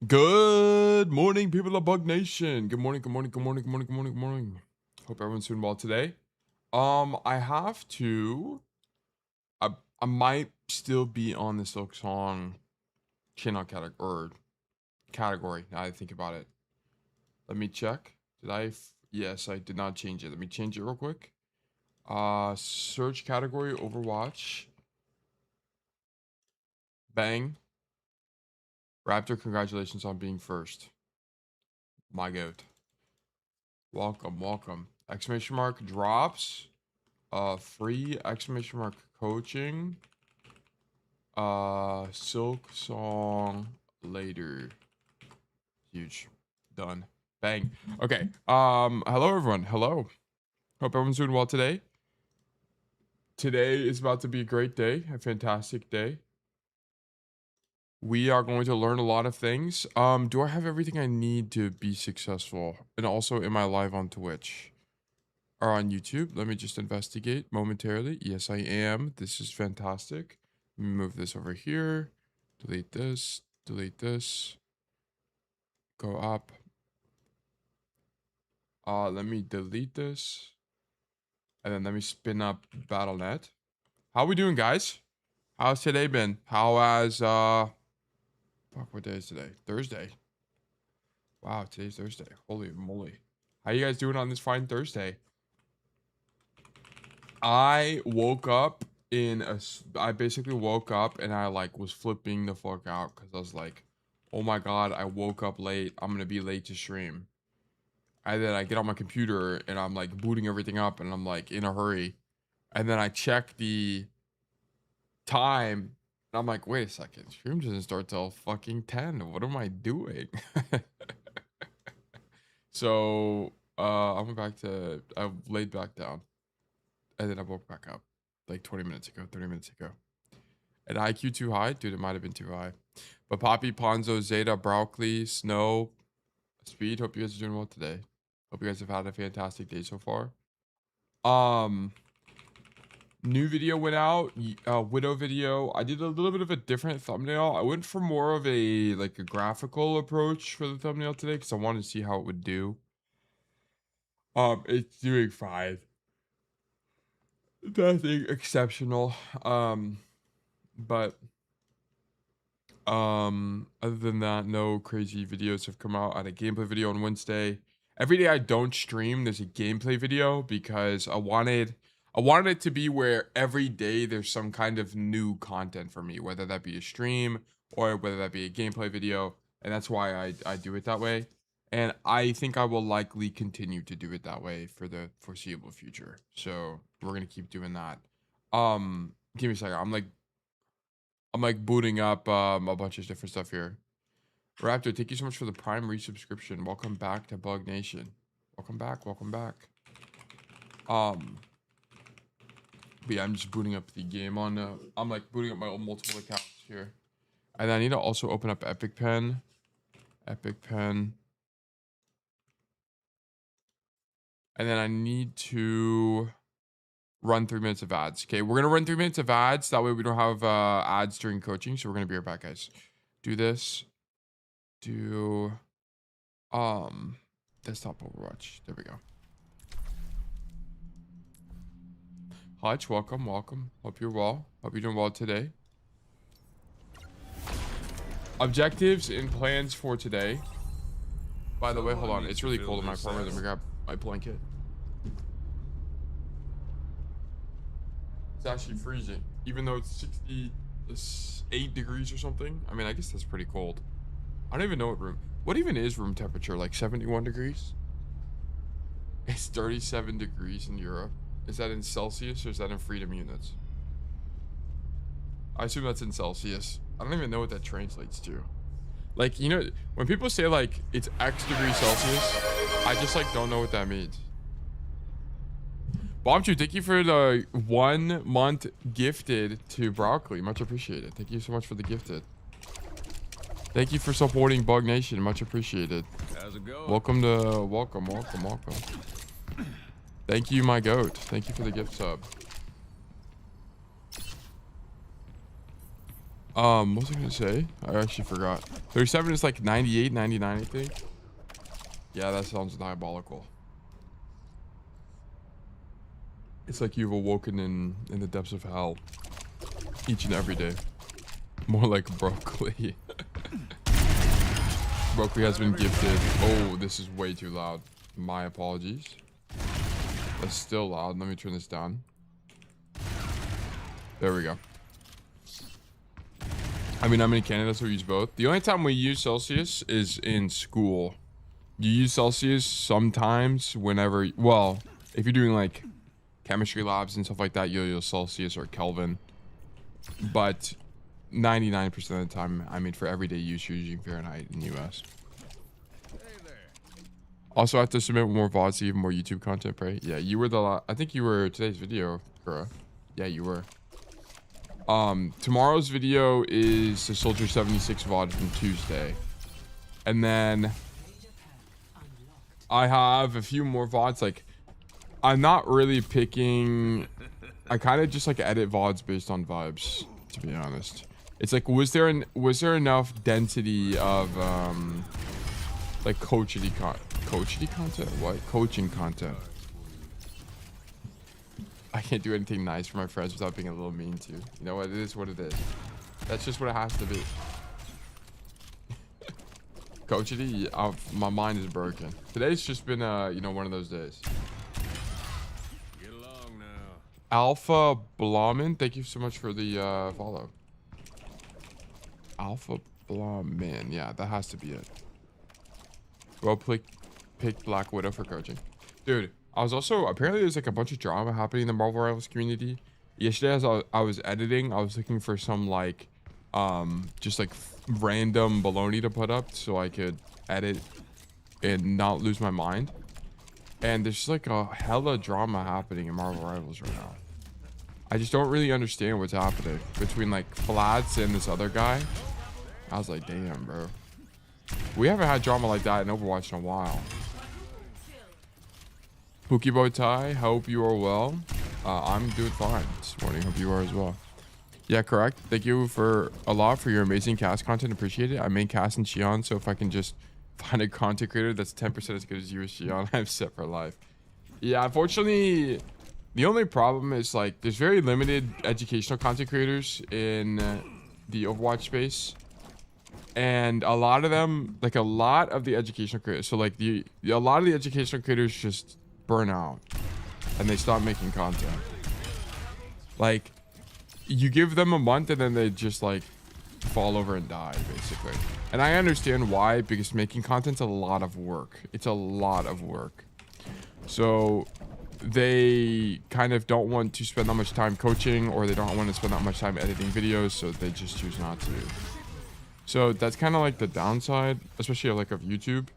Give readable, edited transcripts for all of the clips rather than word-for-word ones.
Good morning, people of Bug Nation. Good morning, good morning, good morning, good morning, good morning, good morning. Hope everyone's doing well today. I have to. I might still be on the Silksong channel category. Now I think about it. Let me check. Did I? Yes, I did not change it. Let me change it real quick. Search category Overwatch. Bang. Raptor, congratulations on being first. My goat. Welcome, welcome. Exclamation mark drops. Free exclamation mark coaching. Silksong later. Huge. Done. Bang. Okay. Hello everyone. Hello. Hope everyone's doing well today. Today is about to be a great day, a fantastic day. We are going to learn a lot of things. Do I have everything I need to be successful? And also, am I live on Twitch? Or on YouTube? Let me just investigate momentarily. Yes, I am. This is fantastic. Let me move this over here. Delete this. Delete this. Go up. Let me delete this. And then let me spin up Battle.net. How we doing, guys? How's today been? How has fuck, what day is today? Thursday. Wow, today's Thursday. Holy moly. How you guys doing on this fine Thursday? I basically woke up and I like was flipping the fuck out because I was like, oh my god, I woke up late. I'm gonna be late to stream. And then I get on my computer and I'm like booting everything up and I'm like in a hurry. And then I check the time and I'm like, wait a second, stream doesn't start till fucking 10. What am I doing? So I laid back down and then I woke back up like 20 minutes ago, 30 minutes ago. An IQ too high? Dude, it might have been too high. But Poppy, Ponzo, Zeta, Browkley, Snow, Speed, hope you guys are doing well today. Hope you guys have had a fantastic day so far. New video went out, Widow video. I did a little bit of a different thumbnail. I went for more of a graphical approach for the thumbnail today because I wanted to see how it would do. It's doing fine. Nothing exceptional. But other than that, no crazy videos have come out. I had a gameplay video on Wednesday. Every day I don't stream, there's a gameplay video because I wanted it to be where every day there's some kind of new content for me, whether that be a stream or whether that be a gameplay video, and that's why I do it that way. And I think I will likely continue to do it that way for the foreseeable future. So we're gonna keep doing that. Give me a second. I'm like booting up a bunch of different stuff here. Raptor, thank you so much for the Prime resubscription. Welcome back to Bug Nation. Welcome back. Welcome back. But yeah, I'm just booting up the game on. I'm like booting up my own multiple accounts here, and I need to also open up Epic Pen. Epic Pen. And then I need to run 3 minutes of ads. Okay, we're gonna run 3 minutes of ads. That way we don't have ads during coaching. So we're gonna be right back, guys. Do this. Do desktop Overwatch. There we go. Hutch, welcome, welcome. Hope you're well. Hope you're doing well today. Objectives and plans for today. By the way, hold on. It's really cold in my apartment. Let me grab my blanket. It's actually freezing, even though it's 68 degrees or something. I mean, I guess that's pretty cold. I don't even know what even is room temperature, like 71 degrees? It's 37 degrees in Europe. Is that in Celsius or is that in freedom units? I assume that's in Celsius. I don't even know what that translates to. Like, you know, when people say like it's X degrees Celsius, I just like don't know what that means. Bombchu, thank you for the 1 month gifted to Broccoli. Much appreciated. Thank you so much for the gifted. Thank you for supporting Bug Nation. Much appreciated. How's it going? Welcome. Thank you, my goat. Thank you for the gift sub. What was I gonna say? I actually forgot. 37 is like 98, 99, I think. Yeah, that sounds diabolical. It's like you've awoken in the depths of hell each and every day. More like broccoli. Broccoli has been gifted. Oh, this is way too loud. My apologies. That's still loud. Let me turn this down. There we go. I mean, I'm in Canada, so we use both. The only time we use Celsius is in school. You use Celsius sometimes whenever, well, if you're doing like chemistry labs and stuff like that, you'll use Celsius or Kelvin. But 99% of the time, I mean, for everyday use, you're using Fahrenheit in the US. Also, I have to submit more VODs to even more YouTube content, right? Yeah, you were I think you were today's video, Kura. Yeah, you were. Tomorrow's video is the Soldier 76 VOD from Tuesday. And then I have a few more VODs. Like, I'm not really picking. I kind of just like edit VODs based on vibes, to be honest. It's like, was there enough density of like coaching content? What? Coaching content. I can't do anything nice for my friends without being a little mean to. You know what? It is what it is. That's just what it has to be. Coachity, my mind is broken. Today's just been you know, one of those days. Get along now. Alpha Blauman, thank you so much for the follow. Alpha Blauman, yeah, that has to be it. Well, pick Black Widow for coaching, dude. I was also, apparently there's like a bunch of drama happening in the Marvel Rivals community. Yesterday, as I was editing, I was looking for some like, just like random baloney to put up so I could edit and not lose my mind. And there's just like a hella drama happening in Marvel Rivals right now. I just don't really understand what's happening between like Flats and this other guy. I was like, damn, bro. We haven't had drama like that in Overwatch in a while. Pookebow Tai, hope you are well. I'm doing fine this morning. Hope you are as well. Yeah, correct. Thank you for a lot for your amazing cast content. Appreciate it. I main cast in Shion, so if I can just find a content creator that's 10% as good as you or Shion, I'm set for life. Yeah, unfortunately, the only problem is like there's very limited educational content creators in the Overwatch space. And a lot of them, like a lot of the educational creators, so like a lot of the educational creators just burn out and they stop making content. Like, you give them a month and then they just like fall over and die, basically. And I understand why, because making content's a lot of work. It's a lot of work. So they kind of don't want to spend that much time coaching, or they don't want to spend that much time editing videos, so they just choose not to. So that's kind of like the downside, especially like of YouTube.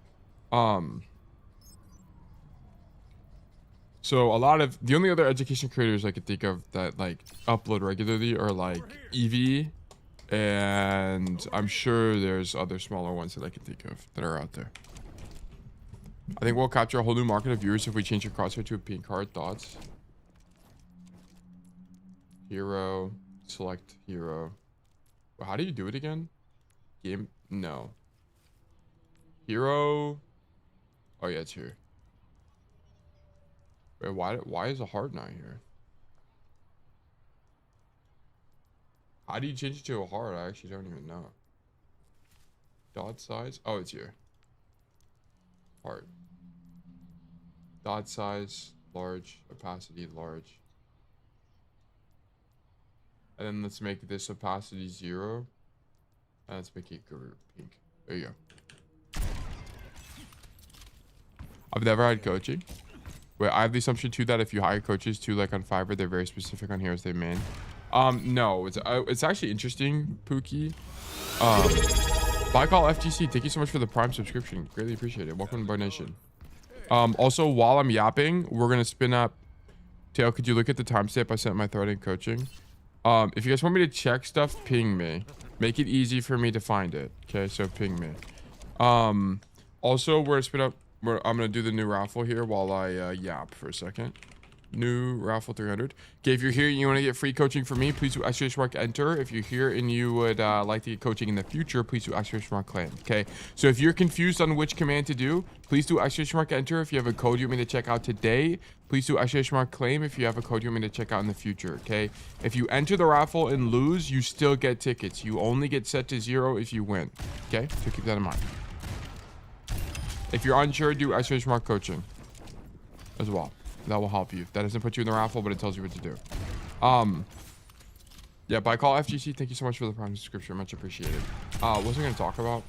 So a lot of the only other education creators I could think of that like upload regularly are like Eevee, and I'm sure there's other smaller ones that I can think of that are out there. I think we'll capture a whole new market of viewers if we change your crosshair to a pink card. Thoughts? Hero, select hero. Well, how do you do it again? Game? No. Hero. Oh yeah, it's here. Wait, why is a heart not here? How do you change it to a heart? I actually don't even know. Dot size? Oh, it's here. Heart. Dot size, large. Opacity, large. And then let's make this opacity 0. And let's make it pink. There you go. I've never had coaching. Wait, I have the assumption too that if you hire coaches too, like on Fiverr, they're very specific on heroes they main. No, it's actually interesting, Pookie. Bye call FGC, thank you so much for the Prime subscription. Greatly appreciate it. Welcome to Bar Nation. Also, while I'm yapping, we're gonna spin up. Tail, could you look at the timestamp I sent my thread in coaching? If you guys want me to check stuff, ping me. Make it easy for me to find it. Okay, so ping me. Also, we're gonna spin up. I'm gonna do the new raffle here while I yap for a second. New Raffle 300. Okay, if you're here and you want to get free coaching from me, please do !enter. If you're here and you would like to get coaching in the future, please do !claim. Okay, so if you're confused on which command to do, please do !enter. If you have a code you want me to check out today, please do !claim. If you have a code you want me to check out in the future. Okay, if you enter the raffle and lose, you still get tickets. You only get set to 0 if you win. Okay, so keep that in mind. If you're unsure, do coaching as well. That will help you. That doesn't put you in the raffle, but it tells you what to do. Yeah, by call FGC, thank you so much for the prime subscription. Much appreciated. What was I going to talk about?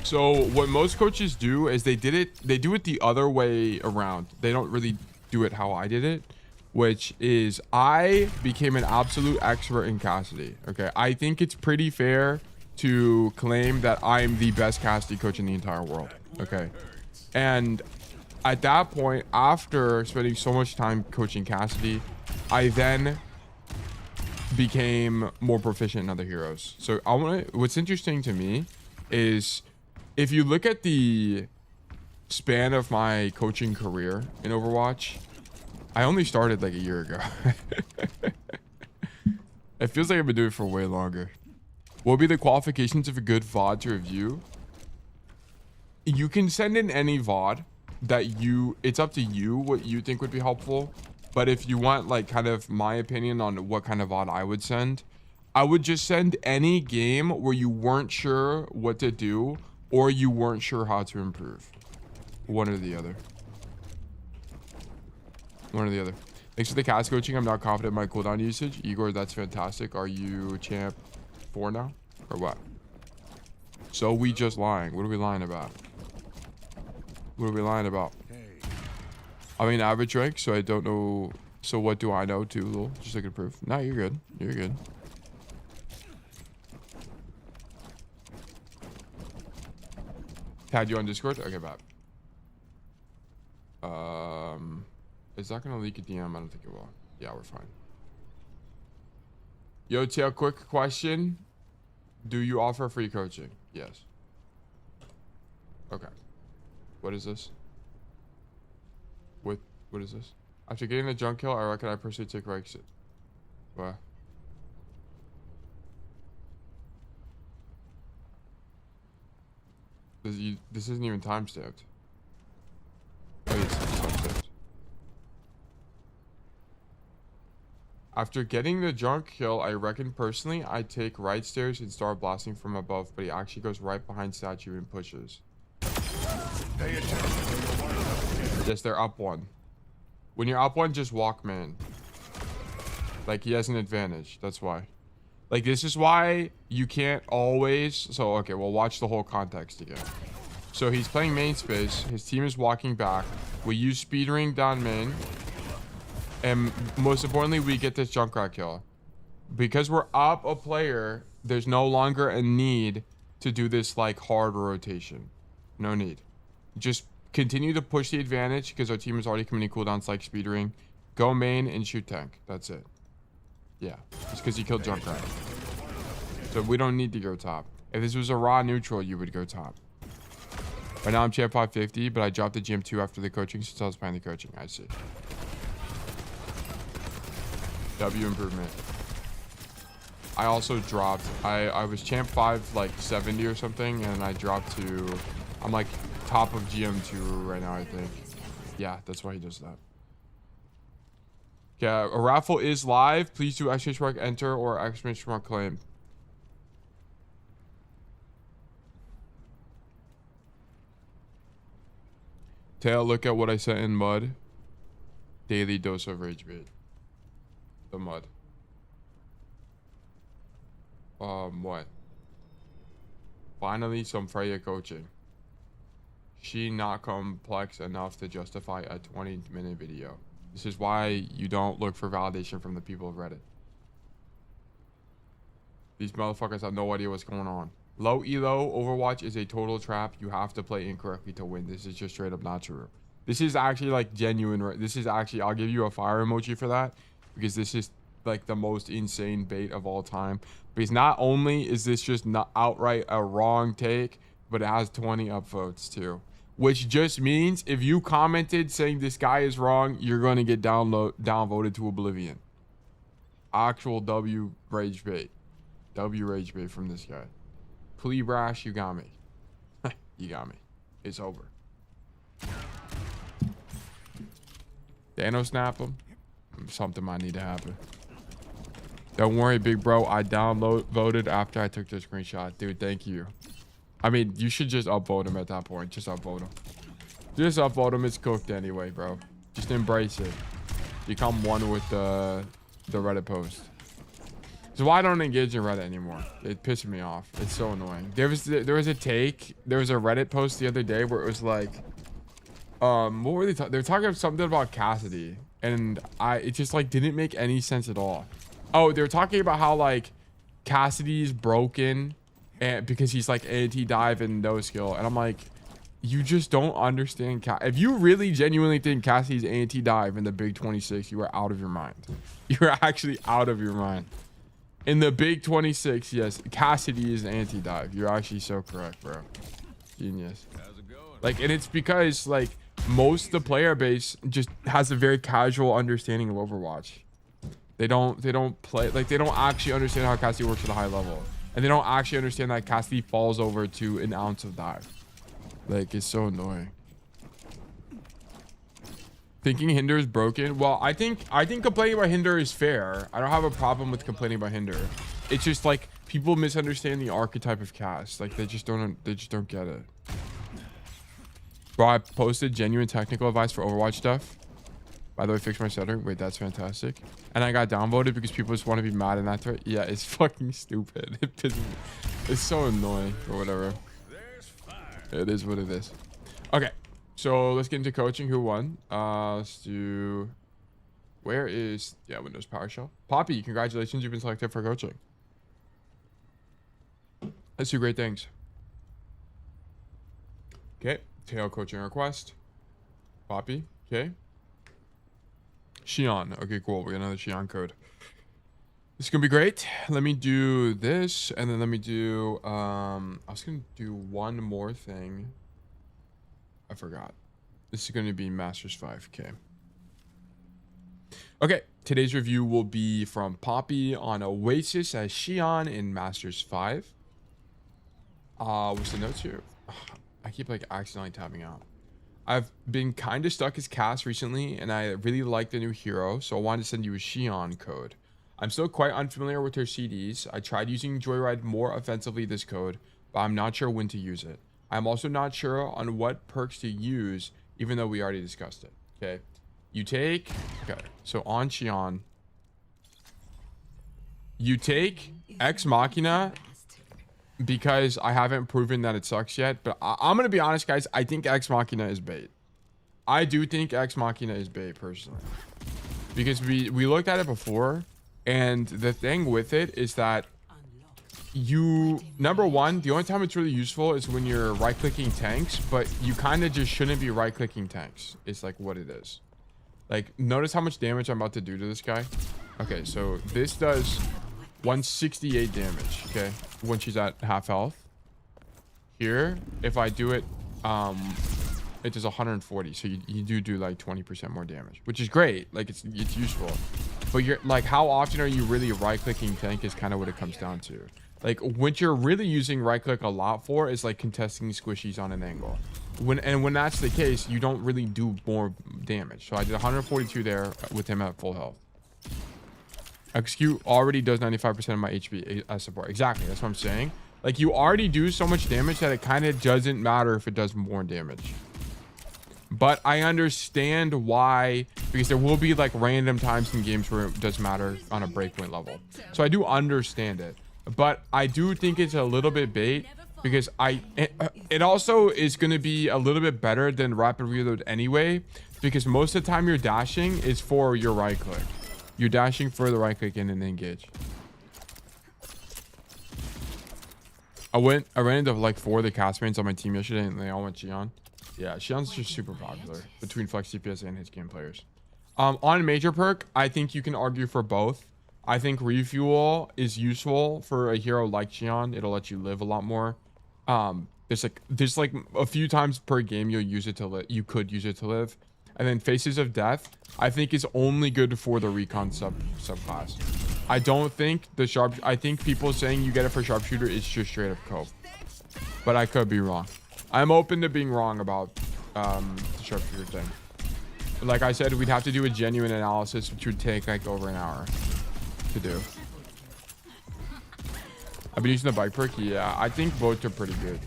So what most coaches do is they do it the other way around. They don't really do it how I did it, which is I became an absolute expert in Cassidy. Okay, I think it's pretty fair to claim that I'm the best Cassidy coach in the entire world. Okay, and at that point, after spending so much time coaching Cassidy, I then became more proficient in other heroes. So what's interesting to me is if you look at the span of my coaching career in Overwatch, I only started like a year ago. It feels like I've been doing it for way longer. What would be the qualifications of a good VOD to review? You can send in any VOD that it's up to you what you think would be helpful. But if you want like kind of my opinion on what kind of VOD I would send, I would just send any game where you weren't sure what to do or you weren't sure how to improve. One or the other. One or the other. Thanks for the cast coaching. I'm not confident in my cooldown usage. Igor, that's fantastic. Are you champ 4 now or what? So we just lying. What are we lying about? What are we lying about? I mean, average rank, so I don't know. So what do I know too, Lil? Just looking to prove. No, you're good. You're good. Had you on Discord? Okay, bad. Is that gonna leak a DM? I don't think it will. Yeah, we're fine. Yo, Tail, quick question. Do you offer free coaching? Yes. Okay. What is this? What is this? After getting the junk kill, I reckon I personally take exit. What? This isn't even time stamped. Oh, it's time stamped. After getting the junk kill, I reckon personally I take right stairs and start blasting from above, but he actually goes right behind statue and pushes. Yes, they're up 1. When you're up 1, just walk, man. Like, he has an advantage. That's why. Like, this is why you can't always... So, okay, we'll watch the whole context again. So, he's playing main space. His team is walking back. We use speed ring down main. And most importantly, we get this Junkrat kill. Because we're up a player, there's no longer a need to do this, like, hard rotation. No need. Just continue to push the advantage because our team is already committing cooldowns like speed ring. Go main and shoot tank. That's it. Yeah. It's because you killed Junkrat. So we don't need to go top. If this was a raw neutral, you would go top. Right now I'm champ 550, but I dropped the GM2 after the coaching since I was playing the coaching. I see. W improvement. I also dropped. I was champ 5 like 70 or something, and I dropped to... I'm like top of GM2 right now, I think. Yeah, that's why he does that. Yeah, a raffle is live. Please do !enter or !claim. Tail, look at what I sent in mud. Daily dose of rage bait. The mud. What? Finally, some Freya coaching. She not complex enough to justify a 20-minute video. This is why you don't look for validation from the people of Reddit. These motherfuckers have no idea what's going on. Low elo, Overwatch is a total trap. You have to play incorrectly to win. This is just straight up not true. This is actually like genuine. This is actually, I'll give you a fire emoji for that. Because this is like the most insane bait of all time. Because not only is this just not outright a wrong take, but it has 20 upvotes too. which just means if you commented saying this guy is wrong, you're going to get downvoted to oblivion. Actual W rage bait. W rage bait from this guy. Plea brash, you got me. You got me. It's over. Dano snap him. Something might need to happen. Don't worry, big bro. I voted after I took the screenshot. Dude, thank you. I mean, you should just upvote him at that point. Just upvote him. Just upvote him. It's cooked anyway, bro. Just embrace it. Become one with the Reddit post. So why don't I engage in Reddit anymore? It pisses me off. It's so annoying. There was a Reddit post the other day where it was like, what were they talking? They were talking something about Cassidy, and it just like didn't make any sense at all. Oh, they were talking about how like Cassidy's broken, and because he's like anti-dive and no skill, and I'm like, you just don't understand. If you really genuinely think Cassidy's anti-dive in the Big 26, you are out of your mind. You're actually out of your mind. In the Big 26, yes, Cassidy is anti-dive. You're actually so correct, bro. Genius. How's it going? Like, and it's because like most of the player base just has a very casual understanding of Overwatch. They don't play, like, they don't actually understand how Cassidy works at a high level, and they don't actually understand that Cassidy falls over to an ounce of dive. Like, it's so annoying. Thinking Hinder is broken. Well, I think complaining about Hinder is fair. I don't have a problem with complaining about Hinder. It's just like people misunderstand the archetype of cast. Like, they just don't get it. Bro, I posted genuine technical advice for Overwatch stuff. By the way, fix my stuttering. Wait, that's fantastic. And I got downvoted because people just want to be mad in that thread. Yeah, it's fucking stupid. It pisses me. It's so annoying or whatever. It is what it is. Okay, so let's get into coaching. Who won? Let's do. Where is Windows PowerShell? Poppy, congratulations! You've been selected for coaching. Let's do great things. Okay, tail coaching request. Poppy, okay. Shion, okay, cool. We got another Shion code. This is gonna be great. Let me do this, and then let me do I was gonna do one more thing. I forgot. This is gonna be Masters 5K. Okay, today's review will be from Poppy on Oasis as Shion in Masters 5. What's the notes here? I keep like accidentally tapping out. I've been kind of stuck as Cass recently, and I really like the new hero, so I wanted to send you a Shion code. I'm still quite unfamiliar with her CDs. I tried using Joyride more offensively this code, but I'm not sure when to use it. I'm also not sure on what perks to use, even though we already discussed it. Okay, okay, so on Shion, you take Ex Machina, because I haven't proven that it sucks yet, but I'm gonna be honest, guys. I think Ex Machina is bait. I do think Ex Machina is bait personally, because we looked at it before, and the thing with it is that number one, the only time it's really useful is when you're right-clicking tanks, but you kind of just shouldn't be right-clicking tanks. It's like what it is. Like, notice how much damage I'm about to do to this guy. Okay, so this does 168 damage, okay, when she's at half health. Here, if I do it, it does 140, so you do like 20% more damage, which is great. Like, it's useful, but you're like, how often are you really right-clicking tank is kind of what it comes down to. Like, what you're really using right-click a lot for is like contesting squishies on an angle. When that's the case, you don't really do more damage. So I did 142 there with him at full health. XQ already does 95% of my HP as support. Exactly, that's what I'm saying. Like, you already do so much damage that it kind of doesn't matter if it does more damage. But I understand why, because there will be like random times in games where it does matter on a breakpoint level. So I do understand it, but I do think it's a little bit bait, because it also is going to be a little bit better than rapid reload anyway, because most of the time you're dashing is for your right click. You're dashing for the right click in and engage. I ran into like 4 of the castmates on my team yesterday, and they all went Shion. Yeah, Shion's just super popular between Flex CPS and his game players. On major perk, I think you can argue for both. I think refuel is useful for a hero like Shion. It'll let you live a lot more. There's like a few times per game you'll use it to live. You could use it to live. And then Faces of Death, I think is only good for the recon subclass. I don't think the sharp. I think people saying you get it for sharpshooter is just straight up cope. But I could be wrong. I'm open to being wrong about the sharpshooter thing. Like I said, we'd have to do a genuine analysis, which would take like over an hour to do. I've been using the bike perk. Yeah, I think both are pretty good.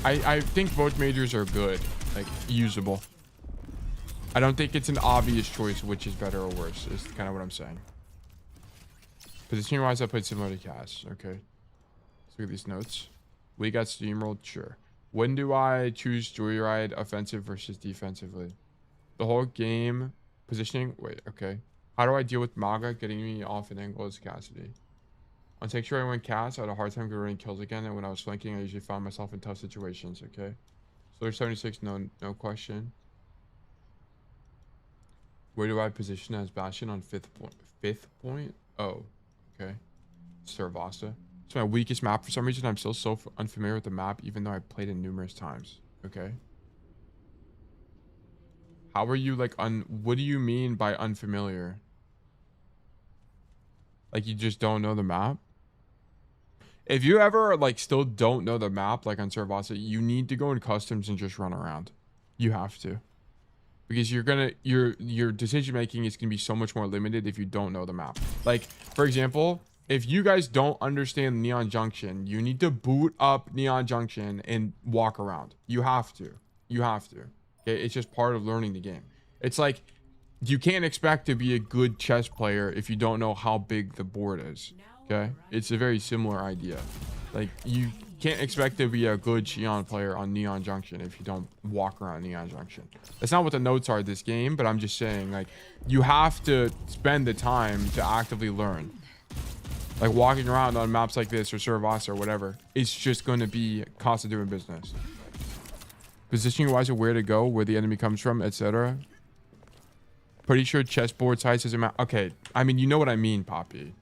I think both majors are good, like usable. I don't think it's an obvious choice which is better or worse, is kind of what I'm saying. Positioning wise, I played similar to Cass. Okay. Let's look at these notes. We got steamrolled, sure. When do I choose Joyride offensive versus defensively? The whole game positioning. Wait, okay. How do I deal with Maga getting me off an angle as Cassidy? On Sanctuary, I went Cass. I had a hard time getting kills again, and when I was flanking, I usually found myself in tough situations. Okay. So there's 76, no question. Where do I position as Bastion on fifth point? Oh, okay. Servasa. It's my weakest map for some reason. I'm still so unfamiliar with the map, even though I played it numerous times. Okay. How are you like what do you mean by unfamiliar? Like you just don't know the map? If you ever like still don't know the map, like on Servasa, you need to go in customs and just run around. You have to. Because you're gonna your decision making is gonna be so much more limited if you don't know the map. Like, for example, if you guys don't understand Neon Junction, you need to boot up Neon Junction and walk around. You have to. You have to. Okay, it's just part of learning the game. It's like you can't expect to be a good chess player if you don't know how big the board is. Okay, it's a very similar idea. Like you can't expect to be a good Shion player on Neon Junction if you don't walk around Neon Junction. That's not what the notes are this game, but I'm just saying, like, you have to spend the time to actively learn. Like walking around on maps like this or Servasa or whatever, it's just going to be cost of doing business. Positioning wise of where to go, where the enemy comes from, etc. Pretty sure chessboard size is a map. Okay, I mean, you know what I mean, Poppy.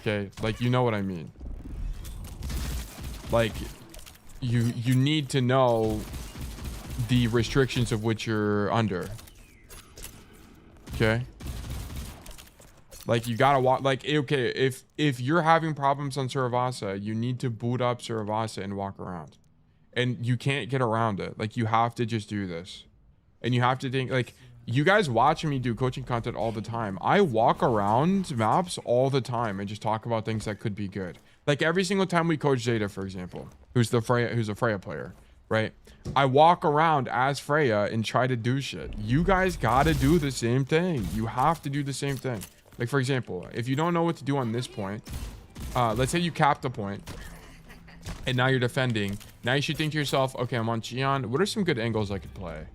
Okay, like, you know what I mean. Like, you need to know the restrictions of which you're under. Okay. Like, you gotta walk. Like, okay, if you're having problems on Servasa, you need to boot up Servasa and walk around, and you can't get around it. Like, you have to just do this, and you have to think. Like, you guys watching me do coaching content all the time. I walk around maps all the time and just talk about things that could be good. Like every single time we coach Zeta, for example, who's a Freya player, right? I walk around as Freya and try to do shit. You guys gotta do the same thing. You have to do the same thing. Like, for example, if you don't know what to do on this point, let's say you cap the point and now you're defending. Now you should think to yourself, okay, I'm on Shion. What are some good angles I could play?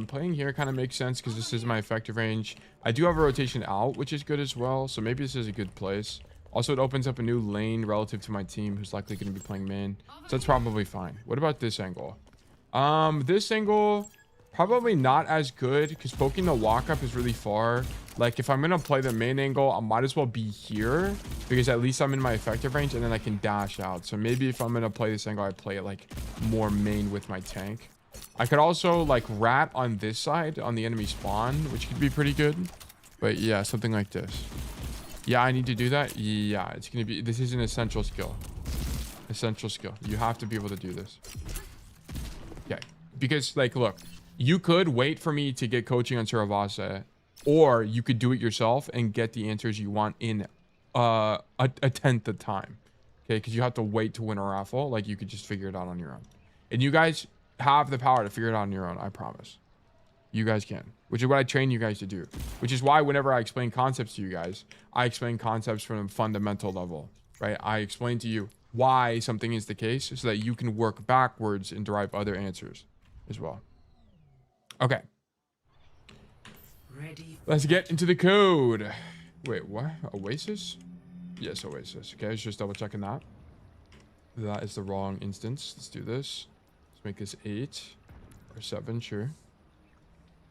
Playing here kind of makes sense because this is my effective range. I do have a rotation out, which is good as well. So maybe this is a good place. Also, it opens up a new lane relative to my team who's likely going to be playing main. So that's probably fine. What about this angle? This angle, probably not as good because poking the walk up is really far. Like, if I'm going to play the main angle, I might as well be here because at least I'm in my effective range and then I can dash out. So maybe if I'm going to play this angle, I play it like more main with my tank. I could also like rat on this side on the enemy spawn, which could be pretty good. But yeah, something like this. Yeah, I need to do that. Yeah, it's going to be, this is an essential skill. Essential skill. You have to be able to do this. Okay. Because like, look, you could wait for me to get coaching on Servasa, or you could do it yourself and get the answers you want in a tenth the time. Okay. Because you have to wait to win a raffle. Like, you could just figure it out on your own. And you guys have the power to figure it out on your own. I promise. You guys can, which is what I train you guys to do, which is why whenever I explain concepts to you guys, I explain concepts from a fundamental level, right? I explain to you why something is the case so that you can work backwards and derive other answers as well. Okay. Let's get into the code. Wait, what? Oasis? Yes, Oasis. Okay, let's just double checking that. That is the wrong instance. Let's do this. Let's make this 8 or 7, sure.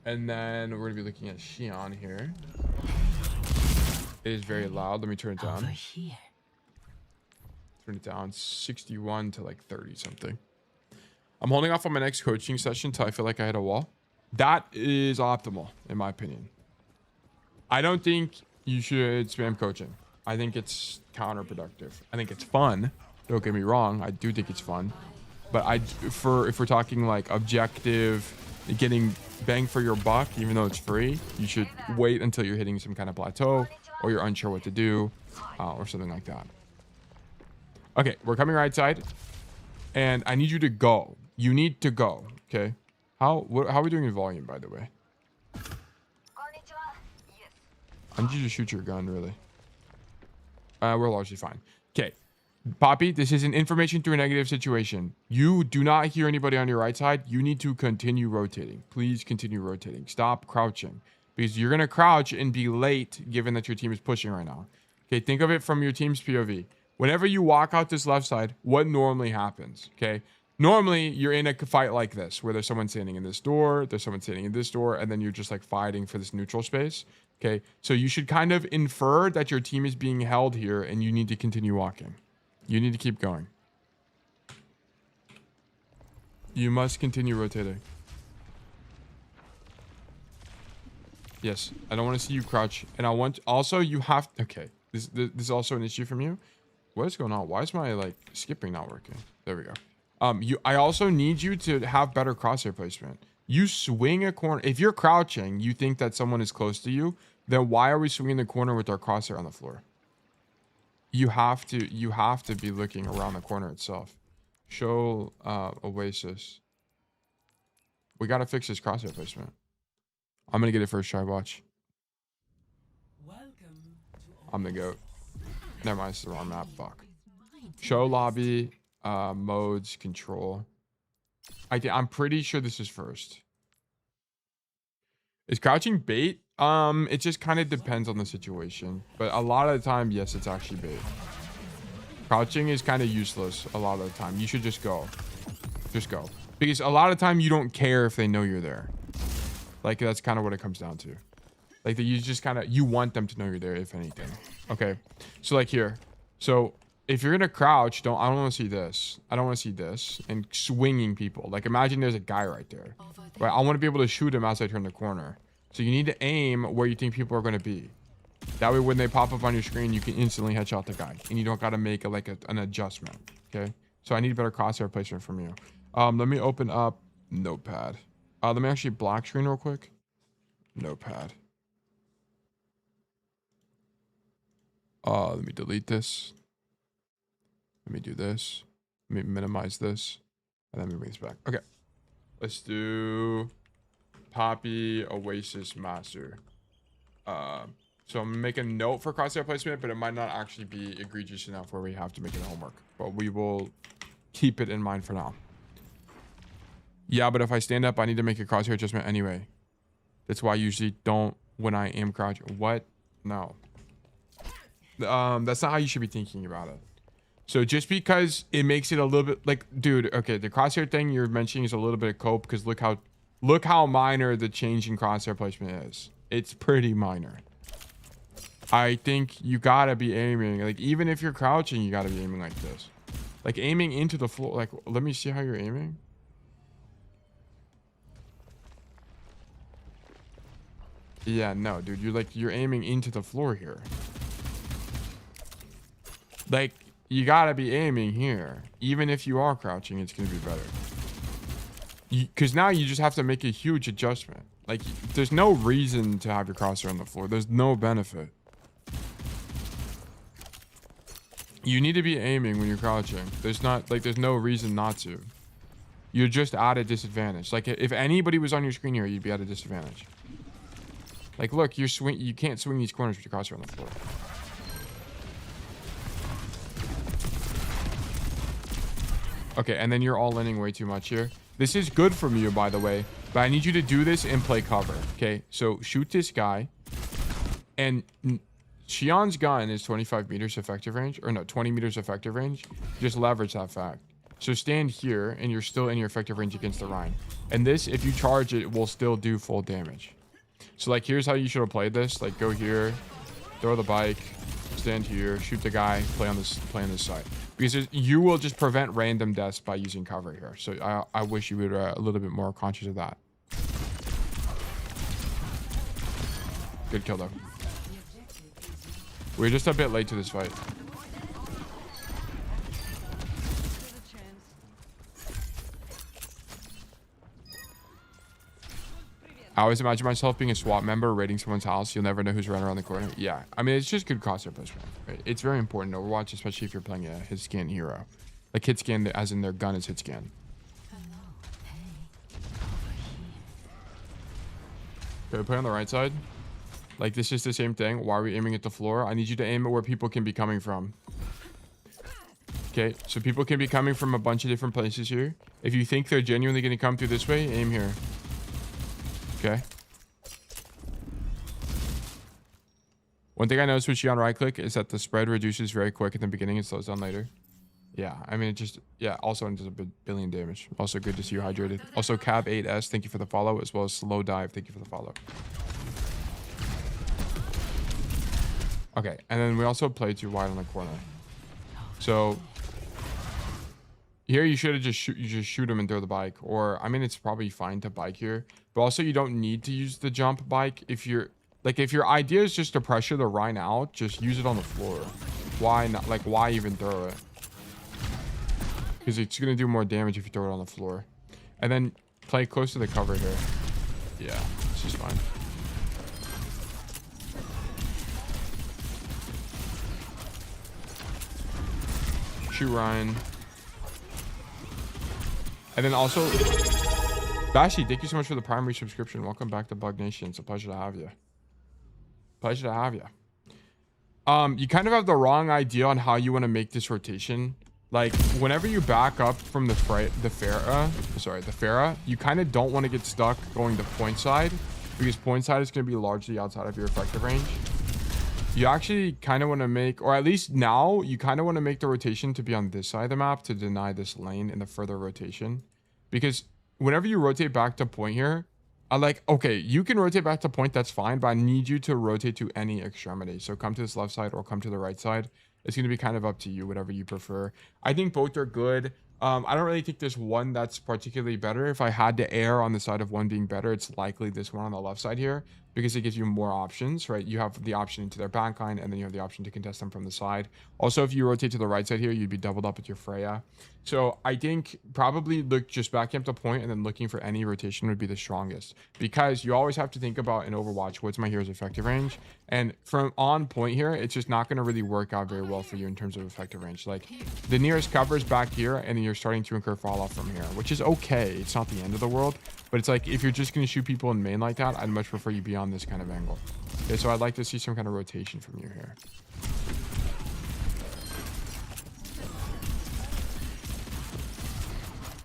And then we're going to be looking at Shion here. It is very loud. Let me turn it down. Over here. Turn it down 61 to like 30 something. I'm holding off on my next coaching session until I feel like I hit a wall. That is optimal, in my opinion. I don't think you should spam coaching. I think it's counterproductive. I think it's fun. Don't get me wrong. I do think it's fun. But if we're talking like objective, getting bang for your buck, even though it's free, you should wait until you're hitting some kind of plateau or you're unsure what to do or something like that. Okay, we're coming right side. And I need you to go. You need to go. Okay. How are we doing in volume, by the way? I need you to shoot your gun, really. We're largely fine. Okay. Poppy, this is an information through a negative situation. You do not hear anybody on your right side. You need to continue rotating. Please continue rotating. Stop crouching. Because you're going to crouch and be late given that your team is pushing right now. Okay, think of it from your team's POV. Whenever you walk out this left side, what normally happens? Okay, normally you're in a fight like this, where there's someone standing in this door, there's someone standing in this door, and then you're just like fighting for this neutral space. Okay, so you should kind of infer that your team is being held here and you need to continue walking. You need to keep going. You must continue rotating. Yes, I don't want to see you crouch. And I want also you have okay. This is also an issue from you. What is going on? Why is my like skipping not working? There we go. I also need you to have better crosshair placement. You swing a corner. If you're crouching, you think that someone is close to you, then why are we swinging the corner with our crosshair on the floor? You have to be looking around the corner itself. Show Oasis. We got to fix this crosshair placement. I'm going to get it first try, watch. I'm the GOAT. Never mind, it's the wrong map. Fuck. Show lobby, modes, control. I'm pretty sure this is first. Is crouching bait? It just kind of depends on the situation. But a lot of the time, yes, it's actually bait. Crouching is kind of useless a lot of the time. You should just go. Just go. Because a lot of the time, you don't care if they know you're there. Like, that's kind of what it comes down to. Like, you just kind of, you want them to know you're there, if anything. Okay. So, like, here. So, if you're going to crouch, I don't want to see this. I don't want to see this. And swinging people. Like, imagine there's a guy right there. Right? I want to be able to shoot him as I turn the corner. So, you need to aim where you think people are going to be. That way, when they pop up on your screen, you can instantly headshot the guy. And you don't got to make an adjustment. Okay? So, I need better crosshair placement from you. Let me open up Notepad. Let me actually black screen real quick. Notepad. Let me delete this. Let me do this. Let me minimize this. And then we bring this back. Okay. Let's do Poppy Oasis Master. So I'm gonna make a note for crosshair placement, but it might not actually be egregious enough where we have to make it homework. But we will keep it in mind for now. Yeah, but if I stand up, I need to make a crosshair adjustment anyway. That's why I usually don't when I am crouching. What? No. That's not how you should be thinking about it. So just because it makes it a little bit like, dude, okay, the crosshair thing you're mentioning is a little bit of cope because look how minor the change in crosshair placement is. It's pretty minor. I think you gotta be aiming, like even if you're crouching, you gotta be aiming like this. Like aiming into the floor. Like, let me see how you're aiming. Yeah, no, dude, you're aiming into the floor here. Like, you gotta be aiming here. Even if you are crouching, it's gonna be better. Because now you just have to make a huge adjustment. Like, there's no reason to have your crosshair on the floor. There's no benefit. You need to be aiming when you're crouching. There's no reason not to. You're just at a disadvantage. Like, if anybody was on your screen here, you'd be at a disadvantage. Like, look, you can't swing these corners with your crosshair on the floor. Okay, and then you're all inning way too much here. This is good from you, by the way, but I need you to do this and play cover. Okay, so shoot this guy. And Shion's gun is 25 meters effective range, or no, 20 meters effective range. Just leverage that fact. So stand here, and you're still in your effective range against the Rhine. And this, if you charge it, will still do full damage. So, like, here's how you should have played this. Like, go here, throw the bike, stand here, shoot the guy, play on this side, because you will just prevent random deaths by using cover here. So I wish you were a little bit more conscious of that. Good kill though. We're just a bit late to this fight. I always imagine myself being a SWAT member raiding someone's house. You'll never know who's running around the corner. Yeah, I mean, it's just good crosshair placement. Right? It's very important in Overwatch, especially if you're playing a hit scan hero. Like hit scan, as in their gun is hit scan. Okay, play on the right side. Like, this is the same thing. Why are we aiming at the floor? I need you to aim at where people can be coming from. Okay, so people can be coming from a bunch of different places here. If you think they're genuinely going to come through this way, aim here. Okay. One thing I noticed with Shion right click is that the spread reduces very quick at the beginning and slows down later. Yeah, I mean, it just, yeah, also it does a billion damage. Also good to see you hydrated. Also, Cab8S, thank you for the follow, as well as Slow Dive, thank you for the follow. Okay, and then we also play too wide on the corner. So here you should have just shoot him and throw the bike. Or, I mean, it's probably fine to bike here. But also you don't need to use the jump bike. If you're, like, if your idea is just to pressure the Rhine out, just use it on the floor. Why not? Like, why even throw it? Because it's going to do more damage if you throw it on the floor. And then play close to the cover here. Yeah, this is fine. Shoot Ryan. And then also, Bashi, thank you so much for the primary subscription. Welcome back to Bug Nation. It's a pleasure to have you. Pleasure to have you. You kind of have the wrong idea on how you want to make this rotation. Like, whenever you back up from the Farah, you kind of don't want to get stuck going to point side, because point side is going to be largely outside of your effective range. You actually kind of want to make, or at least now, you kind of want to make the rotation to be on this side of the map to deny this lane in the further rotation. Because whenever you rotate back to point here, okay, you can rotate back to point, that's fine, but I need you to rotate to any extremity. So come to this left side or come to the right side. It's going to be kind of up to you, whatever you prefer. I think both are good. I don't really think there's one that's particularly better. If I had to err on the side of one being better, it's likely this one on the left side here, because it gives you more options, right? You have the option into their backline, and then you have the option to contest them from the side. Also, if you rotate to the right side here, you'd be doubled up with your Freya. So I think probably look just back up to point, and then looking for any rotation would be the strongest, because you always have to think about in Overwatch, what's my hero's effective range? And from on point here, it's just not going to really work out very well for you in terms of effective range. Like, the nearest cover is back here, and then you're starting to incur fall off from here, which is okay. It's not the end of the world, but it's like, if you're just going to shoot people in main like that, I'd much prefer you be on this kind of angle. Okay, so I'd like to see some kind of rotation from you here.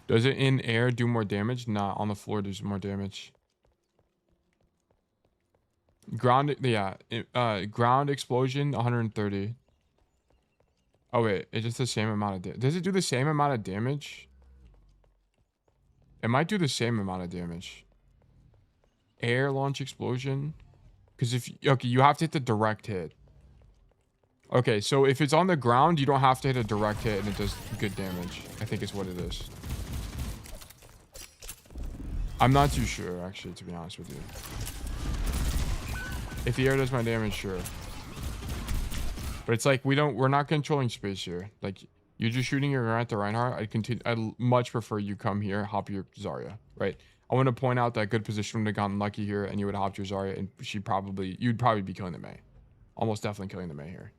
Does it in air do more damage? Nah, on the floor does more damage. Ground, yeah, ground explosion 130. Oh wait, it's just the same amount of damage. Does it do the same amount of damage? It might do the same amount of damage. Air launch explosion, because if, okay, you have to hit the direct hit. Okay, so if it's on the ground, you don't have to hit a direct hit and it does good damage, I think is what it is. I'm not too sure, actually, to be honest with you. If the air does my damage, sure. But it's like, we're not controlling space here. Like, you're just shooting your at the Reinhardt. I'd much prefer you come here, hop your Zarya, right? I want to point out that good position would have gotten lucky here, and you would hop your Zarya, and you'd probably be killing the Mei. Almost definitely killing the Mei here.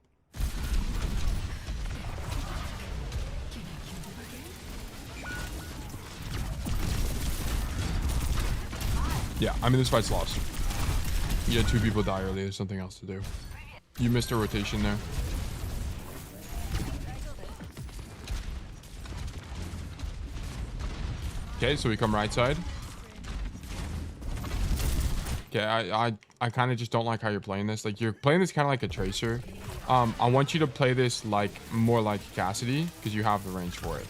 Yeah, I mean, this fight's lost. You had two people die early. There's something else to do. You missed a rotation there. Okay, so we come right side. Okay, I kind of just don't like how you're playing this. Like, you're playing this kind of like a tracer. I want you to play this like more like Cassidy, because you have the range for it.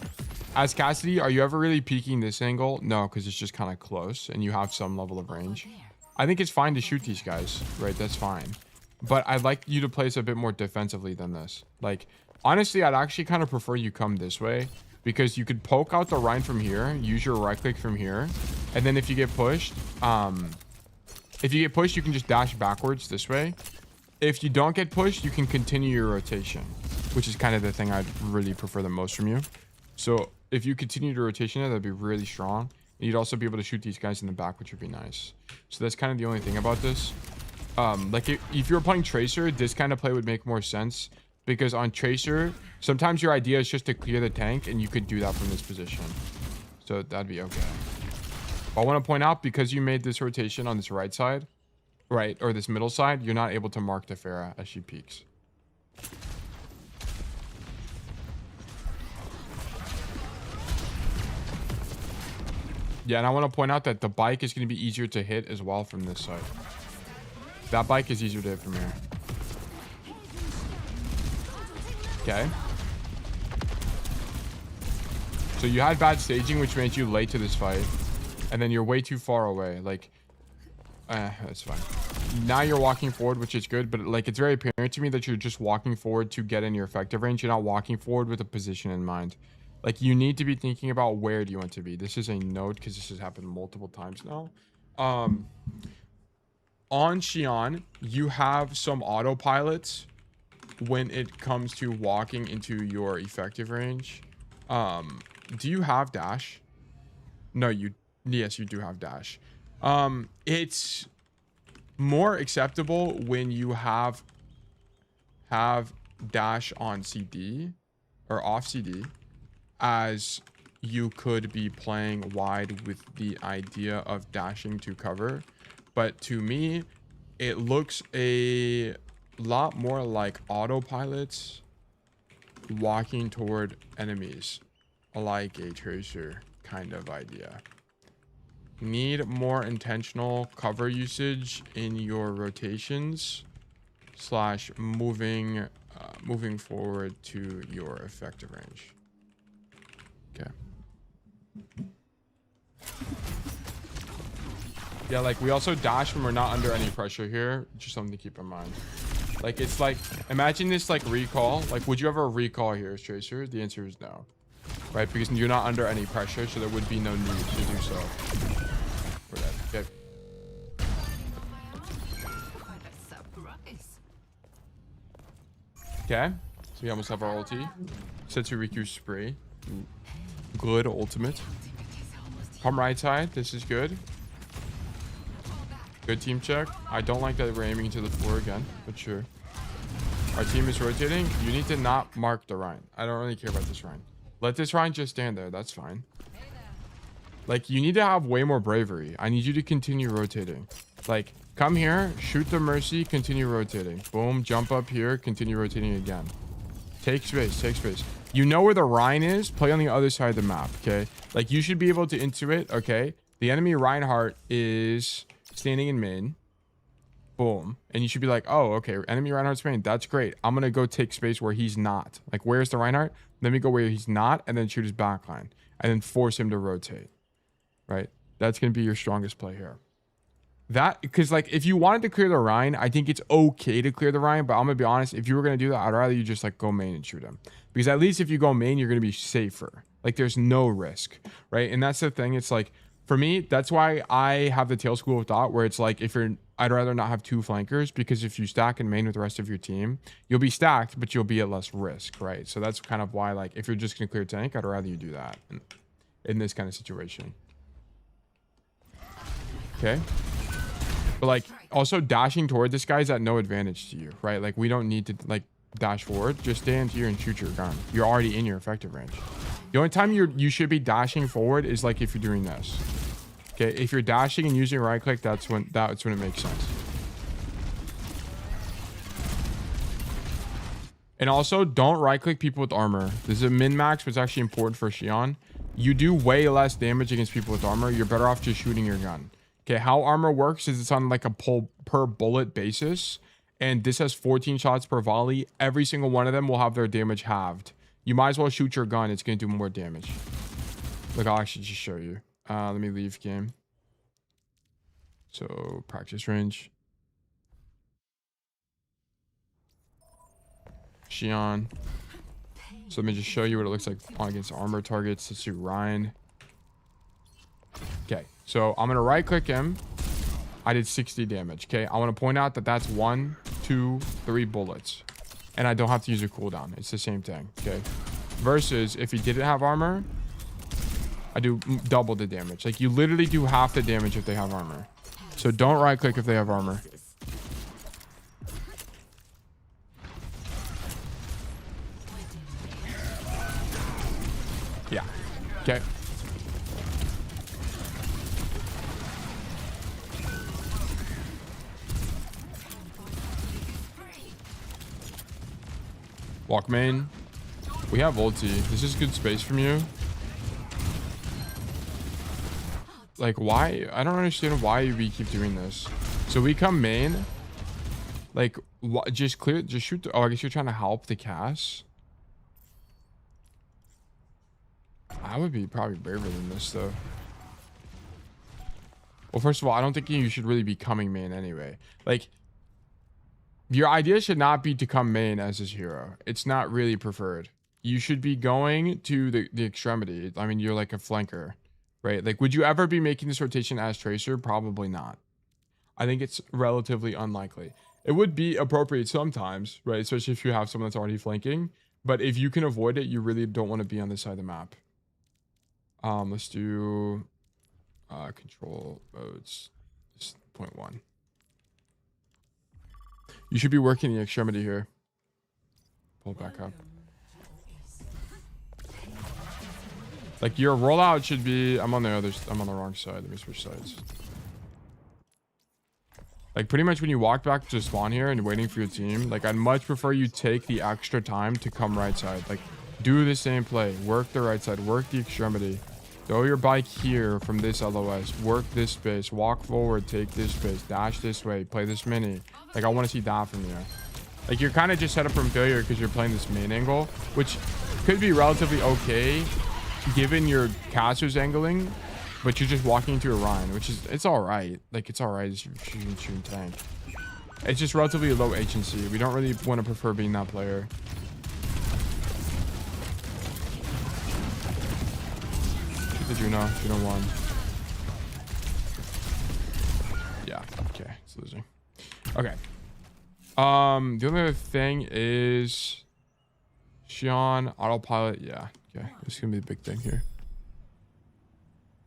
As Cassidy, are you ever really peeking this angle? No, because it's just kind of close and you have some level of range. I think it's fine to shoot these guys, right? That's fine. but I'd like you to place a bit more defensively than this. Like, honestly, I'd actually kind of prefer you come this way because you could poke out the Rhine from here, use your right click from here, and then if you get pushed, you can just dash backwards this way. If you don't get pushed, you can continue your rotation, which is kind of the thing I'd really prefer the most from you. So if you continue your rotation, that'd be really strong. And you'd also be able to shoot these guys in the back, which would be nice. So that's kind of the only thing about this. Like if you were playing Tracer, this kind of play would make more sense because on Tracer, sometimes your idea is just to clear the tank and you could do that from this position. So that'd be okay. I want to point out, because you made this rotation on this right side, right, or this middle side, you're not able to mark the Pharah as she peeks. Yeah, and I want to point out that the bike is going to be easier to hit as well from this side. That bike is easier to hit from here. Okay. So you had bad staging, which made you late to this fight. And then you're way too far away. Like, that's fine. Now you're walking forward, which is good. But, like, it's very apparent to me that you're just walking forward to get in your effective range. You're not walking forward with a position in mind. Like, you need to be thinking about where do you want to be. This is a note because this has happened multiple times now. On Shion, you have some autopilots when it comes to walking into your effective range. Do you have dash? No, yes, you do have dash. It's more acceptable when you have dash on CD or off CD, as you could be playing wide with the idea of dashing to cover. But to me, it looks a lot more like autopilots walking toward enemies, like a Tracer kind of idea. Need more intentional cover usage in your rotations / moving forward to your effective range. Okay. Yeah, like we also dash when we're not under any pressure here. Just something to keep in mind. Like, it's like, imagine this like recall. Like, would you ever recall here as Tracer? The answer is no. Right? Because you're not under any pressure, so there would be no need to do so. For that. Okay. Okay. So we almost have our ulti. Setsuriku spray. Good ultimate. Come right side. This is good. Good team check. I don't like that we're aiming to the floor again, but sure. Our team is rotating. You need to not mark the Rhine. I don't really care about this Rhine. Let this Rhine just stand there. That's fine. Like, you need to have way more bravery. I need you to continue rotating. Like, come here, shoot the Mercy, continue rotating. Boom, jump up here, continue rotating again. Take space, take space. You know where the Rhine is? Play on the other side of the map, okay? Like, you should be able to intuit, okay? The enemy Reinhardt is standing in main. Boom. And you should be like, oh, okay, enemy Reinhardt's main. That's great. I'm going to go take space where he's not. Like, where's the Reinhardt? Let me go where he's not and then shoot his backline. And then force him to rotate. Right? That's going to be your strongest play here. That, because, like, if you wanted to clear the Rhine, I think it's okay to clear the Rhine. But I'm going to be honest, if you were going to do that, I'd rather you just, like, go main and shoot him. Because at least if you go main, you're going to be safer. Like, there's no risk. Right? And that's the thing. It's like, for me, that's why I have the tail school of thought where it's like, I'd rather not have two flankers, because if you stack in main with the rest of your team, you'll be stacked, but you'll be at less risk, right? So that's kind of why, like, if you're just going to clear tank, I'd rather you do that in this kind of situation. Okay. But, like, also dashing toward this guy is at no advantage to you, right? Like, we don't need to, like, dash forward. Just stand here and shoot your gun. You're already in your effective range. The only time you should be dashing forward is, like, if you're doing this. Okay, if you're dashing and using right click, that's when it makes sense. And also, don't right click people with armor. This is a min max, but it's actually important for Shion. You do way less damage against people with armor. You're better off just shooting your gun. Okay, how armor works is it's on like a per bullet basis, and this has 14 shots per volley. Every single one of them will have their damage halved. You might as well shoot your gun. It's going to do more damage. Look, I'll actually just show you. Let me leave game. So practice range. Shion. So let me just show you what it looks like on against armor targets. Let's do Ryan. Okay, so I'm gonna right click him. I did 60 damage. Okay, I want to point out that that's 1, 2, 3 bullets, and I don't have to use a cooldown. It's the same thing. Okay, versus if he didn't have armor, I do double the damage. Like, you literally do half the damage if they have armor. So don't right click if they have armor. Yeah. Okay. Walk main. We have ulti. This is good space from you. Like, why? I don't understand why we keep doing this. So we come main. Like, just clear, just shoot. Oh, I guess you're trying to help the Cass. I would be probably braver than this, though. Well, first of all, I don't think you should really be coming main anyway. Like, your idea should not be to come main as his hero. It's not really preferred. You should be going to the extremity. I mean, you're like a flanker, right? Like, would you ever be making this rotation as Tracer? Probably not. I think it's relatively unlikely. It would be appropriate sometimes, right? Especially if you have someone that's already flanking. But if you can avoid it, you really don't want to be on this side of the map. Let's do control modes. Just 0.1. You should be working the extremity here. Pull it back up. Like, your rollout should be. I'm on the wrong side. Let me switch sides. Like, pretty much when you walk back to spawn here and waiting for your team, like, I'd much prefer you take the extra time to come right side. Like, do the same play. Work the right side. Work the extremity. Throw your bike here from this LOS. Work this space. Walk forward. Take this space. Dash this way. Play this mini. Like, I want to see that from you. Like, you're kind of just set up from failure because you're playing this main angle, which could be relatively okay given your caster's angling, but you're just walking into a Ryan, which is, it's all right. Like, it's all right. It's shooting tank. It's just relatively low agency. We don't really want to prefer being that player. Shoot the Juno. Juno 1. Yeah. Okay. It's losing. Okay. The only other thing is Shion autopilot. Yeah. Okay. This is gonna be the big thing here.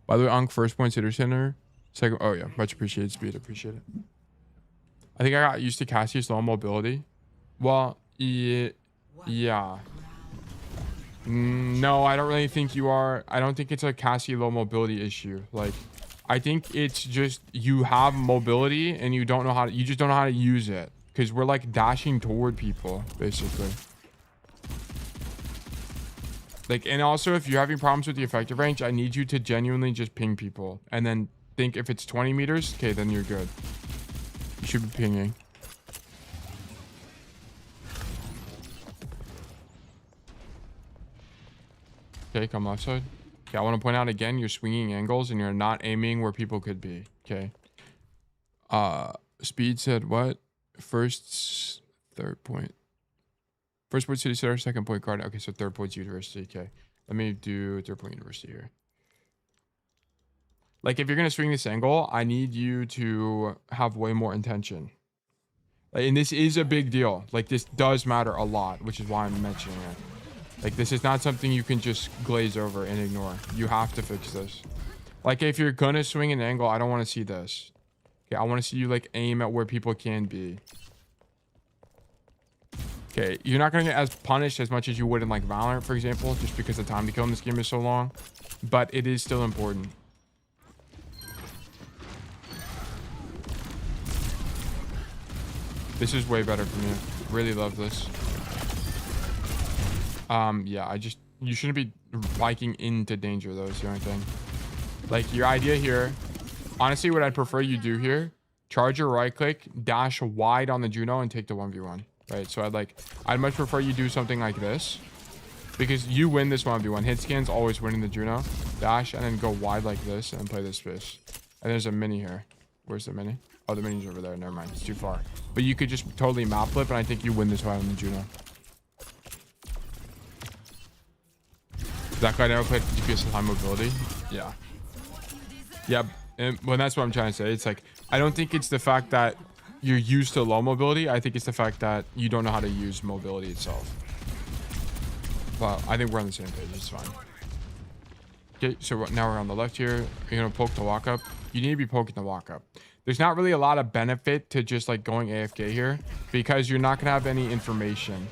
By the way, Unk, first points hitter center. Second, oh yeah, much appreciated speed. Appreciate it. I think I got used to Cassie's low mobility. Well, yeah. No, I don't really think you are. I don't think it's a Cassie low mobility issue. Like, I think it's just you have mobility and you don't know how to. You just don't know how to use it because we're like dashing toward people basically. Like, and also if you're having problems with the effective range, I need you to genuinely just ping people and then think if it's 20 meters, okay, then you're good. You should be pinging. Okay, come left side. Okay, I want to point out again, you're swinging angles and you're not aiming where people could be. Okay. Speed said what? Third point. First point city center, second point guard. Okay, so third point's university. Okay, let me do third point university here. Like, if you're gonna swing this angle, I need you to have way more intention. Like, and this is a big deal. Like, this does matter a lot, which is why I'm mentioning it. Like, this is not something you can just glaze over and ignore. You have to fix this. Like, if you're gonna swing an angle, I don't want to see this. Okay, I want to see you like aim at where people can be. Okay, you're not going to get as punished as much as you would in like Valorant, for example, just because the time to kill in this game is so long. But it is still important. This is way better for me. Really love this. Yeah, you shouldn't be biking into danger though, is the only thing. Like, your idea here, honestly, what I'd prefer you do here, charge your right click, dash wide on the Juno and take the 1v1. Right, so I'd much prefer you do something like this because you win this 1v1. Hit scan's always winning the Juno. Dash and then go wide like this and play this space. And there's a mini here. Where's the mini? Oh, the mini's over there. Never mind. It's too far. But you could just totally map flip and I think you win this one on the Juno. That guy never played GPS with high mobility. Yeah. Yep. And well, that's what I'm trying to say. It's like, I don't think it's the fact that you're used to low mobility. I think it's the fact that you don't know how to use mobility itself. But I think we're on the same page. It's fine. Okay, so now we're on the left here. You're gonna poke the walk up. You need to be poking the walk up. There's not really a lot of benefit to just like going AFK here because you're not gonna have any information,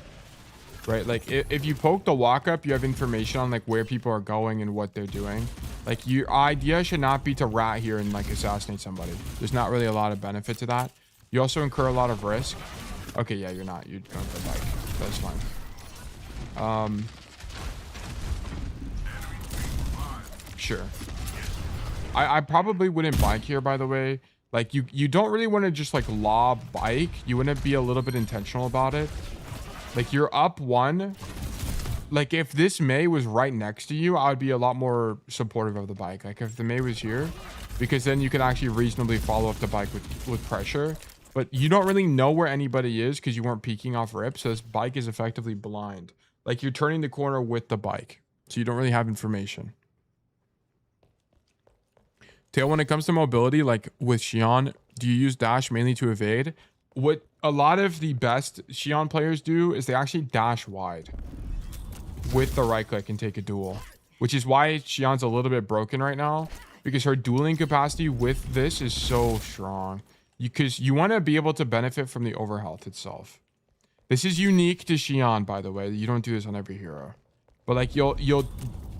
right? Like if you poke the walk up, you have information on like where people are going and what they're doing. Like your idea should not be to rat here and like assassinate somebody. There's not really a lot of benefit to that. You also incur a lot of risk. Okay, yeah, you're not. You're going for the bike. That's fine. Sure. I probably wouldn't bike here, by the way. Like you don't really want to just like lob bike. You want to be a little bit intentional about it. Like you're up one. Like if this Mei was right next to you, I would be a lot more supportive of the bike. Like if the Mei was here, because then you can actually reasonably follow up the bike with pressure. But you don't really know where anybody is because you weren't peeking off rip. So this bike is effectively blind. Like you're turning the corner with the bike. So you don't really have information. Tail, when it comes to mobility, like with Shion, do you use dash mainly to evade? What a lot of the best Shion players do is they actually dash wide with the right click and take a duel, which is why Shion's a little bit broken right now because her dueling capacity with this is so strong. Because you want to be able to benefit from the overhealth itself. This is unique to Shion, by the way. You don't do this on every hero, but like you'll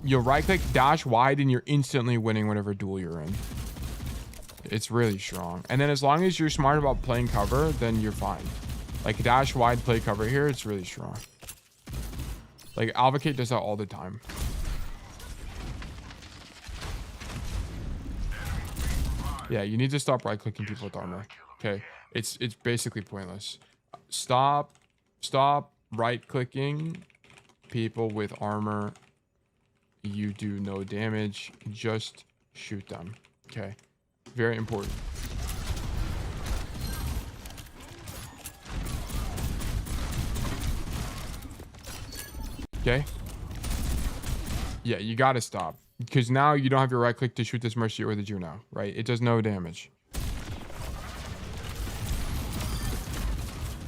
right click, dash wide, and you're instantly winning whatever duel you're in. It's really strong. And then as long as you're smart about playing cover, then you're fine. Like dash wide, play cover here, it's really strong. Like Alvacate does that all the time. Yeah, you need to stop right clicking people with armor. Okay, it's basically pointless. Stop right clicking people with armor. You do no damage, just shoot them. Okay, very important. Okay, yeah, you gotta stop because now you don't have your right click to shoot this Mercy or the Juno, right? It does no damage.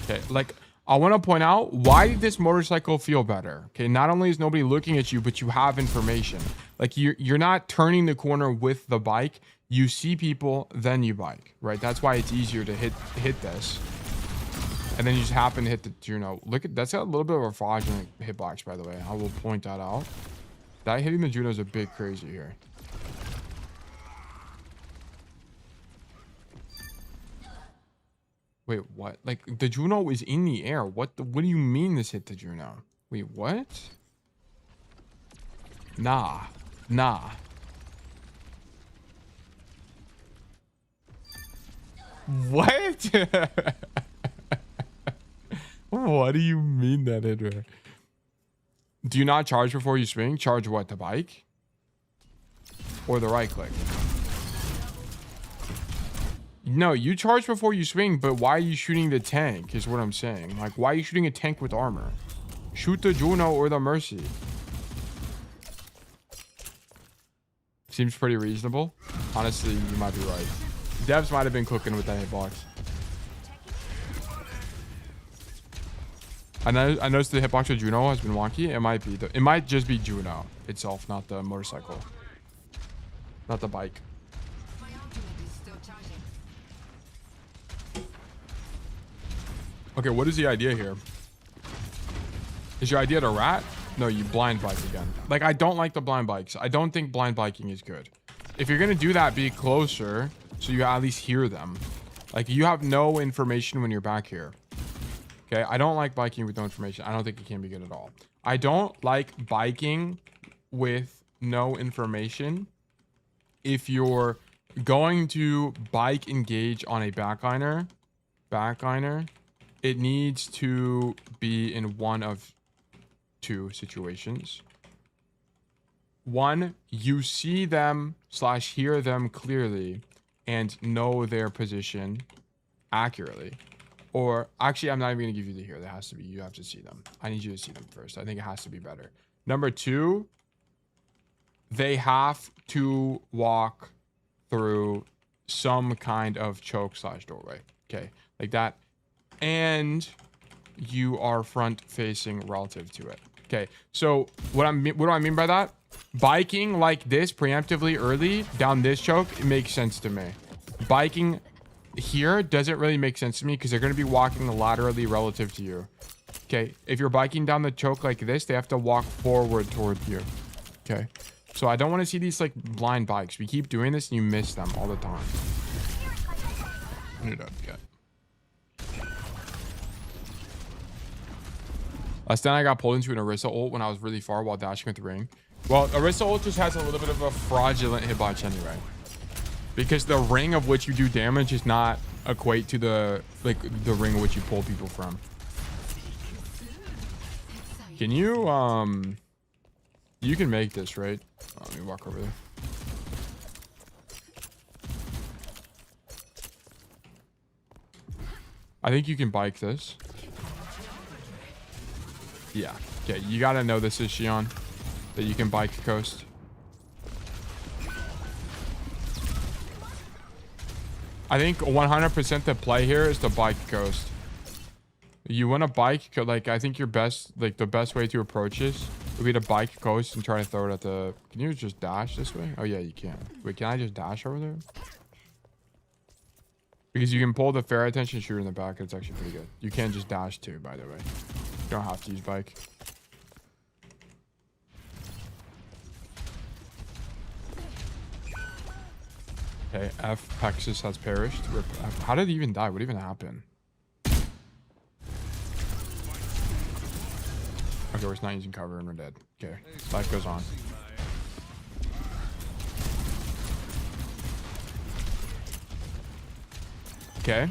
Okay, like I want to point out, why did this motorcycle feel better? Okay, not only is nobody looking at you, but you have information. Like you're not turning the corner with the bike. You see people, then you bike, right? That's why it's easier to hit this. And then you just happen to hit the Juno. Look at that's got a little bit of a fraudulent hitbox, by the way. I will point that out. That hitting the Juno is a bit crazy here. Wait, what? Like the Juno is in the air. What do you mean this hit the Juno? Wait, what? Nah. What? What do you mean that hit her? Do you not charge before you swing? Charge what? The bike? Or the right click? No, you charge before you swing, but why are you shooting the tank is what I'm saying. Like, why are you shooting a tank with armor? Shoot the Juno or the Mercy. Seems pretty reasonable. Honestly, you might be right. Devs might have been cooking with that hitbox. I noticed the hitbox of Juno has been wonky. It might be. It might just be Juno itself, not the motorcycle. Not the bike. Okay, what is the idea here? Is your idea to rat? No, you blind bike again. Like, I don't like the blind bikes. I don't think blind biking is good. If you're gonna do that, be closer so you at least hear them. Like, you have no information when you're back here. Okay, I don't like biking with no information. I don't think it can be good at all. I don't like biking with no information if you're going to bike engage on a backliner. It needs to be in one of two situations. One, you see them / hear them clearly and know their position accurately. Or actually, I'm not even gonna give you the here. That has to be, you have to see them. I need you to see them first. I think it has to be better. Number two, they have to walk through some kind of choke / doorway. Okay, like that. And you are front facing relative to it. Okay, so what do I mean by that? Biking like this preemptively early down this choke, it makes sense to me. Biking here doesn't really make sense to me because they're going to be walking laterally relative to you. Okay, if you're biking down the choke like this, they have to walk forward toward you. Okay, so I don't want to see these like blind bikes. We keep doing this and you miss them all the time. Last time I got pulled into an Orisa ult when I was really far while dashing with the ring. Well, Orisa ult just has a little bit of a fraudulent hitbox anyway. Because the ring of which you do damage is not equate to the ring of which you pull people from. Can you you can make this, right? Oh, let me walk over there. I think you can bike this. Yeah. Okay, you gotta know this is Shion. That you can bike coast. I think 100% the play here is to bike coast. You want to bike, like, I think your best, like, the best way to approach this would be to bike coast and try to throw it at the... Can you just dash this way? Oh, yeah, you can. Wait, can I just dash over there? Because you can pull the fair attention shooter in the back. It's actually pretty good. You can just dash too, by the way. You don't have to use bike. Okay, F. Pexis has perished. How did he even die? What even happened? Okay, we're just not using cover and we're dead. Okay, life goes on. Okay.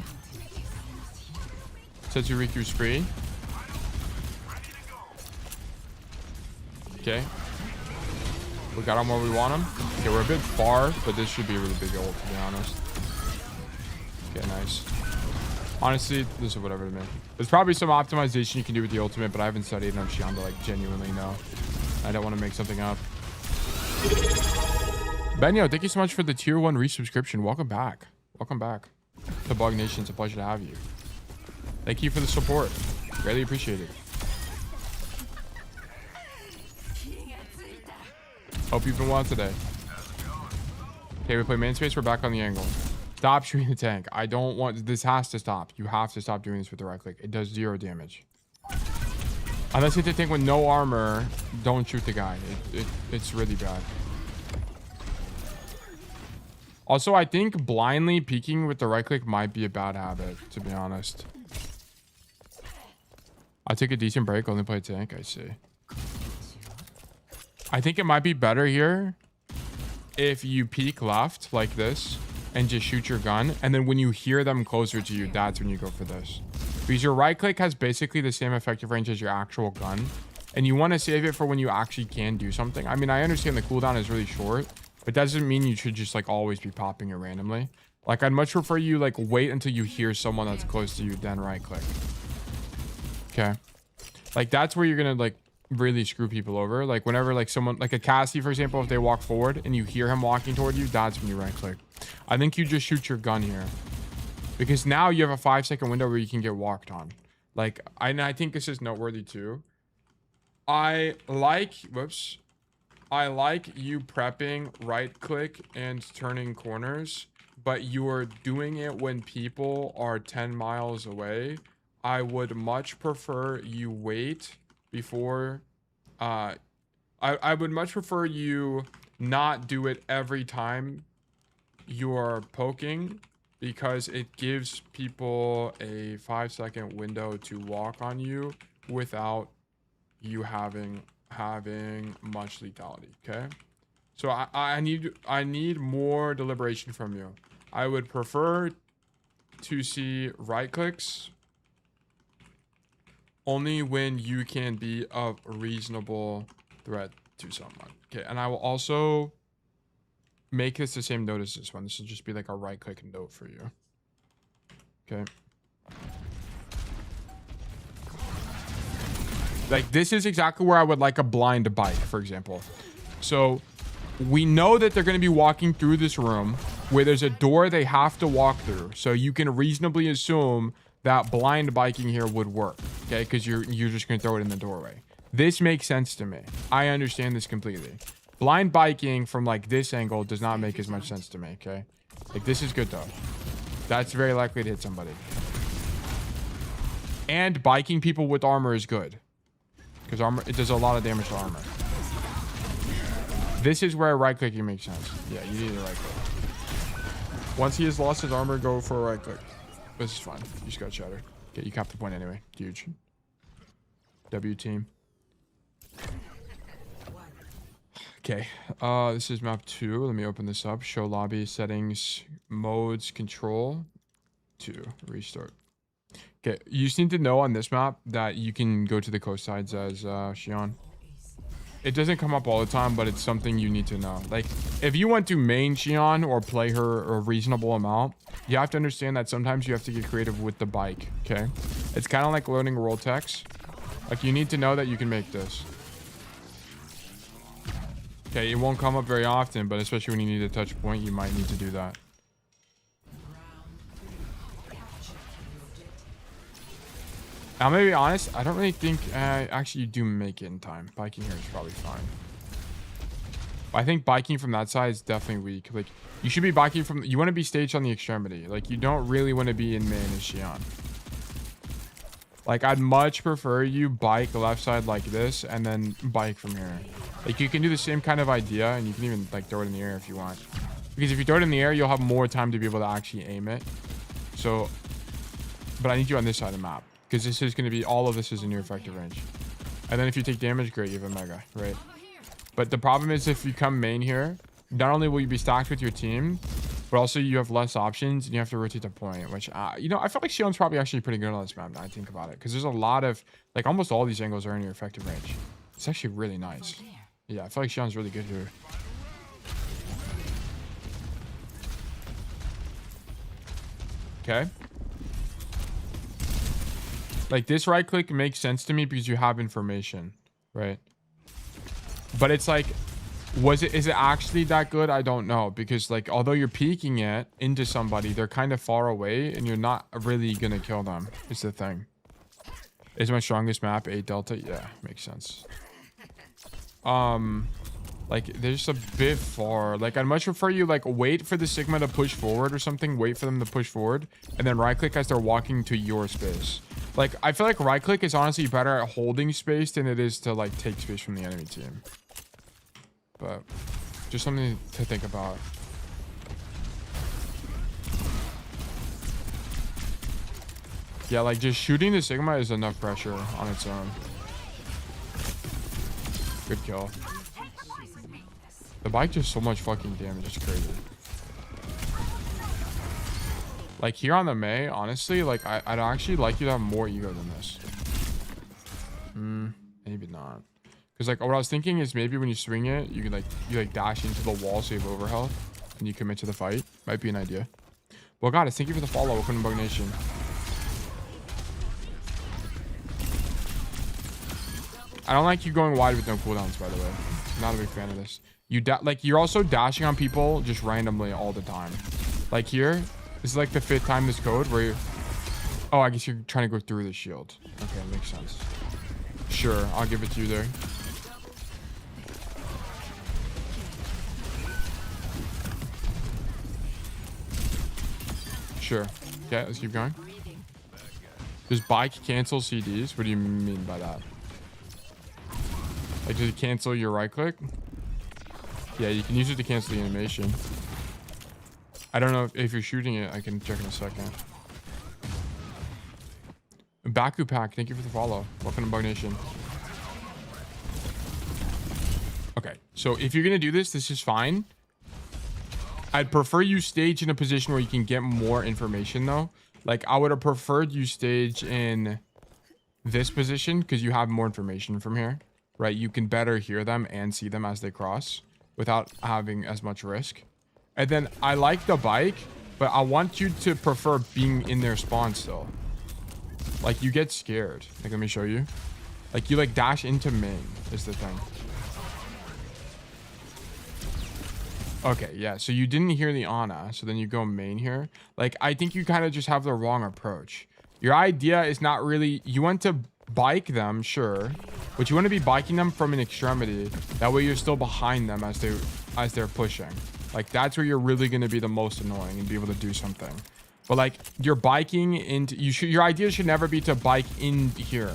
Setsuriku spree. Okay. We got him where we want him. Okay, we're a bit far, but this should be a really big ult, to be honest. Okay, nice. Honestly, this is whatever to me. There's probably some optimization you can do with the ultimate, but I haven't studied enough Shion to like genuinely know. I don't want to make something up. Benyo, thank you so much for the tier 1 resubscription. Welcome back. Welcome back to Bug Nation. It's a pleasure to have you. Thank you for the support. Greatly appreciated. Hope you've been well today. Okay, we play main space. We're back on the angle. Stop shooting the tank. I don't want... This has to stop. You have to stop doing this with the right click. It does 0 damage. Unless you hit the tank with no armor, don't shoot the guy. It's really bad. Also, I think blindly peeking with the right click might be a bad habit, to be honest. I took a decent break, only played tank. I see. I think it might be better here if you peek left like this and just shoot your gun, and then when you hear them closer to you, that's when you go for this. Because your right click has basically the same effective range as your actual gun, and you want to save it for when you actually can do something. I mean, I understand the cooldown is really short, but doesn't mean you should just like always be popping it randomly. Like, I'd much prefer you like wait until you hear someone that's close to you, then right click. Okay, like that's where you're gonna like really screw people over. Like whenever like someone like a Cassidy, for example, if they walk forward and you hear him walking toward you, that's when you right click. I think you just shoot your gun here because now you have a 5-second window where you can get walked on. Like, I think this is noteworthy too. I like you prepping right click and turning corners, but you are doing it when people are 10 miles away. I would much prefer you wait before I would much prefer you not do it every time you're poking, because it gives people a 5-second window to walk on you without you having much lethality. Okay, so I need more deliberation from you. I would prefer to see right clicks only when you can be a reasonable threat to someone. Okay, and I will also make this the same note as this one. This will just be like a right click note for you. Okay. Like, this is exactly where I would like a blind bike, for example. So we know that they're going to be walking through this room where there's a door they have to walk through. So you can reasonably assume that blind biking here would work. Okay, because you're just going to throw it in the doorway. This makes sense to me. I understand this completely. Blind biking from like this angle does not make as much sense to me. Okay, like this is good though. That's very likely to hit somebody. And biking people with armor is good. Because armor, it does a lot of damage to armor. This is where right clicking makes sense. Yeah, you need a right click. Once he has lost his armor, go for a right click. This is fine. You just got shattered. Okay, you capped the point anyway. Huge. W team. Okay, this is map 2. Let me open this up. Show lobby settings, modes, control. 2. Restart. Okay, you just need to know on this map that you can go to the coast sides as Shion. It doesn't come up all the time, but it's something you need to know. Like, if you want to main Shion or play her a reasonable amount, you have to understand that sometimes you have to get creative with the bike, okay? It's kind of like learning roll text. Like, you need to know that you can make this. Okay, it won't come up very often, but especially when you need a touch point, you might need to do that. I'm gonna be honest, I don't really think actually you do make it in time. Biking here is probably fine. But I think biking from that side is definitely weak. Like, you should be biking from, you want to be staged on the extremity. Like, you don't really want to be in main as Shion. Like, I'd much prefer you bike left side like this and then bike from here. Like, you can do the same kind of idea and you can even like throw it in the air if you want. Because if you throw it in the air, you'll have more time to be able to actually aim it. So, but I need you on this side of the map. Because this is going to be, all of this is in your effective range. And then if you take damage, great, you have a mega, right? But the problem is if you come main here, not only will you be stacked with your team, but also you have less options and you have to rotate the point, which, you know, I feel like Shion's probably actually pretty good on this map now I think about it. Because there's a lot of, like, almost all these angles are in your effective range. It's actually really nice. Yeah, I feel like Shion's really good here. Okay. Like, this right click makes sense to me because you have information, right? But it's like, is it actually that good? I don't know. Because, like, although you're peeking it into somebody, they're kind of far away and you're not really going to kill them. Is the thing. Is my strongest map 8 Delta? Yeah, makes sense. Like, they're just a bit far. Like, I'd much prefer you, like, wait for the Sigma to push forward or something. Wait for them to push forward. And then right click as they're walking to your space. Like, I feel like right click is honestly better at holding space than it is to, like, take space from the enemy team. But just something to think about. Yeah, like, just shooting the Sigma is enough pressure on its own. Good kill. The bike does so much fucking damage. It's crazy. Like, here on the May, honestly, like, I'd actually like you to have more ego than this. Maybe not. Because, like, what I was thinking is maybe when you swing it, you can, like, dash into the wall, save overhealth, and you commit to the fight. Might be an idea. Well, guys, thank you for the follow. Welcome to Bug Nation. I don't like you going wide with no cooldowns, by the way. Not a big fan of this. Like, you're also dashing on people just randomly all the time. Like, here. This is like the 5th time this code where you're... Oh, I guess you're trying to go through the shield. Okay, makes sense. Sure, I'll give it to you there. Sure. Okay, let's keep going. Does bike cancel CDs? What do you mean by that? Like, does it cancel your right click? Yeah, you can use it to cancel the animation. I don't know if you're shooting it. I can check in a second. Baku Pack, thank you for the follow. Welcome to Bug Nation. Okay, so if you're gonna do this, this is fine. I'd prefer you stage in a position where you can get more information though. Like, I would have preferred you stage in this position because you have more information from here, right? You can better hear them and see them as they cross without having as much risk. And then I like the bike, but I want you to prefer being in their spawn still. Like, you get scared. Like, let me show you. Like, you like dash into main is the thing. Okay, yeah. So you didn't hear the Ana, so then you go main here. Like, I think you kind of just have the wrong approach. Your idea is not really, you want to bike them, sure, but you want to be biking them from an extremity. That way you're still behind them as they're pushing. Like, that's where you're really going to be the most annoying and be able to do something. But like, you're biking into, your idea should never be to bike in here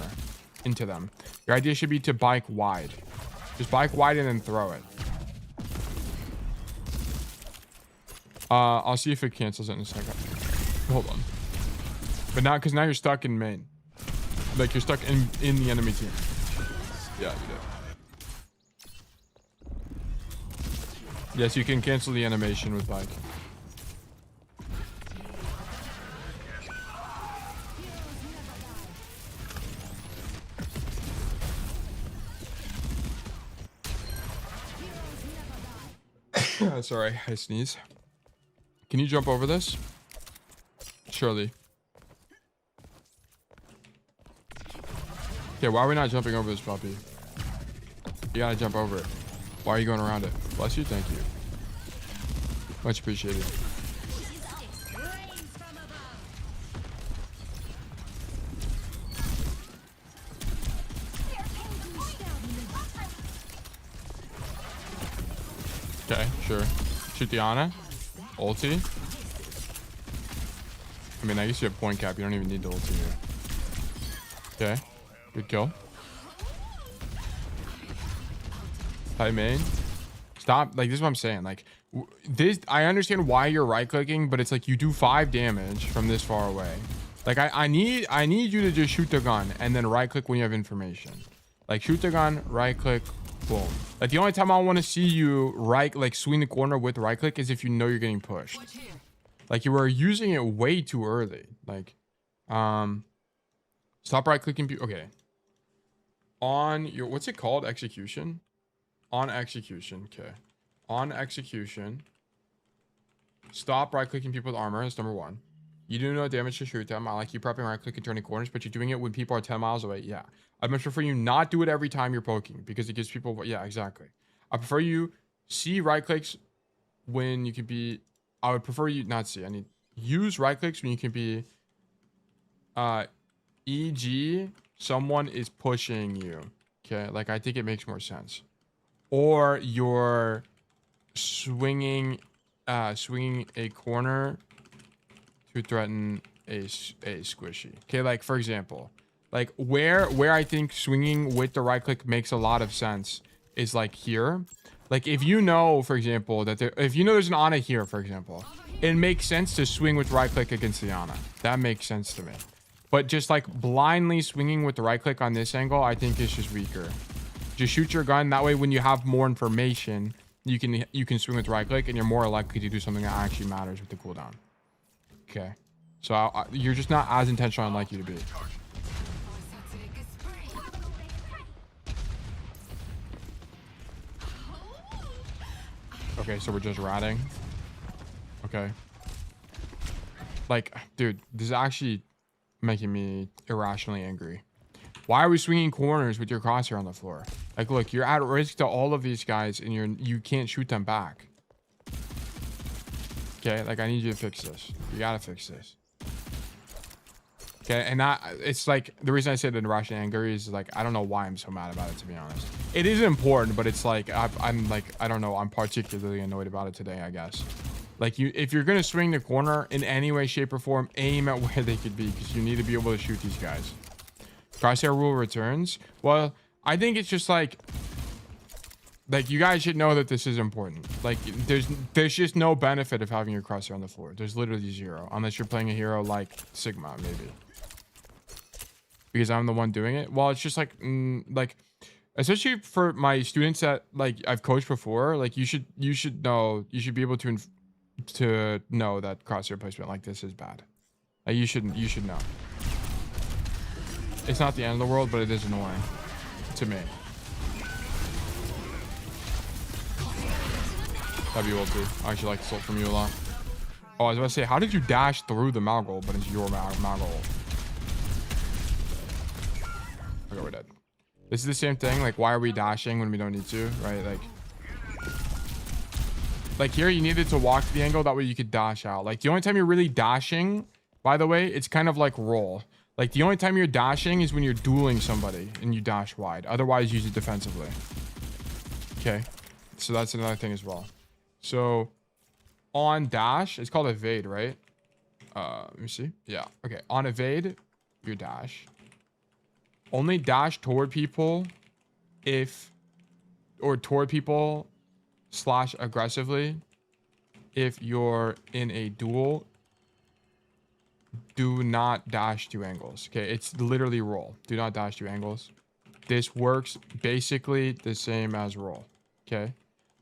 into them. Your idea should be to bike wide. Just bike wide and then throw it. I'll see if it cancels it in a second. Hold on. But now, because now you're stuck in main. Like, you're stuck in the enemy team. Yeah, you did. Yes, you can cancel the animation with bike. Sorry, I sneeze. Can you jump over this? Surely. Okay, why are we not jumping over this puppy? You gotta jump over it. Why are you going around it? Bless you, thank you. Much appreciated. Okay, sure. Shoot the Ana. Ulti. I mean, I guess you have point cap. You don't even need the ulti here. Okay. Good kill. High main. Stop. Like, this is what I'm saying. Like, this, I understand why you're right clicking, but it's like you do 5 damage from this far away. Like, I need you to just shoot the gun and then right click when you have information. Like, shoot the gun, right click, boom. Like, the only time I want to see you like swing the corner with right click is if you know you're getting pushed. Like, you were using it way too early. Like, stop right clicking. Okay. On your, what's it called? Execution? On execution. Okay. On execution. Stop right clicking people with armor. That's number 1. You do no damage to shoot them. I like you prepping right click and turning corners, but you're doing it when people are 10 miles away. Yeah. I'd much prefer you not do it every time you're poking because it gives people, yeah, exactly. I prefer you see right clicks when you can be, I would prefer you not see. I need use right clicks when you can be, e.g. someone is pushing you. Okay. Like, I think it makes more sense. Or you're swinging a corner to threaten a squishy. Okay, like, for example, like where I think swinging with the right click makes a lot of sense is like here. Like, if you know, for example, that if you know there's an Ana here, for example, it makes sense to swing with right click against the Ana. That makes sense to me. But just like blindly swinging with the right click on this angle, I think is just weaker. Just shoot your gun. That way, when you have more information, you can swing with right click and you're more likely to do something that actually matters with the cooldown. Okay. So you're just not as intentional I'd like you to be. Okay, so we're just ratting. Okay. Like, dude, this is actually making me irrationally angry. Why are we swinging corners with your crosshair on the floor? Like, look, you're at risk to all of these guys and you can't shoot them back. Okay, like, I need you to fix this. You gotta fix this. Okay, and it's like, the reason I said the irrational anger is like, I don't know why I'm so mad about it, to be honest. It is important, but it's like, I'm like, I don't know, I'm particularly annoyed about it today, I guess. Like, if you're gonna swing the corner in any way, shape, or form, aim at where they could be, because you need to be able to shoot these guys. Crosshair rule returns. Well, I think it's just like you guys should know that this is important. Like, there's just no benefit of having your crosshair on the floor. There's literally 0, unless you're playing a hero like Sigma, maybe. Because I'm the one doing it. Well, it's just like, like, especially for my students that like I've coached before. Like, you should know, you should be able to know that crosshair placement like this is bad. Like, you should know. It's not the end of the world, but it is annoying to me. That'd be ulti. I actually like this ult from you a lot. Oh, I was about to say, how did you dash through the Malgol, but it's your Malgol? Okay, we're dead. This is the same thing. Like, why are we dashing when we don't need to, right? Like, Like here, you needed to walk to the angle. That way you could dash out. Like the only time you're really dashing, by the way, it's kind of like roll. Like the only time you're dashing is when you're dueling somebody and you dash wide. Otherwise, use it defensively. Okay. So that's another thing as well. So on dash, it's called evade, right? Let me see. Yeah. Okay. On evade, your dash. Only dash toward people toward people / aggressively if you're in a duel. Do not dash to angles. Okay, it's literally roll. Do not dash to angles. This works basically the same as roll. Okay,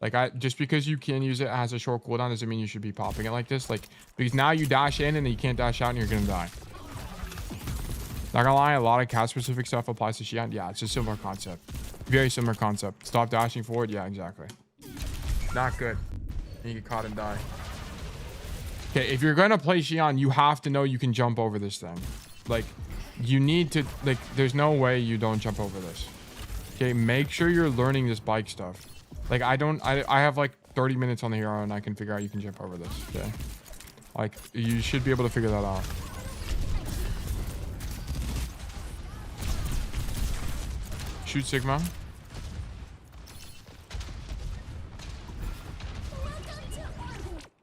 like just because you can use it as a short cooldown doesn't mean you should be popping it like this. Like, because now you dash in and then you can't dash out and you're gonna die. Not gonna lie, a lot of cat specific stuff applies to Shion. Yeah, it's a similar concept. Very similar concept. Stop dashing forward. Yeah, exactly. Not good. You get caught and die. Okay, if you're gonna play Shion, you have to know you can jump over this thing. Like, you need to, like, there's no way you don't jump over this. Okay, make sure you're learning this bike stuff. Like, I have like 30 minutes on the hero and I can figure out you can jump over this. Okay, like, you should be able to figure that out. Shoot Sigma.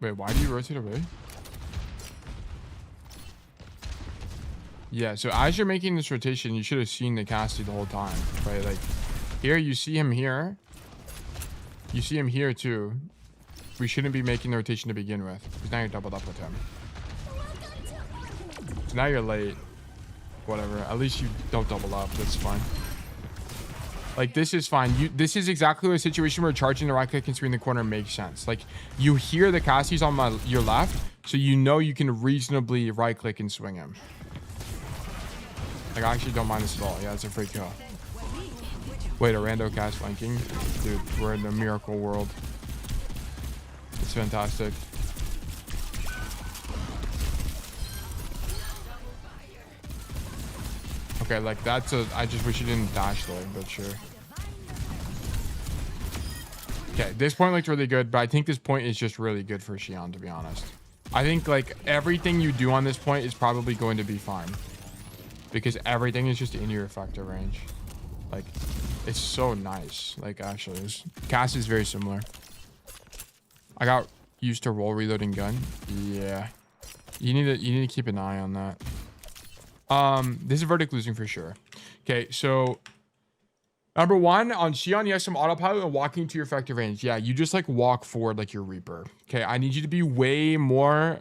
Wait, why do you rotate away? Yeah, so as you're making this rotation, you should have seen the Cassidy the whole time, right? Like, here, you see him here. You see him here, too. We shouldn't be making the rotation to begin with, because now you're doubled up with him. So now you're late. Whatever. At least you don't double up. That's fine. Like, this is fine. This is exactly a situation where charging the right click and swing the corner makes sense. Like, you hear the Cassidy's on your left, so you know you can reasonably right click and swing him. Like, I actually don't mind this at all. Yeah, it's a free kill. Wait, a rando cast flanking? Dude, we're in the miracle world. It's fantastic. Okay, like that's I just wish you didn't dash there, but sure. Okay, this point looked really good, but I think this point is just really good for Shion, to be honest. I think like everything you do on this point is probably going to be fine. Because everything is just in your effective range. Like, it's so nice. Like, actually, Cass is very similar. I got used to roll reloading gun. Yeah. You need to keep an eye on that. This is verdict losing for sure. Okay, so number one on Shion, you have some autopilot and walking to your effective range. Yeah, you just like walk forward like your Reaper. Okay, I need you to be way more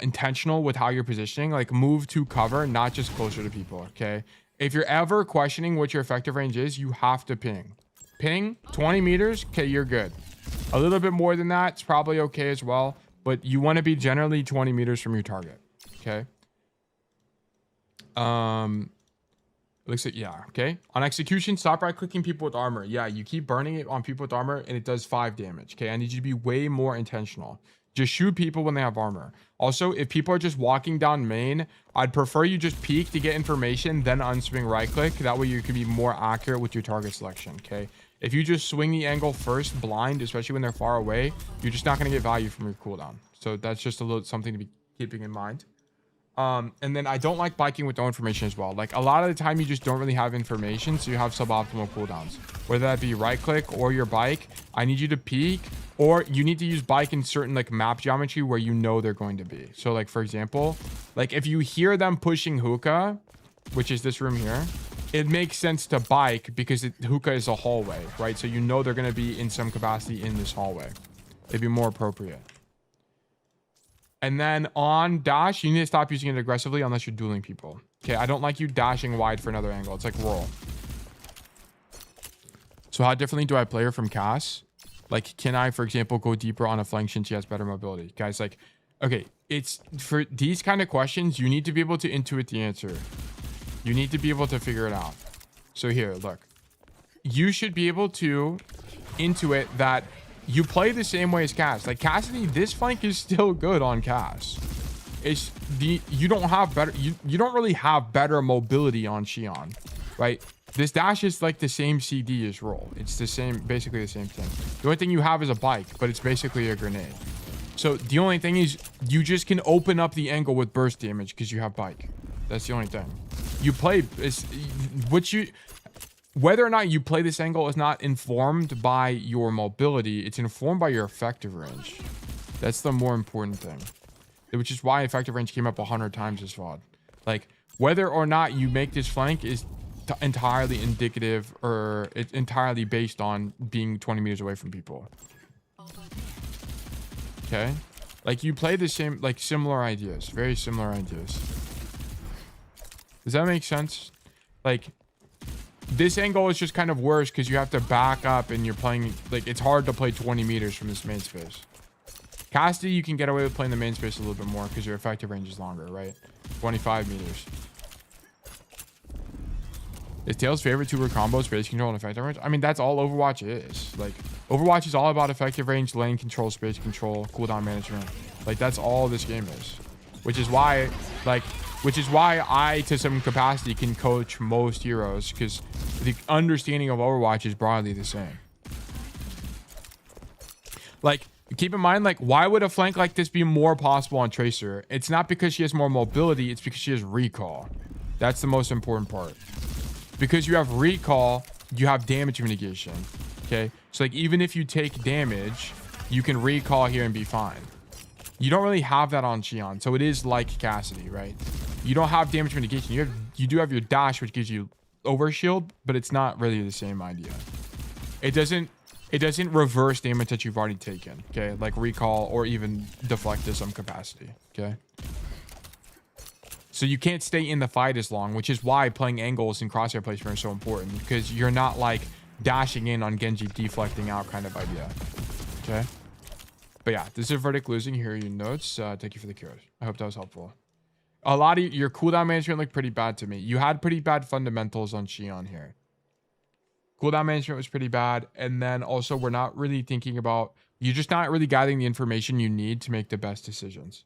intentional with how you're positioning. Like, move to cover, not just closer to people. Okay, if you're ever questioning what your effective range is, you have to ping 20 meters. Okay, you're good. A little bit more than that, it's probably okay as well, but you want to be generally 20 meters from your target. Okay. Looks like, yeah, okay. On execution, stop right clicking people with armor. Yeah, you keep burning it on people with armor and it does 5 damage. Okay, I need you to be way more intentional. Just shoot people when they have armor. Also, if people are just walking down main, I'd prefer you just peek to get information, then unswing right click. That way you can be more accurate with your target selection. Okay, if you just swing the angle first blind, especially when they're far away, you're just not going to get value from your cooldown. So that's just a little something to be keeping in mind. And then I don't like biking with no information as well. Like, a lot of the time you just don't really have information, so you have suboptimal cooldowns, whether that be right click or your bike. I need you to peek, or you need to use bike in certain like map geometry where you know they're going to be. So like, for example, like if you hear them pushing hookah, which is this room here, it makes sense to bike because hookah is a hallway, right? So you know they're going to be in some capacity in this hallway. It'd be more appropriate. And then on dash, you need to stop using it aggressively unless you're dueling people. Okay, I don't like you dashing wide for another angle. It's like roll. So how differently do I play her from Cass? Like, can I, for example, go deeper on a flank since she has better mobility? Guys, like, okay, it's for these kind of questions, you need to be able to intuit the answer. You need to be able to figure it out. So here, look. You should be able to intuit that you play the same way as Cass. Like, Cassidy, this flank is still good on Cass. You don't have better, you don't really have better mobility on Shion, right? This dash is like the same CD as roll. It's the same, basically the same thing. The only thing you have is a bike, but it's basically a grenade. So the only thing is you just can open up the angle with burst damage because you have bike. That's the only thing. You play is what you, whether or not you play this angle is not informed by your mobility. It's informed by your effective range. That's the more important thing. Which is why effective range came up 100 times this VOD. Like whether or not you make this flank is entirely indicative, or it's entirely based on being 20 meters away from people. Okay, like you play the same, like similar ideas, very similar ideas. Does that make sense? Like this angle is just kind of worse because you have to back up and you're playing, like it's hard to play 20 meters from this main space. Cassidy, you can get away with playing the main space a little bit more because your effective range is longer, right? 25 meters. Is Tails' favorite two-word combo space control and effective range? I mean, that's all Overwatch is. Like, Overwatch is all about effective range, lane control, space control, cooldown management. Like, that's all this game is. Which is why, I, to some capacity, can coach most heroes, because the understanding of Overwatch is broadly the same. Like, keep in mind, like, why would a flank like this be more possible on Tracer? It's not because she has more mobility, it's because she has recall. That's the most important part. Because you have recall, you have damage mitigation. Okay, so like even if you take damage, you can recall here and be fine. You don't really have that on Shion, so it is like Cassidy, right? You don't have damage mitigation. You do have your dash, which gives you overshield, but it's not really the same idea. It doesn't reverse damage that you've already taken. Okay, like recall or even deflect to some capacity. Okay. So you can't stay in the fight as long, which is why playing angles and crosshair placement are so important, because you're not like dashing in on Genji deflecting out kind of idea. Okay. But yeah, this is Verdict losing. Here are your notes. Thank you for the code. I hope that was helpful. A lot of your cooldown management looked pretty bad to me. You had pretty bad fundamentals on Shion here. Cooldown management was pretty bad. And then also we're not really thinking about, you're just not really gathering the information you need to make the best decisions.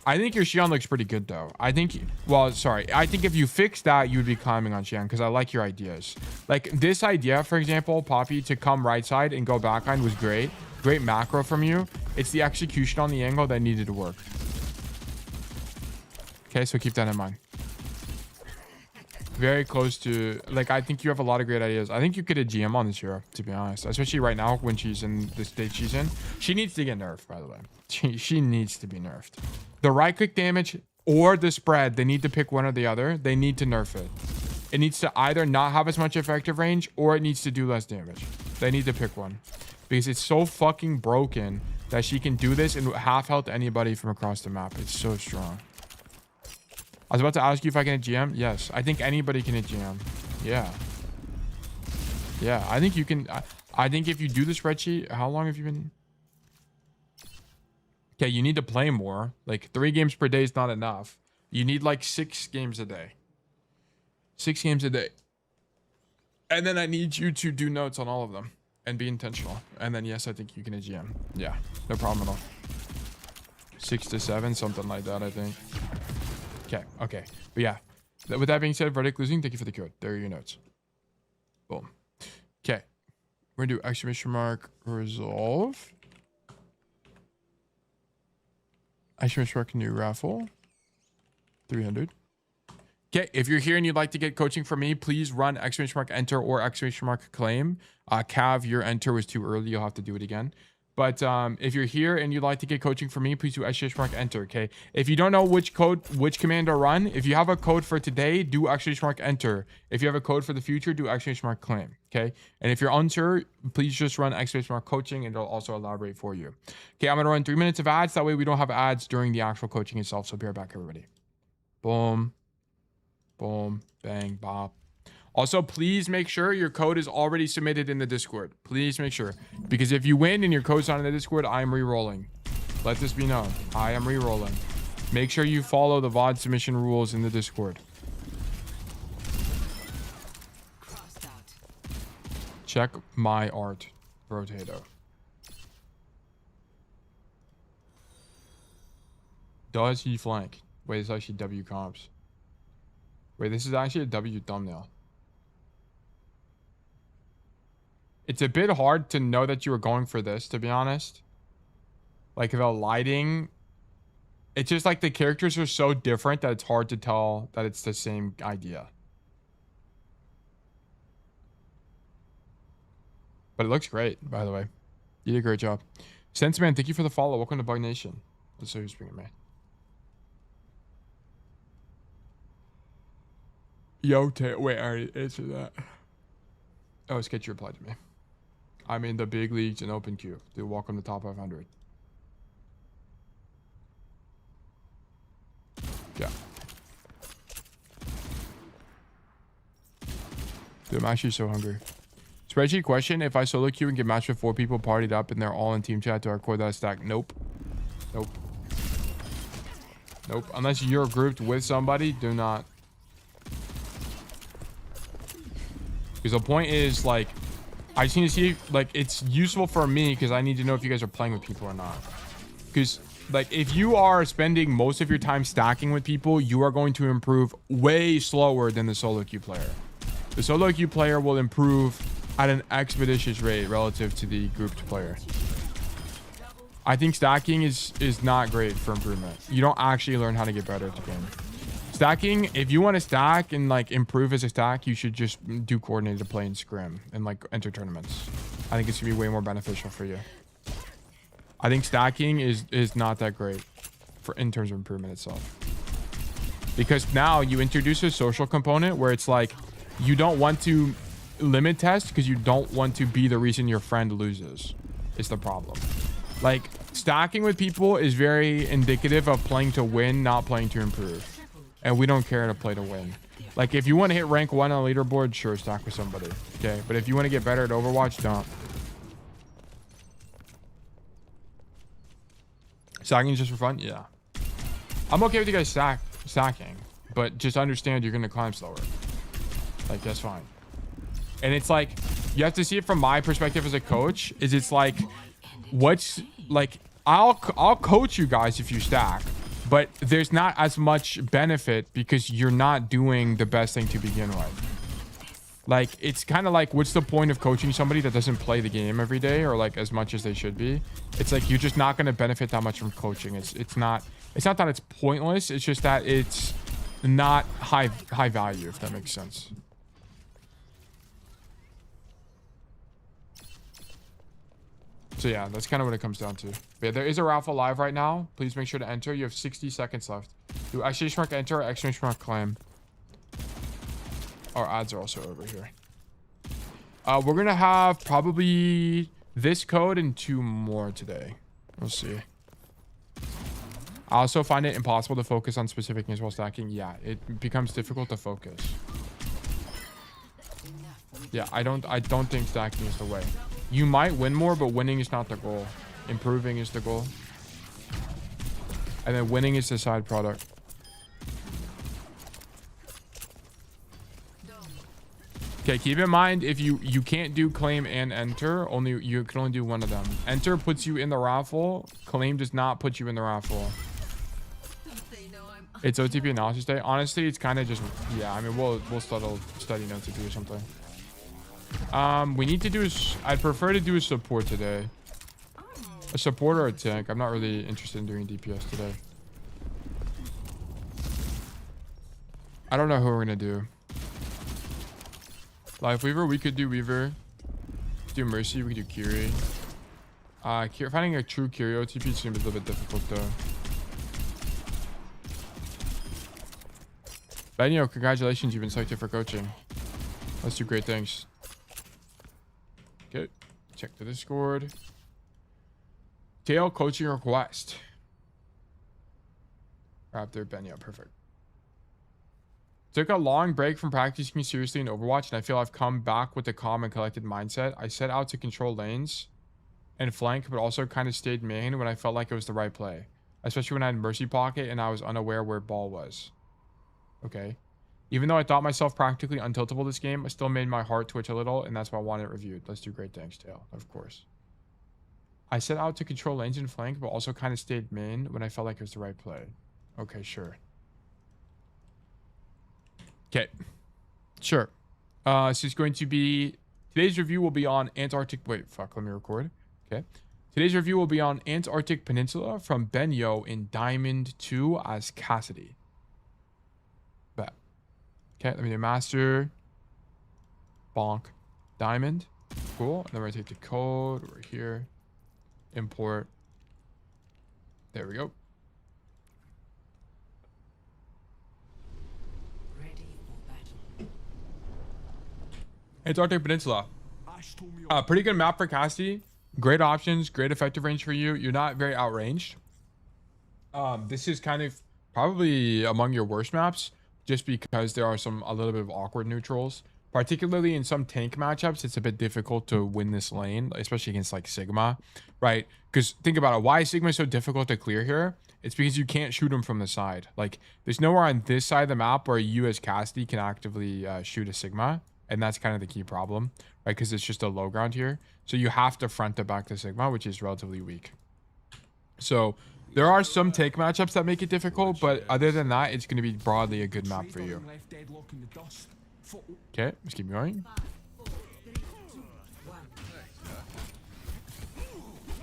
I think your Shion looks pretty good though. I think, well, sorry. I think if you fix that, you'd be climbing on Shion because I like your ideas. Like this idea, for example, Poppy, to come right side and go backline was great. Great macro from you. It's the execution on the angle that needed to work. Okay, so keep that in mind. Very close to, like, I think you have a lot of great ideas. I think you could have GM on this hero, to be honest. Especially right now when she's in the state she's in. She needs to get nerfed, by the way. She needs to be nerfed. The right click damage or the spread, they need to pick one or the other. They need to nerf it. It needs to either not have as much effective range or it needs to do less damage. They need to pick one. Because it's so fucking broken that she can do this and half health anybody from across the map. It's so strong. I was about to ask you if I can hit GM. Yes, I think anybody can hit GM. Yeah. Yeah, I think you can. I think if you do the spreadsheet, how long have you been? Okay, you need to play more. Like 3 games per day is not enough. You need like 6 games a day. 6 games a day. And then I need you to do notes on all of them and be intentional. And then yes, I think you can hit GM. Yeah, no problem at all. 6 to 7, something like that, I think. Okay. But yeah, with that being said, Verdict losing, thank you for the code. There are your notes. Boom. Okay. We're going to do exclamation mark resolve. Exclamation mark new raffle. 300. Okay, if you're here and you'd like to get coaching from me, please run exclamation mark enter or exclamation mark claim. Cav, your enter was too early. You'll have to do it again. But if you're here and you'd like to get coaching from me, please do exclamation mark enter, okay? If you don't know which command to run, if you have a code for today, do exclamation mark enter. If you have a code for the future, do exclamation mark claim, okay? And if you're unsure, please just run exclamation mark coaching and it'll also elaborate for you. Okay, I'm gonna run 3 minutes of ads. That way we don't have ads during the actual coaching itself. So be right back, everybody. Boom, boom, bang, bop. Also, please make sure your code is already submitted in the Discord. Please make sure. Because if you win and your code's not in the Discord, I'm re-rolling. Let this be known. I am re-rolling. Make sure you follow the VOD submission rules in the Discord. Check my art, Rotato. Does he flank? Wait, it's actually W comps. Wait, this is actually a W thumbnail. It's a bit hard to know that you were going for this, to be honest. Like the lighting, it's just like the characters are so different that it's hard to tell that it's the same idea. But it looks great, by the way. You did a great job. Senseman, thank you for the follow. Welcome to Bug Nation. Let's see who's bringing me. Yo, wait, I already answered that. Oh, Sketchy replied to me. I'm in the big leagues in open queue. Dude, welcome to top 500. Yeah. Dude, I'm actually so hungry. Spreadsheet question. If I solo queue and get matched with 4 people partied up and they're all in team chat, do I record that stack? Nope. Nope. Nope. Unless you're grouped with somebody, do not. Because the point is, like, I just need to see, like, it's useful for me because I need to know if you guys are playing with people or not. Because, like, if you are spending most of your time stacking with people, you are going to improve way slower than the solo queue player. The solo queue player will improve at an expeditious rate relative to the grouped player. I think stacking is not great for improvement. You don't actually learn how to get better at the game. Stacking, if you want to stack and like improve as a stack, you should just do coordinated play and scrim and like enter tournaments. I think it's gonna be way more beneficial for you. I think stacking is not that great for in terms of improvement itself. Because now you introduce a social component where it's like you don't want to limit test because you don't want to be the reason your friend loses. Is the problem. Like stacking with people is very indicative of playing to win, not playing to improve. And we don't care to play to win. Like if you want to hit rank 1 on a leaderboard, sure, stack with somebody. Okay, but if you want to get better at Overwatch, don't. Stacking is just for fun? Yeah. I'm okay with you guys stacking, but just understand you're going to climb slower. Like, that's fine. And it's like, you have to see it from my perspective as a coach, is it's like, what's, like, I'll coach you guys if you stack, but there's not as much benefit because you're not doing the best thing to begin with. Like, it's kind of like, what's the point of coaching somebody that doesn't play the game every day or like as much as they should be? It's like, you're just not going to benefit that much from coaching. It's not that it's pointless. It's just that it's not high value, if that makes sense. So yeah, that's kind of what it comes down to. But yeah, there is a raffle live right now. Please make sure to enter. You have 60 seconds left. Do exclamation mark enter, exclamation mark claim. Our ads are also over here. We're gonna have probably this code and 2 more today. We'll see. I also find it impossible to focus on specific things while stacking. Yeah, it becomes difficult to focus. Yeah, I don't think stacking is the way. You might win more, but winning is not the goal. Improving is the goal. And then winning is the side product. Okay, keep in mind, if you can't do claim and enter, you can only do one of them. Enter puts you in the raffle. Claim does not put you in the raffle. It's OTP analysis day. Honestly, it's kind of just, yeah, I mean, we'll study an OTP or something. We need to do, I'd prefer to do a support today. A support or a tank. I'm not really interested in doing DPS today. I don't know who we're gonna do. Life Weaver, we could do Weaver. Do Mercy, we could do Kiri. Finding a true Kiri OTP is gonna be a little bit difficult though. Benio, congratulations, you've been selected for coaching. Let's do great things. Okay, check the Discord. Tail coaching request. Raptor, Benio, perfect. Took a long break from practicing seriously in Overwatch, and I feel I've come back with a calm and collected mindset. I set out to control lanes and flank, but also kind of stayed main when I felt like it was the right play. Especially when I had Mercy Pocket and I was unaware where ball was. Okay. Even though I thought myself practically untiltable this game, I still made my heart twitch a little, and that's why I wanted it reviewed. Let's do great things, Tail, of course. I set out to control lanes and flank, but also kind of stayed main when I felt like it was the right play. Okay, sure. Okay. Sure. This is going to be Today's review will be on Antarctic. Wait, fuck. Let me record. Okay. Today's review will be on Antarctic Peninsula from Benyo in Diamond 2 as Cassidy. Bet. Okay, let me do master. Bonk. Diamond. Cool. And then we're going to take the code. We're here. Import. There we go. Antarctic Peninsula. Pretty good map for Cassidy. Great options, great effective range for you. You're not very outranged. This is kind of probably among your worst maps, just because there are a little bit of awkward neutrals. Particularly in some tank matchups, it's a bit difficult to win this lane, especially against like Sigma, right? Because think about it, why is Sigma so difficult to clear here? It's because you can't shoot him from the side. Like, there's nowhere on this side of the map where you as Cassidy can actively shoot a Sigma. And that's kind of the key problem, right? Because it's just a low ground here. So you have to front to back the Sigma, which is relatively weak. So there are some take matchups that make it difficult, but other than that, it's going to be broadly a good map for you. Okay, let's keep going.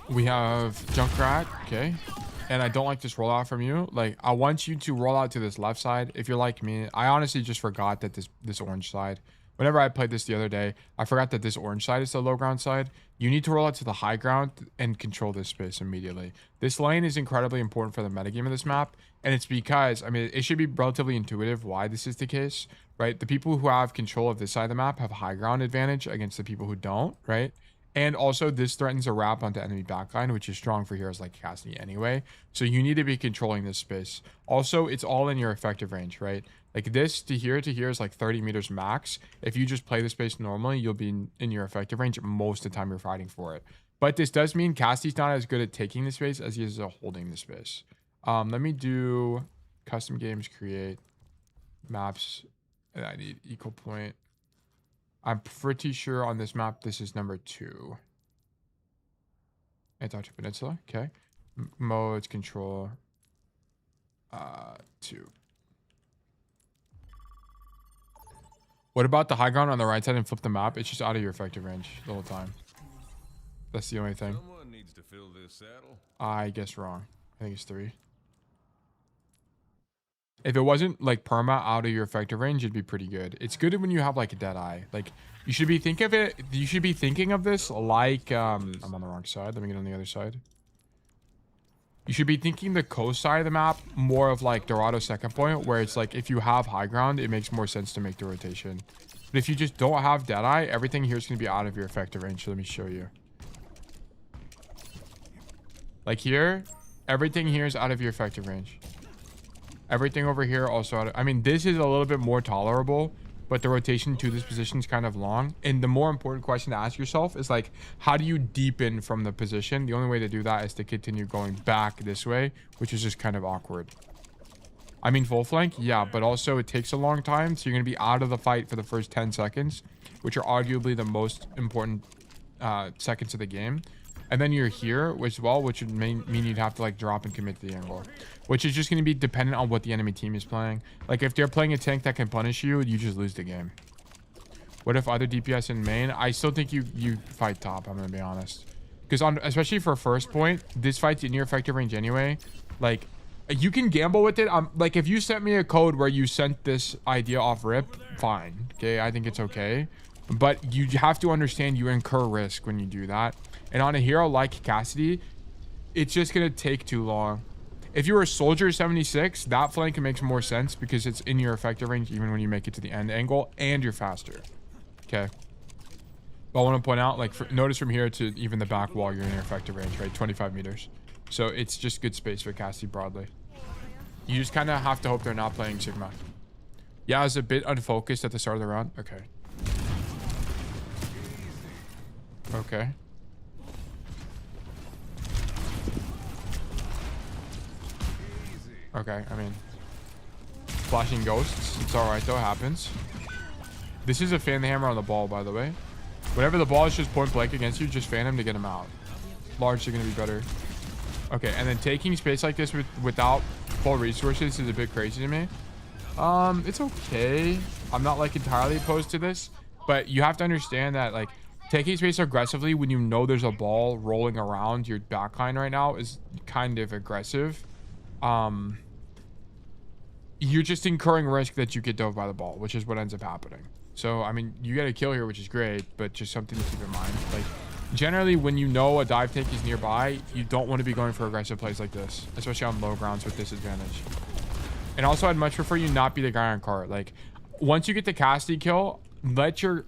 We have Junkrat, okay. And I don't like this rollout from you. Like, I want you to roll out to this left side. If you're like me, I honestly just forgot that this orange side. Whenever I played this the other day, I forgot that this orange side is the low ground side. You need to roll out to the high ground and control this space immediately. This lane is incredibly important for the metagame of this map. And it's because, I mean, it should be relatively intuitive why this is the case, right? The people who have control of this side of the map have high ground advantage against the people who don't, right? And also, this threatens a wrap onto enemy backline, which is strong for heroes like Cassidy anyway. So you need to be controlling this space. Also, it's all in your effective range, right? Like this to here is like 30 meters max. If you just play the space normally, you'll be in your effective range most of the time you're fighting for it. But this does mean Cassidy's not as good at taking the space as he is at holding the space. Let me do custom games, create maps, and I need equal point. I'm pretty sure on this map, this is number 2. Antarctic Peninsula, okay. Modes, control, 2. What about the high ground on the right side and flip the map? It's just out of your effective range the whole time. That's the only thing. Someone needs to fill this saddle. I guess wrong. I think it's 3. If it wasn't like perma out of your effective range, it'd be pretty good. It's good when you have like a dead eye. Like you should be thinking of this like I'm on the wrong side. Let me get on the other side. You should be thinking the coast side of the map more of like Dorado second point, where it's like if you have high ground, it makes more sense to make the rotation. But if you just don't have dead eye, everything here is going to be out of your effective range. So let me show you. Like here, everything here is out of your effective range. Everything over here also out of, I mean, this is a little bit more tolerable, but the rotation to this position is kind of long. And the more important question to ask yourself is like, how do you deepen from the position? The only way to do that is to continue going back this way, which is just kind of awkward. I mean, full flank, yeah, but also it takes a long time. So you're going to be out of the fight for the first 10 seconds, which are arguably the most important seconds of the game. And then you're here as well, which would mean you'd have to like drop and commit to the angle, which is just going to be dependent on what the enemy team is playing. Like if they're playing a tank that can punish you, you just lose the game. What if other DPS in main? I still think you fight top, I'm going to be honest. Because especially for first point, this fight's in your effective range anyway. Like you can gamble with it. Like if you sent me a code where you sent this idea off rip, fine. Okay, I think it's okay. But you have to understand you incur risk when you do that. And on a hero like Cassidy, it's just going to take too long. If you were a Soldier 76, that flank makes more sense because it's in your effective range even when you make it to the end angle and you're faster. Okay. But I want to point out, like, notice from here to even the back wall, you're in your effective range, right? 25 meters. So it's just good space for Cassidy broadly. You just kind of have to hope they're not playing Sigma. Yeah, I was a bit unfocused at the start of the round. Okay. Okay. Okay, I mean, flashing ghosts. It's all right though, happens. This is a fan the hammer on the ball, by the way. Whenever the ball is just point blank against you, just fan him to get him out. Large are going to be better. Okay, and then taking space like this without full resources is a bit crazy to me. It's okay. I'm not like entirely opposed to this. But you have to understand that like taking space aggressively when you know there's a ball rolling around your backline right now is kind of aggressive. You're just incurring risk that you get dove by the ball, which is what ends up happening. So I mean, you get a kill here, which is great, but just something to keep in mind. Like generally when you know a dive tank is nearby, you don't want to be going for aggressive plays like this, especially on low grounds with disadvantage. And also I'd much prefer you not be the guy on cart. Like once you get the Cassidy kill, let your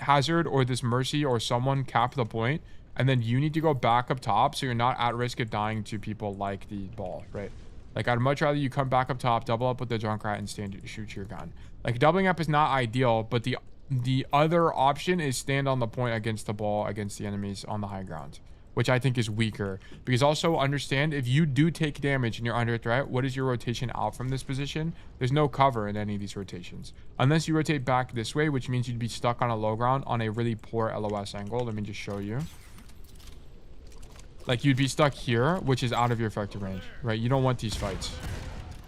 hazard or this mercy or someone cap the point, and then you need to go back up top so you're not at risk of dying to people like the ball, right? Like I'd much rather you come back up top, double up with the Junkrat, and stand shoot your gun. Like doubling up is not ideal, but the other option is stand on the point against the ball against the enemies on the high ground, which I think is weaker. Because also understand, if you do take damage and you're under threat, what is your rotation out from this position? There's no cover in any of these rotations. Unless you rotate back this way, which means you'd be stuck on a low ground on a really poor LOS angle. Let me just show you. Like you'd be stuck here, which is out of your effective range, right? You don't want these fights.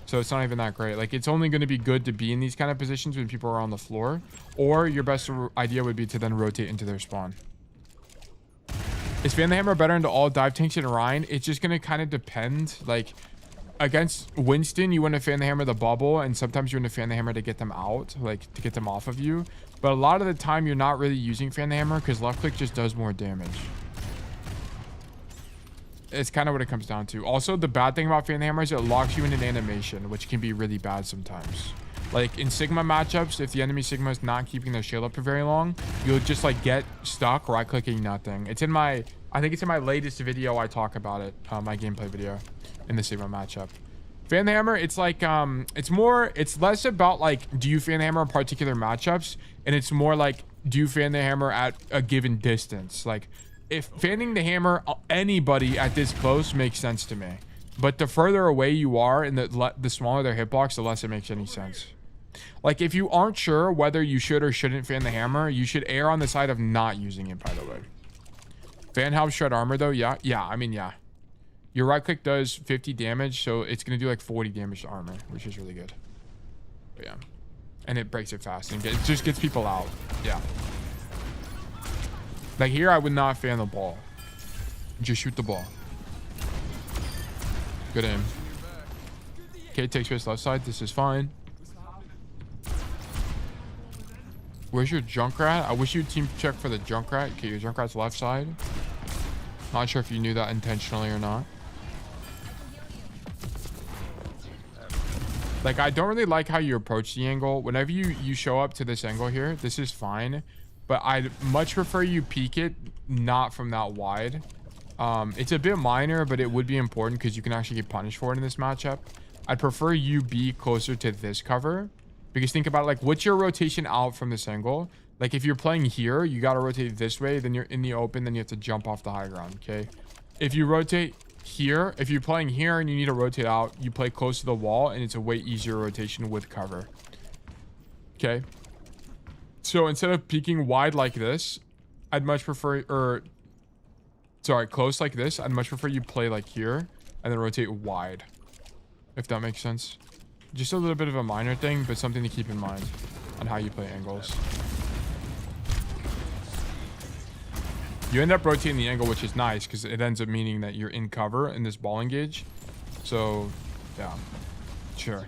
So it's not even that great. Like it's only going to be good to be in these kind of positions when people are on the floor, or your best idea would be to then rotate into their spawn. Is Fan the Hammer better into all dive tanks and Ryan? It's just going to kind of depend. Like against Winston, you want to Fan the Hammer the bubble, and sometimes you want to Fan the Hammer to get them out, like to get them off of you. But a lot of the time you're not really using Fan the Hammer because left click just does more damage. It's kind of what it comes down to. Also, the bad thing about Fan the Hammer is it locks you in an animation, which can be really bad sometimes. Like in Sigma matchups, if the enemy Sigma is not keeping their shield up for very long, you'll just like get stuck right clicking nothing. It's in my, I think it's in my latest video I talk about it, my gameplay video in the Sigma matchup. Fan the Hammer, it's like, it's less about like, do you Fan the Hammer in particular matchups? And it's more like, do you Fan the Hammer at a given distance? Like, if fanning the hammer anybody at this close makes sense to me, but the further away you are and the smaller their hitbox, the less it makes any sense. Like if you aren't sure whether you should or shouldn't fan the hammer, you should err on the side of not using it, by the way. Fan helps shred armor though. Yeah, I mean, yeah, your right click does 50 damage, so it's gonna do like 40 damage to armor, which is really good. But yeah, and it breaks it fast and it just gets people out. Yeah. Like here, I would not fan the ball. Just shoot the ball. Good aim. Okay, take space left side. This is fine. Where's your Junkrat? I wish you'd team check for the Junkrat. Okay, your Junkrat's left side. Not sure if you knew that intentionally or not. Like, I don't really like how you approach the angle. Whenever you show up to this angle here, this is fine. But I'd much prefer you peek it not from that wide. It's a bit minor, but it would be important because you can actually get punished for it in this matchup. I'd prefer you be closer to this cover, because think about it, like what's your rotation out from this angle? Like if you're playing here, you got to rotate this way, then you're in the open, then you have to jump off the high ground. Okay, if you rotate here, if you're playing here and you need to rotate out, you play close to the wall and it's a way easier rotation with cover. Okay, so instead of peeking wide like this, I'd much prefer, or sorry, close like this, I'd much prefer you play like here and then rotate wide, if that makes sense. Just a little bit of a minor thing, but something to keep in mind on how you play angles. You end up rotating the angle, which is nice because it ends up meaning that you're in cover in this ball engage. So yeah, sure.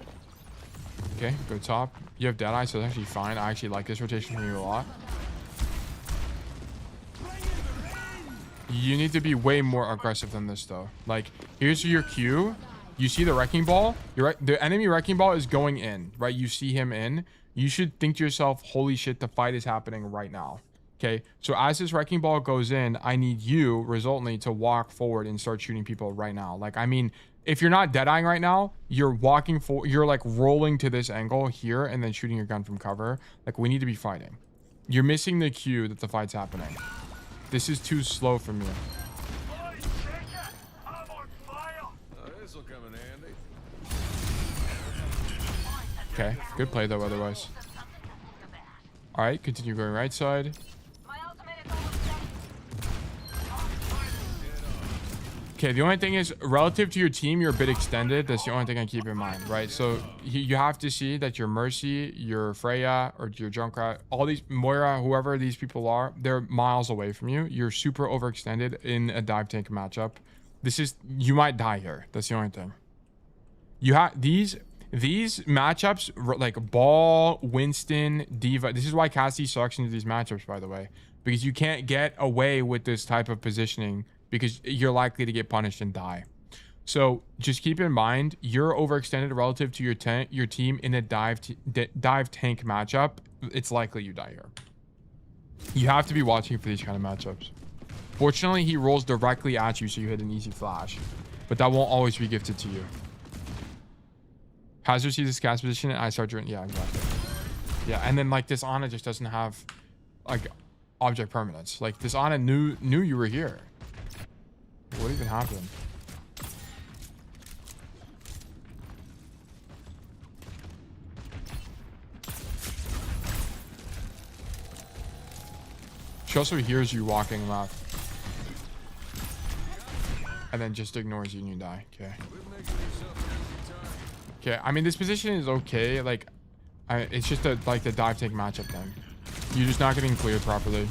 Okay, go top. You have Deadeye, so it's actually fine. I actually like this rotation from you a lot. You need to be way more aggressive than this though. Like, here's your cue. You see the wrecking ball. The enemy wrecking ball is going in, right? You see him in. You should think to yourself, holy shit, the fight is happening right now. Okay, so as this wrecking ball goes in, I need you, resultantly, to walk forward and start shooting people right now. Like, I mean, if you're not dead-eyeing right now, you're walking forward, you're like rolling to this angle here and then shooting your gun from cover. Like, we need to be fighting. You're missing the cue that the fight's happening. This is too slow from you. This'll come in handy. Okay, good play though otherwise. All right, continue going right side. Okay, the only thing is, relative to your team, you're a bit extended. That's the only thing I keep in mind, right? So you have to see that your Mercy, your Freya, or your Junkrat, all these, Moira, whoever these people are, they're miles away from you. You're super overextended in a dive tank matchup. This is, you might die here. That's the only thing. You have these matchups, like Ball, Winston, Diva. This is why Cassidy sucks into these matchups, by the way, because you can't get away with this type of positioning, because you're likely to get punished and die. So just keep in mind, you're overextended relative to your team in a dive tank matchup. It's likely you die here. You have to be watching for these kind of matchups. Fortunately, he rolls directly at you, so you hit an easy flash, but that won't always be gifted to you. Hazard sees his cast position and I start drinking. Yeah, exactly. Yeah, and then like this Ana just doesn't have like object permanence. Like this Ana knew you were here. What even happened? She also hears you walking left. And then just ignores you and you die. Okay. Okay, I mean, this position is okay. Like, it's just like the dive tank matchup thing. You're just not getting cleared properly.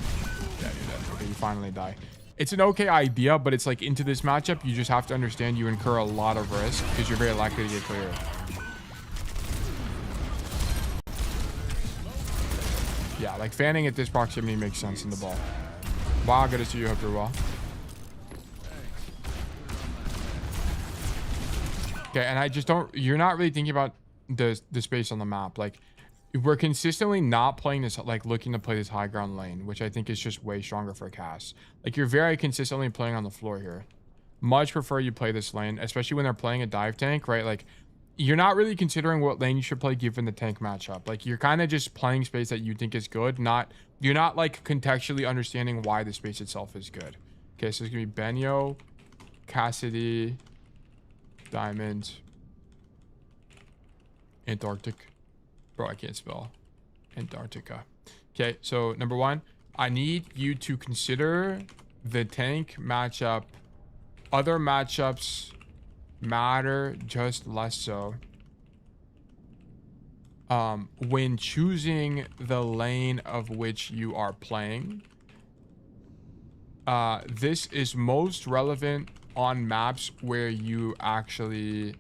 Yeah, you're dead. Okay, you finally die. It's an okay idea, but it's like into this matchup, you just have to understand you incur a lot of risk because you're very likely to get cleared. Yeah, like fanning at this proximity makes sense in the ball. Wow, good to see you. Hope you're well. Okay, and I just don't, you're not really thinking about the space on the map. Like, we're consistently not playing this, like looking to play this high ground lane, which I think is just way stronger for Cass. Like, you're very consistently playing on the floor here. Much prefer you play this lane, especially when they're playing a dive tank, right? Like, you're not really considering what lane you should play given the tank matchup. Like, you're kind of just playing space that you think is good. You're not like contextually understanding why the space itself is good. Okay, so it's gonna be Benyo, Cassidy, Diamond, Antarctic. Bro, I can't spell Antarctica. Okay, so number one, I need you to consider the tank matchup. Other matchups matter, just less so. When choosing the lane of which you are playing, this is most relevant on maps where you actually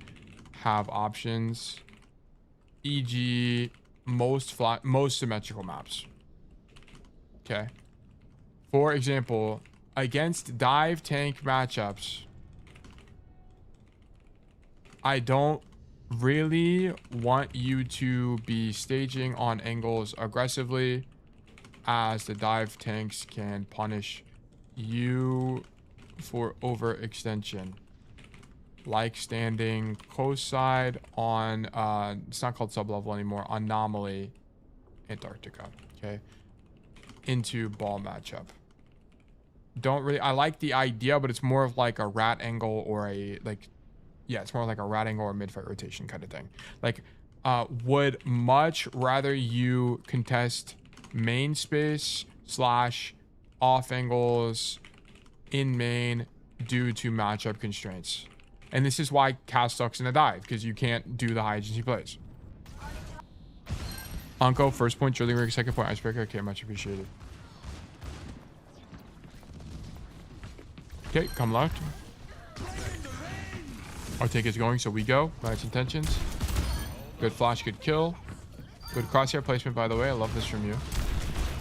have options, e.g. most symmetrical maps. Okay, for example, against dive tank matchups, I don't really want you to be staging on angles aggressively, as the dive tanks can punish you for overextension, like standing coast side on it's not called sublevel anymore, anomaly Antarctica. Okay, into ball matchup. Don't really, I like the idea, but it's more of like a rat angle or a like, yeah, it's more like a rat angle or mid-fight rotation kind of thing. Like, would much rather you contest main space / off angles in main due to matchup constraints. And this is why Cass sucks in a dive, because you can't do the high agency plays. Unco, first point, drilling rig, second point, icebreaker. Okay, much appreciated. Okay, come left. Our take is going, so we go. Nice intentions. Good flash, good kill. Good crosshair placement, by the way. I love this from you.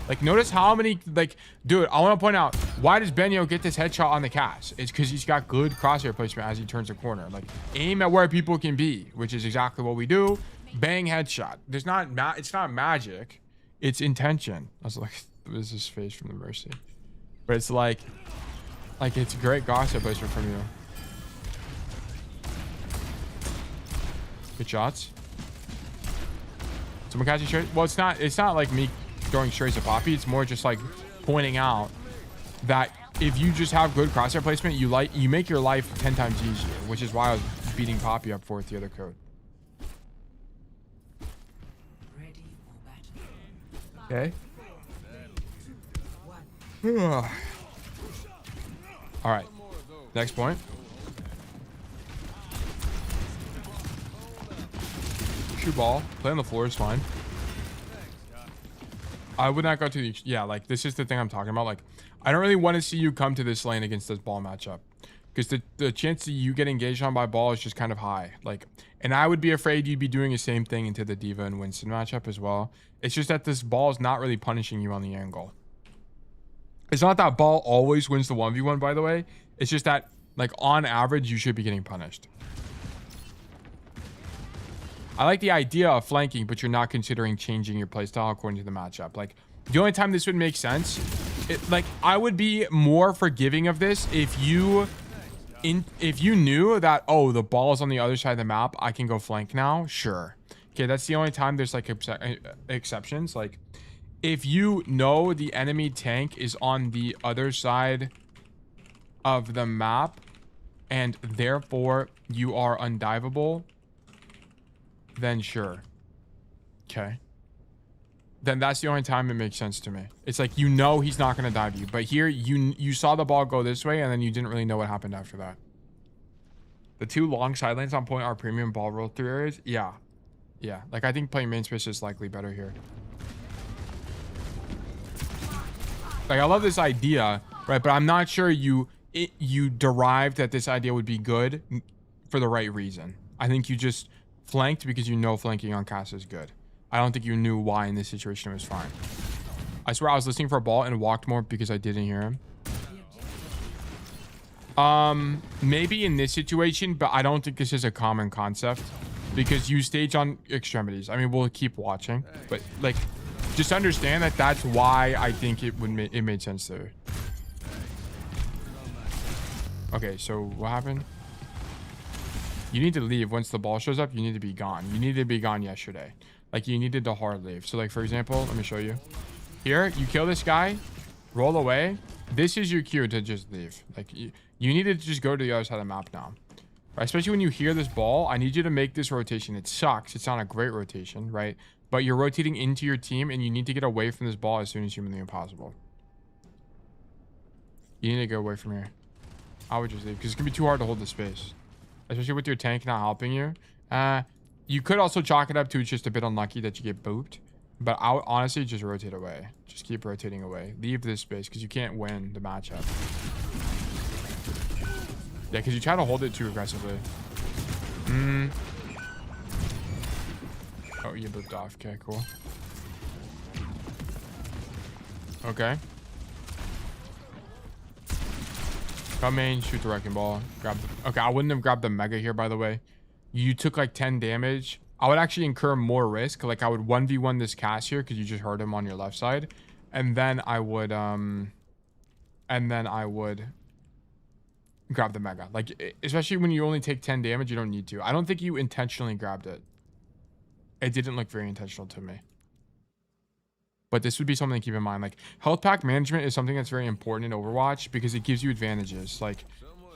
Like, notice how many, like, dude, I want to point out, why does Benyo get this headshot on the Cass? It's because he's got good crosshair placement as he turns the corner. Like, aim at where people can be, which is exactly what we do. Bang, headshot. There's not, it's not magic. It's intention. I was like, what is this face from the Mercy? But it's like it's great crosshair placement from you. Good shots. Someone catching straight. Well, it's not like me throwing straight to Poppy. It's more just like pointing out that if you just have good crosshair placement, you make your life 10 times easier, which is why I was beating Poppy up for with the other code. Okay. All right. Next point. push your ball. Play on the floor is fine. I would not go to the... Yeah, like, this is the thing I'm talking about. Like, I don't really want to see you come to this lane against this ball matchup. Because the chance that you get engaged on by ball is just kind of high. Like, and I would be afraid you'd be doing the same thing into the Diva and Winston matchup as well. It's just that this ball is not really punishing you on the angle. It's not that ball always wins the 1v1, by the way. It's just that, like, on average, you should be getting punished. I like the idea of flanking, but you're not considering changing your playstyle according to the matchup. Like, the only time this would make sense, like, I would be more forgiving of this if you knew that, oh, the ball is on the other side of the map, I can go flank now. Sure. Okay, that's the only time there's like exceptions. Like, if you know the enemy tank is on the other side of the map and therefore you are undivable, then sure. Okay. Then that's the only time it makes sense to me. It's like, you know he's not going to dive you. But here, you saw the ball go this way, and then you didn't really know what happened after that. The 2 long side lanes on point are premium ball roll through areas. Yeah. Yeah. Like, I think playing main space is likely better here. Like, I love this idea, right? But I'm not sure you derived that this idea would be good for the right reason. I think you just flanked because you know flanking on Cass is good. I don't think you knew why in this situation it was fine. I swear I was listening for a ball and walked more because I didn't hear him. Maybe in this situation, but I don't think this is a common concept because you stage on extremities. I mean, we'll keep watching, but like, just understand that that's why I think it made sense there. Okay, so what happened? You need to leave once the ball shows up. You need to be gone. You needed to be gone yesterday. Like, you needed to hard leave. So, like, for example, let me show you. Here, you kill this guy, roll away. This is your cue to just leave. Like, you need to just go to the other side of the map now. Right? Especially when you hear this ball, I need you to make this rotation. It sucks. It's not a great rotation, right? But you're rotating into your team, and you need to get away from this ball as soon as humanly possible. You need to go away from here. I would just leave, because it's going to be too hard to hold the space. Especially with your tank not helping you. You could also chalk it up to it's just a bit unlucky that you get booped. But I would honestly just rotate away. Just keep rotating away. Leave this space because you can't win the matchup. Yeah, because you try to hold it too aggressively. Oh, you booped off. Okay, cool. Okay. Come main, shoot the wrecking ball. Grab the... Okay, I wouldn't have grabbed the mega here, by the way. You took like 10 damage. I would actually incur more risk. Like, I would 1v1 this Cass here because you just hurt him on your left side. And then I would grab the mega. Like, especially when you only take 10 damage, you don't need to. I don't think you intentionally grabbed it. It didn't look very intentional to me. But this would be something to keep in mind. Like, health pack management is something that's very important in Overwatch because it gives you advantages. Like,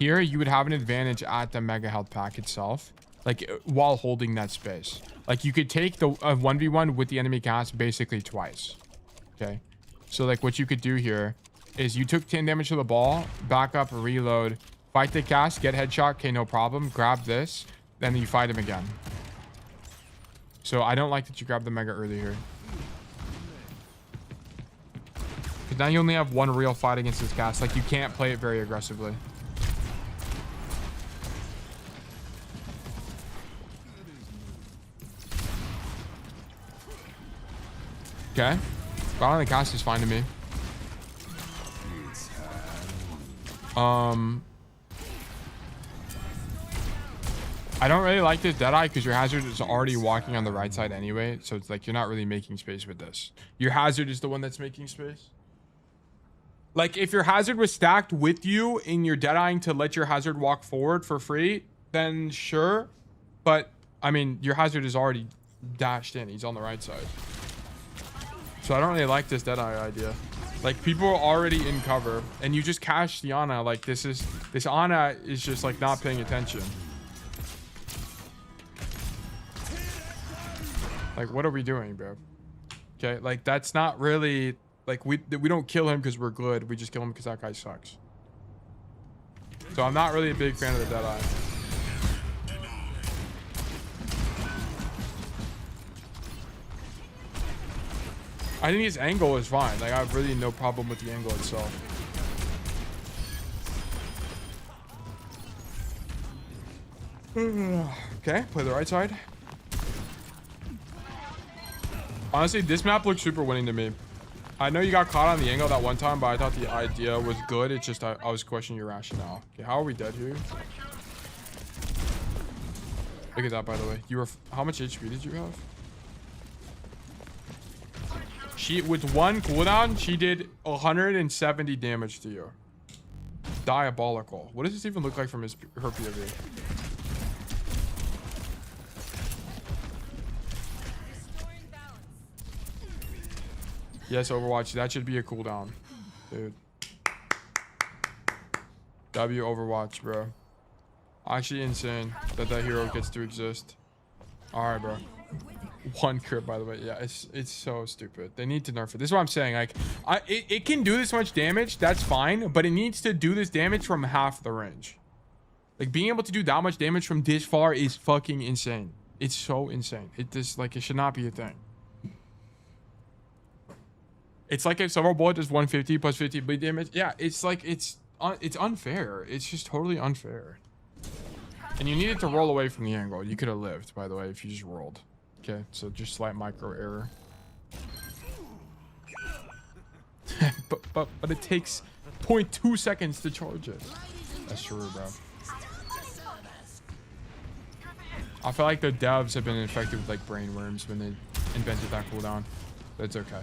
here, you would have an advantage at the mega health pack itself. Like, while holding that space. Like, you could take the 1v1 with the enemy Cass basically twice. Okay? So, like, what you could do here is you took 10 damage to the ball, back up, reload, fight the Cass, get headshot, okay, no problem. Grab this, then you fight him again. So, I don't like that you grabbed the mega early here. Because now you only have one real fight against this Cass. Like, you can't play it very aggressively. Okay. Bottom of the cast is fine to me. I don't really like this Deadeye because your hazard is already walking on the right side anyway. So it's like you're not really making space with this. Your hazard is the one that's making space. Like, if your hazard was stacked with you in your Deadeyeing to let your hazard walk forward for free, then sure. But, I mean, your hazard is already dashed in. He's on the right side. So I don't really like this Deadeye idea. Like, people are already in cover and you just cash the Ana. Like, this Ana is just like not paying attention. Like, what are we doing, bro? Okay, like, that's not really like, we don't kill him because we're good. We just kill him because that guy sucks. So I'm not really a big fan of the Deadeye. I think his angle is fine. Like, I have really no problem with the angle itself. Okay, play the right side. Honestly, this map looks super winning to me. I know you got caught on the angle that one time, but I thought the idea was good. It's just I was questioning your rationale. Okay, how are we dead here? Look at that, by the way. You were... How much HP did you have? She, with one cooldown, she did 170 damage to you. Diabolical. What does this even look like from her POV? Yes, Overwatch. That should be a cooldown, dude. W Overwatch, bro. Actually insane that that hero gets to exist. All right, bro. One crit, by the way. Yeah, it's so stupid. They need to nerf it. This is what I'm saying. Like, it can do this much damage. That's fine, but it needs to do this damage from half the range. Like, being able to do that much damage from this far is fucking insane. It's so insane. It just, like, it should not be a thing. It's like if Silver Bullet does 150 plus 50 bleed damage. Yeah, it's like it's unfair. It's just totally unfair. And you needed to roll away from the angle. You could have lived, by the way, if you just rolled. Okay, so just slight micro error. but it takes 0.2 seconds to charge it. That's true, bro. I feel like the devs have been infected with like brain worms when they invented that cooldown. That's okay.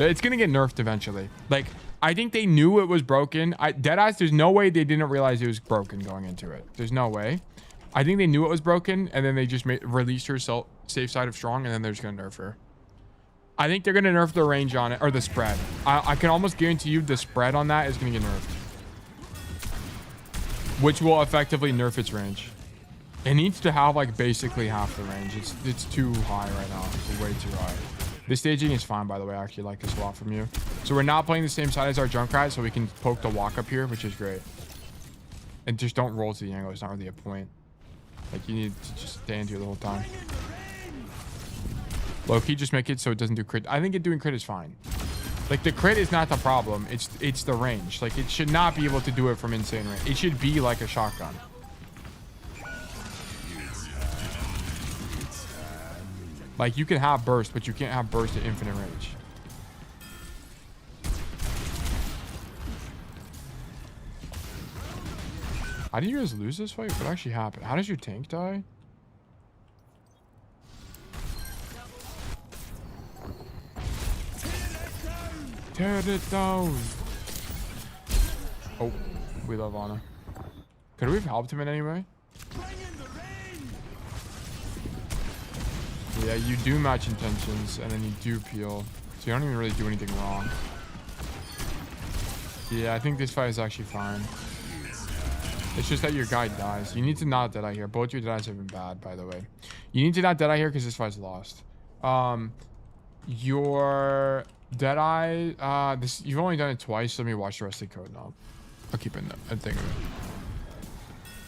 It's gonna get nerfed eventually. Like, I think they knew it was broken. Deadass, there's no way they didn't realize it was broken going into it. There's no way. I think they knew it was broken, and then they just released her safe side of strong, and then they're just gonna nerf her. I think they're gonna nerf the range on it, or the spread. I can almost guarantee you the spread on that is gonna get nerfed, which will effectively nerf its range. It needs to have like basically half the range. It's too high right now. It's way too high. This staging is fine, by the way. I actually like this a lot from you. So we're not playing the same side as our Junkrat, so we can poke the walk up here, which is great. And just don't roll to the angle. It's not really a point. Like, you need to just stand here the whole time. Low-key, just make it so it doesn't do crit. I think it doing crit is fine. Like, the crit is not the problem. It's the range. Like, it should not be able to do it from insane range. It should be like a shotgun. Like, you can have burst, but you can't have burst at infinite range. How did you guys lose this fight? What actually happened? How does your tank die? Tear it down. Oh, we love Anna. Could we have helped him in any way? Yeah, you do match intentions, and then you do peel. So you don't even really do anything wrong. Yeah, I think this fight is actually fine. It's just that your guy dies. You need to not Deadeye here. Both your Deadeyes have been bad, by the way. You need to not Deadeye here because this fight's lost. Your Deadeye... you've only done it twice. Let me watch the rest of the code now. I'll keep a thing of it.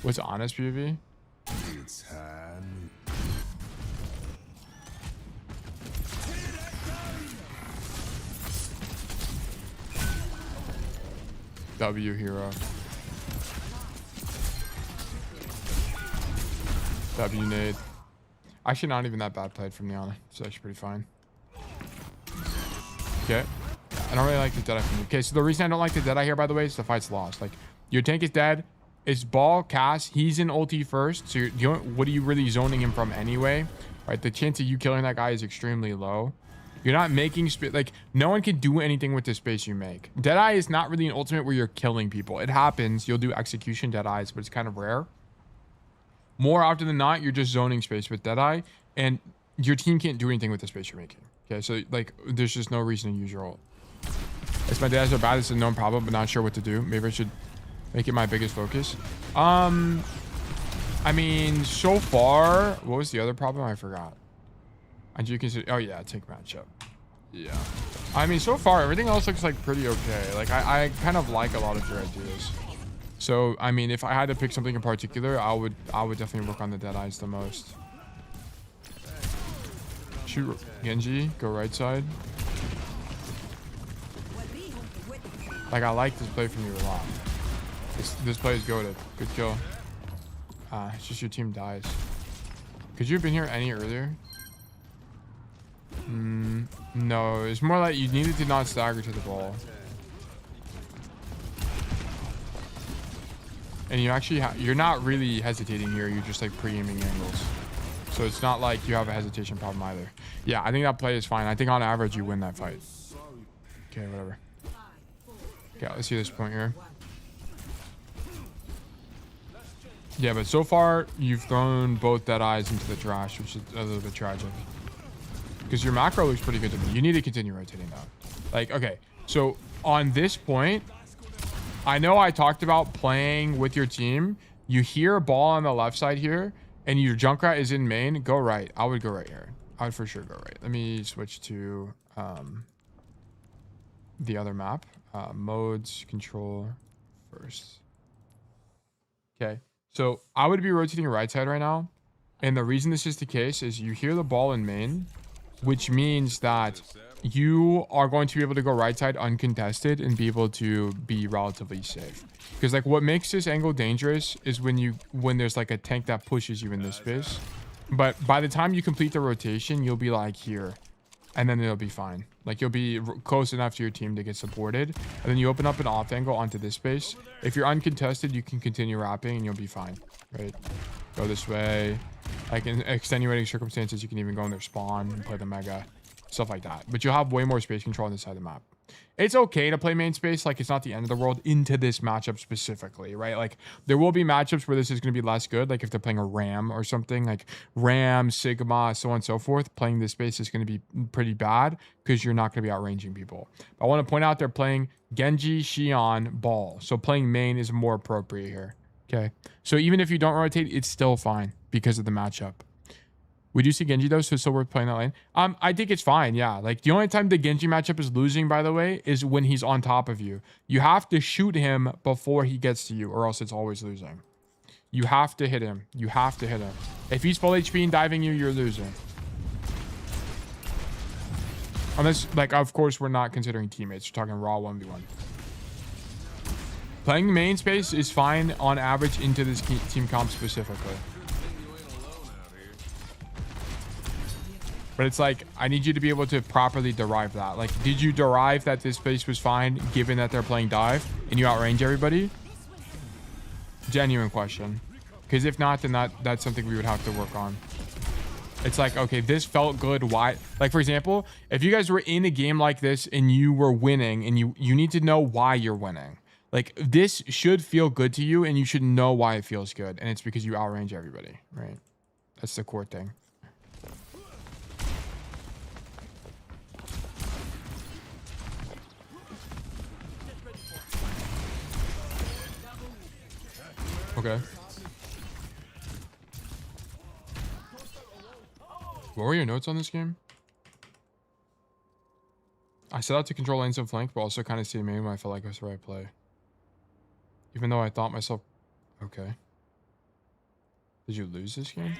What's honest PvP? It's hand. W hero. W nade. Actually, not even that bad played from Niana. It's actually pretty fine. Okay. I don't really like the Deadeye from you. Okay, so the reason I don't like the Deadeye here, by the way, is the fight's lost. Like, your tank is dead. It's Ball, Cass. He's in ulti first. So what are you really zoning him from anyway? Right? The chance of you killing that guy is extremely low. You're not making space. Like, no one can do anything with the space you make. Deadeye is not really an ultimate where you're killing people. It happens. You'll do execution Deadeyes, but it's kind of rare. More often than not, you're just zoning space with Deadeye, and your team can't do anything with the space you're making. Okay, so, like, there's just no reason to use your ult. If my Deadeyes are bad, it's a known problem, but not sure what to do. Maybe I should make it my biggest focus. I mean, so far, what was the other problem? I forgot. And you can see, oh yeah, take matchup. Yeah. I mean, so far, everything else looks like pretty okay. Like, I kind of like a lot of your ideas. So, I mean, if I had to pick something in particular, I would definitely work on the Deadeyes the most. Shoot Genji, go right side. Like, I like this play from you a lot. This play is goated. Good kill. It's just your team dies. Could you have been here any earlier? No, it's more like you needed to not stagger to the ball. And you actually you're not really hesitating here. You're just like pre-aiming angles. So it's not like you have a hesitation problem either. Yeah, I think that play is fine. I think on average you win that fight. Okay, whatever. Okay, let's see this point here. Yeah, but so far you've thrown both dead eyes into the trash, which is a little bit tragic. Because your macro looks pretty good to me. You need to continue rotating that. Like, okay, so on this point, I know I talked about playing with your team. You hear a ball on the left side here, and your Junkrat is in main. Go right. I would go right here. I would for sure go right. Let me switch to the other map. Modes, control, first. Okay. So I would be rotating right side right now. And the reason this is the case is you hear the ball in main, which means that you are going to be able to go right side uncontested and be able to be relatively safe. Because like what makes this angle dangerous is when there's like a tank that pushes you in this space. But by the time you complete the rotation, you'll be like here. And then it'll be fine. Like you'll be close enough to your team to get supported. And then you open up an off angle onto this space. If you're uncontested, you can continue wrapping and you'll be fine. Right? Go this way. Like in extenuating circumstances, you can even go in their spawn and play the mega. Stuff like that. But you'll have way more space control on this side of the map. It's okay to play main space. Like, it's not the end of the world into this matchup specifically, right? Like, there will be matchups where this is going to be less good. Like, if they're playing a Ram or something, like Ram, Sigma, so on and so forth, playing this space is going to be pretty bad because you're not going to be outranging people. But I want to point out they're playing Genji, Shion, Ball. So playing main is more appropriate here. Okay. So even if you don't rotate, it's still fine because of the matchup. We do see Genji though, so it's still worth playing that lane. I think it's fine, yeah. Like the only time the Genji matchup is losing, by the way, is when he's on top of you. You have to shoot him before he gets to you, or else it's always losing. You have to hit him. You have to hit him. If he's full HP and diving you, you're losing. Unless, like, of course, we're not considering teammates. We're talking raw 1v1. Playing main space is fine on average into this team comp specifically. But it's like, I need you to be able to properly derive that. Like, did you derive that this space was fine given that they're playing dive and you outrange everybody? Genuine question. Because if not, then that's something we would have to work on. It's like, okay, this felt good. Why? Like, for example, if you guys were in a game like this and you were winning and you need to know why you're winning. Like, this should feel good to you and you should know why it feels good. And it's because you outrange everybody, right? That's the core thing. Okay. What were your notes on this game? I set out to control lanes and flank, but also kind of see main when I felt like it was the right play. Even though I thought myself... Okay. Did you lose this game?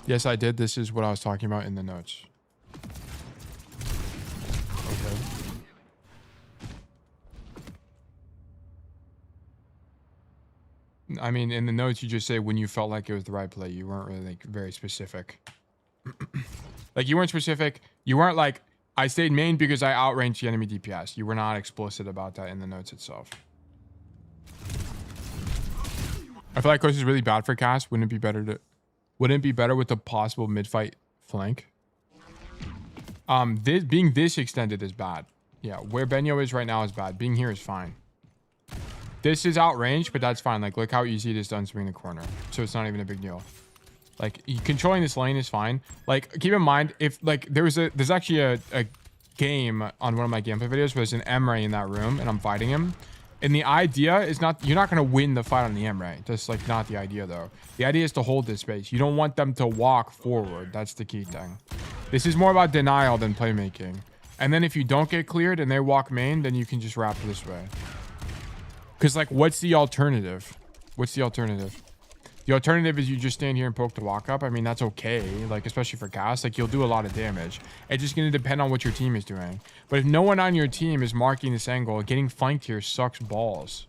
Yes, I did. This is what I was talking about in the notes. Okay. I mean, in the notes, you just say when you felt like it was the right play. You weren't really like very specific. Like you weren't specific. You weren't like, I stayed main because I outranged the enemy DPS. You were not explicit about that in the notes itself. I feel like this is really bad for Cass. Wouldn't it be better with the possible mid-fight flank? Being this extended is bad. Yeah, where Benyo is right now is bad. Being here is fine. This is outrange, but that's fine. Like, look how easy it is to unswing the corner. So it's not even a big deal. Like, controlling this lane is fine. Like, keep in mind, if, like, there's actually a game on one of my gameplay videos where there's an Emre in that room, and I'm fighting him. And the idea is not, you're not going to win the fight on the Emre. That's, like, not the idea, though. The idea is to hold this space. You don't want them to walk forward. That's the key thing. This is more about denial than playmaking. And then if you don't get cleared and they walk main, then you can just wrap this way. Because, like, what's the alternative? What's the alternative? The The alternative is you just stand here and poke the walk up. I mean, that's okay. Like, especially for Cass, like you'll do a lot of damage. It's just going to depend on what your team is doing. But if no one on your team is marking this angle, getting flanked here sucks balls.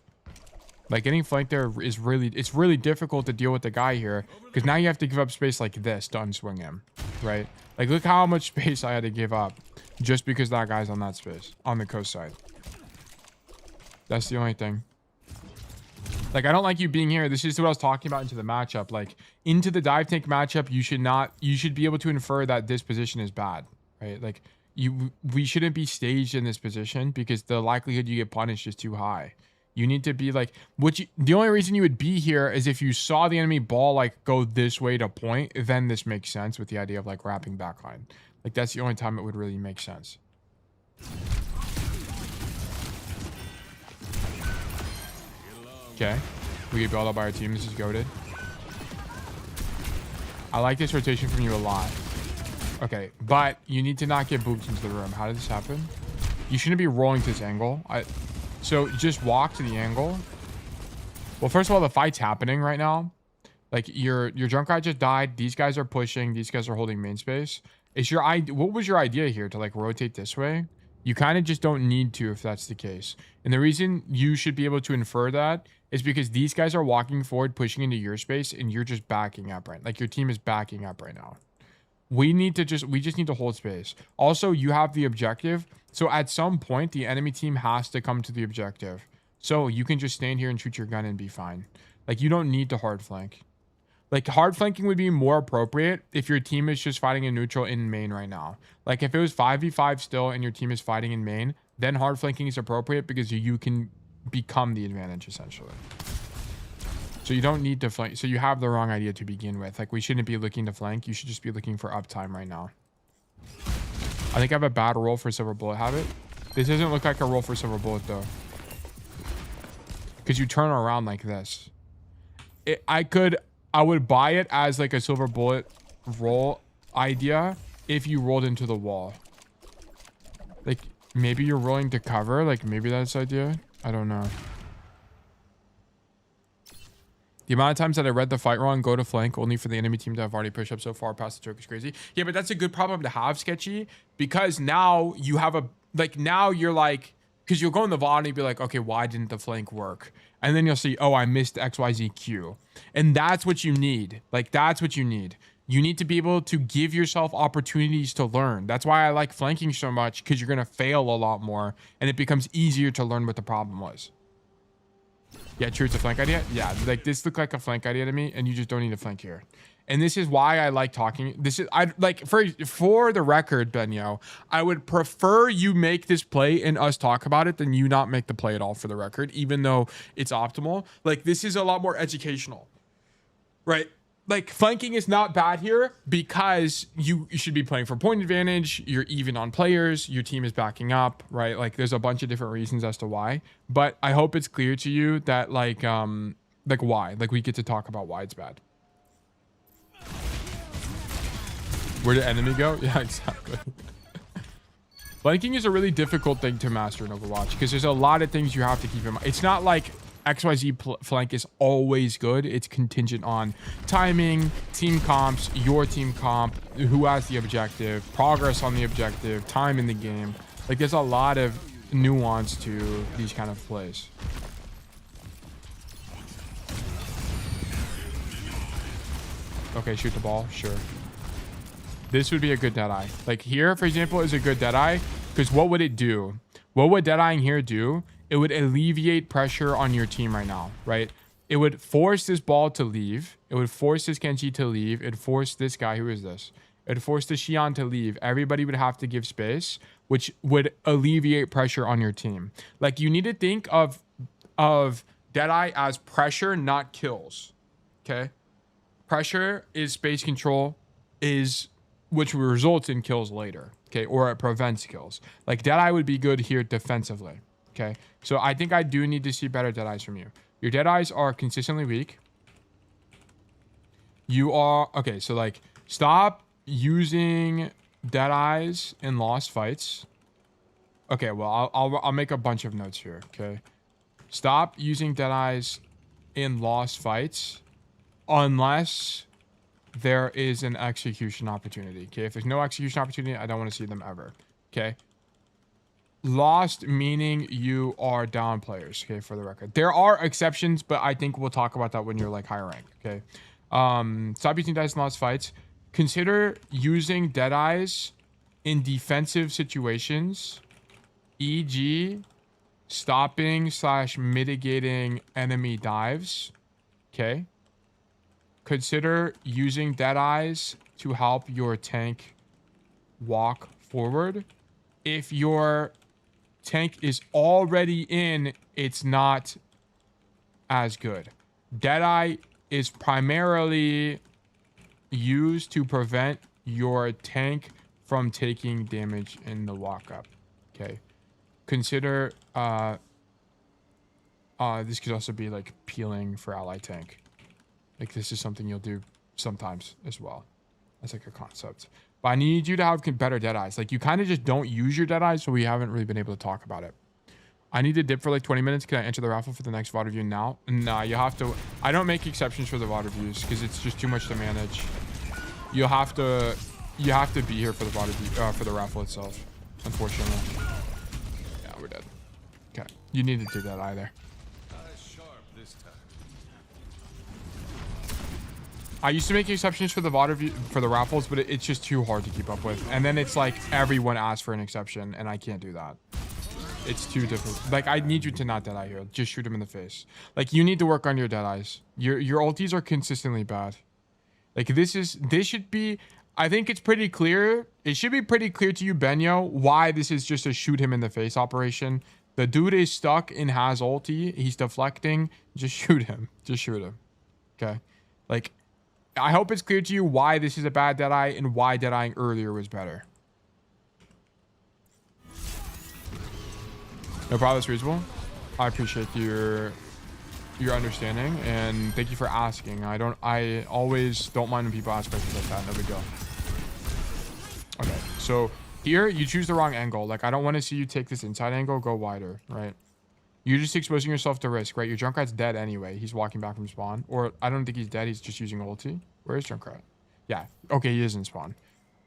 Like getting flanked there is it's really difficult to deal with the guy here because now you have to give up space like this to unswing him, right? Like look how much space I had to give up just because that guy's on that space on the coast side. That's the only thing. Like, I don't like you being here. This is what I was talking about into the matchup. Like, into the dive tank matchup, you should be able to infer that this position is bad, right? Like, we shouldn't be staged in this position because the likelihood you get punished is too high. You need to be like, the only reason you would be here is if you saw the enemy ball, like, go this way to point, then this makes sense with the idea of, like, wrapping backline. Like, that's the only time it would really make sense. Okay, we get bailed out by our team. This is goated. I like this rotation from you a lot. Okay, but you need to not get booped into the room. How did this happen? You shouldn't be rolling to this angle. So just walk to the angle. Well, first of all, the fight's happening right now. Like your drunk guy just died. These guys are pushing. These guys are holding main space. What was your idea here to like rotate this way? You kind of just don't need to if that's the case. And the reason you should be able to infer that is because these guys are walking forward, pushing into your space, and you're just backing up, right? Like your team is backing up right now. We just need to hold space. Also, you have the objective. So at some point, the enemy team has to come to the objective. So you can just stand here and shoot your gun and be fine. Like you don't need to hard flank. Like hard flanking would be more appropriate if your team is just fighting in neutral in main right now. Like if it was 5v5 still and your team is fighting in main, then hard flanking is appropriate because you can become the advantage essentially. So you don't need to flank. So you have the wrong idea to begin with. Like we shouldn't be looking to flank. You should just be looking for uptime right now. I think I have a bad roll for silver bullet habit. This doesn't look like a roll for silver bullet though. Because you turn around like this. I would buy it as like a silver bullet roll idea if you rolled into the wall. Like maybe you're rolling to cover. Like maybe that's the idea. I don't know. The amount of times that I read the fight wrong, go to flank only for the enemy team to have already pushed up so far past the joke is crazy. Yeah, but that's a good problem to have, Sketchy, because now you have now you're like, because you'll go in the VOD and you'll be like, okay, why didn't the flank work? And then you'll see, oh, I missed XYZQ. And that's what you need. Like, that's what you need. You need to be able to give yourself opportunities to learn. That's why I like flanking so much, because you're going to fail a lot more and it becomes easier to learn what the problem was. Yeah, true, it's a flank idea. Yeah, like this looked like a flank idea to me, and you just don't need to flank here. And this is why I like talking. I like for the record, Benyo, I would prefer you make this play and us talk about it than you not make the play at all for the record, even though it's optimal. Like this is a lot more educational, right? Like flanking is not bad here because you should be playing for point advantage. You're even on players. Your team is backing up, right? Like there's a bunch of different reasons as to why, but I hope it's clear to you that like why, like we get to talk about why it's bad. Where did enemy go? Yeah, exactly. Flanking is a really difficult thing to master in Overwatch because there's a lot of things you have to keep in mind. It's not like XYZ flank is always good. It's contingent on timing, team comps, your team comp, who has the objective, progress on the objective, time in the game. Like there's a lot of nuance to these kind of plays. Okay, shoot the ball, sure. This would be a good Deadeye. Like here, for example, is a good Deadeye because what would it do? What would Deadeyeing here do? It would alleviate pressure on your team right now, right? It would force this ball to leave. It would force this Kenji to leave. It'd force this guy, who is this? It'd force the Shion to leave. Everybody would have to give space, which would alleviate pressure on your team. Like you need to think of Deadeye as pressure, not kills, okay? Pressure is space control, which results in kills later, okay? Or it prevents kills. Like Deadeye would be good here defensively. Okay, so I think I do need to see better Deadeyes from you. Your Deadeyes are consistently weak. You are... Okay, so like, stop using Deadeyes in lost fights. Okay, well, I'll make a bunch of notes here, okay? Stop using Deadeyes in lost fights unless there is an execution opportunity. Okay, if there's no execution opportunity, I don't want to see them ever. Okay. Lost meaning you are down players. Okay, for the record, there are exceptions, but I think we'll talk about that when you're like higher rank. Okay. Stop using dice in lost fights. Consider using dead eyes in defensive situations, e.g. stopping / mitigating enemy dives. Okay. Consider using dead eyes to help your tank walk forward. If your tank is already in, it's not as good. Deadeye is primarily used to prevent your tank from taking damage in the walk up. Okay. Consider this could also be like peeling for ally tank. Like this is something you'll do sometimes as well. That's like a concept. But I need you to have better dead eyes. Like you kind of just don't use your dead eyes, so we haven't really been able to talk about it. I need to dip for like 20 minutes. Can I enter the raffle for the next VOD review now? Nah, you have to. I don't make exceptions for the VOD reviews because it's just too much to manage. You have to be here for the VOD review, for the raffle itself. Unfortunately. Yeah, we're dead. Okay, you need to do that either. I used to make exceptions for the VOD review, for the raffles, but it's just too hard to keep up with. And then it's like everyone asks for an exception, and I can't do that. It's too difficult. Like I need you to not dead eye here. Just shoot him in the face. Like you need to work on your dead eyes. Your ultis are consistently bad. Like this should be. I think it's pretty clear. It should be pretty clear to you, Benyo, why this is just a shoot him in the face operation. The dude is stuck and has ulti. He's deflecting. Just shoot him. Just shoot him. Okay. Like. I hope it's clear to you why this is a bad Deadeye and why Deadeyeing earlier was better. No problem, it's reasonable. I appreciate your understanding and thank you for asking. I always don't mind when people ask questions like that. No big deal. Okay, so here you choose the wrong angle. Like I don't want to see you take this inside angle, go wider, right? You're just exposing yourself to risk, right? Your Junkrat's dead anyway. He's walking back from spawn. Or I don't think he's dead. He's just using ulti. Where is Junkrat? Yeah. Okay, he is in spawn.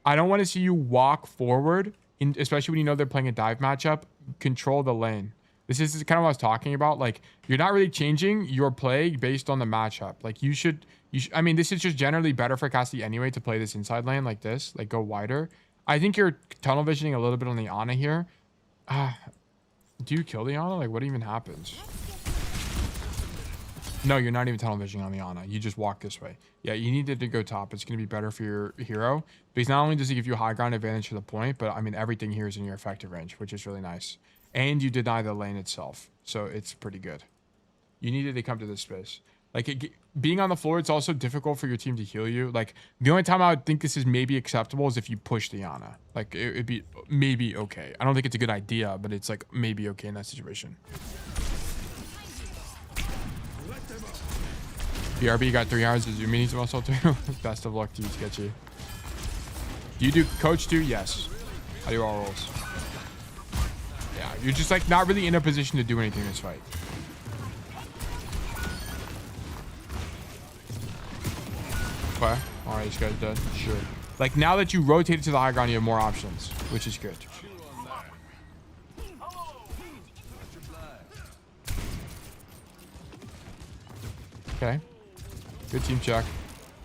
I don't want to see you walk forward, especially when you know they're playing a dive matchup. Control the lane. This is kind of what I was talking about. Like, you're not really changing your play based on the matchup. Like, you should I mean, this is just generally better for Cassidy anyway to play this inside lane like this. Like, go wider. I think you're tunnel visioning a little bit on the Ana here. Do you kill the Ana? Like, what even happens? No, you're not even tunnel visioning on the Ana. You just walk this way. Yeah, you needed to go top. It's going to be better for your hero. Because not only does he give you high ground advantage to the point, but I mean, everything here is in your effective range, which is really nice. And you deny the lane itself. So it's pretty good. You needed to come to this space. Like, being on the floor, it's also difficult for your team to heal you. Like, the only time I would think this is maybe acceptable is if you push the Ana. Like, it'd be maybe okay. I don't think it's a good idea, but it's, like, maybe okay in that situation. BRB got 3 hours of Zoom meetings also, too. Best of luck to you, Sketchy. Do you do coach, too? Yes. I do all roles. Yeah, you're just, like, not really in a position to do anything in this fight. Okay. All right, this guy's dead. Sure. Like, now that you rotated to the high ground, you have more options, which is good. Okay. Good team check.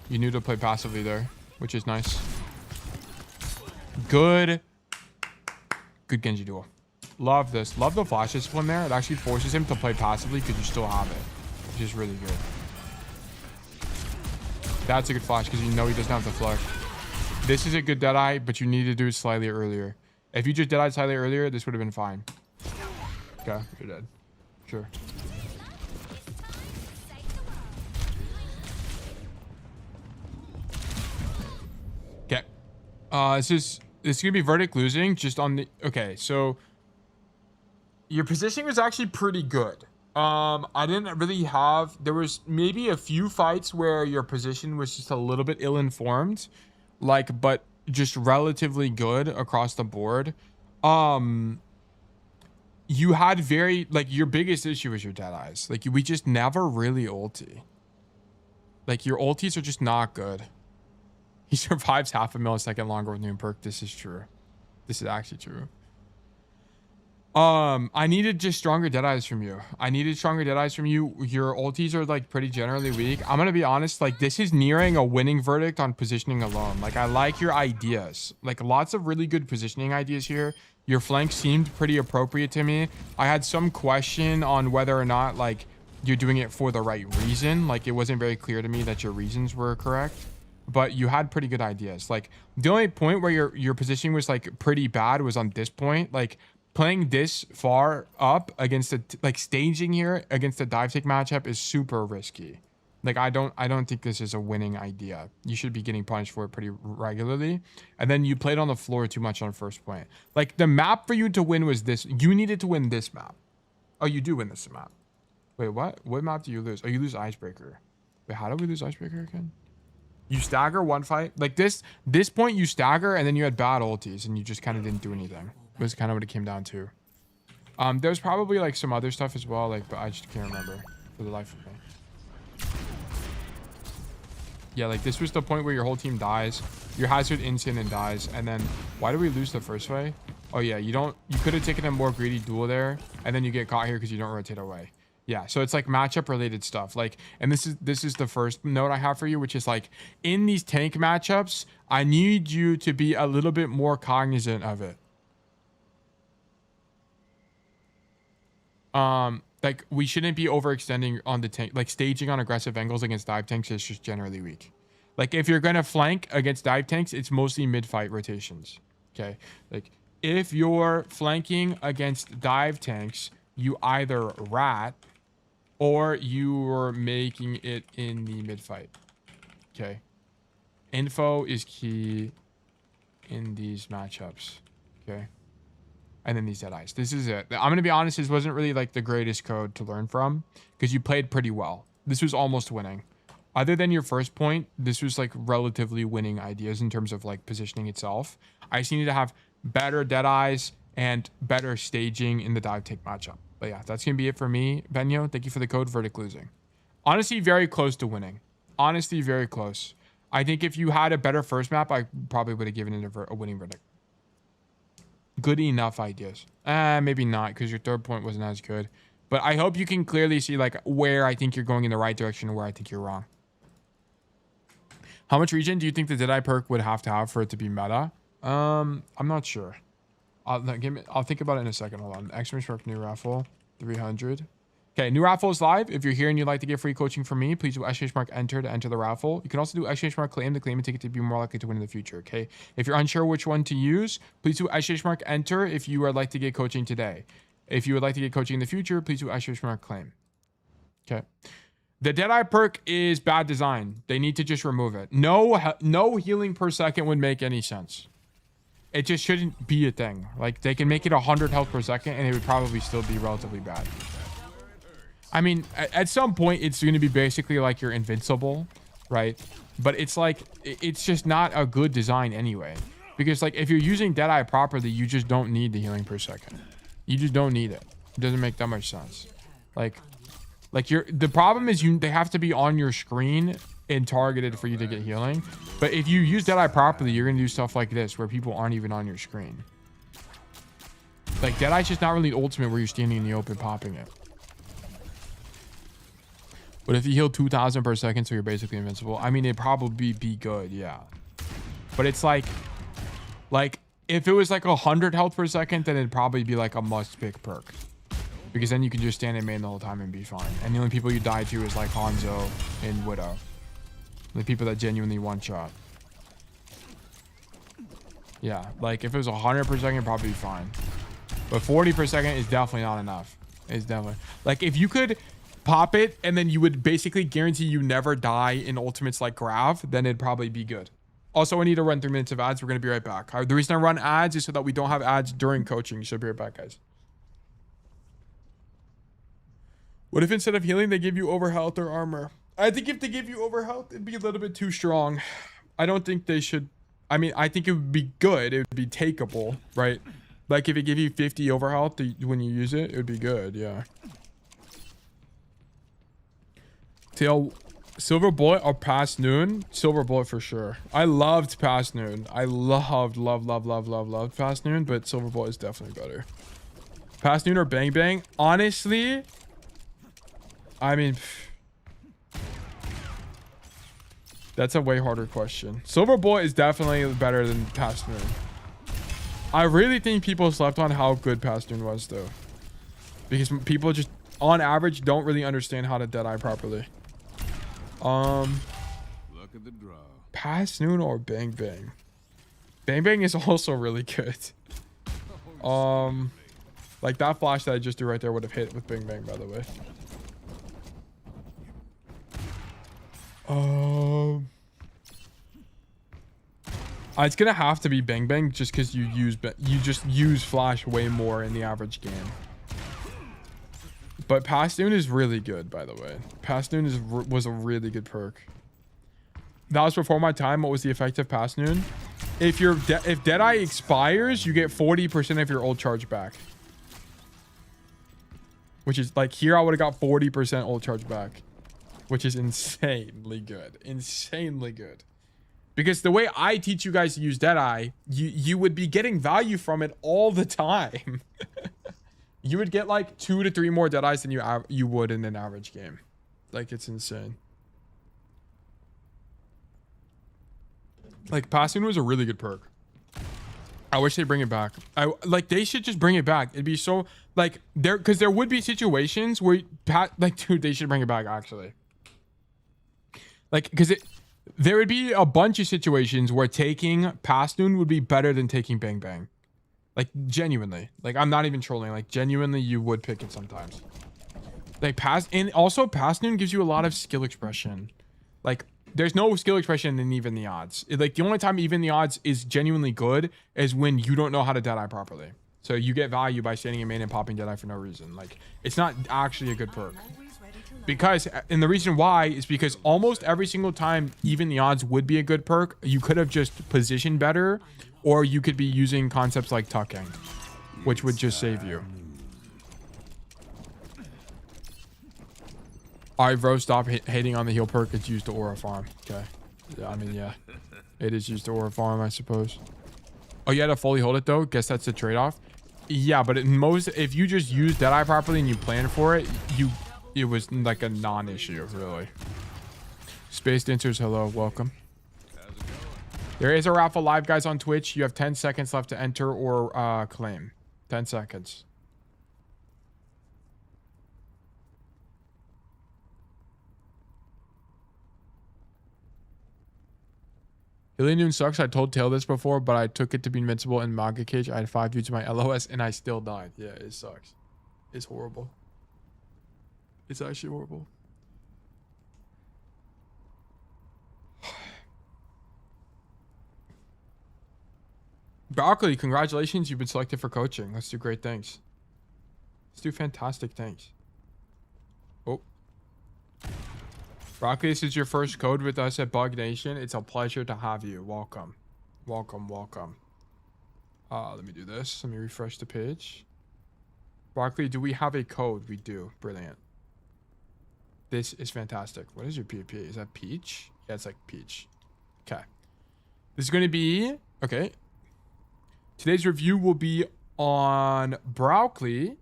You knew to play passively there, which is nice. Good Genji duel. Love this. Love the flash discipline there. It actually forces him to play passively because you still have it, which is really good. That's a good flash because you know he doesn't have the flash. This is a good Deadeye, but you need to do it slightly earlier. If you just Deadeye slightly earlier, this would have been fine. Okay, you're dead. Sure. Okay. This is gonna be verdict losing just on the. Okay, so your positioning was actually pretty good. I didn't really have. There was maybe a few fights where your position was just a little bit ill-informed, like, but just relatively good across the board. You had very, like, your biggest issue was your dead eyes. Like, we just never really ulti. Like, your ultis are just not good. He survives half a millisecond longer with new perk. This is true. This is actually true. I needed just stronger Deadeyes from you. Your ultis are like pretty generally weak. I'm gonna be honest, like this is nearing a winning verdict on positioning alone. Like I like your ideas, like lots of really good positioning ideas here. Your flank seemed pretty appropriate to me. I had some question on whether or not like you're doing it for the right reason. Like it wasn't very clear to me that your reasons were correct, but you had pretty good ideas. Like the only point where your positioning was like pretty bad was on this point. Like playing this far up against a like staging here against a dive take matchup is super risky. Like I don't think this is a winning idea. You should be getting punished for it pretty regularly. And then you played on the floor too much on first point. Like the map for you to win was this. You needed to win this map. Oh, you do win this map. Wait, what? What map do you lose? Oh, you lose Icebreaker. Wait, how do we lose Icebreaker again? You stagger one fight. Like this point you stagger and then you had bad ultis and you just kind of didn't do anything. Was kind of what it came down to. There's probably like some other stuff as well, like, but I just can't remember for the life of me. Yeah, like this was the point where your whole team dies. Your hazard instant and dies, and then why did we lose the first way? Oh yeah, you could have taken a more greedy duel there, and then you get caught here because you don't rotate away. Yeah, so it's like matchup related stuff. Like, and this is the first note I have for you, which is like in these tank matchups, I need you to be a little bit more cognizant of it. Like we shouldn't be overextending on the tank. Like staging on aggressive angles against dive tanks is just generally weak. Like if you're gonna flank against dive tanks, it's mostly mid-fight rotations. Okay, like if you're flanking against dive tanks, you either rat or you're making it in the mid-fight. Okay, info is key in these matchups. Okay. And then these Deadeyes. This is it. I'm going to be honest, this wasn't really like the greatest code to learn from because you played pretty well. This was almost winning. Other than your first point, this was like relatively winning ideas in terms of like positioning itself. I just needed to have better Deadeyes and better staging in the dive take matchup. But yeah, that's going to be it for me, Benyo. Thank you for the code, verdict losing. Honestly, very close to winning. Honestly, very close. I think if you had a better first map, I probably would have given it a winning verdict. Good enough ideas. Maybe not because your third point wasn't as good. But I hope you can clearly see like where I think you're going in the right direction and where I think you're wrong. How much regen do you think the Deadeye perk would have to have for it to be meta? I'm not sure. I'll think about it in a second. Hold on. Exclamation mark new raffle 300. Okay, new raffle is live. If you're here and you'd like to get free coaching from me, please do exclamation mark enter to enter the raffle. You can also do exclamation mark claim to claim a ticket to be more likely to win in the future. Okay, if you're unsure which one to use, please do exclamation mark enter if you would like to get coaching today. If you would like to get coaching in the future, please do exclamation mark claim. Okay. The Deadeye perk is bad design. They need to just remove it. No healing per second would make any sense. It just shouldn't be a thing. Like they can make it 100 health per second and it would probably still be relatively bad. I mean, at some point, it's going to be basically like you're invincible, right? But it's like, it's just not a good design anyway. Because like, if you're using Deadeye properly, you just don't need the healing per second. You just don't need it. It doesn't make that much sense. Like the problem is they have to be on your screen and targeted for you to get healing. But if you use Deadeye properly, you're going to do stuff like this where people aren't even on your screen. Like Deadeye's just not really ultimate where you're standing in the open popping it. But if you heal 2,000 per second, so you're basically invincible, I mean, it'd probably be good, yeah. But it's like if it was like 100 health per second, then it'd probably be like a must-pick perk. Because then you can just stand in main the whole time and be fine. And the only people you die to is like Hanzo and Widow. The people that genuinely one-shot. Yeah, like if it was 100 per second, it'd probably be fine. But 40 per second is definitely not enough. It's definitely... Like if you could... pop it and then you would basically guarantee you never die in ultimates like Grav, then it'd probably be good. Also, I need to run 3 minutes of ads. We're going to be right back. The reason I run ads is so that we don't have ads during coaching. So be right back, guys. What if instead of healing, they give you overhealth or armor? I think if they give you overhealth, it'd be a little bit too strong. I don't think they should. I mean, I think it would be good. It would be takeable, right? Like if it give you 50 overhealth when you use it, it would be good. Yeah. Silver Bullet or Past Noon? Silver Bullet for sure. I loved Past Noon. I loved Past Noon, but Silver Bullet is definitely better. Past Noon or Bang Bang? Honestly, I mean, that's a way harder question. Silver Bullet is definitely better than Past Noon. I really think people slept on how good Past Noon was, though. Because people just, on average, don't really understand how to Deadeye properly. Look at the draw. Past Noon or Bang Bang? Bang Bang is also really good. Like that flash that I just threw right there would have hit with Bang Bang, by the way. It's gonna have to be Bang Bang just because you just use flash way more in the average game. But Past Noon is really good, by the way. Past Noon was a really good perk. That was before my time. What was the effect of Past Noon? If Deadeye expires, you get 40% of your ult charge back. Which is like here I would have got 40% ult charge back. Which is insanely good. Insanely good. Because the way I teach you guys to use Deadeye, you would be getting value from it all the time. You would get like 2 to 3 more Deadeyes than you would in an average game. Like, it's insane. Like, Past Noon was a really good perk. I wish they bring it back. They should just bring it back. It'd be so like because there would be situations where dude, they should bring it back actually. Like, because there would be a bunch of situations where taking Past Noon would be better than taking Bang Bang. Like, genuinely. Like, I'm not even trolling. Like, genuinely, you would pick it sometimes. Like, and also Past Noon gives you a lot of skill expression. Like, there's no skill expression in Even the Odds. Like, the only time Even the Odds is genuinely good is when you don't know how to Deadeye properly. So you get value by standing in main and popping Deadeye for no reason. Like, it's not actually a good perk. And the reason why is because almost every single time Even the Odds would be a good perk, you could have just positioned better, or you could be using concepts like tucking, which would just save you. Alright, bro, stop hating on the heal perk. It's used to aura farm. Okay. Yeah, I mean, yeah. It is used to aura farm, I suppose. Oh, you had to fully hold it, though? Guess that's the trade-off. Yeah, but if you just use Deadeye properly and you plan for it, it was like a non-issue, really. Space Dancers, hello, welcome. There is a raffle live, guys, on Twitch. You have 10 seconds left to enter or claim. 10 seconds. Healing Noon sucks. I told Tail this before, but I took it to be invincible in Manga Cage. I had 5 views to my LOS and I still died. Yeah, it sucks. It's horrible. It's actually horrible. Broccoli, congratulations. You've been selected for coaching. Let's do great things. Let's do fantastic things. Oh. Broccoli, this is your first code with us at Bug Nation. It's a pleasure to have you. Welcome. Welcome, welcome. Let me do this. Let me refresh the page. Broccoli, do we have a code? We do. Brilliant. This is fantastic. What is your PvP? Is that Peach? Yeah, it's like Peach. Okay. This is going to be... Okay. Today's review will be on Broccoli.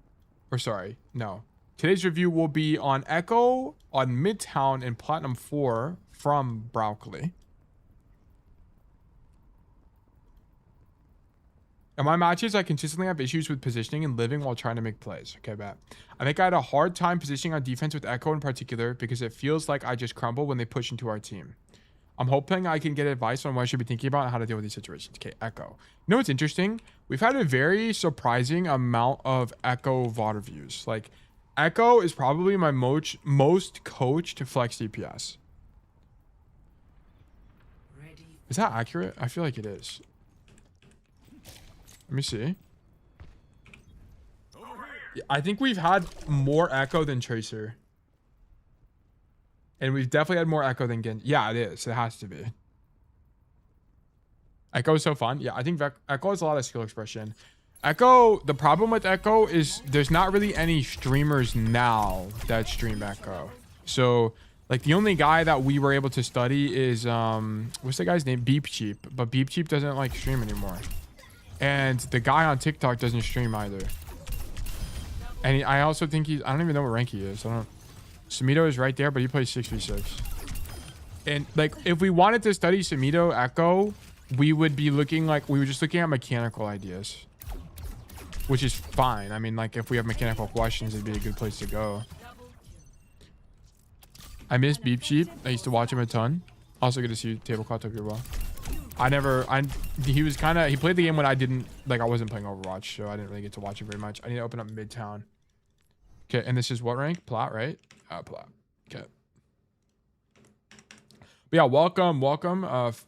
Or sorry, no. Today's review will be on Echo, on Midtown, and Platinum 4 from Broccoli. In my matches, I consistently have issues with positioning and living while trying to make plays. Okay, bet. I think I had a hard time positioning on defense with Echo in particular because it feels like I just crumble when they push into our team. I'm hoping I can get advice on what I should be thinking about and how to deal with these situations. Okay, Echo. You know what's interesting? We've had a very surprising amount of Echo VOD reviews. Like, Echo is probably my most coached flex DPS. Is that accurate? I feel like it is. Let me see. I think we've had more Echo than Tracer. And we've definitely had more Echo than Genji. Yeah, it is. It has to be. Echo is so fun. Yeah, I think Echo has a lot of skill expression. Echo, the problem with Echo is there's not really any streamers now that stream Echo. So Like the only guy that we were able to study is what's the guy's name? Beep Cheap. But Beep Cheap doesn't like stream anymore. And the guy on TikTok doesn't stream either. And I also think he's, I don't even know what rank he is. I don't. Sumito is right there, but he plays 6v6. And like if we wanted to study Sumito Echo, we would be looking like, we were just looking at mechanical ideas, which is fine. I mean, like if we have mechanical questions, it'd be a good place to go. I miss Beep Cheap. I used to watch him a ton. Also good to see Tablecloth Tokyo well. He was kind of, he played the game when I didn't, like I wasn't playing Overwatch, so I didn't really get to watch it very much. I need to open up Midtown. Okay, and this is what rank? Plat, right? Plat. Okay. But yeah, welcome.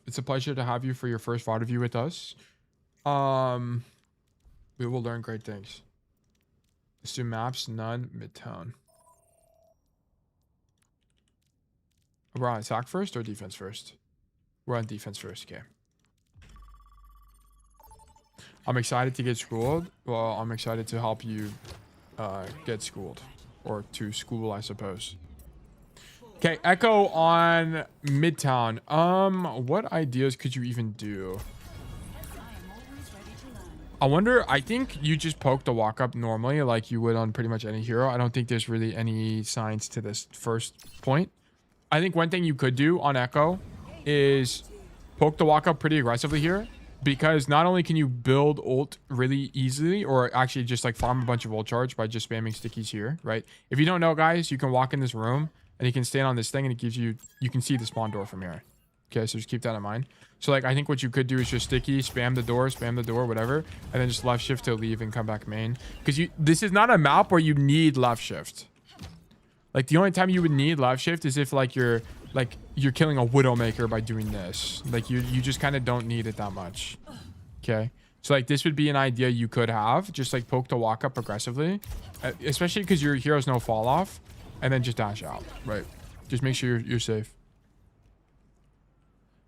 It's a pleasure to have you for your first VOD review with us. We will learn great things. Assume maps, none, Midtown. We're on attack first or defense first? We're on defense first, okay. I'm excited to get schooled. Well, I'm excited to help you get schooled. Or to school, I suppose. Okay, Echo on Midtown. What ideas could you even do? I wonder, I think you just poke the walk up normally like you would on pretty much any hero. I don't think there's really any science to this first point. I think one thing you could do on Echo is poke the walk up pretty aggressively here, because not only can you build ult really easily, or actually just like farm a bunch of ult charge by just spamming stickies here, right? If you don't know, guys, you can walk in this room and you can stand on this thing and it gives you, you can see the spawn door from here. Okay, so just keep that in mind. So like, I think what you could do is just sticky, spam the door, whatever, and then just left shift to leave and come back main. Because this is not a map where you need left shift. Like the only time you would need left shift is if like you're killing a Widowmaker by doing this. Like you just kind of don't need it that much. Okay, so like this would be an idea you could have, just like poke to walk up aggressively, especially because your heroes no fall off, and then just dash out. Right, just make sure you're safe.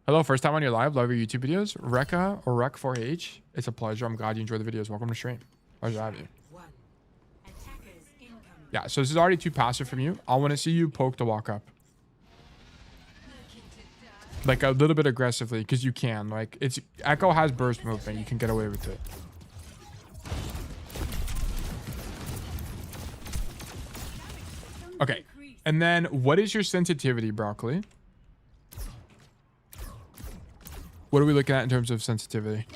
Hello, first time on your live. Love your YouTube videos. Rekka or Rec4H. It's a pleasure. I'm glad you enjoy the videos. Welcome to stream. Pleasure to have you. Yeah, so this is already too passive from you. I want to see you poke the walk up. Like a little bit aggressively, because you can. Like it's Echo has burst movement. You can get away with it. Okay. And then what is your sensitivity, Broccoli? What are we looking at in terms of sensitivity?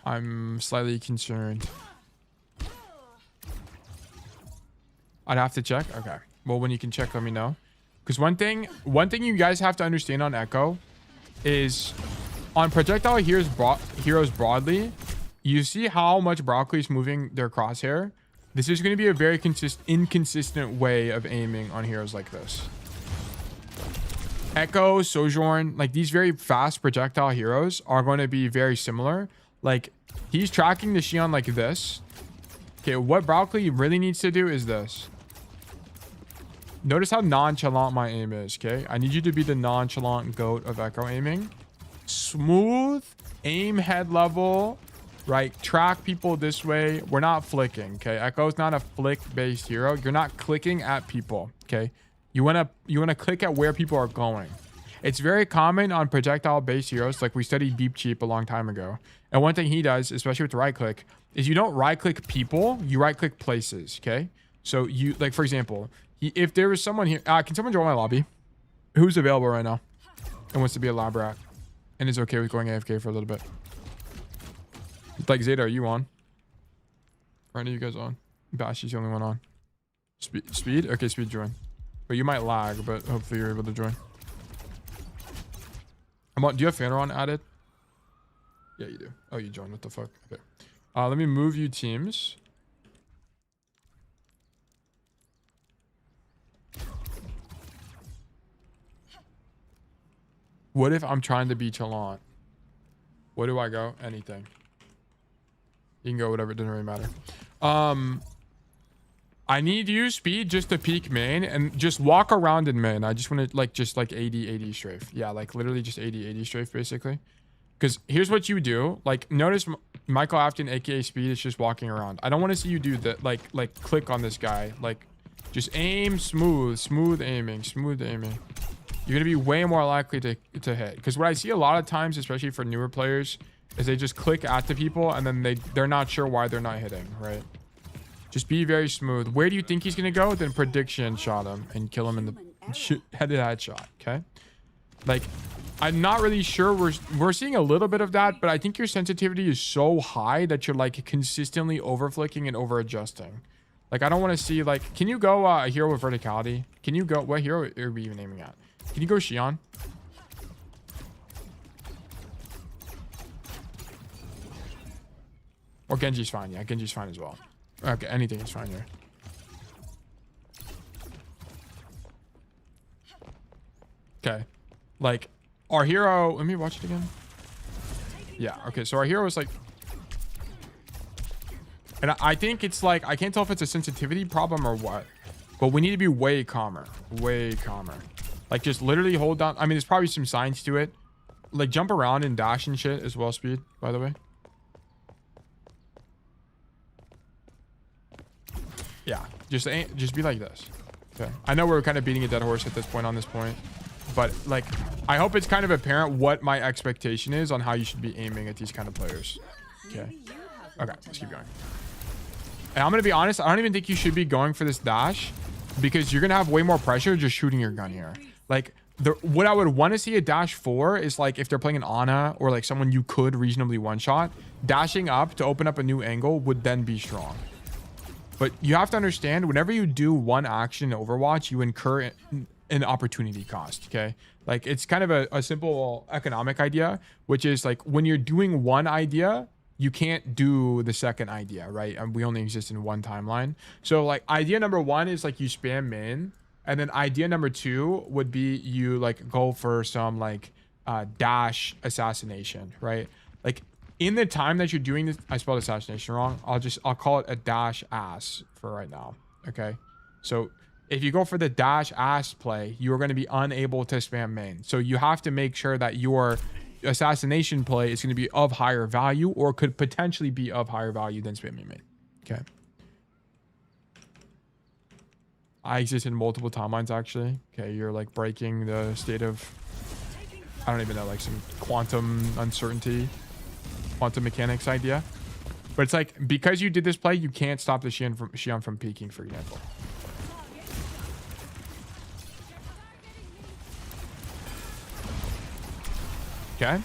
I'm slightly concerned. I'd have to check. Okay. Well, when you can check, let me know. Because one thing you guys have to understand on Echo is on projectile heroes broadly, you see how much Broccoli is moving their crosshair. This is going to be a very inconsistent way of aiming on heroes like this. Echo, Sojourn, like these very fast projectile heroes are going to be very similar. Like he's tracking the Shion like this. Okay, what Broccoli really needs to do is this. Notice how nonchalant my aim is, okay? I need you to be the nonchalant goat of Echo aiming. Smooth, aim head level, right? Track people this way. We're not flicking, okay? Echo's not a flick-based hero. You're not clicking at people, okay? You wanna click at where people are going. It's very common on projectile-based heroes, like we studied Deep Cheap a long time ago. And one thing he does, especially with the right-click, is you don't right-click people, you right-click places, okay? So you, like for example, if there was someone here, can someone join my lobby? Who's available right now and wants to be a lab rat and is okay with going AFK for a little bit? Like Zeta, are you on? Are any of you guys on? Bash is the only one on. Speed? Okay, Speed join. But you might lag, but hopefully you're able to join. I'm on. Do you have Fanner on added? Yeah, you do. Oh, you joined. What the fuck? Okay. Let me move you teams. What if I'm trying to be Chalant? Where do I go? Anything. You can go whatever. It doesn't really matter. I need you, Speed, just to peek main and just walk around in main. I just want to just 80 strafe. Yeah, like literally just 80 strafe basically. Because here's what you do. Like notice Michael Afton, aka Speed, is just walking around. I don't want to see you do that. Like click on this guy. Like Just aim smooth. Smooth aiming. Smooth aiming. You're going to be way more likely to hit. Because what I see a lot of times, especially for newer players, is they just click at the people and then they're not sure why they're not hitting, right? Just be very smooth. Where do you think he's going to go? Then prediction shot him and kill him in the headshot, okay? Like, I'm not really sure. We're seeing a little bit of that, but I think your sensitivity is so high that you're like consistently overflicking and over adjusting. Like, I don't want to see like, can you go a hero with verticality? Can you go, what hero are we even aiming at? Can you go Shion? Or Genji's fine. Yeah, Genji's fine as well. Okay, anything is fine here. Okay. Like, our hero... Let me watch it again. Yeah, okay. So our hero is like... And I think it's like... I can't tell if it's a sensitivity problem or what. But we need to be way calmer. Way calmer. Like, just literally hold down... I mean, there's probably some science to it. Like, jump around and dash and shit as well speed, by the way. Yeah, just be like this. Okay. I know we're kind of beating a dead horse at this point on this point, but like, I hope it's kind of apparent what my expectation is on how you should be aiming at these kind of players. Okay. Okay, let's keep going. And I'm gonna be honest, I don't even think you should be going for this dash because you're gonna have way more pressure just shooting your gun here. Like, what I would want to see a dash for is like if they're playing an Ana or like someone you could reasonably one-shot, dashing up to open up a new angle would then be strong. But you have to understand, whenever you do one action in Overwatch, you incur an opportunity cost, okay? Like, it's kind of a simple economic idea, which is like when you're doing one idea, you can't do the second idea, right? And we only exist in one timeline. So like idea number one is like you spam main, and then idea number two would be you like go for some like dash assassination, right? Like, in the time that you're doing this, I spelled assassination wrong. I'll call it a dash ass for right now. Okay. So if you go for the dash ass play, you're going to be unable to spam main. So you have to make sure that your assassination play is going to be of higher value or could potentially be of higher value than spamming main. Okay. I exist in multiple timelines actually. Okay. You're like breaking the state of, I don't even know, like some quantum uncertainty. Quantum mechanics idea, but it's like because you did this play, you can't stop the Shion from peeking, for example. Okay.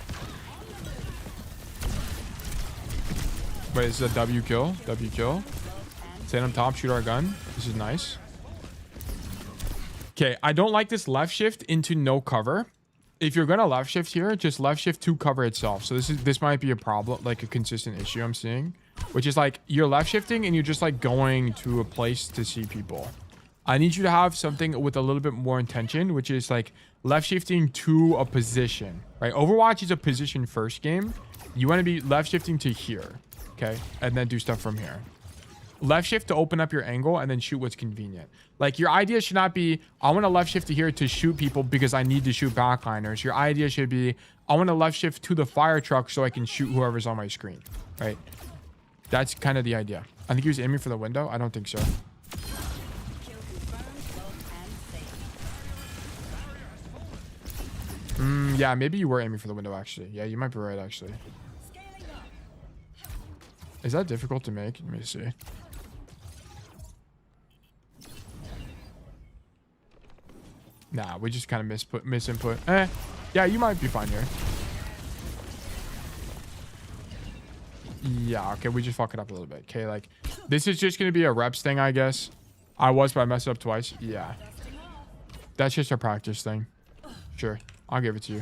Wait, this is a W kill. W kill. Stand on top, shoot our gun. This is nice. Okay, I don't like this left shift into no cover. If you're gonna left shift here, just left shift to cover itself. So this might be a problem, like a consistent issue I'm seeing, which is like you're left shifting and you're just like going to a place to see people. I need you to have something with a little bit more intention, which is like left shifting to a position, right? Overwatch is a position first game. You want to be left shifting to here, okay? And then do stuff from here. Left shift to open up your angle and then shoot what's convenient. Like, your idea should not be, I want to left shift to here to shoot people because I need to shoot backliners. Your idea should be, I want to left shift to the fire truck so I can shoot whoever's on my screen, right? That's kind of the idea. I think he was aiming for the window. I don't think so. Yeah, maybe you were aiming for the window, actually. Yeah, you might be right, actually. Is that difficult to make? Let me see. Nah, we just kind of misinput. Yeah, you might be fine here. Yeah, okay, we just fuck it up a little bit. Okay, like, this is just gonna be a reps thing, I guess. I messed it up twice. Yeah. That's just a practice thing. Sure, I'll give it to you.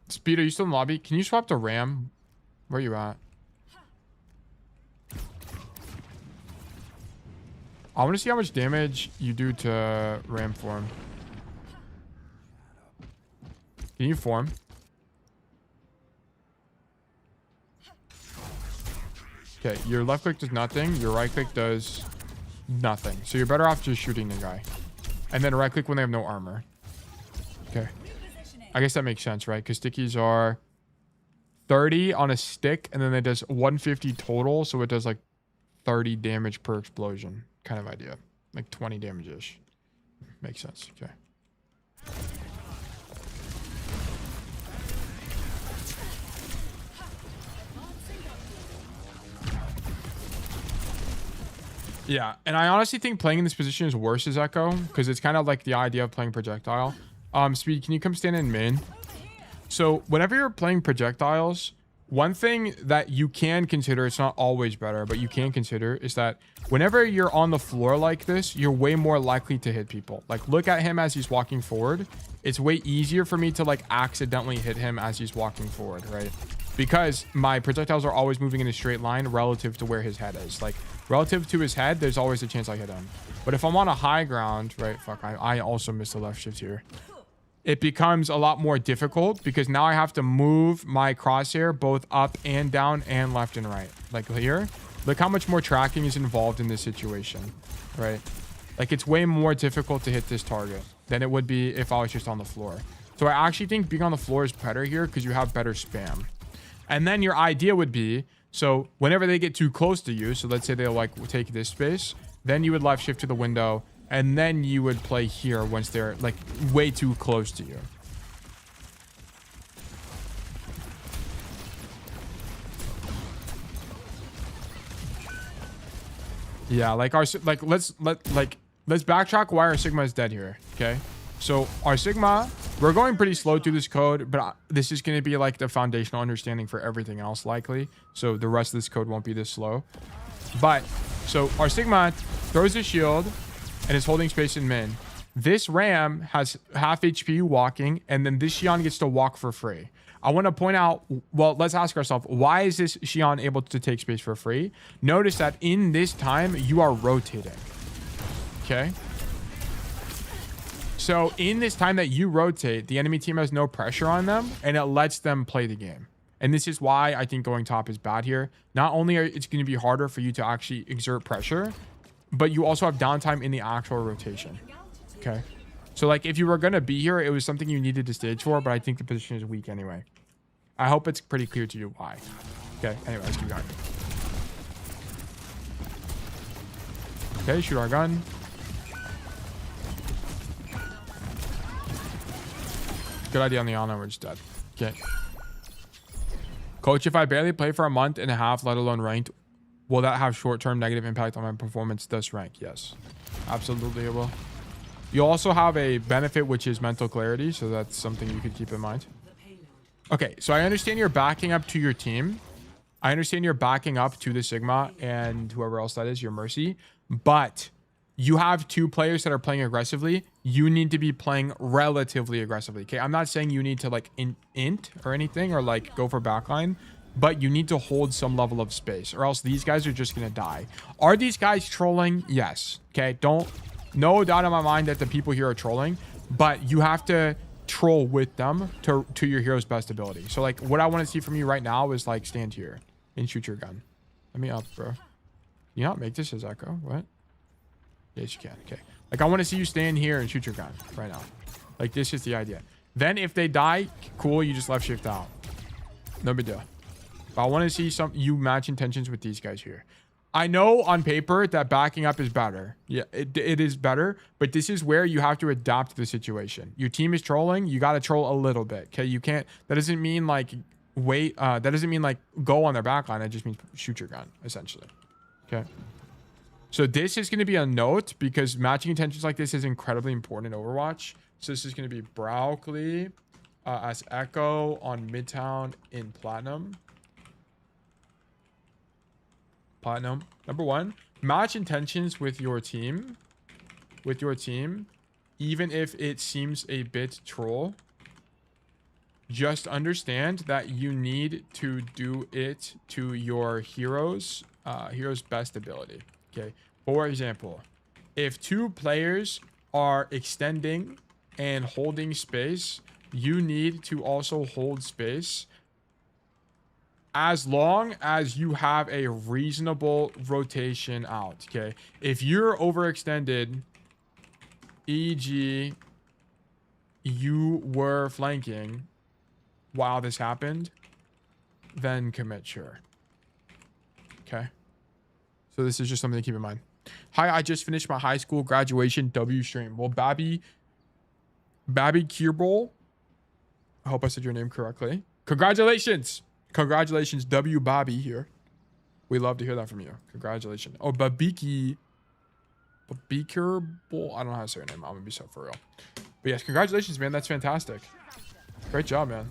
Speed, are you still in the lobby? Can you swap to Ram? Where are you at? I want to see how much damage you do to Ram form. Can you form? Okay, your left click does nothing. Your right click does nothing. So you're better off just shooting the guy. And then right click when they have no armor. Okay. I guess that makes sense, right? Because stickies are 30 on a stick, and then it does 150 total, so it does like 30 damage per explosion kind of idea, like 20 damage-ish. Makes sense. Okay. Yeah, and I honestly think playing in this position is worse as Echo, because it's kind of like the idea of playing projectile. Speed, can you come stand in main? So whenever you're playing projectiles, one thing that you can consider, it's not always better, but you can consider, is that whenever you're on the floor like this, you're way more likely to hit people. Like, look at him as he's walking forward. It's way easier for me to like accidentally hit him as he's walking forward, right? Because my projectiles are always moving in a straight line relative to where his head is. Like, relative to his head, there's always a chance I hit him. But if I'm on a high ground, right? Fuck, I also missed the left shift here. It becomes a lot more difficult because now I have to move my crosshair both up and down and left and right. Like here, look how much more tracking is involved in this situation, right? Like, it's way more difficult to hit this target than it would be if I was just on the floor. So I actually think being on the floor is better here because you have better spam. And then your idea would be, so whenever they get too close to you, so let's say they'll like take this space, then you would left shift to the window, and then you would play here once they're like way too close to you. Yeah, like let's backtrack why our Sigma is dead here. Okay, so our Sigma, we're going pretty slow through this code, but this is going to be like the foundational understanding for everything else likely. So the rest of this code won't be this slow. But so our Sigma throws a shield and is holding space in min. This Ram has half HP walking, and then this Shion gets to walk for free. I want to point out, well, let's ask ourselves, why is this Shion able to take space for free? Notice that in this time, you are rotating. Okay? So in this time that you rotate, the enemy team has no pressure on them, and it lets them play the game. And this is why I think going top is bad here. Not only it's going to be harder for you to actually exert pressure, but you also have downtime in the actual rotation. Okay? So like if you were going to be here, it was something you needed to stage for, but I think the position is weak anyway. I hope it's pretty clear to you why. Okay, anyway, let's keep going. Okay, shoot our gun. Good idea on the Ana, we're just dead. Okay. Coach, if I barely play for a month and a half, let alone ranked, will that have short-term negative impact on my performance this rank? Yes, absolutely it will. You also have a benefit, which is mental clarity, so that's something you could keep in mind. Okay, so I understand you're backing up to your team. I understand you're backing up to the Sigma and whoever else that is, your Mercy. But you have two players that are playing aggressively. You need to be playing relatively aggressively. Okay, I'm not saying you need to like int or anything or like go for backline, but you need to hold some level of space or else these guys are just going to die. Are these guys trolling? Yes. Okay, no doubt in my mind that the people here are trolling, but you have to troll with them to your hero's best ability. So like what I want to see from you right now is like stand here and shoot your gun. Let me up, bro. You not make this as Echo? What? Yes, you can. Okay. Like I want to see you stand here and shoot your gun right now. Like this is the idea. Then if they die, cool, you just left shift out. No big deal. But I want to see you match intentions with these guys here. I know on paper that backing up is better. Yeah, it is better, but this is where you have to adapt to the situation. Your team is trolling, you got to troll a little bit. Okay, you can't, that doesn't mean like wait, that doesn't mean like go on their backline. It just means shoot your gun essentially. Okay. So this is going to be a note because matching intentions like this is incredibly important in Overwatch. So this is going to be Broccoli as Echo on Midtown in Platinum. Number one, match intentions with your team. Even if it seems a bit troll, just understand that you need to do it to your hero's best ability. Okay. For example, if two players are extending and holding space, you need to also hold space as long as you have a reasonable rotation out. Okay. If you're overextended, e.g., you were flanking while this happened, then commit, sure. Okay. So this is just something to keep in mind. Hi, I just finished my high school graduation W stream. Well, Babby Kierbol, I hope I said your name correctly. Congratulations. Congratulations, W Bobby here. We love to hear that from you. Congratulations. Oh, Babiki Kierbol. I don't know how to say your name. I'm gonna be so for real. But yes, congratulations, man. That's fantastic. Great job, man.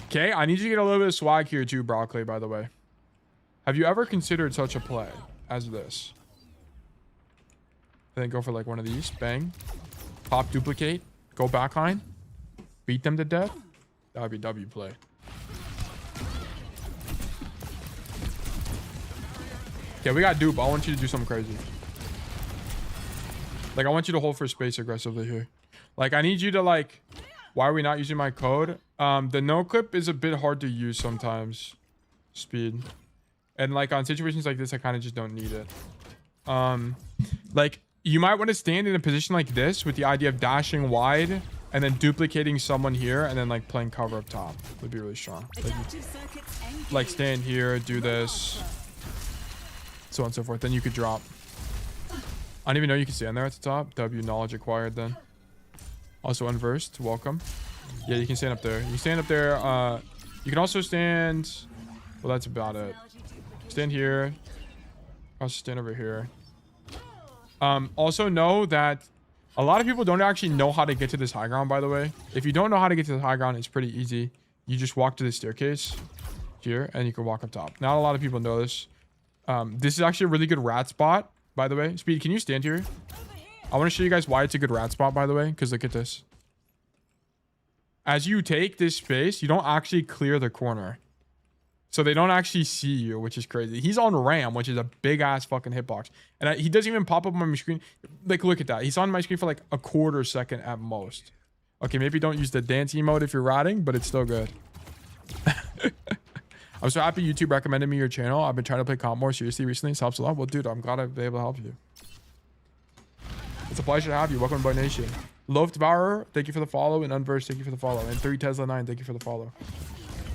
Okay, I need you to get a little bit of swag here too, Broccoli, by the way. Have you ever considered such a play as this? And then go for like one of these. Bang. Pop, duplicate. Go backline. Beat them to death. That would be W play. Okay, we got dupe. I want you to do something crazy. Like, I want you to hold for space aggressively here. Like, I need you to like... Why are we not using my code? The no clip is a bit hard to use sometimes. Speed. And like on situations like this, I kind of just don't need it. Like you might want to stand in a position like this with the idea of dashing wide and then duplicating someone here and then like playing cover up top. Would be really strong. Like stand here, do this, so on and so forth. Then you could drop. I didn't even know you could stand there at the top. W knowledge acquired then. Also unversed, welcome. Yeah, you can stand up there. You stand up there. You can also stand... Well, that's about it. Stand here. Also stand over here. Also know that a lot of people don't actually know how to get to this high ground, by the way. If you don't know how to get to the high ground, it's pretty easy. You just walk to the staircase here, and you can walk up top. Not a lot of people know this. This is actually a really good rat spot, by the way. Speed, can you stand here? I want to show you guys why it's a good rat spot, by the way, because look at this. As you take this space, you don't actually clear the corner. So they don't actually see you, which is crazy. He's on Ram, which is a big-ass fucking hitbox. And he doesn't even pop up on my screen. Like, look at that. He's on my screen for like a quarter second at most. Okay, maybe don't use the dance emote if you're ratting, but it's still good. I'm so happy YouTube recommended me your channel. I've been trying to play comp more seriously recently. It helps a lot. Well, dude, I'm glad I've been able to help you. It's a pleasure to have you. Welcome to Boy Nation. Loaf Devourer, thank you for the follow. And Unversed, thank you for the follow. And 3 Tesla 9, thank you for the follow.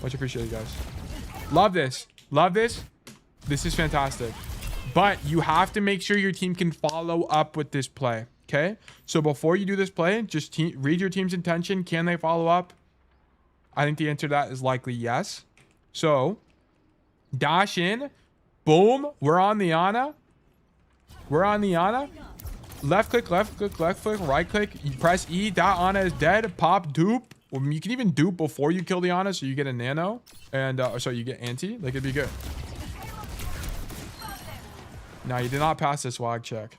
Much appreciated, guys. Love this. Love this. This is fantastic. But you have to make sure your team can follow up with this play. Okay? So before you do this play, just read your team's intention. Can they follow up? I think the answer to that is likely yes. So, dash in. Boom. We're on the Ana. We're on the Ana. Left click, right click. You press E. That Ana is dead. Pop, dupe. You can even dupe before you kill the Ana, so you get a nano. And, so you get anti. Like, it'd be good. No, you did not pass the swag check.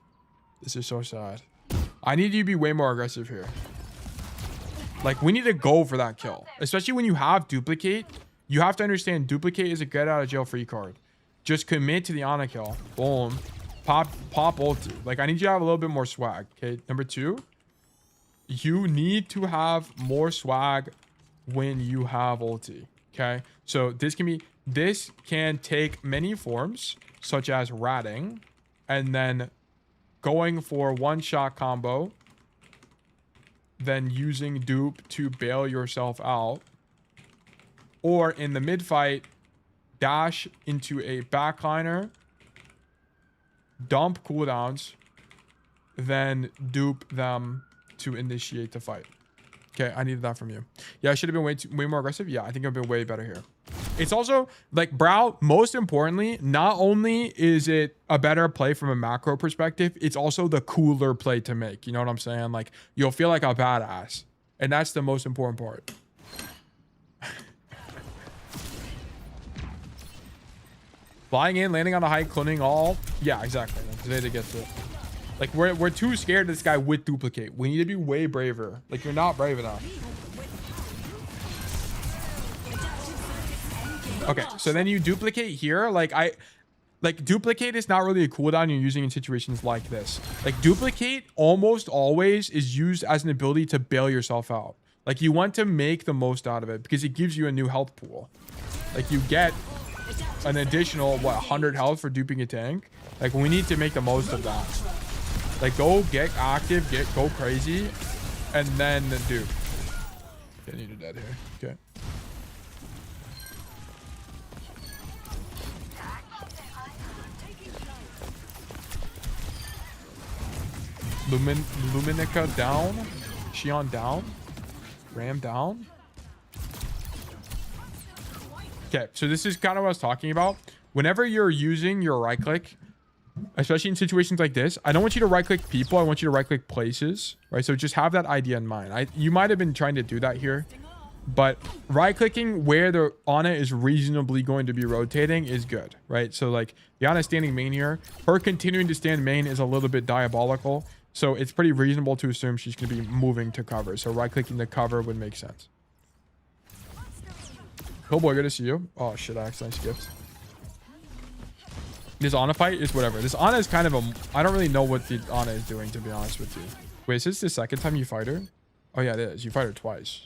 This is so sad. I need you to be way more aggressive here. Like, we need to go for that kill. Especially when you have duplicate. You have to understand duplicate is a get out of jail free card. Just commit to the Ana kill. Boom. Pop ulti. Like, I need you to have a little bit more swag. Okay. Number 2. You need to have more swag when you have ulti. Okay. So this can take many forms, such as ratting, and then going for one-shot combo, then using dupe to bail yourself out, or in the mid fight, dash into a backliner, dump cooldowns, then dupe them to initiate the fight. Okay, I needed that from you. Yeah, I should have been way more aggressive. Yeah, I think I've been way better here. It's also like Brow, most importantly, not only is it a better play from a macro perspective, it's also the cooler play to make. You know what I'm saying? Like, you'll feel like a badass. And that's the most important part. Flying in, landing on a height, cloning all. Yeah, exactly. Today to get to it. Like, we're too scared of this guy with duplicate. We need to be way braver. Like, you're not brave enough. Okay, so then you duplicate here. Like, duplicate is not really a cooldown you're using in situations like this. Like, duplicate almost always is used as an ability to bail yourself out. Like, you want to make the most out of it because it gives you a new health pool. Like, you get an additional, what, 100 health for duping a tank? Like, we need to make the most of that. Like, go get active, go crazy, and then dupe. I need a dead here. Okay. Luminica down. Shion down. Ram down. Okay, so this is kind of what I was talking about. Whenever you're using your right click, especially in situations like this, I don't want you to right click people. I want you to right click places, right? So just have that idea in mind. You might have been trying to do that here, but right clicking where the Ana is reasonably going to be rotating is good, right? So like the Ana standing main here, her continuing to stand main is a little bit diabolical. So it's pretty reasonable to assume she's going to be moving to cover. So right clicking the cover would make sense. Cool boy, good to see you. Oh shit, I accidentally skipped. This Ana fight is whatever. This Ana is kind of a... I don't really know what the Ana is doing, to be honest with you. Wait, is this the second time you fight her? Oh yeah, it is. You fight her twice.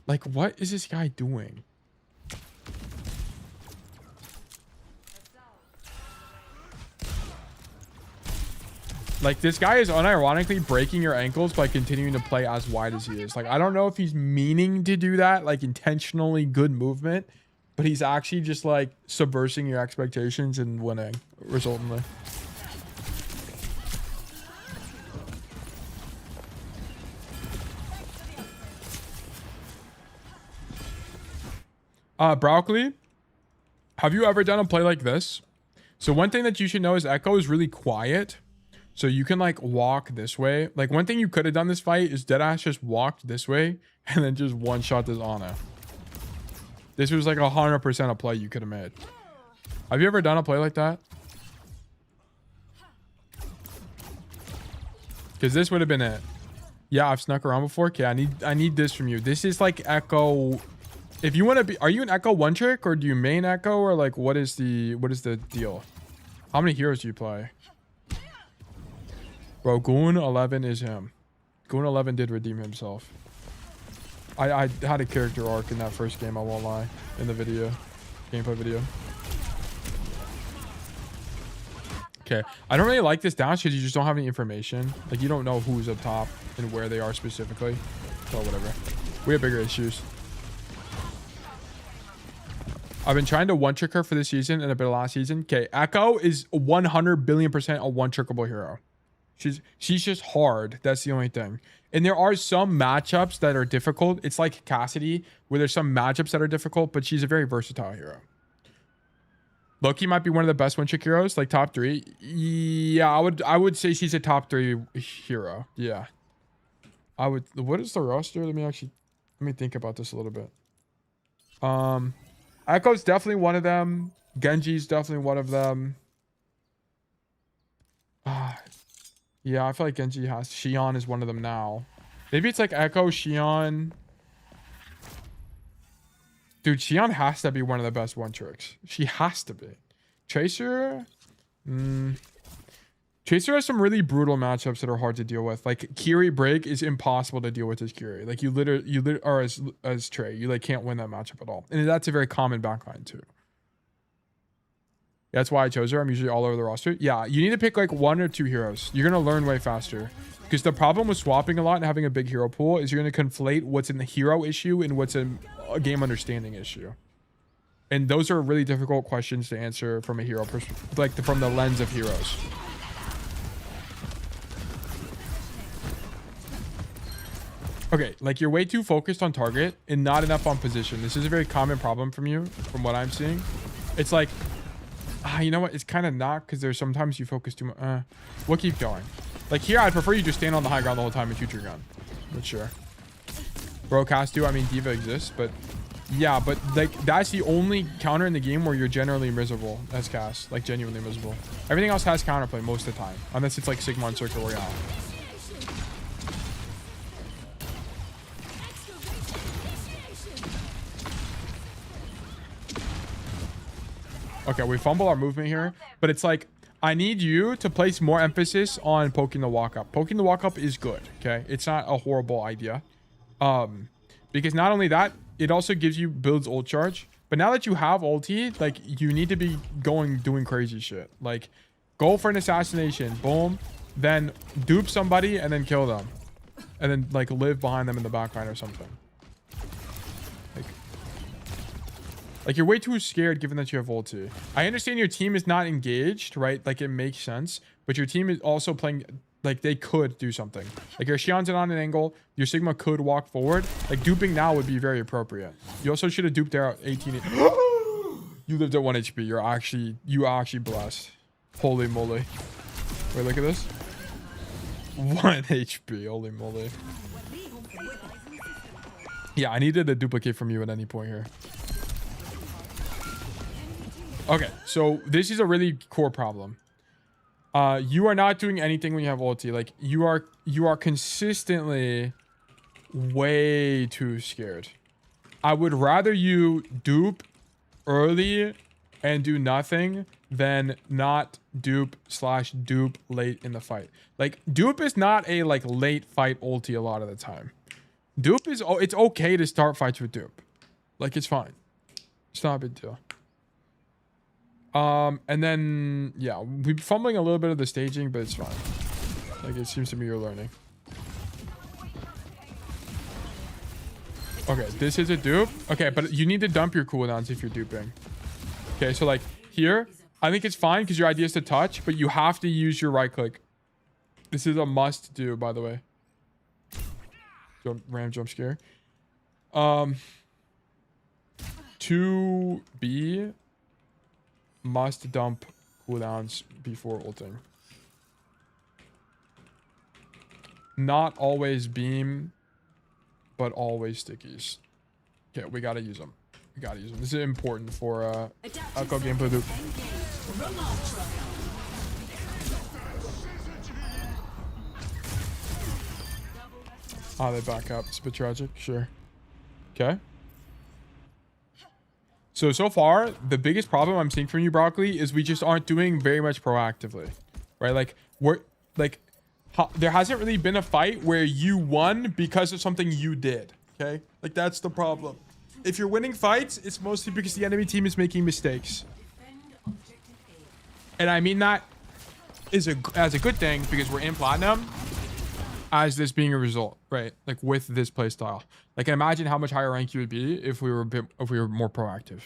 Like, what is this guy doing? Like, this guy is unironically breaking your ankles by continuing to play as wide as he is. Like, I don't know if he's meaning to do that, like intentionally good movement, but he's actually just like subversing your expectations and winning resultantly. Broccoli, have you ever done a play like this? So one thing that you should know is Echo is really quiet. So you can like walk this way. Like one thing you could have done this fight is Deadass just walked this way and then just one shot this Ana. This was like 100% a play you could have made. Have you ever done a play like that? Because this would have been it. Yeah, I've snuck around before. Okay, I need this from you. This is like Echo. If you want to be, are you an Echo one trick or do you main Echo or like what is the deal? How many heroes do you play? Bro, Goon 11 is him. Goon 11 did redeem himself. I had a character arc in that first game, I won't lie, in the video. Gameplay video. Okay. I don't really like this dash because you just don't have any information. Like, you don't know who's up top and where they are specifically. So, whatever. We have bigger issues. I've been trying to one-trick her for this season and a bit of last season. Okay, Echo is 100 billion% a one-trickable hero. She's just hard. That's the only thing. And there are some matchups that are difficult. It's like Cassidy, where there's some matchups that are difficult, but she's a very versatile hero. Loki might be one of the best one-trick heroes, like top 3. Yeah, I would say she's a top 3 hero. Yeah. What is the roster? Let me think about this a little bit. Echo's definitely one of them. Genji's definitely one of them. Yeah, I feel like Genji has. Shion is one of them now. Maybe it's like Echo, Shion. Dude, Shion has to be one of the best one tricks. She has to be. Tracer? Tracer has some really brutal matchups that are hard to deal with. Like, Kiri break is impossible to deal with as Kiri. Like, you literally, or as Trey, you like can't win that matchup at all. And that's a very common backline too. That's why I chose her. I'm usually all over the roster. Yeah, you need to pick like 1 or 2 heroes. You're going to learn way faster. Because the problem with swapping a lot and having a big hero pool is you're going to conflate what's in the hero issue and what's in a game understanding issue. And those are really difficult questions to answer from a hero perspective, like from the lens of heroes. Okay, like you're way too focused on target and not enough on position. This is a very common problem from you, from what I'm seeing. It's like, you know what? It's kind of not, because there's sometimes you focus too much. We'll keep going. Like here, I'd prefer you just stand on the high ground the whole time and shoot your gun. But sure. Bro, cast do. I mean, Diva exists, but yeah, but like that's the only counter in the game where you're generally miserable as cast, like genuinely miserable. Everything else has counterplay most of the time, unless it's like Sigma and Circle Royale. Okay, we fumble our movement here, but it's like, I need you to place more emphasis on poking the walk up. Poking the walk up is good, okay? It's not a horrible idea. Because not only that, it also gives you builds ult charge. But now that you have ulti, like, you need to be doing crazy shit. Like, go for an assassination, boom, then dupe somebody and then kill them. and then like live behind them in the backline or something. Like you're way too scared given that you have ulti. I understand your team is not engaged, right? Like it makes sense, but your team is also playing, like they could do something. Like your Shion's on an angle, your Sigma could walk forward. Like duping now would be very appropriate. You also should have duped there at 18. You lived at 1 HP. You actually blessed. Holy moly. Wait, look at this. 1 HP. Holy moly. Yeah, I needed a duplicate from you at any point here. Okay, so this is a really core problem. You are not doing anything when you have ulti. Like you are consistently way too scared. I would rather you dupe early and do nothing than not dupe/dupe late in the fight. Like dupe is not a like late fight ulti a lot of the time. Dupe is, it's okay to start fights with dupe. Like it's fine. It's not a big deal. And then yeah, we're fumbling a little bit of the staging, but it's fine. Like it seems to me you're learning. Okay, this is a dupe. Okay, but you need to dump your cooldowns if you're duping. Okay, so like here, I think it's fine because your idea is to touch, but you have to use your right click. This is a must do, by the way. Ram jump scare. 2B must dump cooldowns before ulting. Not always beam, but always stickies. Okay, we gotta use them. We gotta use them. This is important for Echo gameplay loop. Oh, they back up. It's a bit tragic. Sure. Okay. So far, the biggest problem I'm seeing from you, Broccoli, is we just aren't doing very much proactively, right? Like there hasn't really been a fight where you won because of something you did. Okay, like that's the problem. If you're winning fights, it's mostly because the enemy team is making mistakes, and I mean that as a good thing because we're in platinum. As this being a result, right? Like with this playstyle. Like imagine how much higher rank you would be if we were more proactive.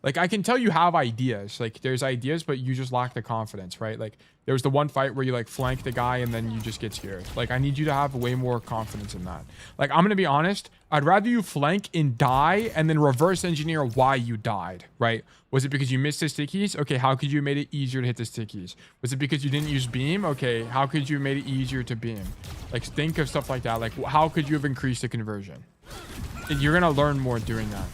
Like I can tell you have ideas. Like there's ideas, but you just lack the confidence, right? Like there was the one fight where you like flank the guy and then you just get scared. Like I need you to have way more confidence in that. Like I'm gonna be honest, I'd rather you flank and die and then reverse engineer why you died, right? Was it because you missed the stickies? Okay, how could you have made it easier to hit the stickies? Was it because you didn't use beam? Okay, how could you have made it easier to beam? Like think of stuff like that. Like how could you have increased the conversion? And you're gonna learn more doing that.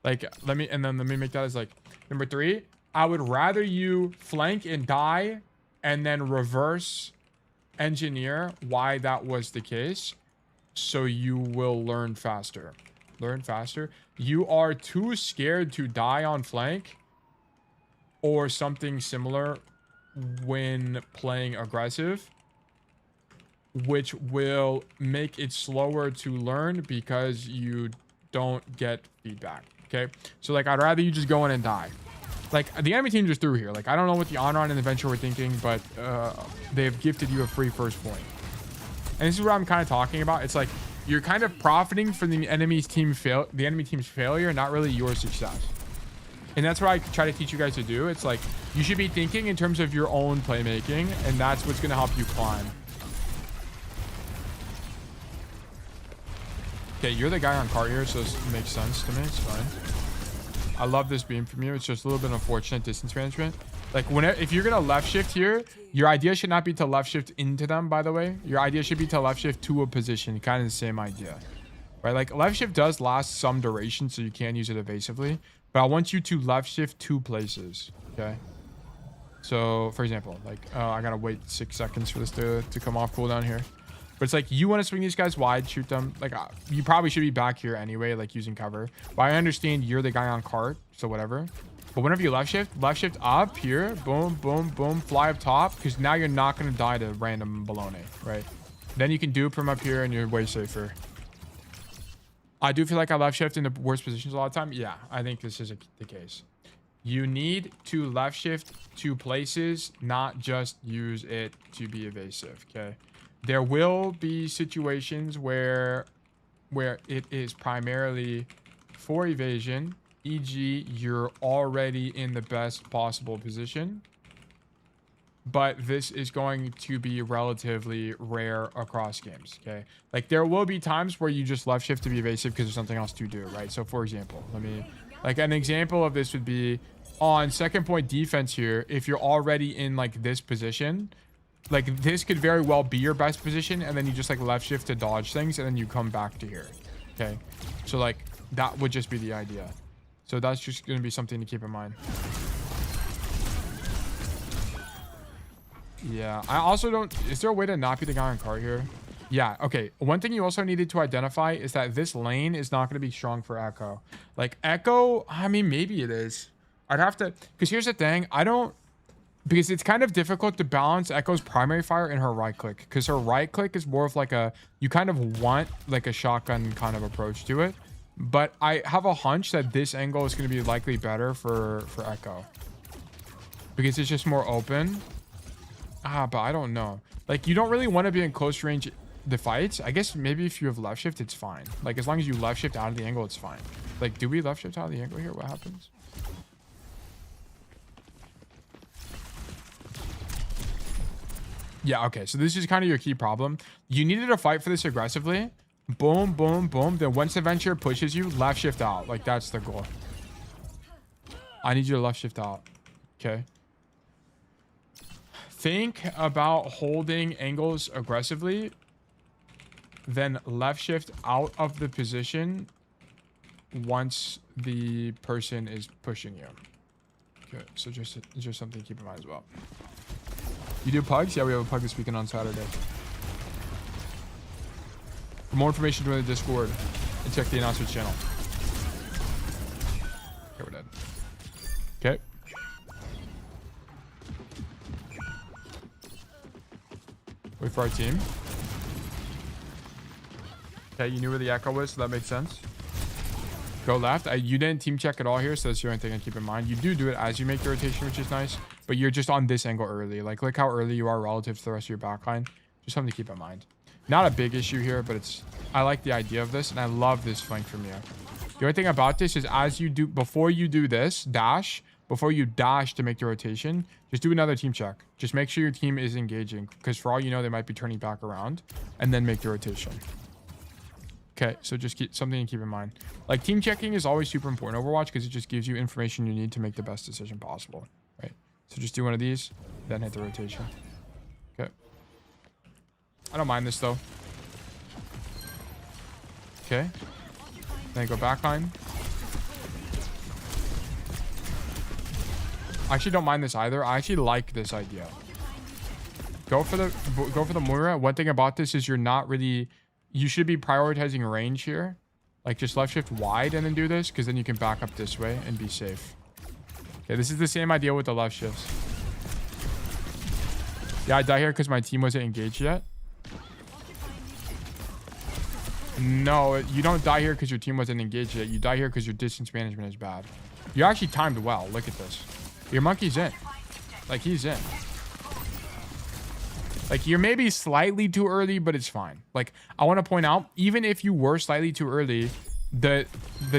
Like let me make that as like number 3. I would rather you flank and die and then reverse engineer why that was the case, so you will learn faster. Learn faster. You are too scared to die on flank or something similar when playing aggressive, which will make it slower to learn because you don't get feedback. Okay, so like I'd rather you just go in and die. Like the enemy team just threw here. Like I don't know what the honor on and the venture were thinking, but they have gifted you a free first point. And this is what I'm kind of talking about. It's like you're kind of profiting from the enemy team's failure, not really your success. And that's what I try to teach you guys to do. It's like you should be thinking in terms of your own playmaking, and that's what's going to help you climb. Okay, you're the guy on cart here, so this makes sense to me. It's fine. I love this beam from you. It's just a little bit unfortunate distance management. Like if you're gonna left shift here, your idea should not be to left shift into them, by the way. Your idea should be to left shift to a position, kind of the same idea, right? Like left shift does last some duration, so you can use it evasively, but I want you to left shift 2 places. Okay, so for example, like I gotta wait 6 seconds for this to come off cooldown here. But it's like you want to swing these guys wide, shoot them. Like you probably should be back here anyway, like using cover. But I understand you're the guy on cart, so whatever. But whenever you left shift up here, boom, boom, boom, fly up top, because now you're not going to die to random baloney, right? Then you can dupe from up here and you're way safer. I do feel like I left shift in the worst positions a lot of the time. Yeah, I think this is the case. You need to left shift 2 places, not just use it to be evasive, okay? There will be situations where it is primarily for evasion, e.g. you're already in the best possible position. But this is going to be relatively rare across games, okay? Like, there will be times where you just left shift to be evasive because there's something else to do, right? So, for example, like, an example of this would be on second point defense here. If you're already in, like, this position, like, this could very well be your best position, and then you just, like, left shift to dodge things, and then you come back to here, okay? So, like, that would just be the idea. So, that's just going to be something to keep in mind. Yeah, I also don't... Is there a way to not be the guy on cart here? Yeah, okay. One thing you also needed to identify is that this lane is not going to be strong for Echo. Like, Echo, I mean, maybe it is. I'd have to... Because here's the thing. I don't... Because it's kind of difficult to balance Echo's primary fire and her right click. Because her right click is more of like a... You kind of want like a shotgun kind of approach to it. But I have a hunch that this angle is going to be likely better for Echo. Because it's just more open. But I don't know. Like, you don't really want to be in close range the fights. I guess maybe if you have left shift, it's fine. Like, as long as you left shift out of the angle, it's fine. Like, do we left shift out of the angle here? What happens? Yeah, okay. So this is kind of your key problem. You needed to fight for this aggressively. Boom, boom, boom. Then once the venture pushes you, left shift out. Like, that's the goal. I need you to left shift out. Okay. Think about holding angles aggressively, then left shift out of the position once the person is pushing you. Okay, so just something to keep in mind as well. You do pugs? Yeah, we have a pug this weekend on Saturday. For more information, join the Discord and check the announcements channel. Okay, we're dead. Okay. Wait for our team. Okay, you knew where the echo was, so that makes sense. Go left. You didn't team check at all here, so that's the only thing to keep in mind. You do it as you make the rotation, which is nice, but you're just on this angle early. Like, look how early you are relative to the rest of your backline. Just something to keep in mind. Not a big issue here, but I like the idea of this, and I love this flank from you. The only thing about this is before you do this dash, before you dash to make the rotation, just do another team check. Just make sure your team is engaging, because for all you know, they might be turning back around, and then make the rotation. Okay, so just something to keep in mind. Like, team checking is always super important in Overwatch, because it just gives you information you need to make the best decision possible, right? So just do one of these, then hit the rotation. Okay. I don't mind this, though. Okay. Then go backline. I actually don't mind this either. I actually like this idea. Go for the Moira. One thing about this is you should be prioritizing range here. Like, just left shift wide and then do this, because then you can back up this way and be safe. Okay, this is the same idea with the left shifts. Yeah, I die here because my team wasn't engaged yet. No, you don't die here because your team wasn't engaged yet. You die here because your distance management is bad. You actually timed well. Look at this. Your monkey's in. Like, he's in. Like, you're maybe slightly too early, but it's fine. Like, I want to point out, even if you were slightly too early, the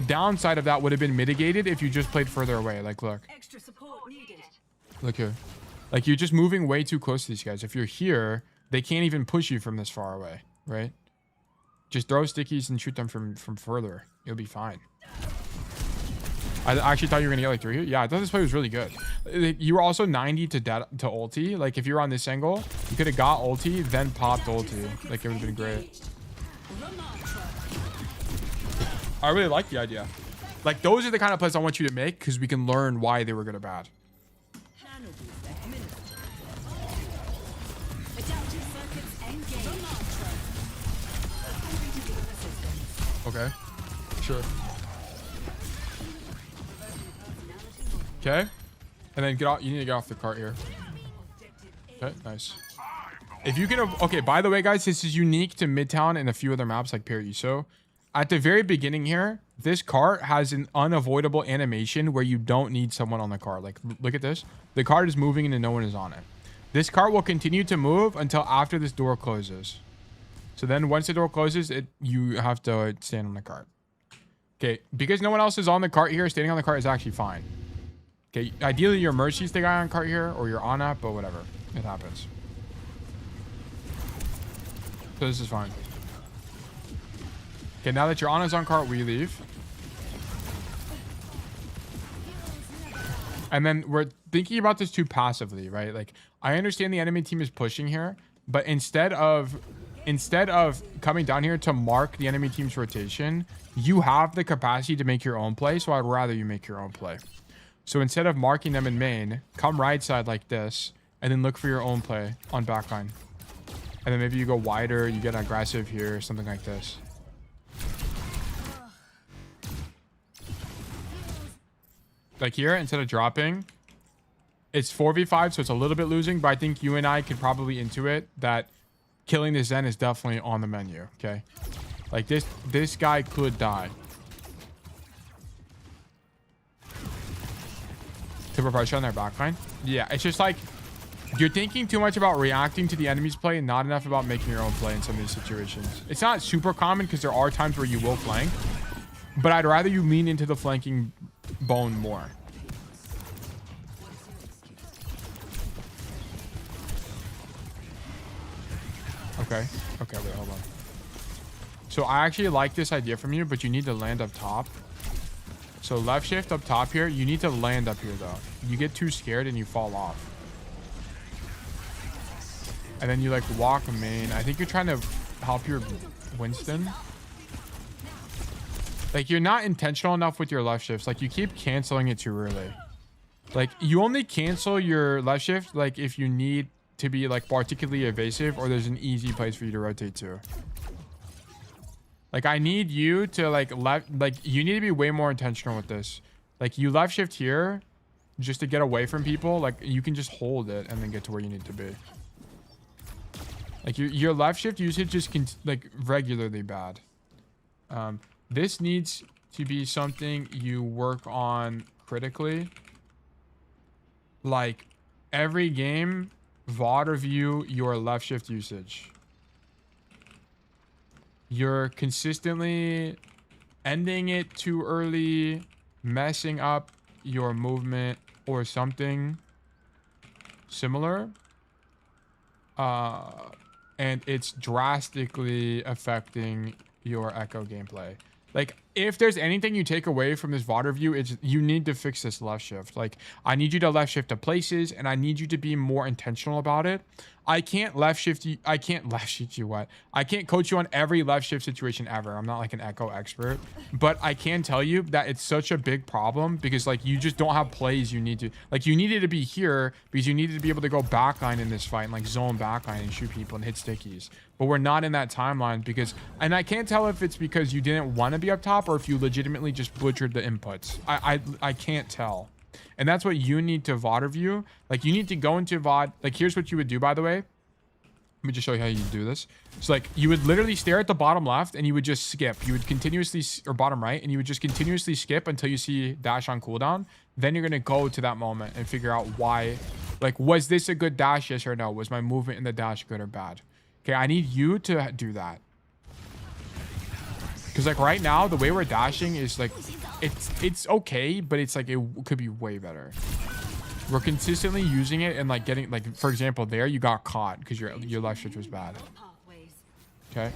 downside of that would have been mitigated if you just played further away. Like, look. Extra support needed. Look here. Like, you're just moving way too close to these guys. If you're here, they can't even push you from this far away, right? Just throw stickies and shoot them from further. You'll be fine. I actually thought you were going to get like 3 here. Yeah, I thought this play was really good. You were also 90 to ulti. Like, if you're on this angle, you could have got ulti, then popped ulti. Like, it would have been great. I really like the idea. Like, those are the kind of plays I want you to make, because we can learn why they were good or bad. Okay. Sure. Okay. And then get off. You need to get off the cart here. Okay, nice. If you can... Okay, by the way, guys, this is unique to Midtown and a few other maps like Paraiso. At the very beginning here, this cart has an unavoidable animation where you don't need someone on the cart. Like, look at this. The cart is moving and no one is on it. This cart will continue to move until after this door closes. So then once the door closes, you have to stand on the cart. Okay, because no one else is on the cart here, standing on the cart is actually fine. Okay, ideally your mercy's the guy on cart here, or you're on that, but whatever. It happens. So this is fine. Okay, now that your Ana's on cart, we leave. And then we're thinking about this too passively, right? Like, I understand the enemy team is pushing here, but instead of coming down here to mark the enemy team's rotation, you have the capacity to make your own play, so I'd rather you make your own play. So instead of marking them in main, come right side like this, and then look for your own play on backline. And then maybe you go wider, you get aggressive here, something like this. Like here, instead of dropping, it's 4v5, so it's a little bit losing, but I think you and I could probably intuit that killing the Zen is definitely on the menu, okay? Like this guy could die. Super pressure on their backline. Yeah, it's just like you're thinking too much about reacting to the enemy's play and not enough about making your own play in some of these situations. It's not super common because there are times where you will flank, but I'd rather you lean into the flanking bone more. Okay. Okay, wait, hold on. So I actually like this idea from you, but you need to land up top. So left shift up top here. You need to land up here, though. You get too scared and you fall off. And then you, like, walk main. I think you're trying to help your Winston. Like, you're not intentional enough with your left shifts. Like, you keep canceling it too early. Like, you only cancel your left shift, like, if you need to be, like, particularly evasive or there's an easy place for you to rotate to. Like, I need you to, like, you need to be way more intentional with this. Like, you left shift here just to get away from people. Like, you can just hold it and then get to where you need to be. Like, your left shift usage is, like, regularly bad. This needs to be something you work on critically. Like, every game, VOD review your left shift usage. You're consistently ending it too early, messing up your movement or something similar. And it's drastically affecting your Echo gameplay. Like, if there's anything you take away from this VOD review, it's you need to fix this left shift. Like, I need you to left shift to places, and I need you to be more intentional about it. I can't left shift you. I can't left shift you what? I can't coach you on every left shift situation ever. I'm not like an Echo expert, but I can tell you that it's such a big problem because, like, you just don't have plays you need to. Like, you needed to be here because you needed to be able to go backline in this fight and, like, zone backline and shoot people and hit stickies. But we're not in that timeline because, and I can't tell if it's because you didn't want to be up top or if you legitimately just butchered the inputs. I can't tell. And that's what you need to VOD review. Like, you need to go into VOD. Like, here's what you would do, by the way. Let me just show you how you do this. So, like, you would literally stare at the bottom left and you would just skip. You would continuously, or bottom right, and you would just continuously skip until you see dash on cooldown. Then you're going to go to that moment and figure out why. Like, was this a good dash? Yes or no? Was my movement in the dash good or bad? Okay, I need you to do that. Because, like, right now, the way we're dashing is, like, it's okay, but it's, like, it could be way better. We're consistently using it and, like, getting, like, for example, there, you got caught because your left shift was bad. Okay.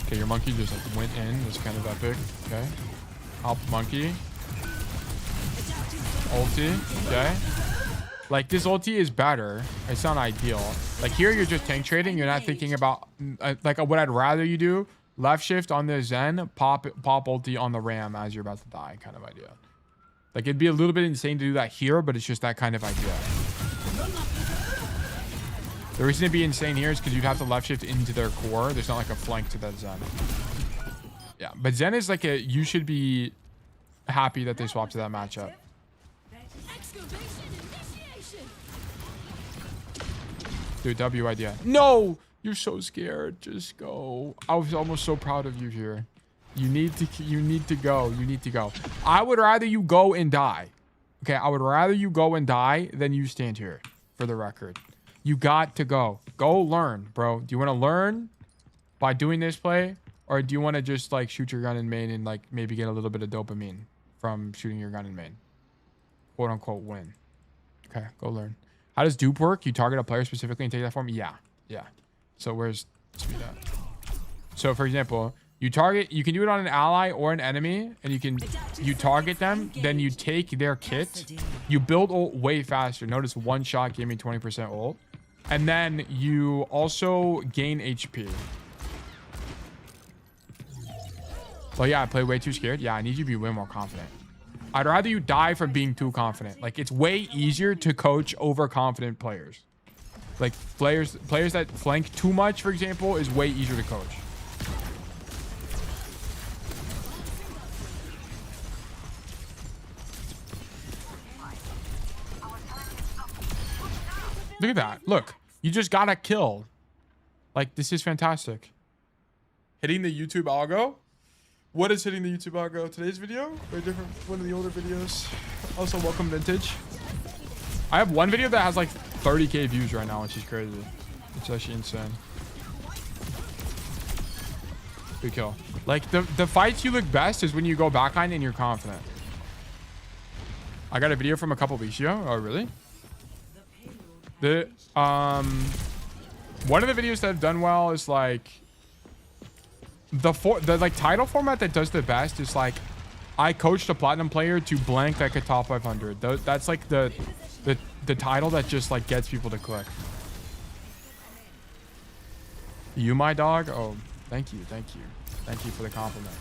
Okay, your monkey just, like, went in. That's kind of epic. Okay. Help monkey. Ulti. Okay. Like, this ulti is better. It's not ideal. Like, here you're just tank trading. You're not thinking about, like, what I'd rather you do. Left shift on the Zen, pop ulti on the Ram as you're about to die kind of idea. Like, it'd be a little bit insane to do that here, but it's just that kind of idea. The reason it'd be insane here is because you'd have to left shift into their core. There's not, like, a flank to that Zen. Yeah, but Zen is, like, you should be happy that they swapped to that matchup. Dude, W idea. No! You're so scared. Just go. I was almost so proud of you here. You need to go. You need to go. I would rather you go and die. Okay, I would rather you go and die than you stand here, for the record. You got to go. Go learn, bro. Do you want to learn by doing this play? Or do you want to just, like, shoot your gun in main and, like, maybe get a little bit of dopamine from shooting your gun in main? Quote, unquote, win. Okay, go learn. How does dupe work? You target a player specifically and take that form? Yeah. Yeah. So where's speed at? So, for example, you can do it on an ally or an enemy, and you target them, then you take their kit, you build ult way faster. Notice one shot gave me 20% ult, and then you also gain HP. Well, yeah, I play way too scared. Yeah, I need you to be way more confident. I'd rather you die from being too confident. Like, it's way easier to coach overconfident players. Like, players that flank too much, for example, is way easier to coach. Look at that. Look, you just got a kill. Like, this is fantastic. Hitting the YouTube algo? What is hitting the YouTube algo? Today's video? Or a different one of the older videos? Also, welcome vintage. I have one video that has like 30k views right now, which is crazy. It's actually insane. Good kill. Like, the fights you look best is when you go backline and you're confident. I got a video from a couple weeks ago. Oh, really? One of the videos that have done well is like the like title format that does the best is like I coached a platinum player to blank like a top 500. That's like the title that just like gets people to click. You my dog? Oh, thank you for the compliment.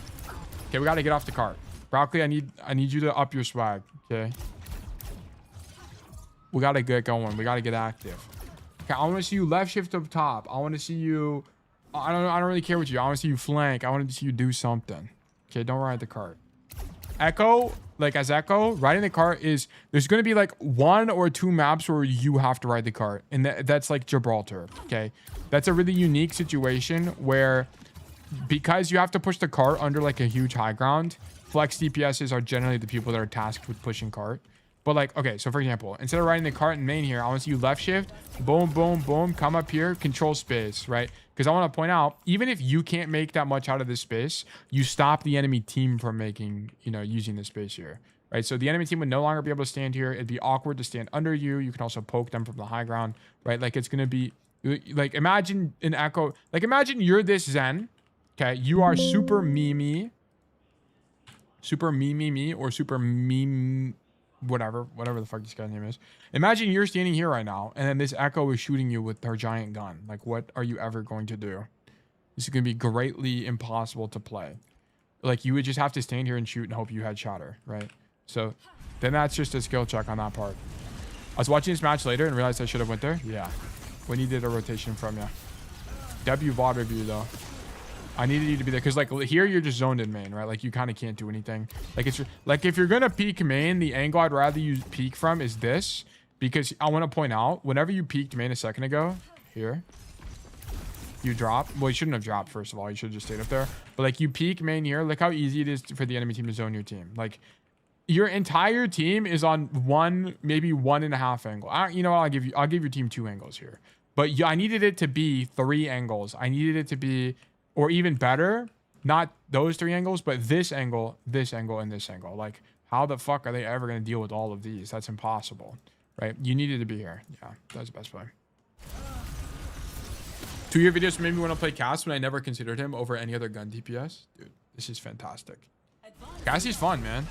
Okay, we got to get off the cart. Broccoli, I need you to up your swag. Okay. We got to get going. We got to get active. Okay, I want to see you left shift up top. I want to see you... I don't really care what you... I want to see you flank. I want to see you do something. Okay, don't ride the cart. Echo, like as Echo, riding the cart is... There's going to be like 1 or 2 maps where you have to ride the cart. And that's like Gibraltar, okay? That's a really unique situation where... Because you have to push the cart under like a huge high ground, flex DPSs are generally the people that are tasked with pushing cart. But like, okay, so for example, instead of riding the cart in main here, I want to see you left shift, boom, boom, boom, come up here, control space, right? Because I want to point out, even if you can't make that much out of this space, you stop the enemy team from making, using this space here, right? So the enemy team would no longer be able to stand here. It'd be awkward to stand under you. You can also poke them from the high ground, right? Like it's going to be, like imagine an Echo, like imagine you're this Zen, okay? You are super me, or super meme, whatever the fuck this guy's name is. Imagine you're standing here right now and then this Echo is shooting you with her giant gun. Like, what are you ever going to do? This is going to be greatly impossible to play. Like, you would just have to stand here and shoot and hope you headshot her, right? So then that's just a skill check on that part. I was watching this match later and realized I should have went there. Yeah, we needed a rotation from you. W VOD review though. I needed you to be there because like here you're just zoned in main, right? Like you kind of can't do anything. Like it's like if you're gonna peek main, the angle I'd rather you peek from is this, because I want to point out whenever you peeked main a second ago, here you drop. Well, you shouldn't have dropped. First of all, you should have just stayed up there. But like you peek main here, look how easy it is for the enemy team to zone your team. Like your entire team is on one, maybe 1.5 angle. You know what? I'll give your team 2 angles here. But yeah, I needed it to be 3 angles. I needed it to be. Or even better, not those 3 angles, but this angle, and this angle. Like, how the fuck are they ever going to deal with all of these? That's impossible, right? You needed to be here. Yeah, that's the best play. 2-year videos made me want to play Cass when I never considered him over any other gun DPS. Dude, this is fantastic. Cassie's fun, man.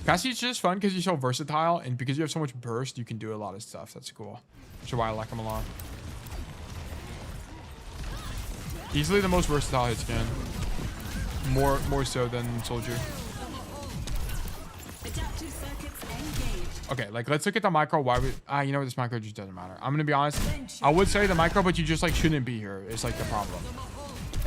Cassie's just fun because he's so versatile, and because you have so much burst, you can do a lot of stuff. That's cool. Which is why I like him a lot. Easily the most versatile hit scan. More so than Soldier. Okay, like let's look at the micro. Why would you know what, this micro just doesn't matter. I'm gonna be honest. I would say the micro, but you just like shouldn't be here. It's like the problem.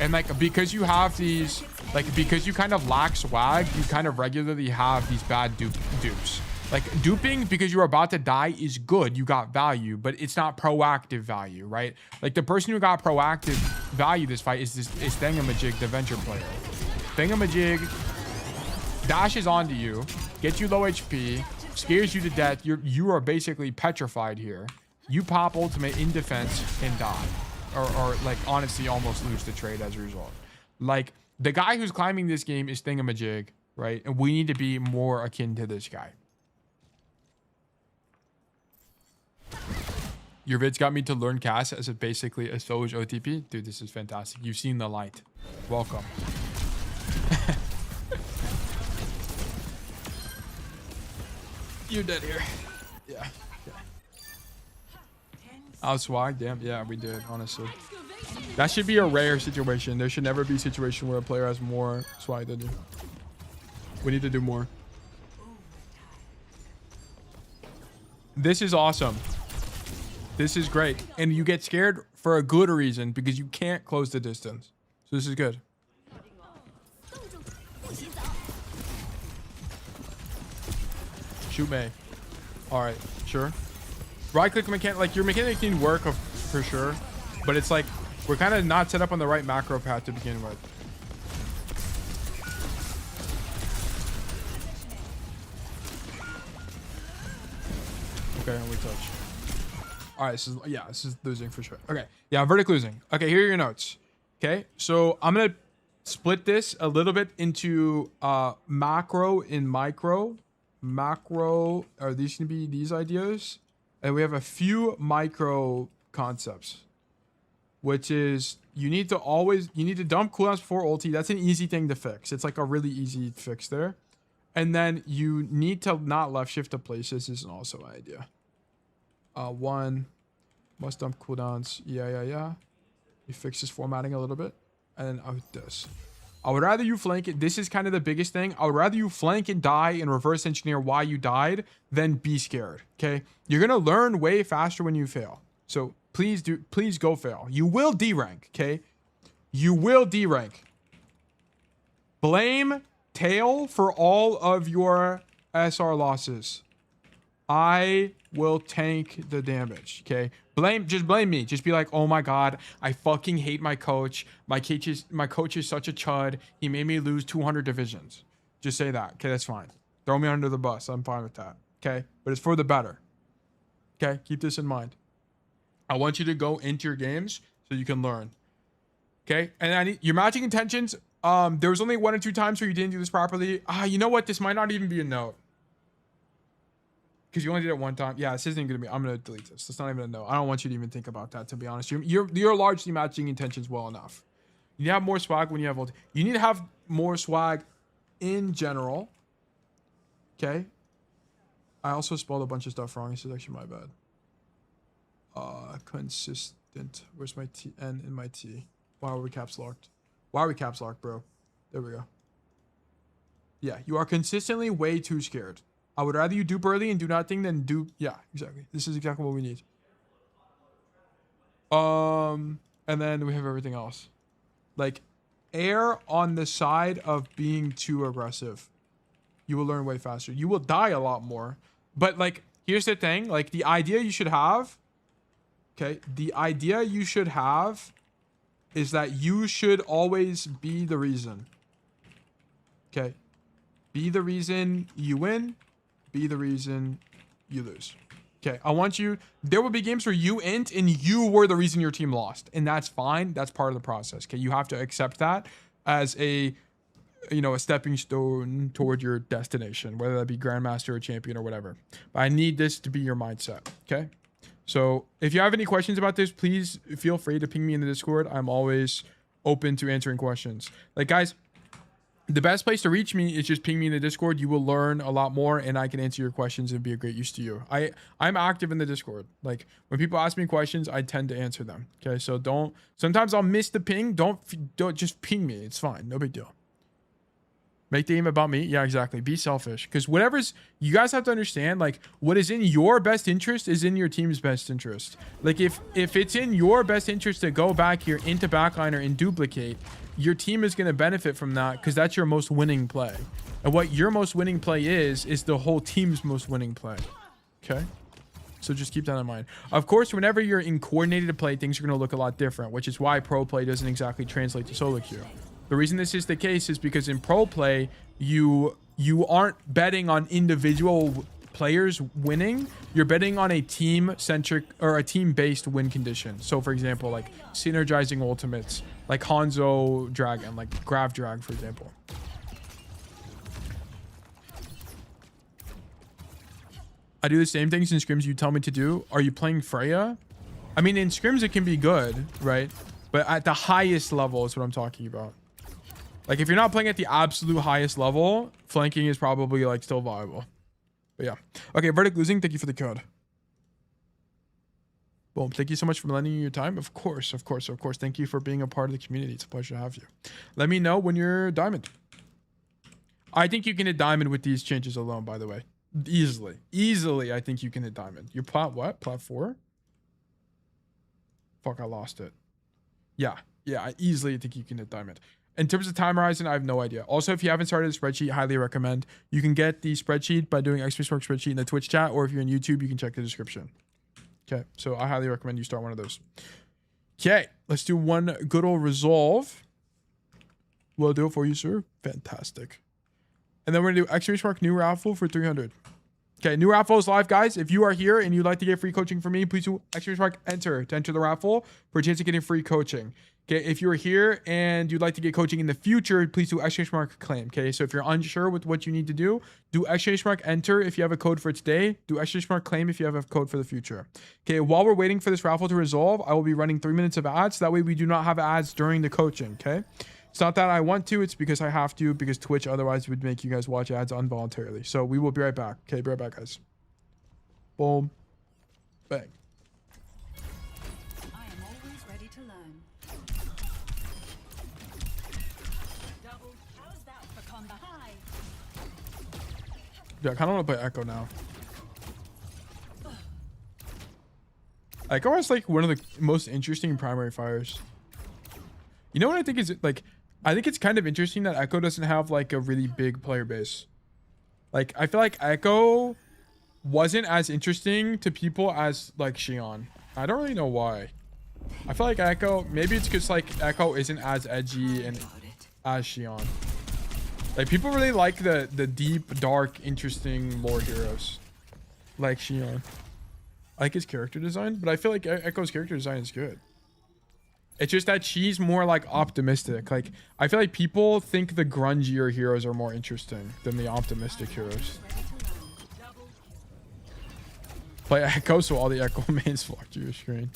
And like because you have these, like because you kind of lack swag, you kind of regularly have these bad dupes. Like duping because you're about to die is good. You got value, but it's not proactive value, right? Like the person who got proactive value this fight is Thingamajig, the venture player. Thingamajig dashes onto you, gets you low HP, scares you to death. You are basically petrified here. You pop ultimate in defense and die. Or like, honestly, almost lose the trade as a result. Like, the guy who's climbing this game is thingamajig, right? And we need to be more akin to this guy. Your vids got me to learn Cass as basically a Soj OTP. Dude, this is fantastic. You've seen the light. Welcome. You're dead here. Yeah. Out swag, damn. Yeah, we did, honestly. That should be a rare situation. There should never be a situation where a player has more swag than you. We need to do more. This is awesome. This is great. And you get scared for a good reason because you can't close the distance. So this is good. Shoot May. All right, sure. Right click mechanic, like your mechanic can work for sure, but it's like we're kind of not set up on the right macro path to begin with. Okay, and we touch. All right, this is losing for sure. Okay, yeah, verdict losing. Okay, here are your notes. Okay, so I'm gonna split this a little bit into macro and micro. Macro, are these gonna be these ideas? And we have a few micro concepts, which is you need to dump cooldowns before ulti. That's an easy thing to fix. It's like a really easy fix there. And then you need to not left shift to places. This is also an idea. One, must dump cooldowns. Yeah. You fix this formatting a little bit. And then out this. I would rather you flank it. This is kind of the biggest thing. I would rather you flank and die and reverse engineer why you died than be scared. Okay. You're going to learn way faster when you fail. So please go fail. You will D-rank. Okay. You will D-rank. Blame Tail for all of your SR losses. I will tank the damage. Okay. Just blame me. Just be like, oh my god, I fucking hate my coach. My coach is such a chud. He made me lose 200 divisions. Just say that. Okay, that's fine. Throw me under the bus. I'm fine with that. Okay, but it's for the better. Okay, keep this in mind. I want you to go into your games so you can learn. Okay, and your matching intentions. There was only 1 or 2 times where you didn't do this properly. You know what? This might not even be a note. Because you only did it 1 time. Yeah, this isn't going to be... I'm going to delete this. It's not even a note. I don't want you to even think about that, to be honest. You're largely matching intentions well enough. You need to have more swag when you have ulti. You need to have more swag in general. Okay? I also spelled a bunch of stuff wrong. This is actually my bad. Consistent. Where's my T? N in my T? Why are we caps locked? Why are we caps locked, bro? There we go. Yeah, you are consistently way too scared. I would rather you dupe early and do nothing than dupe. Yeah, exactly. This is exactly what we need. And then we have everything else. Like, err on the side of being too aggressive. You will learn way faster. You will die a lot more. But, like, here's the thing. Like, the idea you should have... Okay? The idea you should have is that you should always be the reason. Okay? Be the reason you win. Be the reason you lose. Okay, I want you... There will be games where you int and you were the reason your team lost. And that's fine. That's part of the process. Okay, you have to accept that as a stepping stone toward your destination, whether that be Grandmaster or Champion or whatever. But I need this to be your mindset. Okay? So if you have any questions about this, please feel free to ping me in the Discord. I'm always open to answering questions. Like, guys... The best place to reach me is just ping me in the Discord. You will learn a lot more and I can answer your questions and be a great use to you. I'm active in the Discord. Like when people ask me questions, I tend to answer them. Okay. So sometimes I'll miss the ping. Don't just ping me. It's fine. No big deal. Make the game about me. Yeah, exactly. Be selfish. Because you guys have to understand, like, what is in your best interest is in your team's best interest. Like, if it's in your best interest to go back here into backliner and duplicate, your team is going to benefit from that because that's your most winning play. And what your most winning play is the whole team's most winning play. Okay? So just keep that in mind. Of course, whenever you're in coordinated play, things are going to look a lot different, which is why pro play doesn't exactly translate to solo queue. The reason this is the case is because in pro play, you aren't betting on individual players winning, you're betting on a team-centric or a team-based win condition. So, for example, like synergizing ultimates, like Hanzo Dragon, like Grav Drag, for example. I do the same things in scrims you tell me to do. Are you playing Freya? I mean, in scrims it can be good, right? But at the highest level is what I'm talking about. Like, if you're not playing at the absolute highest level, flanking is probably, like, still viable. But, yeah. Okay, Verdict losing. Thank you for the code. Boom. Thank you so much for lending me your time. Of course, of course, of course. Thank you for being a part of the community. It's a pleasure to have you. Let me know when you're diamond. I think you can hit diamond with these changes alone, by the way. Easily. Easily, I think you can hit diamond. Your plat what? Plat 4? Fuck, I lost it. Yeah. Yeah, I easily think you can hit diamond. In terms of time horizon, I have no idea. Also, if you haven't started a spreadsheet, highly recommend. You can get the spreadsheet by doing XSpark spreadsheet in the Twitch chat, or if you're on YouTube, you can check the description. Okay, so I highly recommend you start one of those. Okay, let's do one good old resolve. Will do it for you, sir. Fantastic. And then we're gonna do XSpark new raffle for 300. Okay, new raffle is live, guys. If you are here and you'd like to get free coaching from me, please do XSpark enter to enter the raffle for a chance of getting free coaching. Okay, if you're here and you'd like to get coaching in the future, please do !claim. Okay, so if you're unsure with what you need to do !enter if you have a code for today. Do !claim if you have a code for the future. Okay, while we're waiting for this raffle to resolve, I will be running 3 minutes of ads. So that way we do not have ads during the coaching, okay? It's not that I want to, it's because I have to, because Twitch otherwise would make you guys watch ads involuntarily. So we will be right back. Okay, be right back, guys. Boom. Bang. Yeah, I kind of want to play Echo now. Echo is like one of the most interesting primary fires. You know what I think is like, I think it's kind of interesting that Echo doesn't have like a really big player base. Like, I feel like Echo wasn't as interesting to people as like Shion. I don't really know why. I feel like Echo, maybe it's because like Echo isn't as edgy and as Shion. Like, people really like the deep, dark, interesting lore heroes. Like Shion. I like his character design, but I feel like Echo's character design is good. It's just that she's more like optimistic. Like, I feel like people think the grungier heroes are more interesting than the optimistic heroes. Play Echo so all the Echo mains flock to your screen.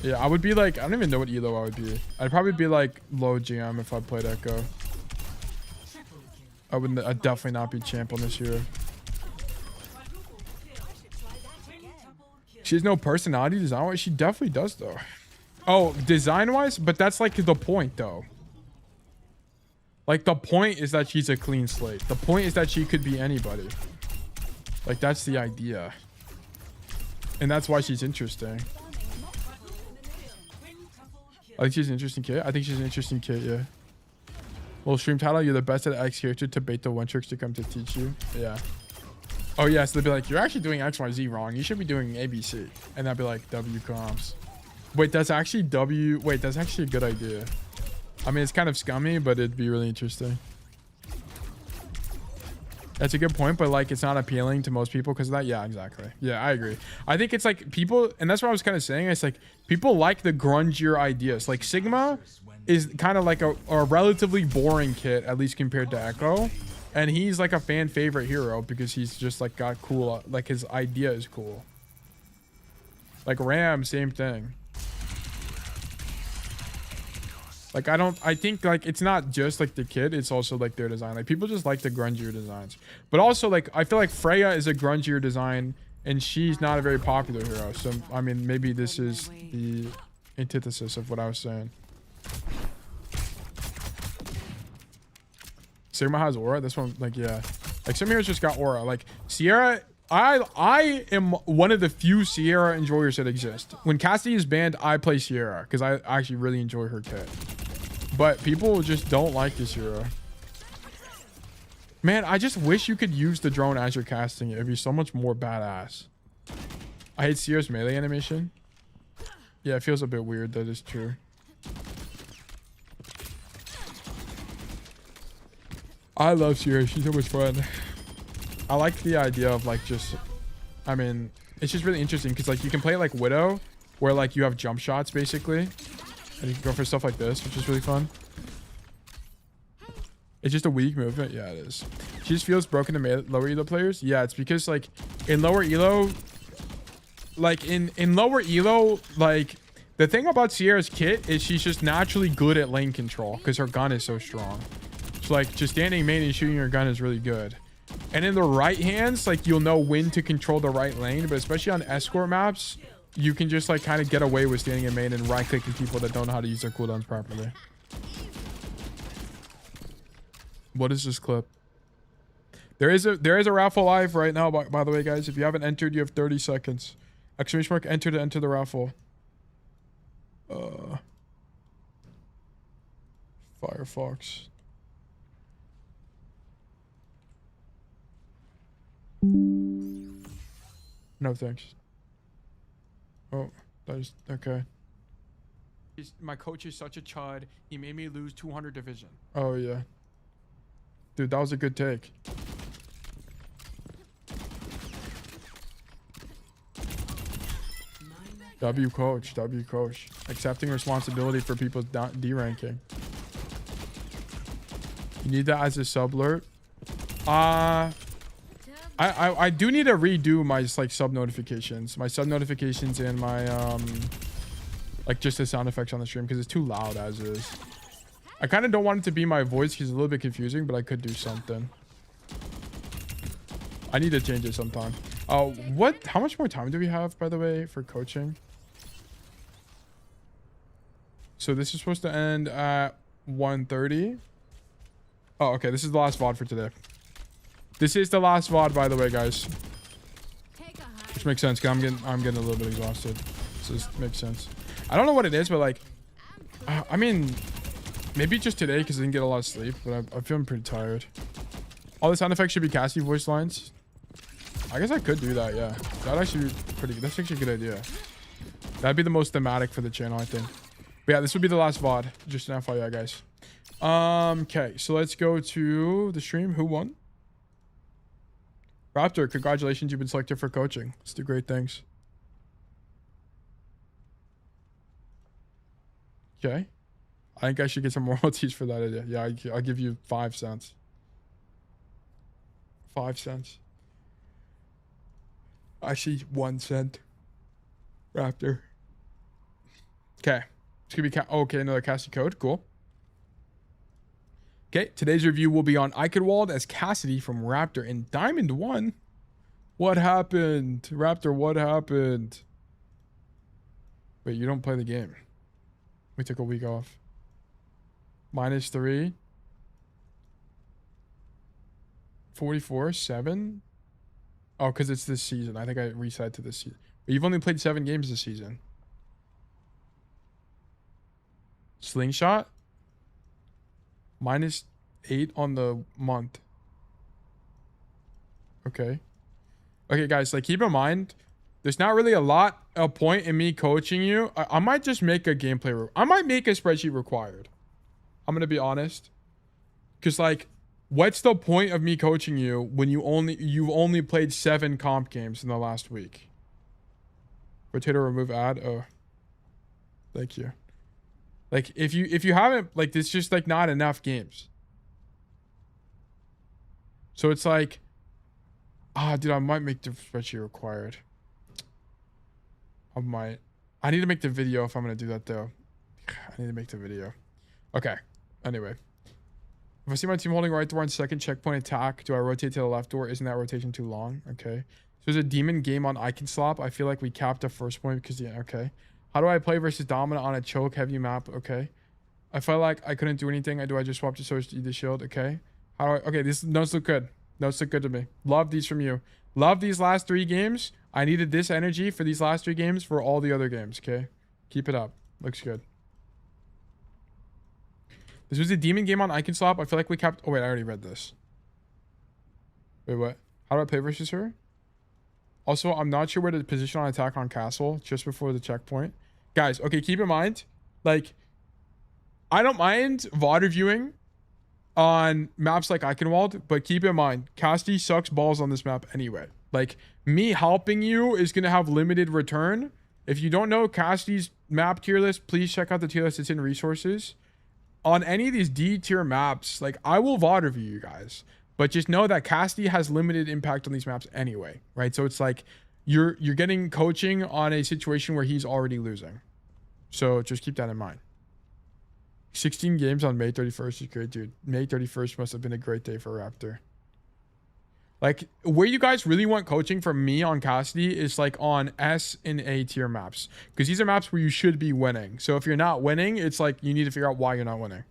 Yeah, I would be like, I don't even know what elo I would be. I'd probably be like low GM if I played Echo. I'd definitely not be champ on this hero. She has no personality design wise. She definitely does though. Oh, design wise, but that's like the point though. Like, the point is that she's a clean slate. The point is that she could be anybody. Like, that's the idea. And that's why she's interesting. I think she's an interesting kid. I think she's an interesting kid, yeah. Well, stream title, you're the best at X character to bait the one tricks to come to teach you. Yeah. Oh, yeah. So they'll be like, you're actually doing XYZ wrong. You should be doing ABC. And I'll be like, W comps. Wait, that's actually W. Wait, that's actually a good idea. I mean, it's kind of scummy, but it'd be really interesting. That's a good point, but like, it's not appealing to most people because of that. Yeah, exactly. Yeah, I agree. I think it's like people, and that's what I was kind of saying. It's like people like the grungier ideas. Like Sigma is kind of like a relatively boring kit, at least compared to Echo. And he's like a fan favorite hero because he's just like got cool, like his idea is cool. Like Ram, same thing. Like, I think like it's not just like the kid, it's also like their design. Like, people just like the grungier designs. But also, like, I feel like Freya is a grungier design and she's not a very popular hero. So I mean, maybe this is the antithesis of what I was saying. Sigma has aura. This one, like, yeah, like some heroes just got aura. Like Sierra, I am one of the few Sierra enjoyers that exist. When Cassidy is banned, I play Sierra because I actually really enjoy her kit. But people just don't like this hero. Man, I just wish you could use the drone as you're casting it. It'd be so much more badass. I hate Sierra's melee animation. Yeah, it feels a bit weird. That is true. I love Sierra. She's so much fun. I like the idea of like just, I mean, it's just really interesting because like you can play like Widow where like you have jump shots basically and you can go for stuff like this, which is really fun. It's just a weak movement. Yeah, it is. She just feels broken to lower elo players. Yeah, it's because like in lower elo, like in lower elo, like the thing about Sierra's kit is she's just naturally good at lane control because her gun is so strong. So like just standing main and shooting your gun is really good. And in the right hands, like you'll know when to control the right lane, but especially on escort maps, you can just like kind of get away with standing in main and right clicking people that don't know how to use their cooldowns properly. What is this clip? There is a raffle live right now, by the way, guys. If you haven't entered, you have 30 seconds. Exclamation mark enter to enter the raffle. Firefox. No thanks. Oh, that is okay. My coach is such a chud. He made me lose 200 division. Oh yeah. Dude, that was a good take. W coach, W coach. Accepting responsibility for people's D ranking. You need that as a sub alert. I do need to redo my like sub notifications. My sub notifications and my like just the sound effects on the stream because it's too loud as is. I kind of don't want it to be my voice because it's a little bit confusing, but I could do something. I need to change it sometime. How much more time do we have, by the way, for coaching? So this is supposed to end at 1:30. Oh, okay. This is the last VOD for today. This is the last VOD, by the way, guys. Which makes sense, because I'm getting a little bit exhausted. So this makes sense. I don't know what it is, but like, I mean, maybe just today because I didn't get a lot of sleep, but I'm feeling pretty tired. All the sound effects should be Cassidy voice lines. I guess I could do that, yeah. That'd actually be pretty good. That's actually a good idea. That'd be the most thematic for the channel, I think. But yeah, this would be the last VOD. Just an FYI, guys. Okay, so let's go to the stream. Who won? Raptor, congratulations. You've been selected for coaching. Let's do great things. Okay. I think I should get some royalties for that idea. Yeah, I'll give you 5 cents. 5 cents. Actually, 1 cent. Raptor. Okay. It's going to be... okay, another Cassidy code. Cool. Okay, today's review will be on Eichenwalde as Cassidy from Raptor in Diamond 1. What happened? Raptor, what happened? Wait, you don't play the game. We took a week off. -3. 44, 7. Oh, because it's this season. I think I reset to this season. But you've only played 7 games this season. Slingshot? -8 on the month. Okay. Okay, guys, like keep in mind, there's not really a lot of point in me coaching you. I might just make a gameplay. I might make a spreadsheet required. I'm gonna be honest. Cause like, what's the point of me coaching you when you've only played 7 comp games in the last week? Rotator remove ad. Oh, thank you. Like if you haven't, like, there's just like not enough games. So it's like, dude, I might make the spreadsheet required. I might. I need to make the video if I'm gonna do that though. I need to make the video. Okay. Anyway. If I see my team holding right door on second checkpoint attack, do I rotate to the left door? Isn't that rotation too long? Okay. So there's a demon game on Eichenwalde. I feel like we capped the first point because, yeah, okay. How do I play versus Dominant on a choke heavy map? Okay. I felt like I couldn't do anything. Do I just swap to Source to the shield? Okay. How do I... okay, these notes look good. Notes look good to me. Love these from you. Love these last 3 games. I needed this energy for these last 3 games for all the other games, okay? Keep it up. Looks good. This was a demon game on Eichenwalde. I feel like we capped... oh, wait, I already read this. Wait, what? How do I play versus her? Also, I'm not sure where to position on attack on castle just before the checkpoint. Guys, okay, keep in mind, like, I don't mind VOD reviewing on maps like Eichenwalde, but keep in mind, Cassidy sucks balls on this map anyway. Like, me helping you is going to have limited return. If you don't know Cassidy's map tier list, please check out the tier list. It's in resources. On any of these D tier maps, like, I will VOD review you guys, but just know that Cassidy has limited impact on these maps anyway, right? So it's like you're getting coaching on a situation where he's already losing. So just keep that in mind. 16 games on May 31st is great, dude. May 31st must have been a great day for Raptor. Like, where you guys really want coaching from me on Cassidy is like on S and A tier maps, because these are maps where you should be winning. So if you're not winning, it's like you need to figure out why you're not winning.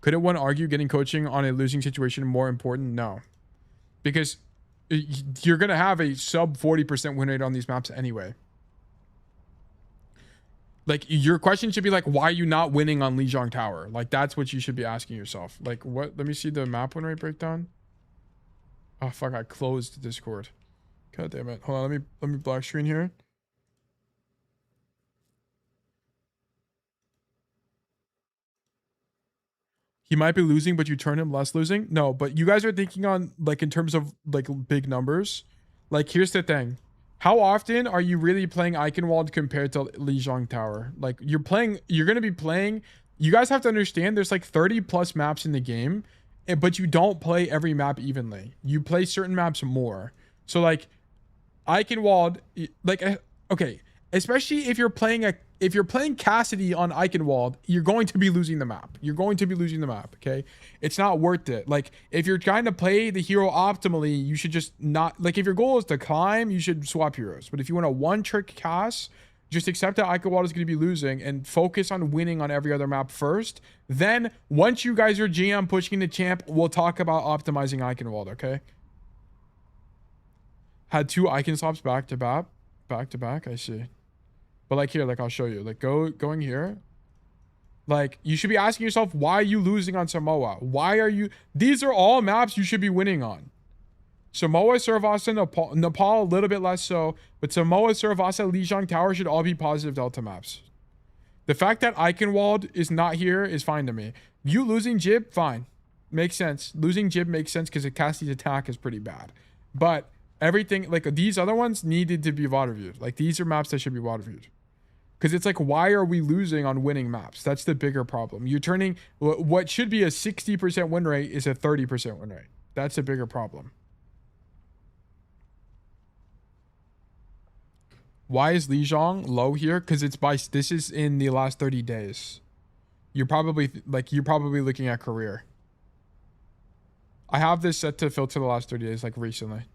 Couldn't one argue getting coaching on a losing situation more important? No, because you're going to have a sub 40% win rate on these maps anyway. Like, your question should be like, why are you not winning on Lijiang Tower? Like, that's what you should be asking yourself. Like, what? Let me see the map win rate breakdown. Oh, fuck, I closed Discord. God damn it. Hold on, let me black screen here. He might be losing, but you turn him less losing. No, but you guys are thinking on, like, in terms of, like, big numbers. Like, here's the thing. How often are you really playing Eichenwalde compared to Lijiang Tower? Like, you're going to be playing, you guys have to understand there's like 30 plus maps in the game, but you don't play every map evenly. You play certain maps more. So like Eichenwalde, like, okay, especially if you're playing Cassidy on Eichenwalde, you're going to be losing the map. You're going to be losing the map, okay? It's not worth it. Like, if you're trying to play the hero optimally, you should just not, like, if your goal is to climb, you should swap heroes. But if you want a one-trick cast, just accept that Eichenwalde is going to be losing and focus on winning on every other map first. Then, once you guys are GM pushing the champ, we'll talk about optimizing Eichenwalde, okay? Had 2 Eichen swaps back to back, I see. But like here, like I'll show you, like going here, like you should be asking yourself, why are you losing on Samoa? Why are you, these are all maps you should be winning on. Samoa, Saravasa, Nepal a little bit less so, but Samoa, Saravasa, Lijiang Tower should all be positive delta maps. The fact that Eichenwalde is not here is fine to me. You losing Jib, fine. Makes sense. Losing Jib makes sense because Cassidy's attack is pretty bad. But everything, like these other ones needed to be VOD reviewed. Like these are maps that should be VOD reviewed. Because it's like, why are we losing on winning maps? That's the bigger problem. You're turning what should be a 60% win rate is a 30% win rate. That's a bigger problem. Why is Lijiang low here? Because it's by, this is in the last 30 days. You're probably looking at career. I have this set to filter the last 30 days, like recently.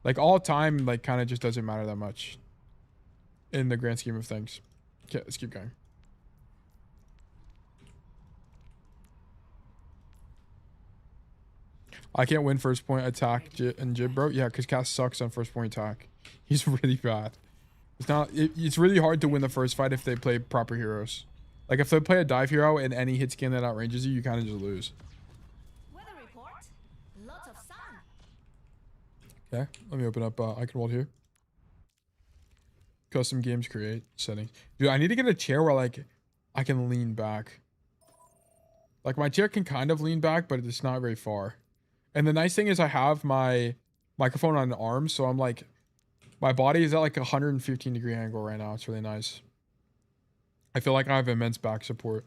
Like all time, like kind of just doesn't matter that much in the grand scheme of things. Okay, let's keep going. I can't win first point attack and Jib, bro. Yeah, because Cass sucks on first point attack. He's really bad. It's not. It's really hard to win the first fight if they play proper heroes. Like if they play a dive hero and any hit scan that outranges you, you kind of just lose. Weather report. Lots of sun. Okay, let me open up Eichenwalde here. Custom games create settings. Dude, I need to get a chair where like I can lean back. Like my chair can kind of lean back, but it's not very far. And the nice thing is I have my microphone on an arm, so I'm like, my body is at like a 115-degree angle right now. It's really nice. I feel like I have immense back support.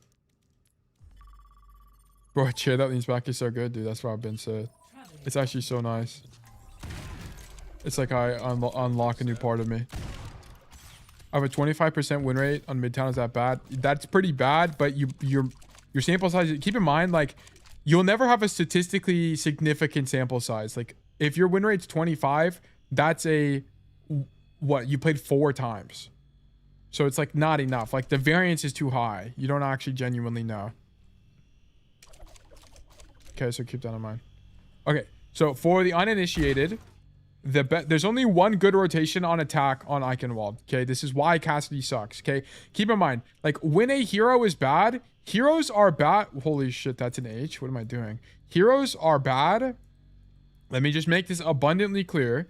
Bro, a chair that leans back is so good, dude. That's what I've been said. It's actually so nice. It's like I unlock a new part of me. I have a 25% win rate on Midtown. Is that bad? That's pretty bad, but your sample size, keep in mind, like, you'll never have a statistically significant sample size. Like, if your win rate's 25, that's a, what, you played 4 times. So it's like not enough. Like the variance is too high. You don't actually genuinely know. Okay, so keep that in mind. Okay, so for the uninitiated, there's only one good rotation on attack on Eichenwalde. Okay, this is why Cassidy sucks. Okay, keep in mind, like when a hero is bad, heroes are bad. Holy shit, that's an H. What am I doing? Heroes are bad. Let me just make this abundantly clear.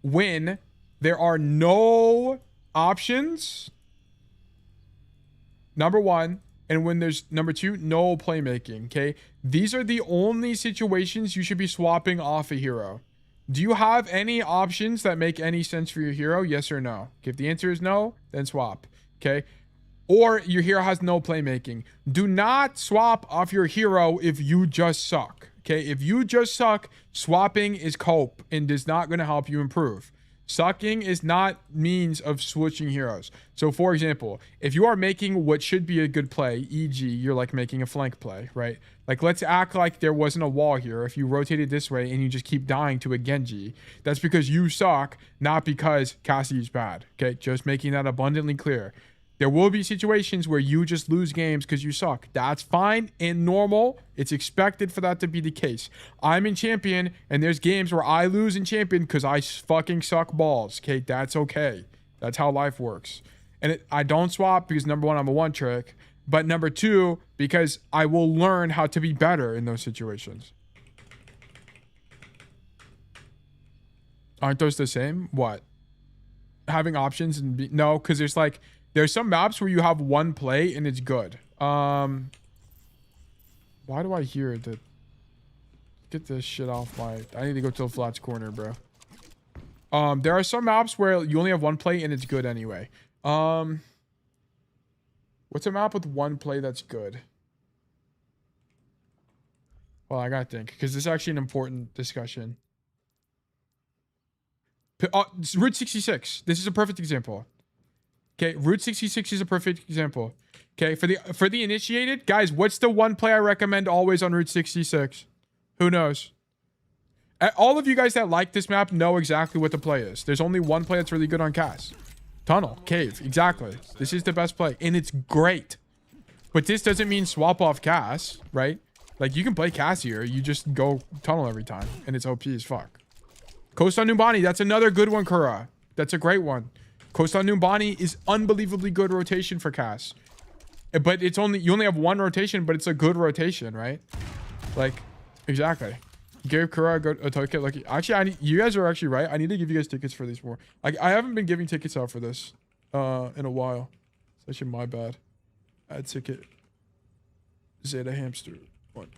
When there are no options, number one, And when there's number 2, no playmaking. Okay. These are the only situations you should be swapping off a hero. Do you have any options that make any sense for your hero? Yes or no? Okay, if the answer is no, then swap. Okay. Or your hero has no playmaking. Do not swap off your hero if you just suck. Okay. If you just suck, swapping is cope and is not going to help you improve. Sucking is not means of switching heroes. So for example, if you are making what should be a good play, e.g. you're like making a flank play, right? Like let's act like there wasn't a wall here. If you rotate it this way and you just keep dying to a Genji, that's because you suck, not because Cassidy's bad. Okay, just making that abundantly clear. There will be situations where you just lose games because you suck. That's fine and normal. It's expected for that to be the case. I'm in champion, and there's games where I lose in champion because I fucking suck balls. Okay, that's okay. That's how life works. And I don't swap because number 1, I'm a one trick. But number 2, because I will learn how to be better in those situations. Aren't those the same? What? Having options and no, because there's some maps where you have one play and it's good. Why do I hear that? Get this shit off my... I need to go to the flats corner, bro. There are some maps where you only have one play and it's good anyway. What's a map with one play that's good? Well, I gotta think, because this is actually an important discussion. Route 66. This is a perfect example. Okay, Route 66 is a perfect example. Okay, for the initiated, guys, what's the one play I recommend always on Route 66? Who knows? All of you guys that like this map know exactly what the play is. There's only one play that's really good on Cass. Tunnel, cave, exactly. This is the best play, and it's great. But this doesn't mean swap off Cass, right? Like, you can play Cass here. You just go tunnel every time, and it's OP as fuck. Coast on Numbani, that's another good one, Kura. That's a great one. Coast on Numbani is unbelievably good rotation for Cass. But it's you only have one rotation, but it's a good rotation, right? Like, exactly. Give Kura a ticket. Like, actually, you guys are actually right. I need to give you guys tickets for these more. I haven't been giving tickets out for this in a while. It's actually my bad. Add ticket. Zeta hamster. What?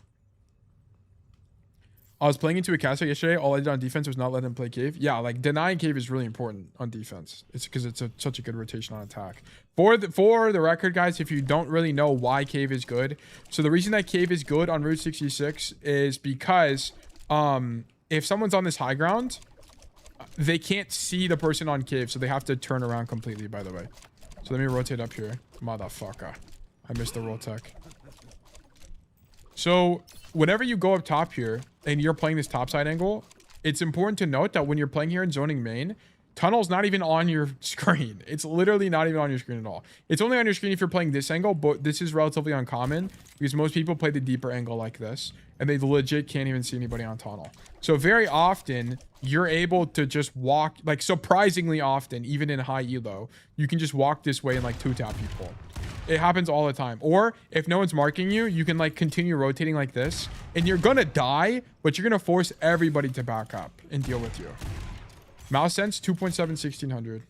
I was playing into a Cassidy yesterday. All I did on defense was not let him play cave. Yeah, like denying cave is really important on defense. It's because it's such a good rotation on attack. For the record, guys, if you don't really know why cave is good, so the reason that cave is good on Route 66 is because if someone's on this high ground, they can't see the person on cave, so they have to turn around completely. By the way, so let me rotate up here, motherfucker. I missed the roll tech. So whenever you go up top here and you're playing this topside angle, it's important to note that when you're playing here in zoning main, tunnel's not even on your screen. It's literally not even on your screen at all. It's only on your screen if you're playing this angle, but this is relatively uncommon because most people play the deeper angle like this and they legit can't even see anybody on tunnel. So very often you're able to just walk, like surprisingly often, even in high elo, you can just walk this way and like two tap people. It happens all the time. Or if no one's marking you, you can like continue rotating like this and you're gonna die, but you're gonna force everybody to back up and deal with you. Mouse sense 2.7 1600.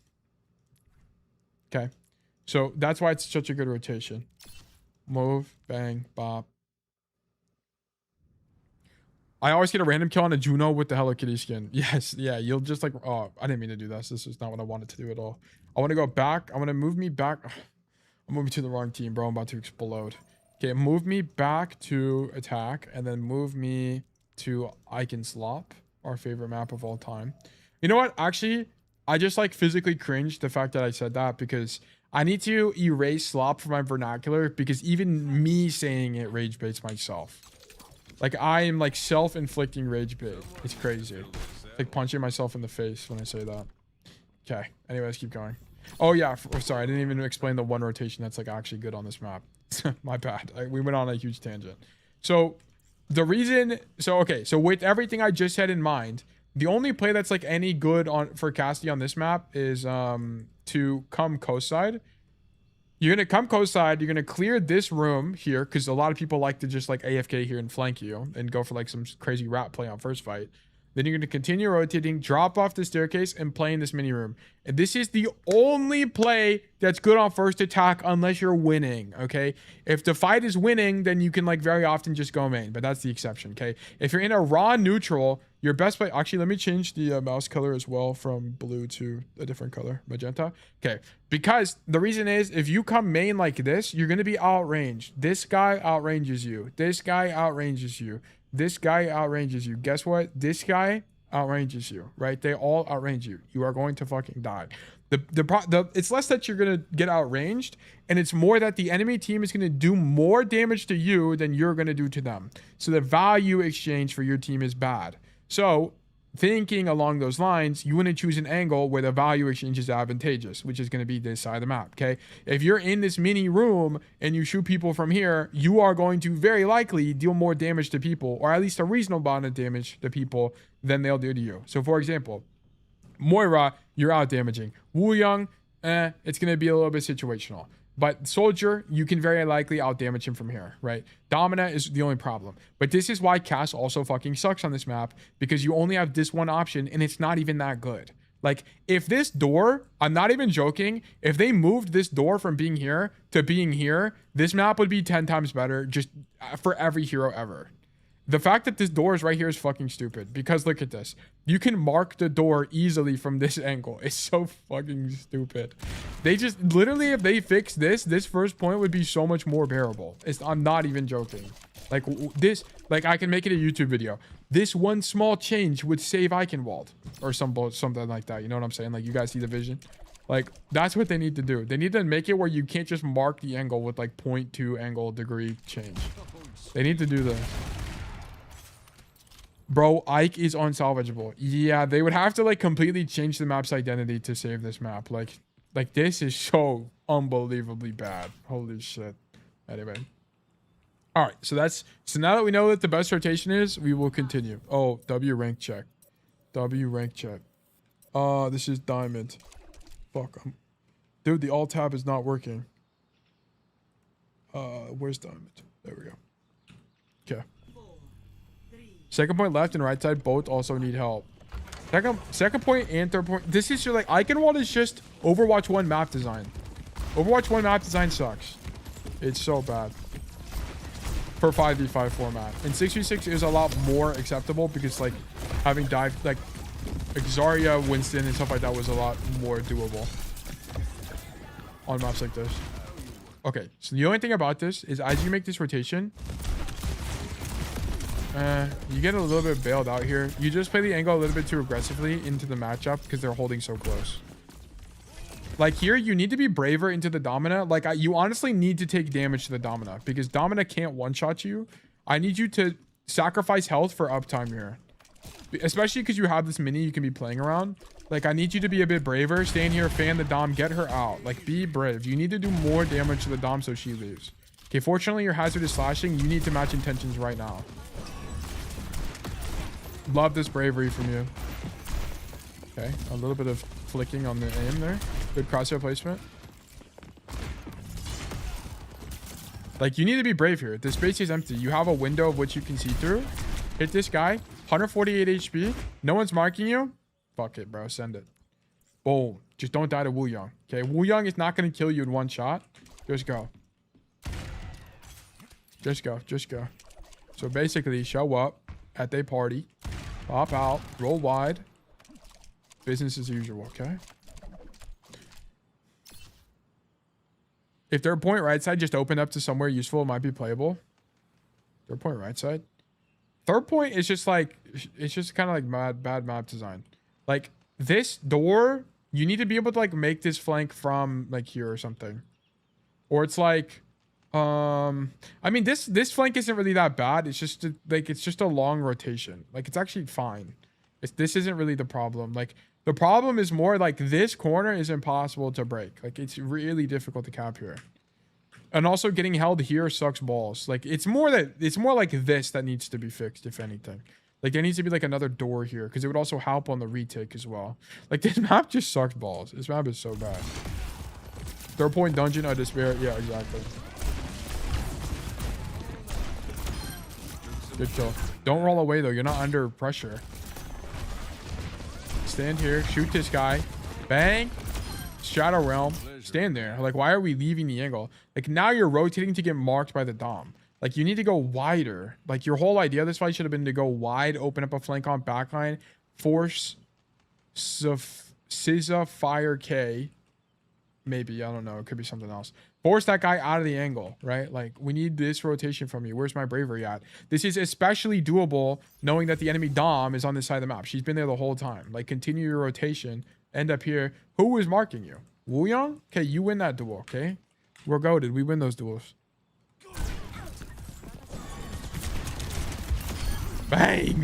Okay, so that's why it's such a good rotation. Move, bang, bop. I always get a random kill on a Juno with the Hello Kitty skin. Yes, yeah, you'll just like, oh, I didn't mean to do this. This is not what I wanted to do at all. I want to go back. I want to move me back. I'm moving to the wrong team, bro. I'm about to explode. Okay, move me back to attack and then move me to Eichenwalde, our favorite map of all time. You know what? Actually, I just like physically cringed the fact that I said that because I need to erase slop from my vernacular because even me saying it rage baits myself. Like I am like self-inflicting rage bait. It's crazy. It's like punching myself in the face when I say that. Okay. Anyways, keep going. Oh yeah. Sorry. I didn't even explain the one rotation that's like actually good on this map. My bad. We went on a huge tangent. So the reason, okay. So with everything I just had in mind, the only play that's like any good for Cassidy on this map is to come coast side. You're gonna come coast side. You're gonna clear this room here because a lot of people like to just like AFK here and flank you and go for like some crazy rat play on first fight. Then you're going to continue rotating, drop off the staircase, and play in this mini room. And this is the only play that's good on first attack unless you're winning, okay? If the fight is winning, then you can like very often just go main, but that's the exception, okay? If you're in a raw neutral, your best play... Actually, let me change the mouse color as well from blue to a different color, magenta. Okay, because the reason is if you come main like this, you're going to be outranged. This guy outranges you. This guy outranges you. This guy outranges you. Guess what? This guy outranges you, right? They all outrange you. You are going to fucking die. It's less that you're going to get outranged, and it's more that the enemy team is going to do more damage to you than you're going to do to them. So the value exchange for your team is bad. So thinking along those lines, you want to choose an angle where the value exchange is advantageous, which is going to be this side of the map, okay? If you're in this mini room and you shoot people from here, you are going to very likely deal more damage to people, or at least a reasonable amount of damage to people than they'll do to you. So for example, Moira, you're out damaging. Wu Young, it's going to be a little bit situational. But Soldier, you can very likely outdamage him from here, right? Domina is the only problem. But this is why Cass also fucking sucks on this map, because you only have this one option and it's not even that good. Like, if this door, I'm not even joking, if they moved this door from being here to being here, this map would be 10 times better just for every hero ever. The fact that this door is right here is fucking stupid, because look at this. You can mark the door easily from this angle. It's so fucking stupid. They just literally, if they fix this first point would be so much more bearable. I'm not even joking. Like this, like I can make it a YouTube video. This one small change would save Eichenwalde or something like that. You know what I'm saying? Like, you guys see the vision? Like, that's what they need to do. They need to make it where you can't just mark the angle with like 0.2 angle degree change. They need to do this. Bro, Ike is unsalvageable. Yeah, they would have to like completely change the map's identity to save this map. Like this is so unbelievably bad. Holy shit. Anyway. All right, so now that we know that the best rotation is, we will continue. Oh, W rank check. W rank check. This is diamond. Fuck. Dude, the alt tab is not working. Where's diamond? There we go. Okay. Second point left and right side both also need help. Second point and third point. This is just like Eichenwalde is just Overwatch 1 map design. Overwatch 1 map design sucks. It's so bad. For 5v5 format. And 6v6 is a lot more acceptable because like having dive like Zarya, Winston, and stuff like that was a lot more doable on maps like this. Okay, so the only thing about this is as you make this rotation, you get a little bit bailed out here. You just play the angle a little bit too aggressively into the matchup because they're holding so close. Like here, you need to be braver into the Domina. Like you honestly need to take damage to the Domina because Domina can't one-shot you. I need you to sacrifice health for uptime here. Especially because you have this mini you can be playing around. Like I need you to be a bit braver. Stay in here, fan the Dom, get her out. Like be brave. You need to do more damage to the Dom so she leaves. Okay, fortunately your hazard is slashing. You need to match intentions right now. Love this bravery from you. Okay, a little bit of flicking on the aim there. Good crosshair placement. Like you need to be brave here. This space is empty. You have a window of which you can see through. Hit this guy. 148 HP. No one's marking you. Fuck it, bro. Send it. Boom. Just don't die to Wu Young. Okay, Wu Young is not going to kill you in one shot. Just go. Just go. Just go. So basically, show up at their party. Pop out. Roll wide. Business as usual, okay? If their point right side just opened up to somewhere useful, it might be playable. Their point right side. Third point is just like, it's just kind of like bad map design. Like this door, you need to be able to like make this flank from like here or something. Or it's like, I mean, this flank isn't really that bad. It's just like, it's just a long rotation. Like it's actually fine. This isn't really the problem. Like the problem is more like this corner is impossible to break. Like it's really difficult to cap here. And also getting held here sucks balls. Like it's more like this that needs to be fixed, if anything. Like there needs to be like another door here because it would also help on the retake as well. Like this map just sucks balls. This map is so bad. Third point dungeon, I despair. Yeah, exactly. Good kill. Don't roll away though. You're not under pressure. stand here, shoot this guy, bang, Shadow Realm, stand there. Like, why are we leaving the angle? Like, now you're rotating to get marked by the Dom. Like, you need to go wider. Like, your whole idea of this fight should have been to go wide, open up a flank on backline, force SZA Fire K. Maybe, I don't know. It could be something else. Force that guy out of the angle, right? Like, we need this rotation from you. Where's my bravery at? This is especially doable knowing that the enemy Dom is on this side of the map. She's been there the whole time. Like, continue your rotation. End up here. Who is marking you? Wooyoung? Okay, you win that duel, okay? We're goated. We win those duels. Bang!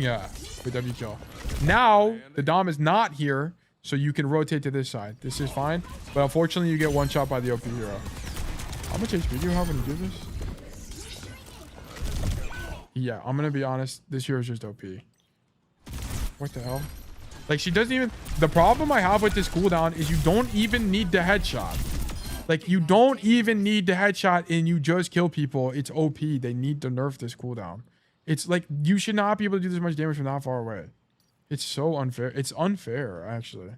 With W kill. Now, the Dom is not here, so you can rotate to this side. This is fine. But unfortunately, you get one shot by the OP hero. How much HP do you have when you do this? Yeah, I'm gonna be honest. This hero is just OP. What the hell? Like, she doesn't even... The problem I have with this cooldown is you don't even need the headshot. Like, you don't even need the headshot and you just kill people. It's OP. They need to nerf this cooldown. It's like, you should not be able to do this much damage from that far away. It's so unfair. It's unfair, actually.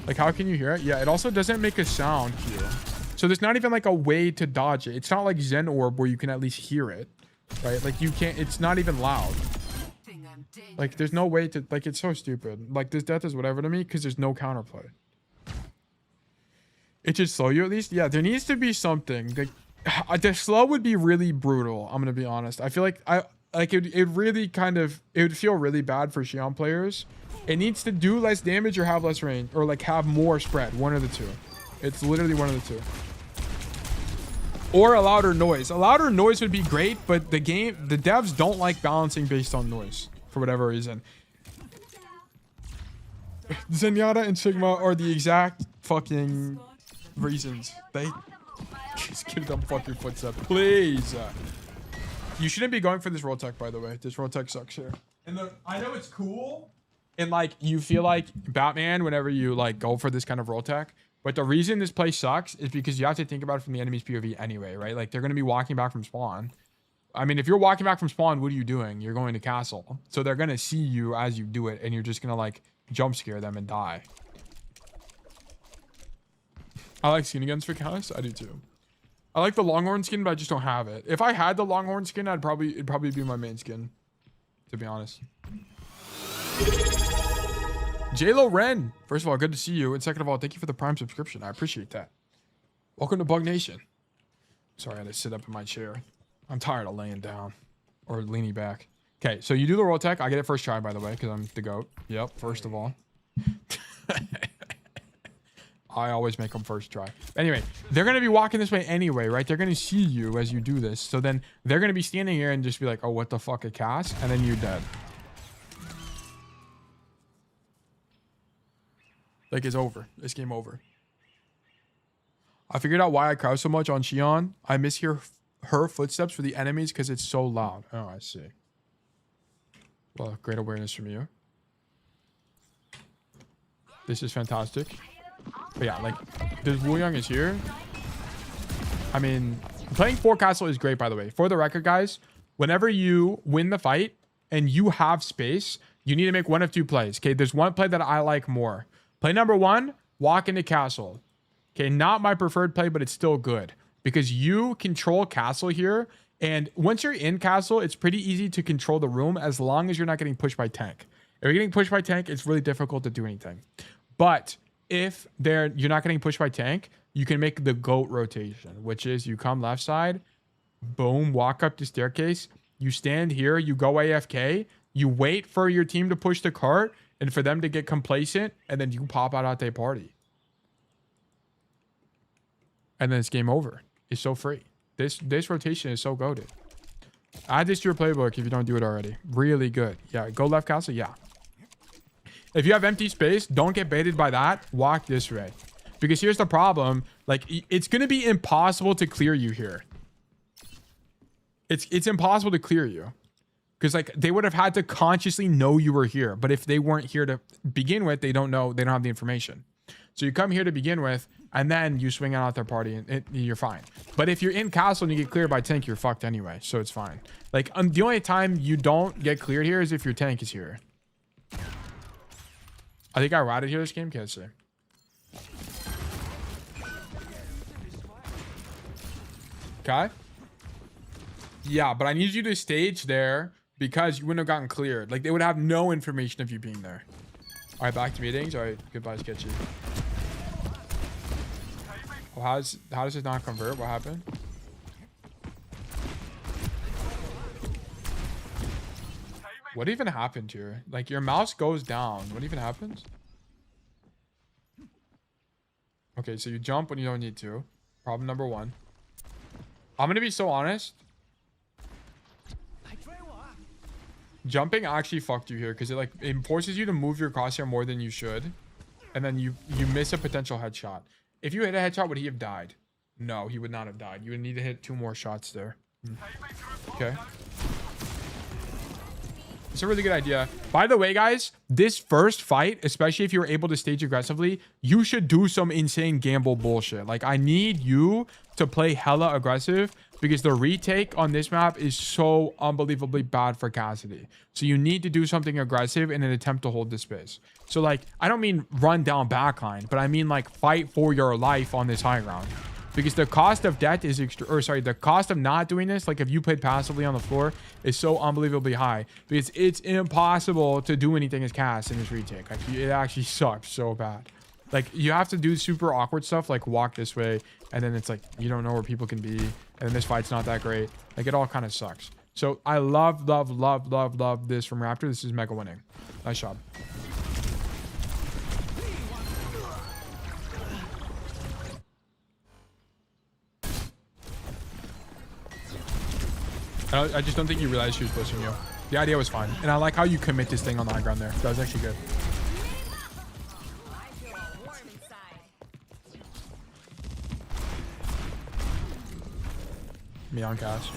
Like, how can you hear it? Yeah, it also doesn't make a sound here. So there's not even like a way to dodge it. It's not like Zen Orb where you can at least hear it, right? Like, you can't... It's not even loud. Like, there's no way to... Like, it's so stupid. Like, this death is whatever to me because there's no counterplay. It should slow you at least? Yeah, there needs to be something. Like, the slow would be really brutal, I'm going to be honest. I feel like... it really kind of... It would feel really bad for Shion players. It needs to do less damage or have less range. Or, like, have more spread. One of the two. It's literally one of the two. Or a louder noise. A louder noise would be great, but the devs don't like balancing based on noise. For whatever reason. Zenyatta and Sigma are the exact fucking reasons. They just give them fucking footsteps, please. You shouldn't be going for this roll tech, by the way. This roll tech sucks here. And I know it's cool, and like you feel like Batman whenever you like go for this kind of roll tech. But the reason this play sucks is because you have to think about it from the enemy's POV anyway, right? Like they're gonna be walking back from spawn. I mean, if you're walking back from spawn, what are you doing? You're going to castle. So they're going to see you as you do it, and you're just going to, like, jump scare them and die. I like skin against for Cass. I do, too. I like the Longhorn skin, but I just don't have it. If I had the Longhorn skin, it'd probably be my main skin, to be honest. JLo Ren. First of all, good to see you. And second of all, thank you for the Prime subscription. I appreciate that. Welcome to Bug Nation. Sorry, I had to sit up in my chair. I'm tired of laying down or leaning back. Okay, so you do the roll tech. I get it first try, by the way, because I'm the GOAT. Yep, first of all. I always make them first try. Anyway, they're going to be walking this way anyway, right? They're going to see you as you do this. So then they're going to be standing here and just be like, oh, what the fuck, a cast? And then you're dead. Like, it's over. It's game over. I figured out why I crouch so much on Shion. I mishear her footsteps for the enemies because it's so loud. Oh, I see. Well, great awareness from you. This is fantastic. But yeah, like, this Wooyoung is here. I mean, playing 4 castle is great, by the way. For the record, guys, whenever you win the fight and you have space, you need to make one of 2 plays. Okay, there's one play that I like more. Play number 1, walk into castle. Okay, not my preferred play, but it's still good. Because you control castle here, and once you're in castle, it's pretty easy to control the room as long as you're not getting pushed by tank. If you're getting pushed by tank, it's really difficult to do anything. But if you're not getting pushed by tank, you can make the GOAT rotation, which is you come left side, boom, walk up the staircase, you stand here, you go AFK, you wait for your team to push the cart, and for them to get complacent, and then you pop out at their party. And then it's game over. It's so free. This rotation is so goated. Add this to your playbook if you don't do it already. Really good. Yeah, go left castle. Yeah. If you have empty space, don't get baited by that. Walk this way. Because here's the problem. Like, it's going to be impossible to clear you here. It's impossible to clear you. Because, like, they would have had to consciously know you were here. But if they weren't here to begin with, they don't know. They don't have the information. So you come here to begin with, and then you swing out their party, and you're fine. But if you're in castle and you get cleared by tank, you're fucked anyway. So it's fine. Like, the only time you don't get cleared here is if your tank is here. I think I ratted here this game. Can't say. Okay. Yeah, but I need you to stage there because you wouldn't have gotten cleared. Like, they would have no information of you being there. All right, back to meetings. All right, goodbye, Sketchy. Well, how does it not convert? What happened? What even happened here? Like, your mouse goes down. What even happens? Okay, so you jump when you don't need to. Problem number one. I'm gonna be so honest. Jumping actually fucked you here because it forces you to move your crosshair more than you should, and then you miss a potential headshot. If you hit a headshot, would he have died? No, he would not have died. You would need to hit 2 more shots there. Okay. It's a really good idea. By the way, guys, this first fight, especially if you're able to stage aggressively, you should do some insane gamble bullshit. Like, I need you to play hella aggressive because the retake on this map is so unbelievably bad for Cassidy. So you need to do something aggressive in an attempt to hold the space. So, like, I don't mean run down backline, but I mean, like, fight for your life on this high ground. Because the cost of death is the cost of not doing this, like if you played passively on the floor, is so unbelievably high. Because it's impossible to do anything as Cass in this retake. Like, it actually sucks so bad. Like, you have to do super awkward stuff, like walk this way, and then it's like you don't know where people can be, and then this fight's not that great. Like, it all kind of sucks. So I love this from Raptor. This is mega winning. Nice job. I just don't think you realized she was pushing you. The idea was fine. And I like how you commit this thing on the high ground there. That was actually good. Me on Cass.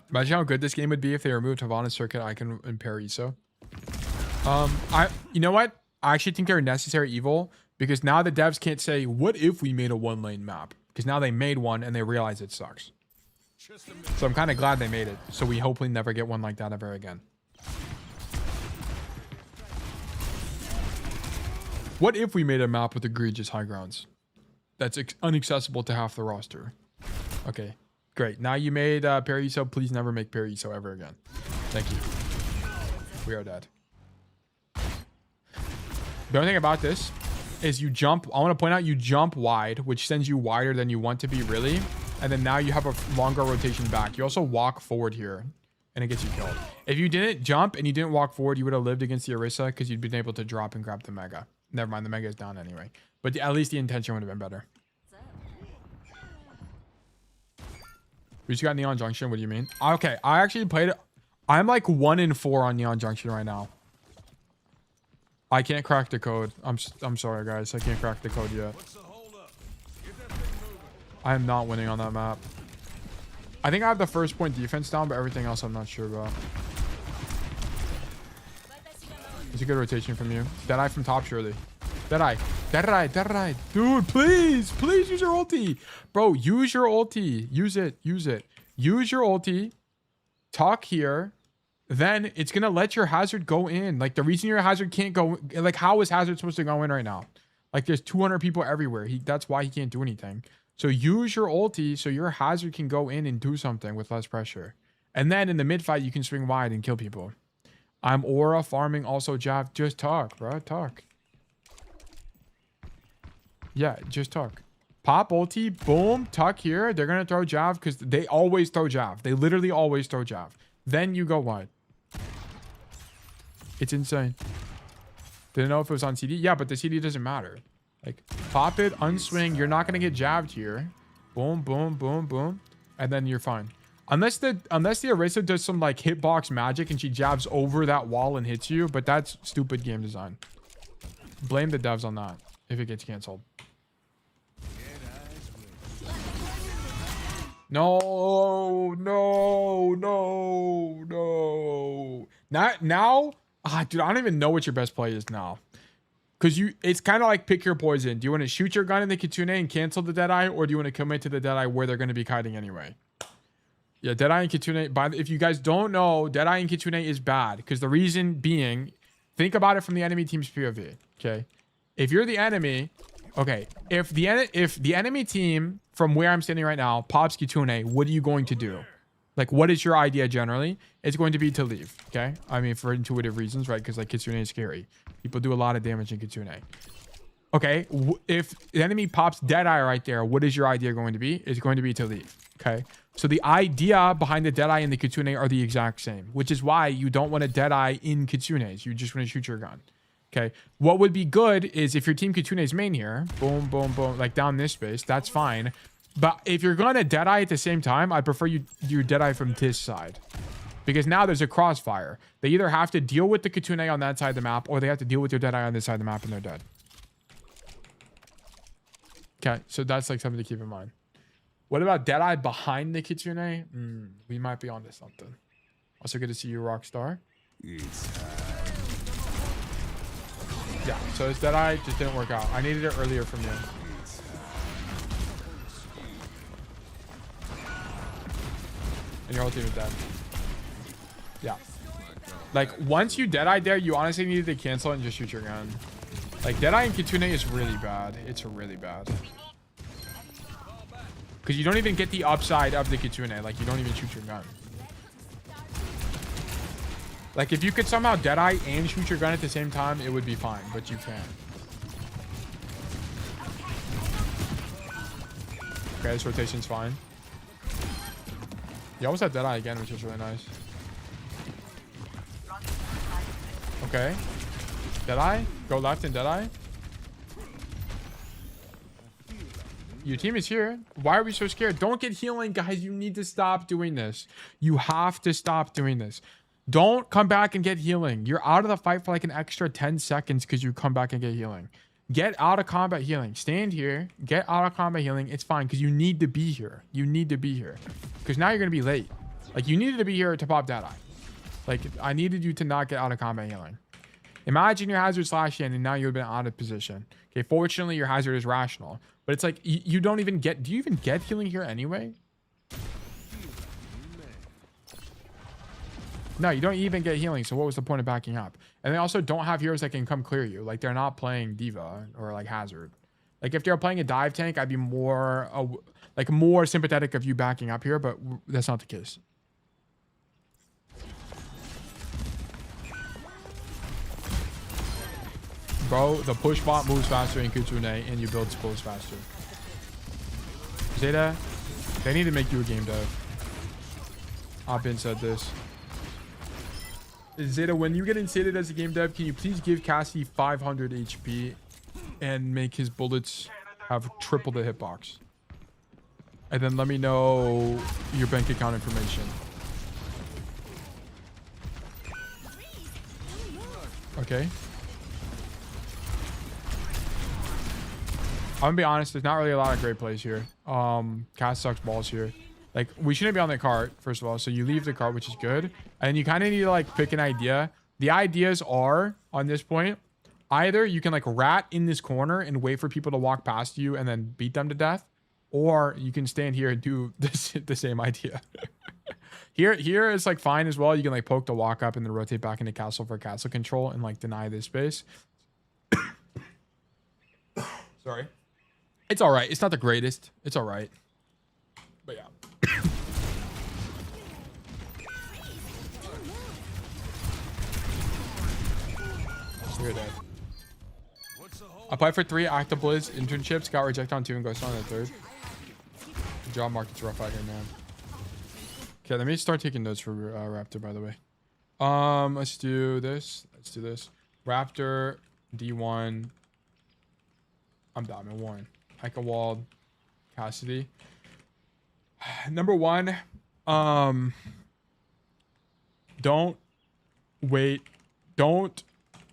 Imagine how good this game would be if they removed Havana's circuit icon and Paraiso. You know what? I actually think they're a necessary evil because now the devs can't say, what if we made a 1-lane map? Because now they made one and they realize it sucks. So I'm kind of glad they made it. So we hopefully never get one like that ever again. What if we made a map with egregious high grounds? That's inaccessible to half the roster. Okay, great. Now you made Paraiso. Please never make Paraiso ever again. Thank you. We are dead. The only thing about this is you jump. I want to point out you jump wide, which sends you wider than you want to be really. And then now you have a longer rotation back. You also walk forward here, and it gets you killed. If you didn't jump and you didn't walk forward, you would have lived against the Orisa because you'd been able to drop and grab the Mega. Never mind, the Mega is down anyway. But at least the intention would have been better. We just got Neon Junction. What do you mean? Okay, I actually played it. I'm like 1 in 4 on Neon Junction right now. I can't crack the code. I'm sorry, guys. I can't crack the code yet. I am not winning on that map. I think I have the first point defense down, but everything else I'm not sure about. It's a good rotation from you. Deadeye from top, surely. Deadeye. Dude, please use your ulti. Bro, use your ulti. Use it. Use your ulti. Talk here. Then it's going to let your hazard go in. Like, the reason your hazard can't go... Like, how is hazard supposed to go in right now? Like, there's 200 people everywhere. That's why he can't do anything. So use your ulti so your hazard can go in and do something with less pressure. And then in the mid fight, you can swing wide and kill people. I'm aura farming also Jav. Just talk, bro. Talk. Yeah, just talk. Pop ulti, boom, tuck here. They're going to throw Jav because they always throw Jav. They literally always throw Jav. Then you go wide. It's insane. Didn't know if it was on CD. Yeah, but the CD doesn't matter. Like, pop it, unswing. You're not going to get jabbed here. Boom, boom, boom, boom. And then you're fine. Unless the Orisa does some, like, hitbox magic and she jabs over that wall and hits you. But that's stupid game design. Blame the devs on that if it gets canceled. No. Now, dude, I don't even know what your best play is now. Because it's kind of like pick your poison. Do you want to shoot your gun in the Kitsune and cancel the Deadeye? Or do you want to commit to the Deadeye where they're going to be kiting anyway? Yeah, Deadeye and Kitsune. If you guys don't know, Deadeye and Kitsune is bad. Because the reason being think about it from the enemy team's POV. Okay, if you're the enemy, okay, if the enemy team from where I'm standing right now pops Kitsune, what are you going to do? Like, what is your idea generally? It's going to be to leave. Okay, I mean for intuitive reasons, right? Because like Kitsune is scary. People do a lot of damage in Kitsune. Okay, if the enemy pops Deadeye right there, what is your idea going to be? It's going to be to leave. Okay, so the idea behind the Deadeye and the Kitsune are the exact same, which is why you don't want to Deadeye in Kitsunes. You just want to shoot your gun. Okay, what would be good is if your team Kitsune's main here, boom, boom, boom, like down this space, that's fine. But if you're going to Deadeye at the same time, I prefer you Deadeye from this side. Because now there's a crossfire. They either have to deal with the Kitsune on that side of the map, or they have to deal with your Deadeye on this side of the map and they're dead. Okay, so that's like something to keep in mind. What about Deadeye behind the Kitsune? We might be onto something. Also good to see you, Rockstar. Yeah, so this Deadeye just didn't work out. I needed it earlier from you. And your whole team is dead. Yeah. Like, once you Deadeye there, you honestly needed to cancel and just shoot your gun. Like, Deadeye and Kitsune is really bad. It's really bad. Because you don't even get the upside of the Kitsune. Like, you don't even shoot your gun. Like, if you could somehow Deadeye and shoot your gun at the same time, it would be fine. But you can't. Okay, this rotation's fine. You almost had Deadeye again, which is really nice. Okay. Deadeye? Go left and Deadeye? Your team is here. Why are we so scared? Don't get healing, guys. You need to stop doing this. You have to stop doing this. Don't come back and get healing. You're out of the fight for like an extra 10 seconds because you come back and get healing. Get out of combat healing. Stand here. Get out of combat healing. It's fine because you need to be here. You need to be here. Because now you're going to be late. Like, you needed to be here to pop Deadeye. Like, I needed you to not get out of combat healing. Imagine your hazard slash in and now you've been out of position. Okay, fortunately, your hazard is rational. But it's like, you don't even get... Do you even get healing here anyway? No, you don't even get healing. So what was the point of backing up? And they also don't have heroes that can come clear you. Like, they're not playing Diva or, like, Hazard. Like, if they're playing a dive tank, I'd be more... more sympathetic of you backing up here. But that's not the case. Bro, the push bot moves faster in Kitsune and you build spills faster. Zeta, they need to make you a game dev. I've been said this. Zeta, when you get instated as a game dev, can you please give Cassidy 500 HP and make his bullets have triple the hitbox? And then let me know your bank account information. Okay. I'm gonna be honest, there's not really a lot of great plays here. Cass sucks balls here. Like, we shouldn't be on the cart, first of all. So you leave the cart, which is good. And you kind of need to, like, pick an idea. The ideas are, on this point, either you can, like, rat in this corner and wait for people to walk past you and then beat them to death. Or you can stand here and do this, the same idea. Here is, like, fine as well. You can, like, poke the walk up and then rotate back into castle for castle control and, like, deny this space. Sorry. It's all right. It's not the greatest. It's all right. But yeah. You're dead. Applied for 3 active Blizz internships. Got rejected on 2 and ghosted on the 3rd. Good job, Mark. It's rough out here, man. Okay, let me start taking notes for Raptor, by the way. Let's do this. Let's do this. Raptor, D1. I'm Diamond 1. Eichenwalde, Cassidy. Number 1, don't wait. Don't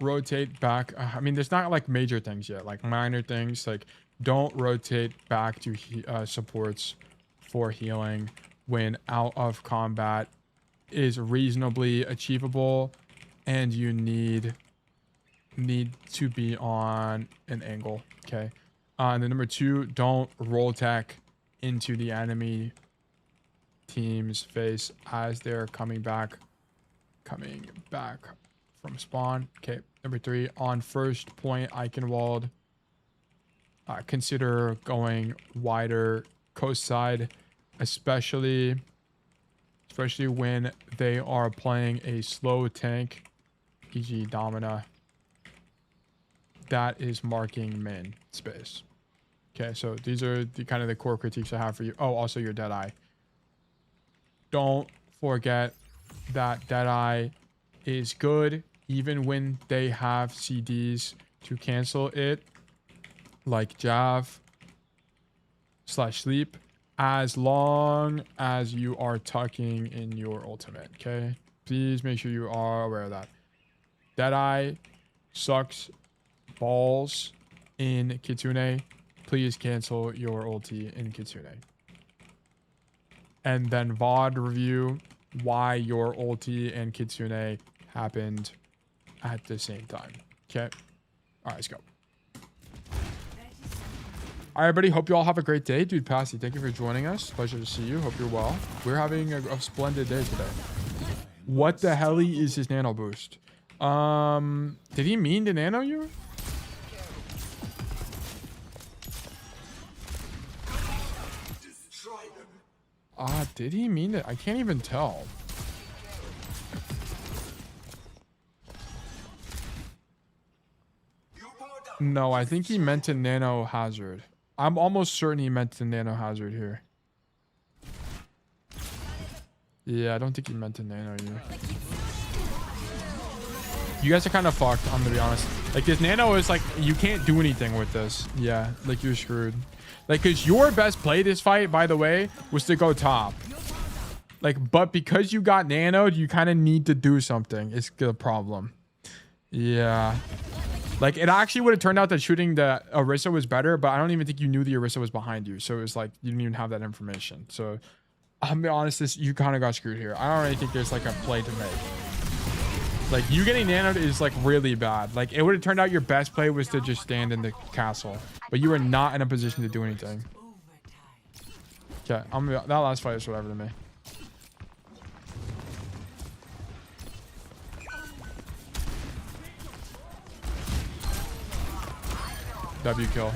rotate back. I mean, there's not like major things yet, like minor things. Like, don't rotate back to supports for healing when out of combat is reasonably achievable and you need to be on an angle. Okay. And then number 2, don't roll tech into the enemy team's face as they're coming back from spawn. Okay, number 3 on first point Eichenwalde. Consider going wider coast side, especially when they are playing a slow tank, e.g. Domina, that is marking main space. Okay, so these are the kind of the core critiques I have for you. Oh, also your Deadeye. Don't forget that Deadeye is good even when they have CDs to cancel it, like Jav/sleep, as long as you are tucking in your ultimate. Okay, please make sure you are aware of that. Deadeye sucks balls in Kitsune. Please cancel your ulti in Kitsune. And then VOD review why your ulti and Kitsune happened at the same time. Okay. All right, let's go. All right, everybody. Hope you all have a great day. Dude, Passy, thank you for joining us. Pleasure to see you. Hope you're well. We're having a splendid day today. What the hell is his nano boost? Did he mean to nano you? Did he mean it? I can't even tell. No, I think he meant to nano hazard. I'm almost certain he meant to nano hazard here. Yeah, I don't think he meant to nano you. You guys are kind of fucked, I'm gonna be honest. Like, this nano is like, you can't do anything with this. Yeah, like, you're screwed. Like, because your best play this fight, by the way, was to go top. Like, but because you got nanoed, you kind of need to do something. It's the problem. Yeah. Like, it actually would have turned out that shooting the Orisa was better, but I don't even think you knew the Orisa was behind you. So it was like, you didn't even have that information. So, I'm gonna be honest, you kind of got screwed here. I don't really think there's like a play to make. Like, you getting nanoed is like really bad. Like, it would have turned out your best play was to just stand in the castle, but you were not in a position to do anything. Okay, that last fight is whatever to me. W kill.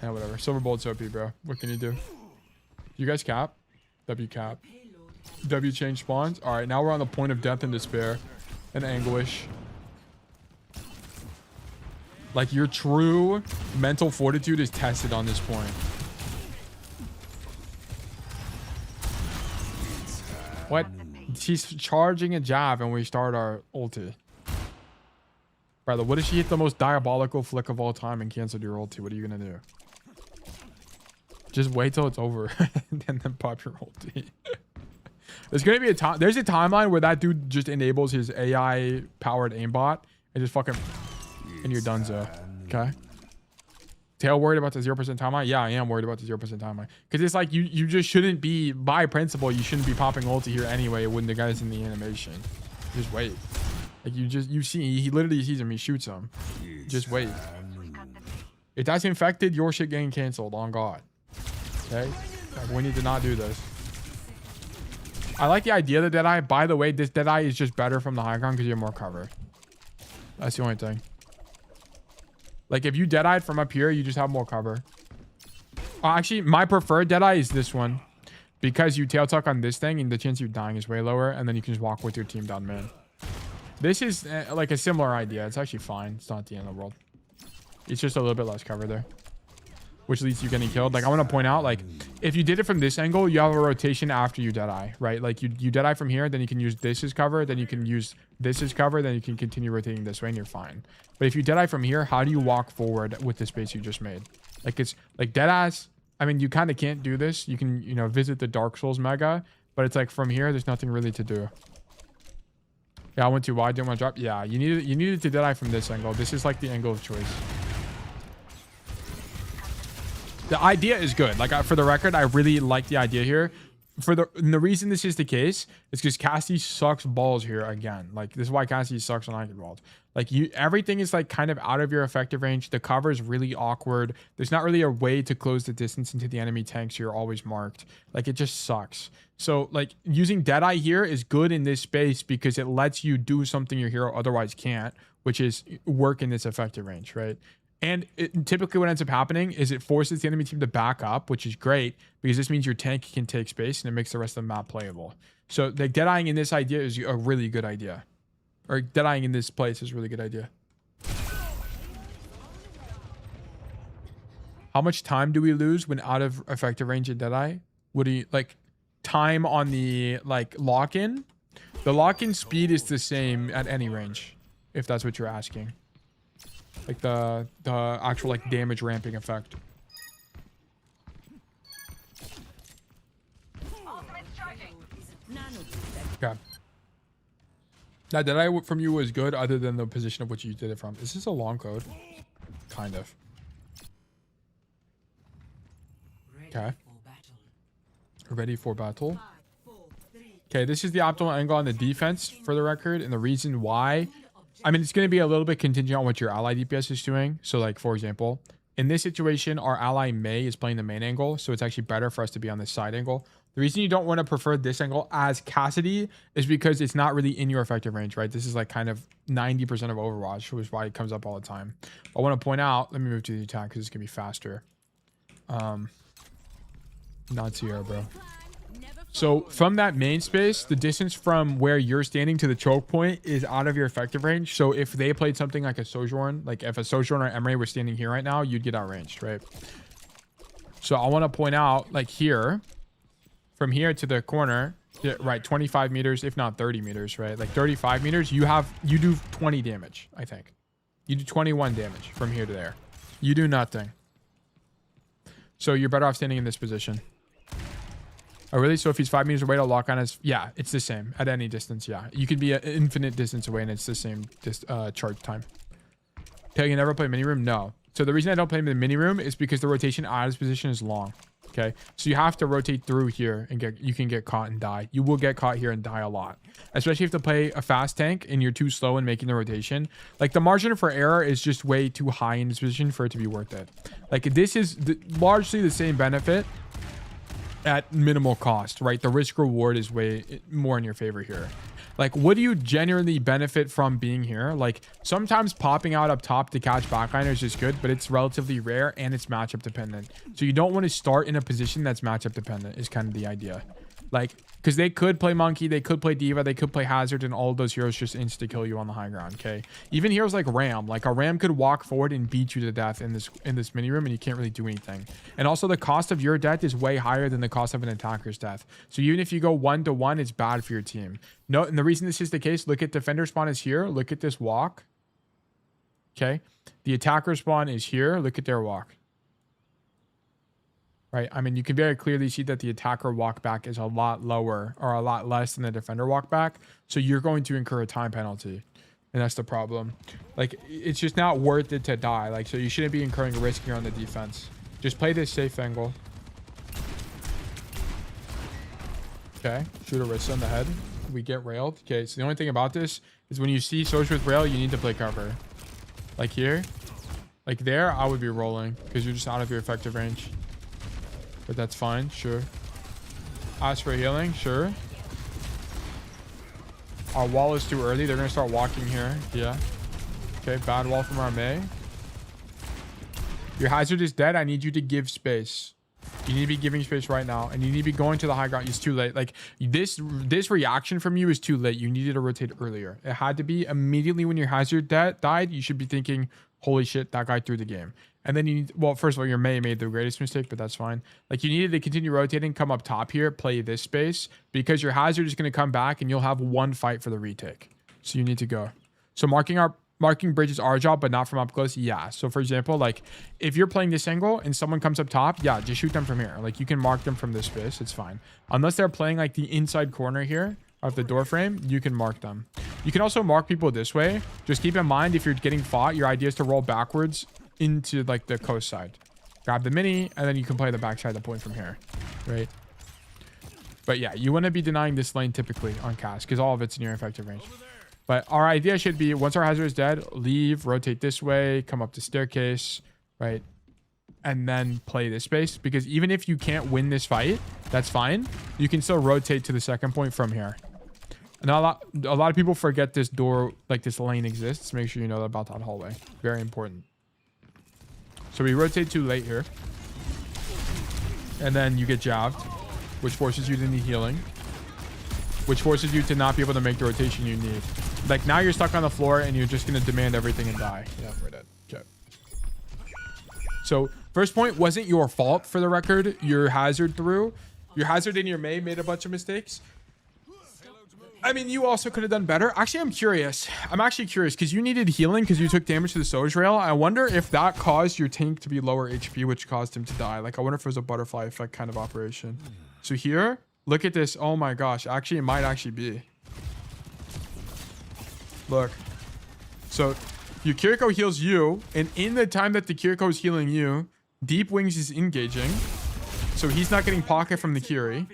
Yeah, whatever. Silver Bolt's OP, bro. What can you do? You guys cap? W cap. W change spawns. All right, now we're on the point of death and despair and anguish. Like, your true mental fortitude is tested on this point. What? She's charging a Jav and we start our ulti. Brother, what if she hit the most diabolical flick of all time and canceled your ulti? What are you gonna do? Just wait till it's over and then pop your ulti. There's gonna be a time. There's a timeline where that dude just enables his AI powered aimbot and just fucking, and you're donezo. Okay. Tail worried about the 0% timeline? Yeah, I am worried about the 0% timeline. Because it's like you just shouldn't be, by principle, you shouldn't be popping ulti here anyway when the guy's in the animation. Just wait. Like, you see, he literally sees him, he shoots him. Just wait. If that's infected, your shit getting canceled, on God. Okay? Like, we need to not do this. I like the idea of the Deadeye. By the way, this Deadeye is just better from the high ground because you have more cover. That's the only thing. Like, if you Deadeyed from up here, you just have more cover. Actually, my preferred Deadeye is this one. Because you tail tuck on this thing and the chance of you dying is way lower. And then you can just walk with your team down man. This is like a similar idea. It's actually fine. It's not the end of the world. It's just a little bit less cover there, which leads to you getting killed. Like, I want to point out, like, if you did it from this angle, you have a rotation after you Deadeye, right? Like, you Deadeye from here, then you can use this as cover, then you can use this as cover, then you can continue rotating this way and you're fine. But if you Deadeye from here, how do you walk forward with the space you just made? Like, it's like Deadass. I mean, you kind of can't do this. You can, visit the Dark Souls mega, but it's like from here, there's nothing really to do. Yeah, I went too wide, didn't want to drop. Yeah, you needed to Deadeye from this angle. This is like the angle of choice. The idea is good. Like, for the record, I really like the idea here. and the reason this is the case is because Cassidy sucks balls here again. Like, this is why Cassidy sucks on Eichenwalde. Like, everything is like kind of out of your effective range. The cover is really awkward. There's not really a way to close the distance into the enemy tanks. You're always marked. Like, it just sucks. So like using Deadeye here is good in this space because it lets you do something your hero otherwise can't, which is work in this effective range, right? And typically what ends up happening is it forces the enemy team to back up, which is great because this means your tank can take space and it makes the rest of the map playable. So like Deadeyeing in this idea is a really good idea. Or Deadeyeing in this place is a really good idea. How much time do we lose when out of effective range in Deadeye? What do you like? Time on the like lock-in? The lock-in speed is the same at any range, if that's what you're asking. Like the actual like damage ramping effect. Okay. That Deadeye from you was good other than the position of which you did it from. Is this a long code? Kind of. Okay. Ready for battle. Okay, this is the optimal angle on the defense for the record, and the reason why, I mean, it's going to be a little bit contingent on what your ally DPS is doing. So like, for example, in this situation, our ally Mei is playing the main angle, so it's actually better for us to be on this side angle. The reason you don't want to prefer this angle as Cassidy is because it's not really in your effective range, right? This is like kind of 90% of Overwatch, which is why it comes up all the time. I want to point out, let me move to the attack because it's going to be faster. Not Sierra, bro. So from that main space, the distance from where you're standing to the choke point is out of your effective range. So if they played something like a Sojourn, like if a Sojourn or Emre were standing here right now, you'd get outranged, right? So I want to point out, like here, from here to the corner, right, 25 meters, if not 30 meters, right? Like 35 meters, you do 20 damage, I think. You do 21 damage from here to there. You do nothing. So you're better off standing in this position. Oh, really? So if he's 5 meters away to lock on us, yeah, it's the same at any distance. Yeah, you could be an infinite distance away and it's the same charge time. Okay, you never play mini room? No. So the reason I don't play in the mini room is because the rotation out of this position is long. Okay, so you have to rotate through here and you can get caught and die. You will get caught here and die a lot, especially if you have to play a fast tank and you're too slow in making the rotation. Like the margin for error is just way too high in this position for it to be worth it. Like this is largely the same benefit at minimal cost, right? The risk reward is way more in your favor here. Like, what do you genuinely benefit from being here? Like, sometimes popping out up top to catch backliners is good, but it's relatively rare and it's matchup dependent. So you don't want to start in a position that's matchup dependent is kind of the idea. Like, because they could play Monkey, they could play Diva, they could play Hazard, and all of those heroes just insta-kill you on the high ground, okay? Even heroes like Ram. Like, a Ram could walk forward and beat you to death in this mini-room, and you can't really do anything. And also, the cost of your death is way higher than the cost of an attacker's death. So even if you go 1-to-1, it's bad for your team. No, and the reason this is the case, look at defender spawn is here. Look at this walk. Okay? The attacker spawn is here. Look at their walk. Right, I mean, you can very clearly see that the attacker walk back is a lot lower or a lot less than the defender walk back. So you're going to incur a time penalty. And that's the problem. Like, it's just not worth it to die. Like, so you shouldn't be incurring a risk here on the defense. Just play this safe angle. Okay, shoot a wrist on the head. We get railed. Okay, so the only thing about this is when you see Social with rail, you need to play cover. Like here. Like there, I would be rolling because you're just out of your effective range. But that's fine, sure. Ask for healing, sure. Our wall is too early. They're going to start walking here. Yeah. Okay, bad wall from our Mei. Your Hazard is dead. I need you to give space. You need to be giving space right now. And you need to be going to the high ground. It's too late. Like, this reaction from you is too late. You needed to rotate earlier. It had to be immediately when your Hazard died. You should be thinking, holy shit, that guy threw the game. And then you need, well, first of all, your Mei made the greatest mistake, but that's fine. Like, you needed to continue rotating, come up top here, play this space, because your Hazard is going to come back and you'll have one fight for the retake. So you need to go. So marking bridge is our job, but not from up close. Yeah. So for example, like if you're playing this angle and someone comes up top, yeah, just shoot them from here. Like you can mark them from this space. It's fine. Unless they're playing like the inside corner here of the door frame, you can mark them. You can also mark people this way. Just keep in mind, if you're getting fought, your idea is to roll backwards into like the coast side. Grab the mini, and then you can play the backside of the point from here, right? But yeah, you want to be denying this lane typically on cast because all of it's in your effective range. But our idea should be once our hazard is dead, leave, rotate this way, come up the staircase, right? And then play this space, because even if you can't win this fight, that's fine. You can still rotate to the second point from here. And a lot of people forget this door, like this lane exists. Make sure you know about that hallway. Very important. So we rotate too late here. And then you get jabbed, which forces you to need healing, which forces you to not be able to make the rotation you need. Like now you're stuck on the floor and you're just going to demand everything and die. Yeah, we're dead. Okay. So first point wasn't your fault, for the record. Your hazard threw. Your hazard and your May made a bunch of mistakes. I mean, you also could have done better. Actually, I'm curious. I'm actually curious because you needed healing because you took damage to the Soj rail. I wonder if that caused your tank to be lower HP, which caused him to die. Like, I wonder if it was a butterfly effect kind of operation. So here, look at this. Oh my gosh. Actually, it might actually be. Look. So your Kiriko heals you, and in the time that the Kiriko is healing you, Deep Wings is engaging. So he's not getting pocket from the Kiri.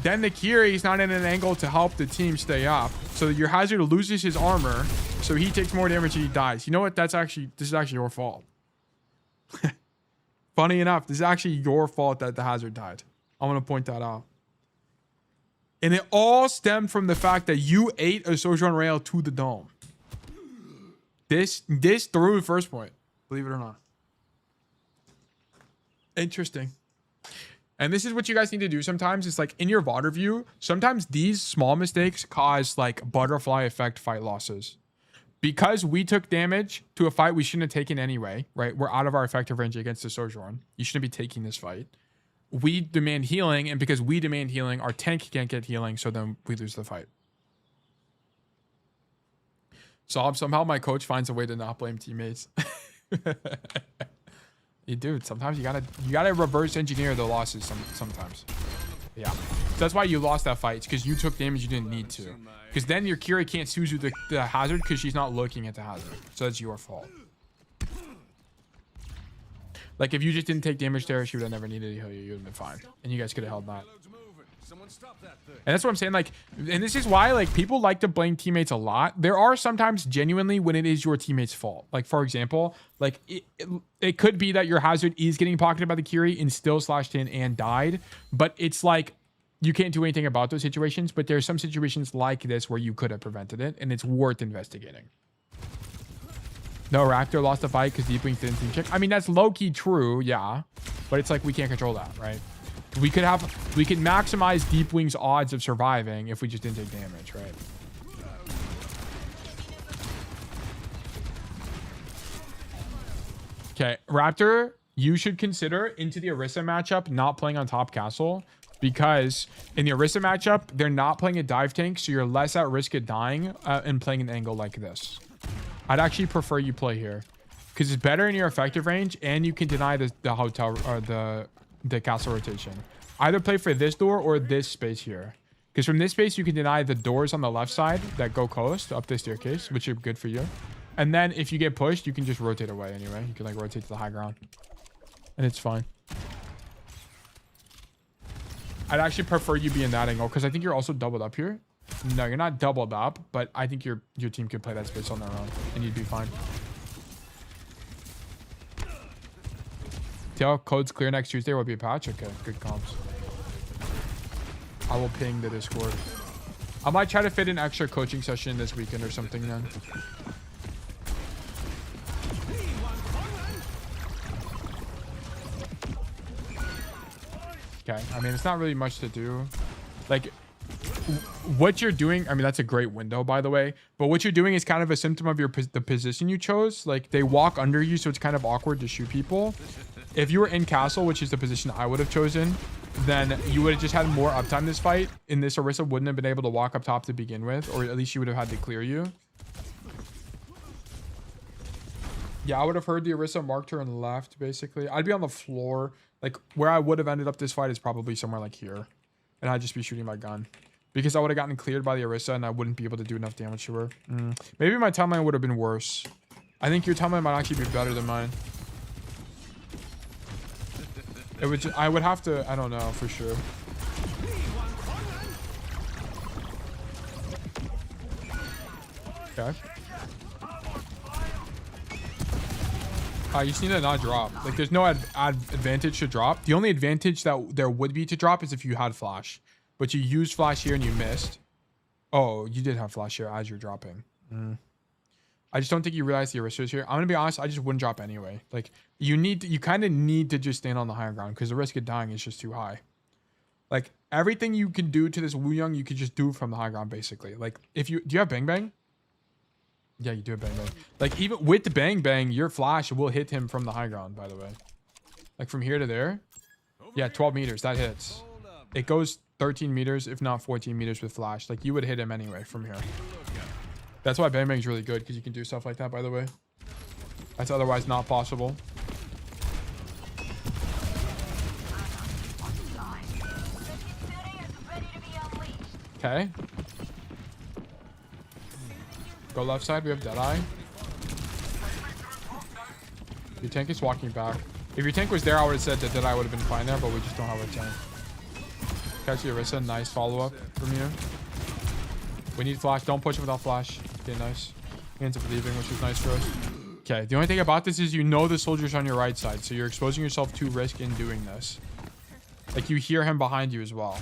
Then the Kiri is not in an angle to help the team stay up. So your hazard loses his armor. So he takes more damage and he dies. You know what? This is actually your fault. Funny enough, this is actually your fault that the hazard died. I want to point that out. And it all stemmed from the fact that you ate a Sojourn rail to the dome. This threw first point. Believe it or not. Interesting. And this is what you guys need to do sometimes. It's like in your VOD review, sometimes these small mistakes cause like butterfly effect fight losses. Because we took damage to a fight we shouldn't have taken anyway, right? We're out of our effective range against the Sojourn. You shouldn't be taking this fight. We demand healing, and because we demand healing, our tank can't get healing, so then we lose the fight. Somehow my coach finds a way to not blame teammates. Dude, sometimes you gotta reverse engineer the losses sometimes. Yeah. So that's why you lost that fight. It's because you took damage you didn't need to. Because then your Kiri can't Suzu the hazard because she's not looking at the hazard. So that's your fault. Like if you just didn't take damage there, she would have never needed to heal you. You would have been fine. And you guys could have held that. And that's what I'm saying. Like, and this is why like people like to blame teammates a lot. There are sometimes genuinely when it is your teammate's fault. Like for example, like it could be that your hazard is getting pocketed by the Kiri and still slashed in and died. But it's like you can't do anything about those situations. But there's some situations like this where you could have prevented it, and it's worth investigating. No, Raptor lost the fight because Deep Wings didn't team check. I mean, that's low-key true, yeah. But it's like we can't control that, right? We could maximize Deep Wings' odds of surviving if we just didn't take damage, right? Okay, Raptor, you should consider into the Orisa matchup not playing on top castle, because in the Orisa matchup, they're not playing a dive tank, so you're less at risk of dying and playing an angle like this. I'd actually prefer you play here because it's better in your effective range, and you can deny the hotel or the castle rotation. Either play for this door or this space here, because from this space you can deny the doors on the left side that go coast up the staircase, which are good for you. And then if you get pushed, you can just rotate away anyway. You can like rotate to the high ground and it's fine. I'd actually prefer you be in that angle because I think you're also doubled up here. No, you're not doubled up, but I think your team could play that space on their own and you'd be fine. Tell codes clear next Tuesday will be a patch. Okay, good comps. I will ping the Discord. I might try to fit an extra coaching session this weekend or something then. Okay, I mean, it's not really much to do. Like, what you're doing, I mean, that's a great window, by the way. But what you're doing is kind of a symptom of the position you chose. Like, they walk under you, so it's kind of awkward to shoot people. If you were in castle, which is the position I would have chosen, then you would have just had more uptime this fight. And this Orisa wouldn't have been able to walk up top to begin with, or at least she would have had to clear you. Yeah, I would have heard the Orisa marked her and left, basically. I'd be on the floor. Like, where I would have ended up this fight is probably somewhere like here. And I'd just be shooting my gun. Because I would have gotten cleared by the Orisa and I wouldn't be able to do enough damage to her. Maybe my timeline would have been worse. I think your timeline might actually be better than mine. It would. I would have to. I don't know for sure. Okay. You just need to not drop. Like, there's no advantage to drop. The only advantage that there would be to drop is if you had flash. But you used flash here and you missed. Oh, you did have flash here as you're dropping. I just don't think you realize the Orisa is here. I'm gonna be honest, I just wouldn't drop anyway. Like, you kind of need to just stand on the higher ground because the risk of dying is just too high. Like, everything you can do to this Wu Young, you could just do from the high ground, basically. Like, do you have Bang Bang? Yeah, you do have Bang Bang. Like, even with the Bang Bang, your flash will hit him from the high ground, by the way. Like, from here to there. Yeah, 12 meters, that hits. It goes 13 meters, if not 14 meters with flash. Like, you would hit him anyway from here. That's why Bang Bang's really good, because you can do stuff like that, by the way. That's otherwise not possible. Okay. Go left side, we have Deadeye. Your tank is walking back. If your tank was there, I would have said that Deadeye would have been fine there, but we just don't have a tank. Catch the Orisa, nice follow-up from you. We need flash, don't push without flash. Okay, nice. He ends up leaving, which is nice for us. Okay, the only thing about this is you know the soldier's on your right side, so you're exposing yourself to risk in doing this. Like, you hear him behind you as well.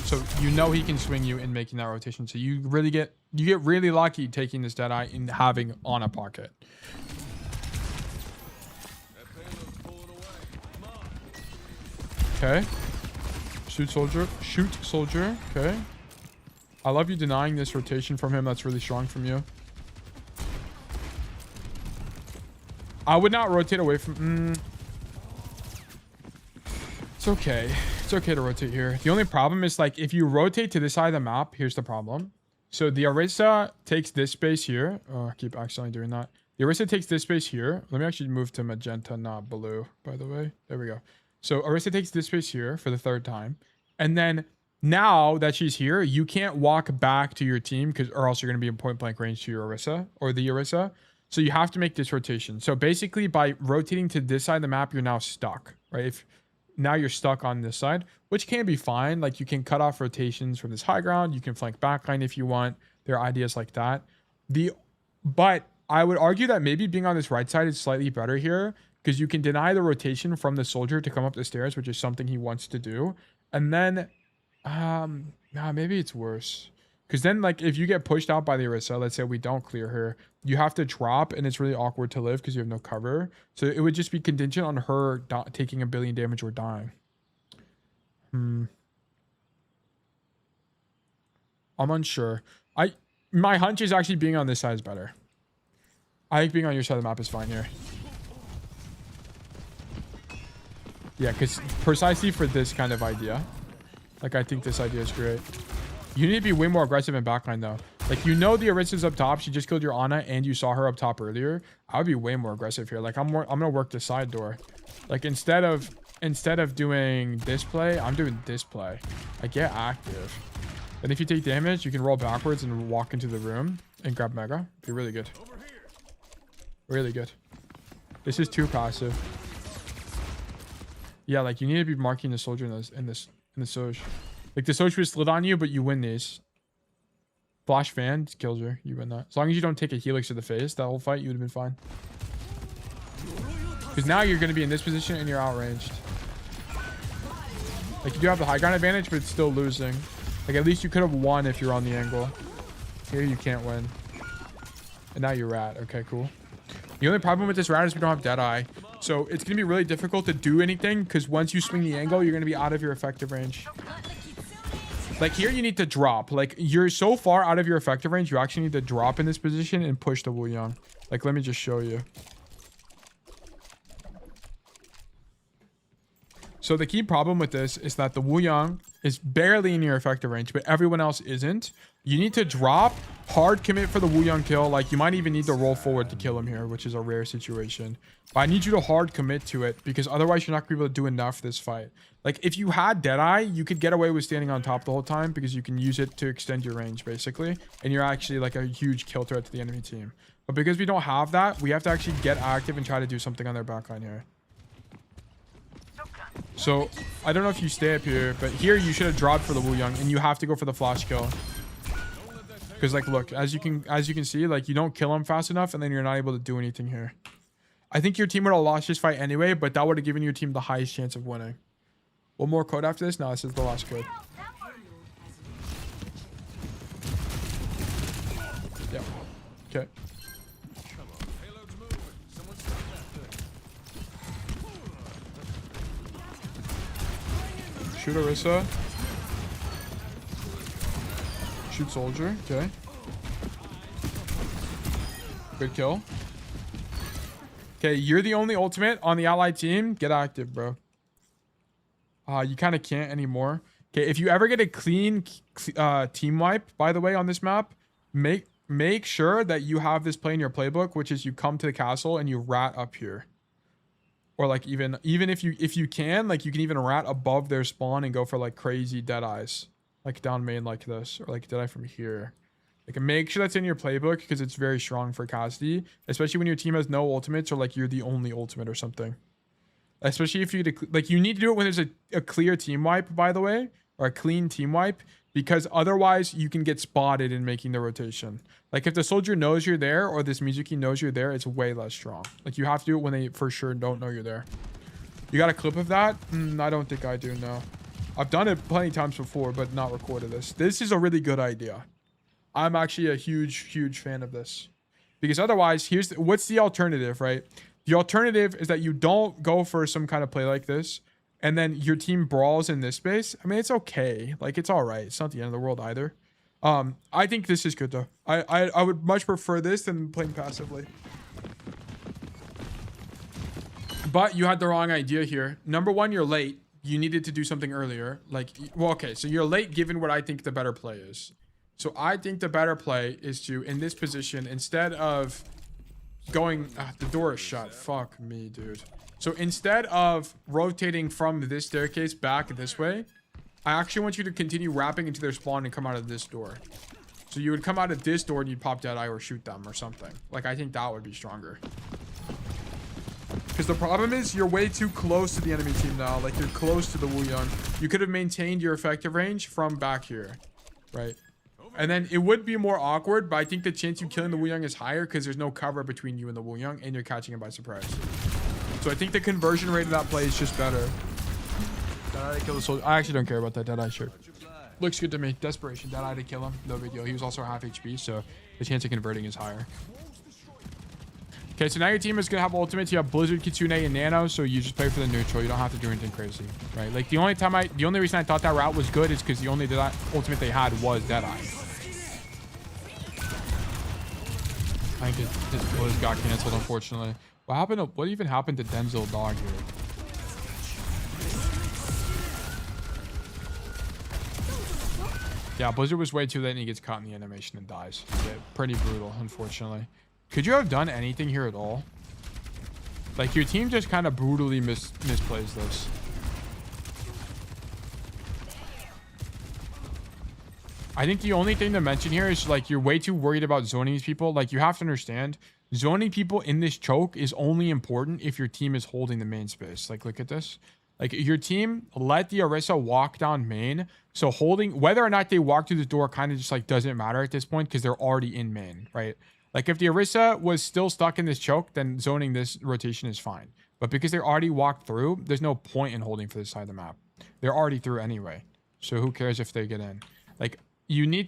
So you know he can swing you in making that rotation. So you get really lucky taking this Deadeye and having on a pocket. Okay. Shoot soldier. Shoot soldier. Okay. I love you denying this rotation from him. That's really strong from you. I would not rotate away from... It's okay. It's okay to rotate here. The only problem is, like, if you rotate to this side of the map, here's the problem. So the Orisa takes this space here. Oh, I keep accidentally doing that. The Orisa takes this space here. Let me actually move to magenta, not blue, by the way. There we go. So Orisa takes this space here for the third time. And then now that she's here, you can't walk back to your team or else you're going to be in point blank range to your Orisa or the Orisa. So you have to make this rotation. So basically by rotating to this side of the map, you're now stuck, right? Now you're stuck on this side, which can be fine. Like, you can cut off rotations from this high ground. You can flank backline if you want. There are ideas like that. But I would argue that maybe being on this right side is slightly better here because you can deny the rotation from the soldier to come up the stairs, which is something he wants to do. And then, maybe it's worse. Because then, like, if you get pushed out by the Orisa, let's say we don't clear her, you have to drop, and it's really awkward to live because you have no cover. So it would just be contingent on her taking 1 billion damage or dying. I'm unsure. My hunch is actually being on this side is better. I think being on your side of the map is fine here. Yeah, because precisely for this kind of idea, like, I think this idea is great. You need to be way more aggressive in backline, though. Like, you know the Orisa's up top. She just killed your Ana, and you saw her up top earlier. I would be way more aggressive here. Like, I'm gonna work the side door. Like, instead of doing this play, I'm doing this play. Like, get active. And if you take damage, you can roll backwards and walk into the room and grab Mega. Be really good. Really good. This is too passive. Yeah, like, you need to be marking the soldier in the Soj. Like, the Soj was slid on you, but you win these. Flash fan just kills her. You win that. As long as you don't take a helix to the face, that whole fight, you would have been fine. Because now you're going to be in this position and you're outranged. Like, you do have the high ground advantage, but it's still losing. Like, at least you could have won if you're on the angle. Here, you can't win. And now you're rat. Okay, cool. The only problem with this rat is we don't have Deadeye. So it's going to be really difficult to do anything because once you swing the angle, you're going to be out of your effective range. Like, here you need to drop. Like, you're so far out of your effective range, you actually need to drop in this position and push the Wu Yang. Like, let me just show you. So the key problem with this is that the Wu Yang is barely in your effective range, but everyone else isn't. You need to drop, hard commit for the Wu Yang kill. Like, you might even need to roll forward to kill him here, which is a rare situation. But I need you to hard commit to it because otherwise you're not going to be able to do enough this fight. Like, if you had Deadeye, you could get away with standing on top the whole time because you can use it to extend your range, basically. And you're actually, like, a huge kill threat to the enemy team. But because we don't have that, we have to actually get active and try to do something on their backline here. So, I don't know if you stay up here, but here you should have dropped for the Wu Yang, and you have to go for the flash kill. Because like, look, as you can see, like you don't kill him fast enough, and then you're not able to do anything here. I think your team would have lost this fight anyway, but that would have given your team the highest chance of winning. One more code after this? No, this is the last code. Yep. Okay. Shoot Orisa. Shoot Soldier. Okay. Good kill. Okay, you're the only ultimate on the allied team. Get active, bro. You kind of can't anymore. Okay, if you ever get a clean team wipe, by the way, on this map, make sure that you have this play in your playbook, which is you come to the castle and you rat up here. Or like even if you can, like you can even rat above their spawn and go for like crazy dead eyes. Like down main like this. Or like dead eye from here. Like make sure that's in your playbook because it's very strong for Cassidy. Especially when your team has no ultimates or like you're the only ultimate or something. Especially if you like you need to do it when there's a clear team wipe, by the way. Or a clean team wipe. Because otherwise you can get spotted in making the rotation. Like if the soldier knows you're there or this Mizuki knows you're there, it's way less strong. Like you have to do it when they for sure don't know you're there. You got a clip of that? I don't think I do, no. I've done it plenty of times before, but not recorded this. This is a really good idea. I'm actually a huge fan of this. Because otherwise, what's the alternative, right? The alternative is that you don't go for some kind of play like this. And then your team brawls in this space. I mean, it's okay. Like, it's all right. It's not the end of the world either. I think this is good, though. I would much prefer this than playing passively. But you had the wrong idea here. Number one, you're late. You needed to do something earlier. Like, well, okay. So you're late given what I think the better play is. So I think the better play is to, in this position, instead of going... the door is shut. Fuck me, dude. So instead of rotating from this staircase back this way, I actually want you to continue wrapping into their spawn and come out of this door. So you would come out of this door and you'd pop dead eye or shoot them or something. Like, I think that would be stronger. Because the problem is you're way too close to the enemy team now. Like, you're close to the Wuyang. You could have maintained your effective range from back here, right? And then it would be more awkward, but I think the chance you killing the Wuyang is higher because there's no cover between you and the Wuyang and you're catching him by surprise. So I think the conversion rate of that play is just better. Dead-eye to kill the soldier. I actually don't care about that Dead-eye shirt. Looks good to me. Desperation. Dead-eye to kill him. No big deal. He was also half HP, so the chance of converting is higher. Okay, so now your team is going to have ultimates. You have Blizzard, Kitsune, and Nano, so you just play for the neutral. You don't have to do anything crazy, right? Like, the only reason I thought that route was good is because the only ultimate they had was Dead-eye. I think his Blizz got canceled, unfortunately. What even happened to Denzel Dog here? Yeah, Blizzard was way too late and he gets caught in the animation and dies. Yeah, pretty brutal, unfortunately. Could you have done anything here at all? Like, your team just kind of brutally misplays this. I think the only thing to mention here is, like, you're way too worried about zoning these people. Like, you have to understand, zoning people in this choke is only important if your team is holding the main space. Like, look at this. Like, your team let the Orisa walk down main. So holding, whether or not they walk through the door kind of just, like, doesn't matter at this point because they're already in main, right? Like, if the Orisa was still stuck in this choke, then zoning this rotation is fine. But because they're already walked through, there's no point in holding for this side of the map. They're already through anyway. So who cares if they get in? Like,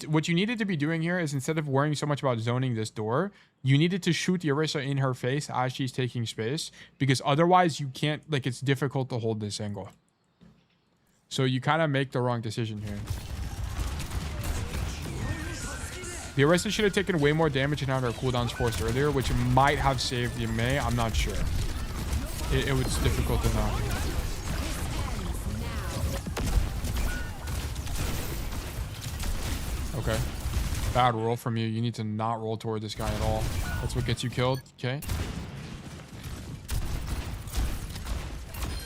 what you needed to be doing here is, instead of worrying so much about zoning this door, you needed to shoot the Orisa in her face as she's taking space, because otherwise you can't, like, it's difficult to hold this angle. So you kind of make the wrong decision here. The Orisa should have taken way more damage and had her cooldowns forced earlier, which might have saved the Mei. I'm not sure. It was difficult to know. Okay. Bad roll from you. You need to not roll toward this guy at all. That's what gets you killed. Okay.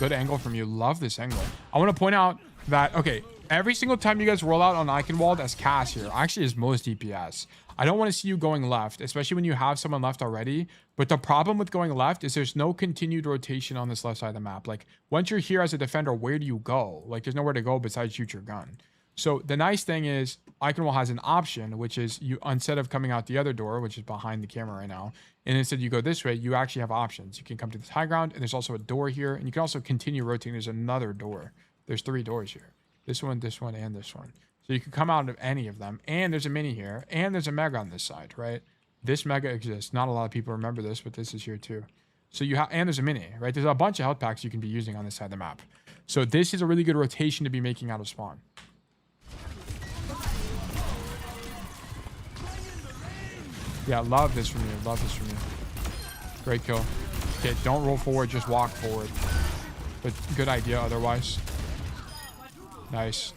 Good angle from you. Love this angle. I want to point out that, okay, every single time you guys roll out on Eichenwalde as Cass here, actually is most DPS. I don't want to see you going left, especially when you have someone left already. But the problem with going left is there's no continued rotation on this left side of the map. Like, once you're here as a defender, where do you go? Like, there's nowhere to go besides shoot your gun. So the nice thing is Eichenwalde has an option, which is you, instead of coming out the other door, which is behind the camera right now, and instead you go this way, you actually have options. You can come to this high ground, and there's also a door here, and you can also continue rotating. There's another door. There's 3 doors here. This one, and this one. So you can come out of any of them, and there's a mini here, and there's a mega on this side, right? This mega exists. Not a lot of people remember this, but this is here too. So you have, and there's a mini, right? There's a bunch of health packs you can be using on this side of the map. So this is a really good rotation to be making out of spawn. Yeah, love this from you. Love this from you. Great kill. Okay, don't roll forward, just walk forward. But good idea otherwise. Nice.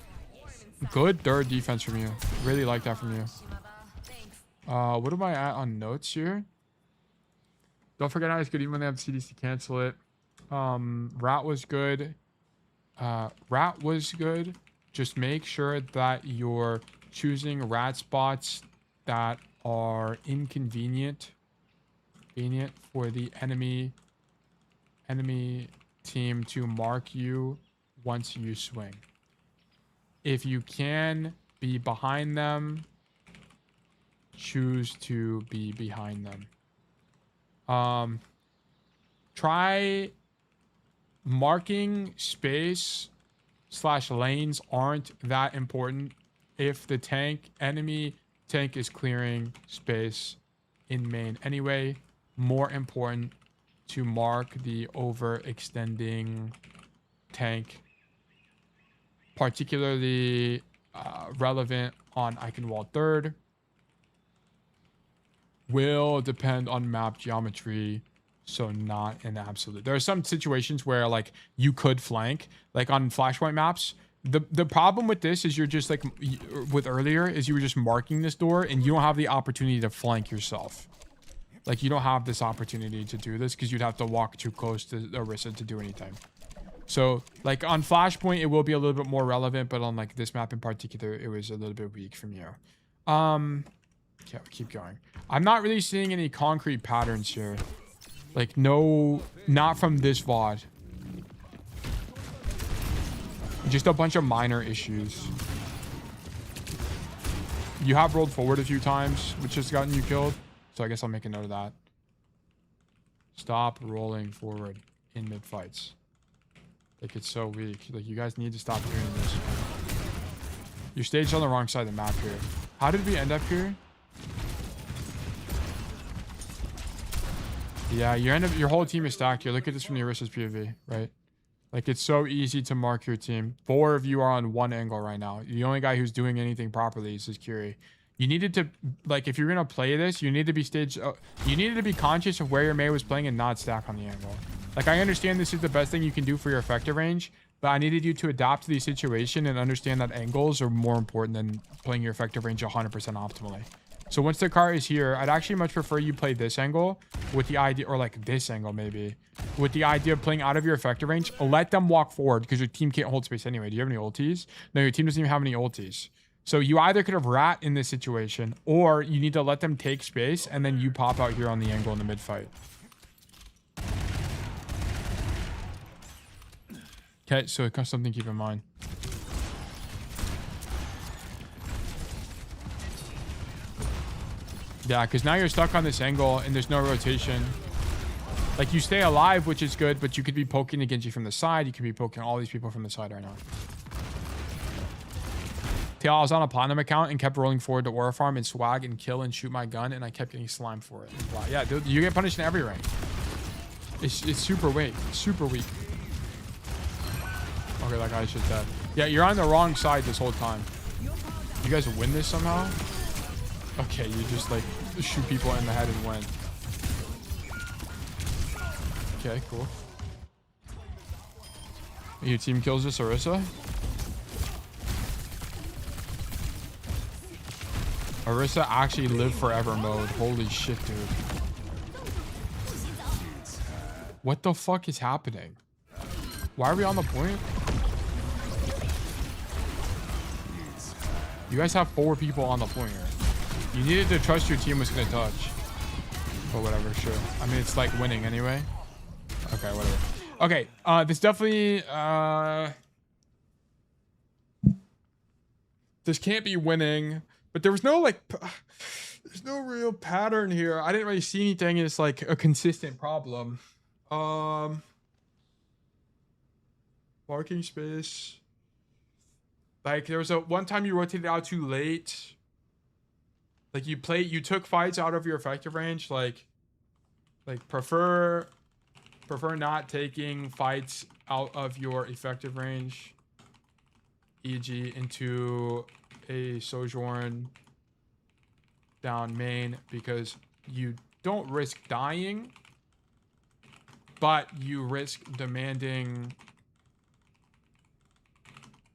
Good third defense from you. Really like that from you. What am I at on notes here? Don't forget how it's good even when they have CDs to cancel it. Rat was good. Rat was good. Just make sure that you're choosing rat spots that are inconvenient for the enemy team to mark you once you swing. If you can be behind them, choose to be behind them. Try marking space / lanes aren't that important if the enemy tank is clearing space in main anyway. More important to mark the overextending tank, particularly relevant on Eichenwalde 3rd. Will depend on map geometry, so not an absolute. There are some situations where like you could flank, like on flashpoint maps. The problem with this is you're just like with earlier is you were just marking this door and you don't have the opportunity to flank yourself. Like you don't have this opportunity to do this because you'd have to walk too close to Orisa to do anything. So like on flashpoint, it will be a little bit more relevant, but on like this map in particular, it was a little bit weak from you. Yeah, keep going. I'm not really seeing any concrete patterns here. Like no, not from this VOD. Just a bunch of minor issues. You have rolled forward a few times, which has gotten you killed. So I guess I'll make a note of that. Stop rolling forward in mid fights. Like it's so weak. Like you guys need to stop doing this. You're staged on the wrong side of the map here. How did we end up here? Yeah, your whole team is stacked here. Look at this from the Orisa's POV, right? Like it's so easy to mark your team. 4 of you are on one angle right now. The only guy who's doing anything properly is this Curie. You needed to, like, if you're gonna play this, you need to be staged. You needed to be conscious of where your Mei was playing and not stack on the angle. Like I understand this is the best thing you can do for your effective range, but I needed you to adapt to the situation and understand that angles are more important than playing your effective range 100% optimally. So once the car is here, I'd actually much prefer you play this angle with the idea, or like this angle maybe, with the idea of playing out of your effective range. Let them walk forward because your team can't hold space anyway. Do you have any ultis? No, your team doesn't even have any ultis. So you either could have rat in this situation, or you need to let them take space and then you pop out here on the angle in the mid fight. Okay, so it's something to keep in mind. Yeah, because now you're stuck on this angle and there's no rotation. Like you stay alive, which is good, but you could be poking the Genji from the side. You could be poking all these people from the side right now. Tail, I was on a Platinum account and kept rolling forward to Aura Farm and swag and kill and shoot my gun, and I kept getting slime for it. Wow. Yeah, dude, you get punished in every rank. It's super weak. Super weak. Okay, that guy's just dead. Yeah, you're on the wrong side this whole time. You guys win this somehow? Okay, you just like shoot people in the head and win. Okay, cool. Your team kills this Orisa? Orisa actually live forever mode. Holy shit, dude. What the fuck is happening? Why are we on the point? You guys have 4 people on the point here. You needed to trust your team was going to touch. But whatever, sure. I mean, it's like winning anyway. Okay, whatever. Okay, this definitely... this can't be winning. But there was no like, there's no real pattern here. I didn't really see anything as like a consistent problem. Marking space. Like there was a one time you rotated out too late. Like you took fights out of your effective range. Like prefer not taking fights out of your effective range, e.g. into a sojourn down main, because you don't risk dying, but you risk demanding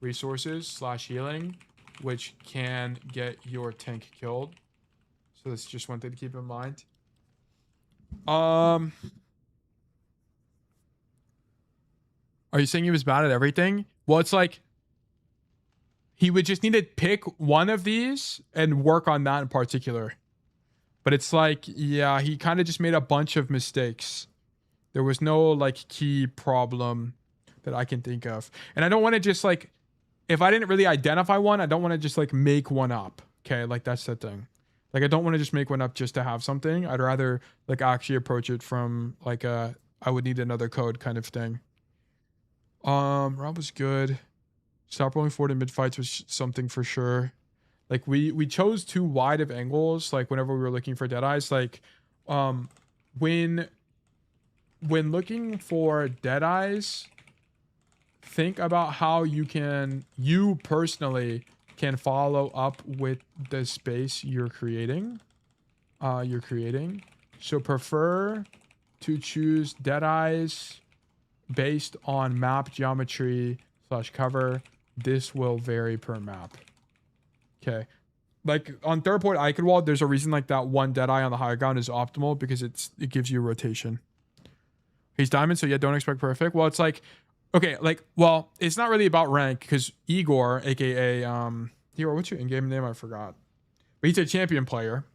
resources / healing, which can get your tank killed. So that's just one thing to keep in mind. Are you saying he was bad at everything? Well, it's like he would just need to pick one of these and work on that in particular. But it's like, yeah, he kind of just made a bunch of mistakes. There was no like key problem that I can think of. And I don't want to just like, if I didn't really identify one, I don't want to just like make one up. Okay, like that's the thing. Like I don't want to just make one up just to have something. I'd rather like actually approach it from like a I would need another code kind of thing. Rob was good. Stop rolling forward in mid fights was something for sure. Like we chose too wide of angles. Like whenever we were looking for Deadeyes, like when looking for Deadeyes, think about how you personally can follow up with the space you're creating. So prefer to choose Deadeyes based on map geometry / cover. This will vary per map. Okay. Like on third point Eichenwalde, there's a reason like that one Deadeye on the higher ground is optimal, because it gives you rotation. He's diamond, so yeah, don't expect perfect. Well, it's like, okay, like, well, it's not really about rank, because Igor, aka Igor, what's your in-game name? I forgot. But he's a champion player,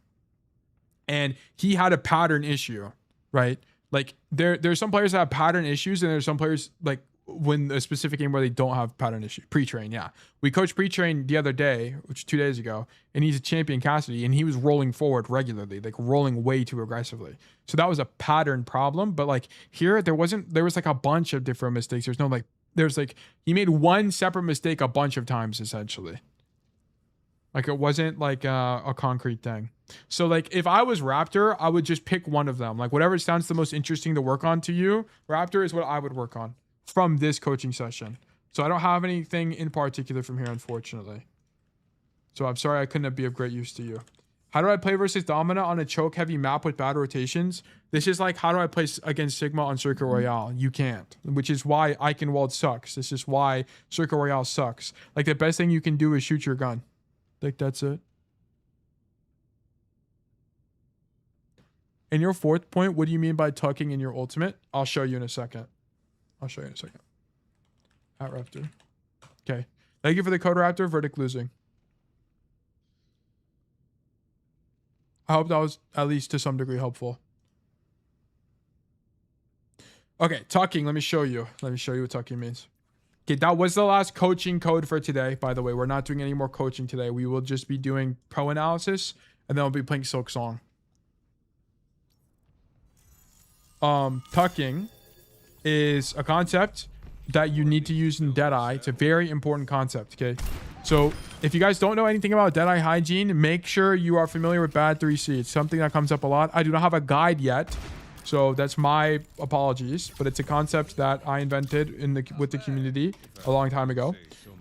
and he had a pattern issue, right? Like there's some players that have pattern issues, and there's some players like when a specific game where they don't have pattern issue. Pre-train, yeah. We coached pre-train the other day, which 2 days ago, and he's a champion Cassidy, and he was rolling forward regularly, like rolling way too aggressively. So that was a pattern problem. But like here, there was like a bunch of different mistakes. There's like he made one separate mistake a bunch of times essentially. Like it wasn't like a concrete thing. So like if I was Raptor, I would just pick one of them. Like whatever sounds the most interesting to work on to you, Raptor is what I would work on from this coaching session. So I don't have anything in particular from here, unfortunately. So I'm sorry I couldn't be of great use to you. How do I play versus Domina on a choke heavy map with bad rotations? This is like, how do I play against Sigma on Circuit Royale? You can't, which is why Eichenwalde sucks. This is why Circuit Royale sucks. Like the best thing you can do is shoot your gun. Like that's it. And your fourth point, what do you mean by tucking in your ultimate? I'll show you in a second. At Raptor. Okay. Thank you for the code, Raptor. Verdict losing. I hope that was at least to some degree helpful. Okay, tucking. Let me show you. Let me show you what tucking means. Okay, that was the last coaching code for today. By the way, we're not doing any more coaching today. We will just be doing pro analysis, and then we'll be playing Silksong. Tucking is a concept that you need to use in Deadeye. It's a very important concept, okay? So if you guys don't know anything about Deadeye hygiene, make sure you are familiar with bad 3C. It's something that comes up a lot. I do not have a guide yet, so that's my apologies, but it's a concept that I invented with the community a long time ago.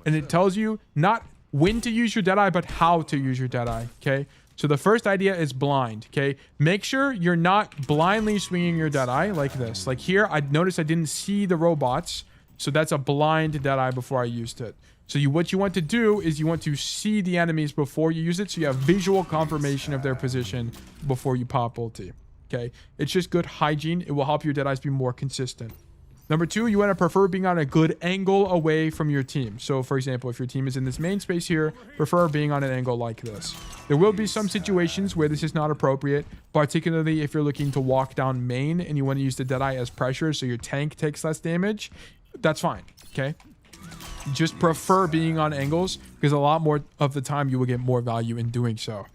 And it tells you not when to use your Deadeye, but how to use your Deadeye, okay? So the first idea is blind, okay? Make sure you're not blindly swinging your Deadeye like this. Like here, I noticed I didn't see the robots, so that's a blind Deadeye before I used it. So what you want to do is you want to see the enemies before you use it, so you have visual confirmation of their position before you pop ulti, okay? It's just good hygiene. It will help your Deadeyes be more consistent. Number two, you want to prefer being on a good angle away from your team. So for example, if your team is in this main space here, prefer being on an angle like this. There will be some situations where this is not appropriate, particularly if you're looking to walk down main and you want to use the Deadeye as pressure so your tank takes less damage. That's fine, okay? just prefer being on angles because a lot more of the time you will get more value in doing so.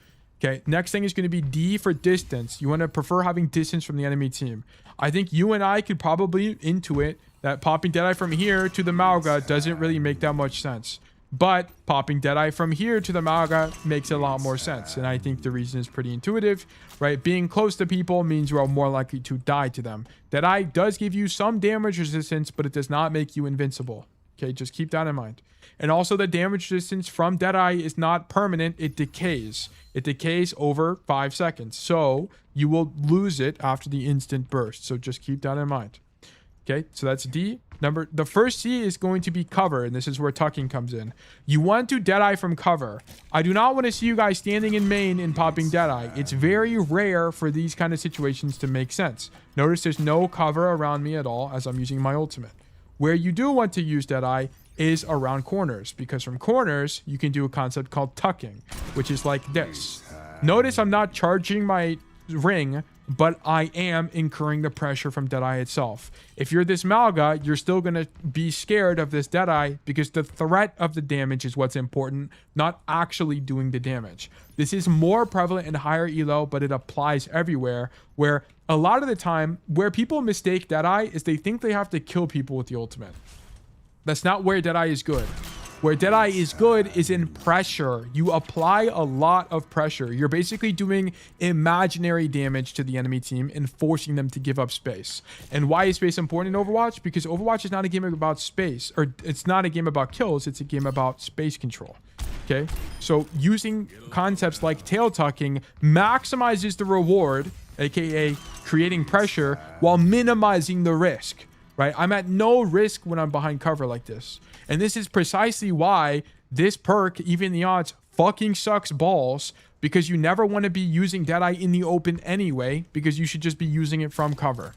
Okay, next thing is going to be D for distance. You want to prefer having distance from the enemy team. I think you and I could probably intuit that popping Deadeye from here to the Malga doesn't really make that much sense. But popping Deadeye from here to the Malga makes a lot more sense. And I think the reason is pretty intuitive, right? Being close to people means you are more likely to die to them. Deadeye does give you some damage resistance, but it does not make you invincible. Okay, just keep that in mind. And also the damage resistance from Deadeye is not permanent. It decays. It decays over 5 seconds. So you will lose it after the instant burst. So just keep that in mind. Okay, so that's D. The first C is going to be cover, and this is where tucking comes in. You want to Deadeye from cover. I do not want to see you guys standing in main and popping Deadeye. It's very rare for these kind of situations to make sense. Notice there's no cover around me at all as I'm using my ultimate. Where you do want to use Deadeye is around corners, because from corners, you can do a concept called tucking, which is like this. Notice I'm not charging my ring, but I am incurring the pressure from Deadeye itself. If you're this Malga, you're still going to be scared of this Deadeye because the threat of the damage is what's important, not actually doing the damage. This is more prevalent in higher elo, but it applies everywhere, where a lot of the time, where people mistake Deadeye is they think they have to kill people with the ultimate. That's not where Deadeye is good. Where Deadeye is good is in pressure. You apply a lot of pressure. You're basically doing imaginary damage to the enemy team and forcing them to give up space. And why is space important in Overwatch? Because Overwatch is not a game about space, or it's not a game about kills. It's a game about space control. Okay, so using concepts like tail tucking maximizes the reward, aka creating pressure, while minimizing the risk. Right? I'm at no risk when I'm behind cover like this. And this is precisely why this perk, even the odds, fucking sucks balls, because you never want to be using Deadeye in the open anyway, because you should just be using it from cover.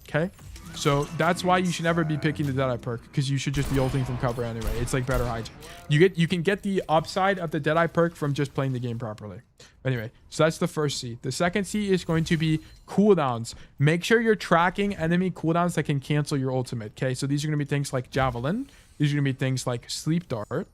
Okay? So that's why you should never be picking the Deadeye perk, because you should just be ulting from cover anyway. It's like better hygiene. You can get the upside of the Deadeye perk from just playing the game properly. Anyway, so that's the first C. The second C is going to be cooldowns. Make sure you're tracking enemy cooldowns that can cancel your ultimate. Okay, so these are going to be things like Javelin. These are going to be things like Sleep Dart.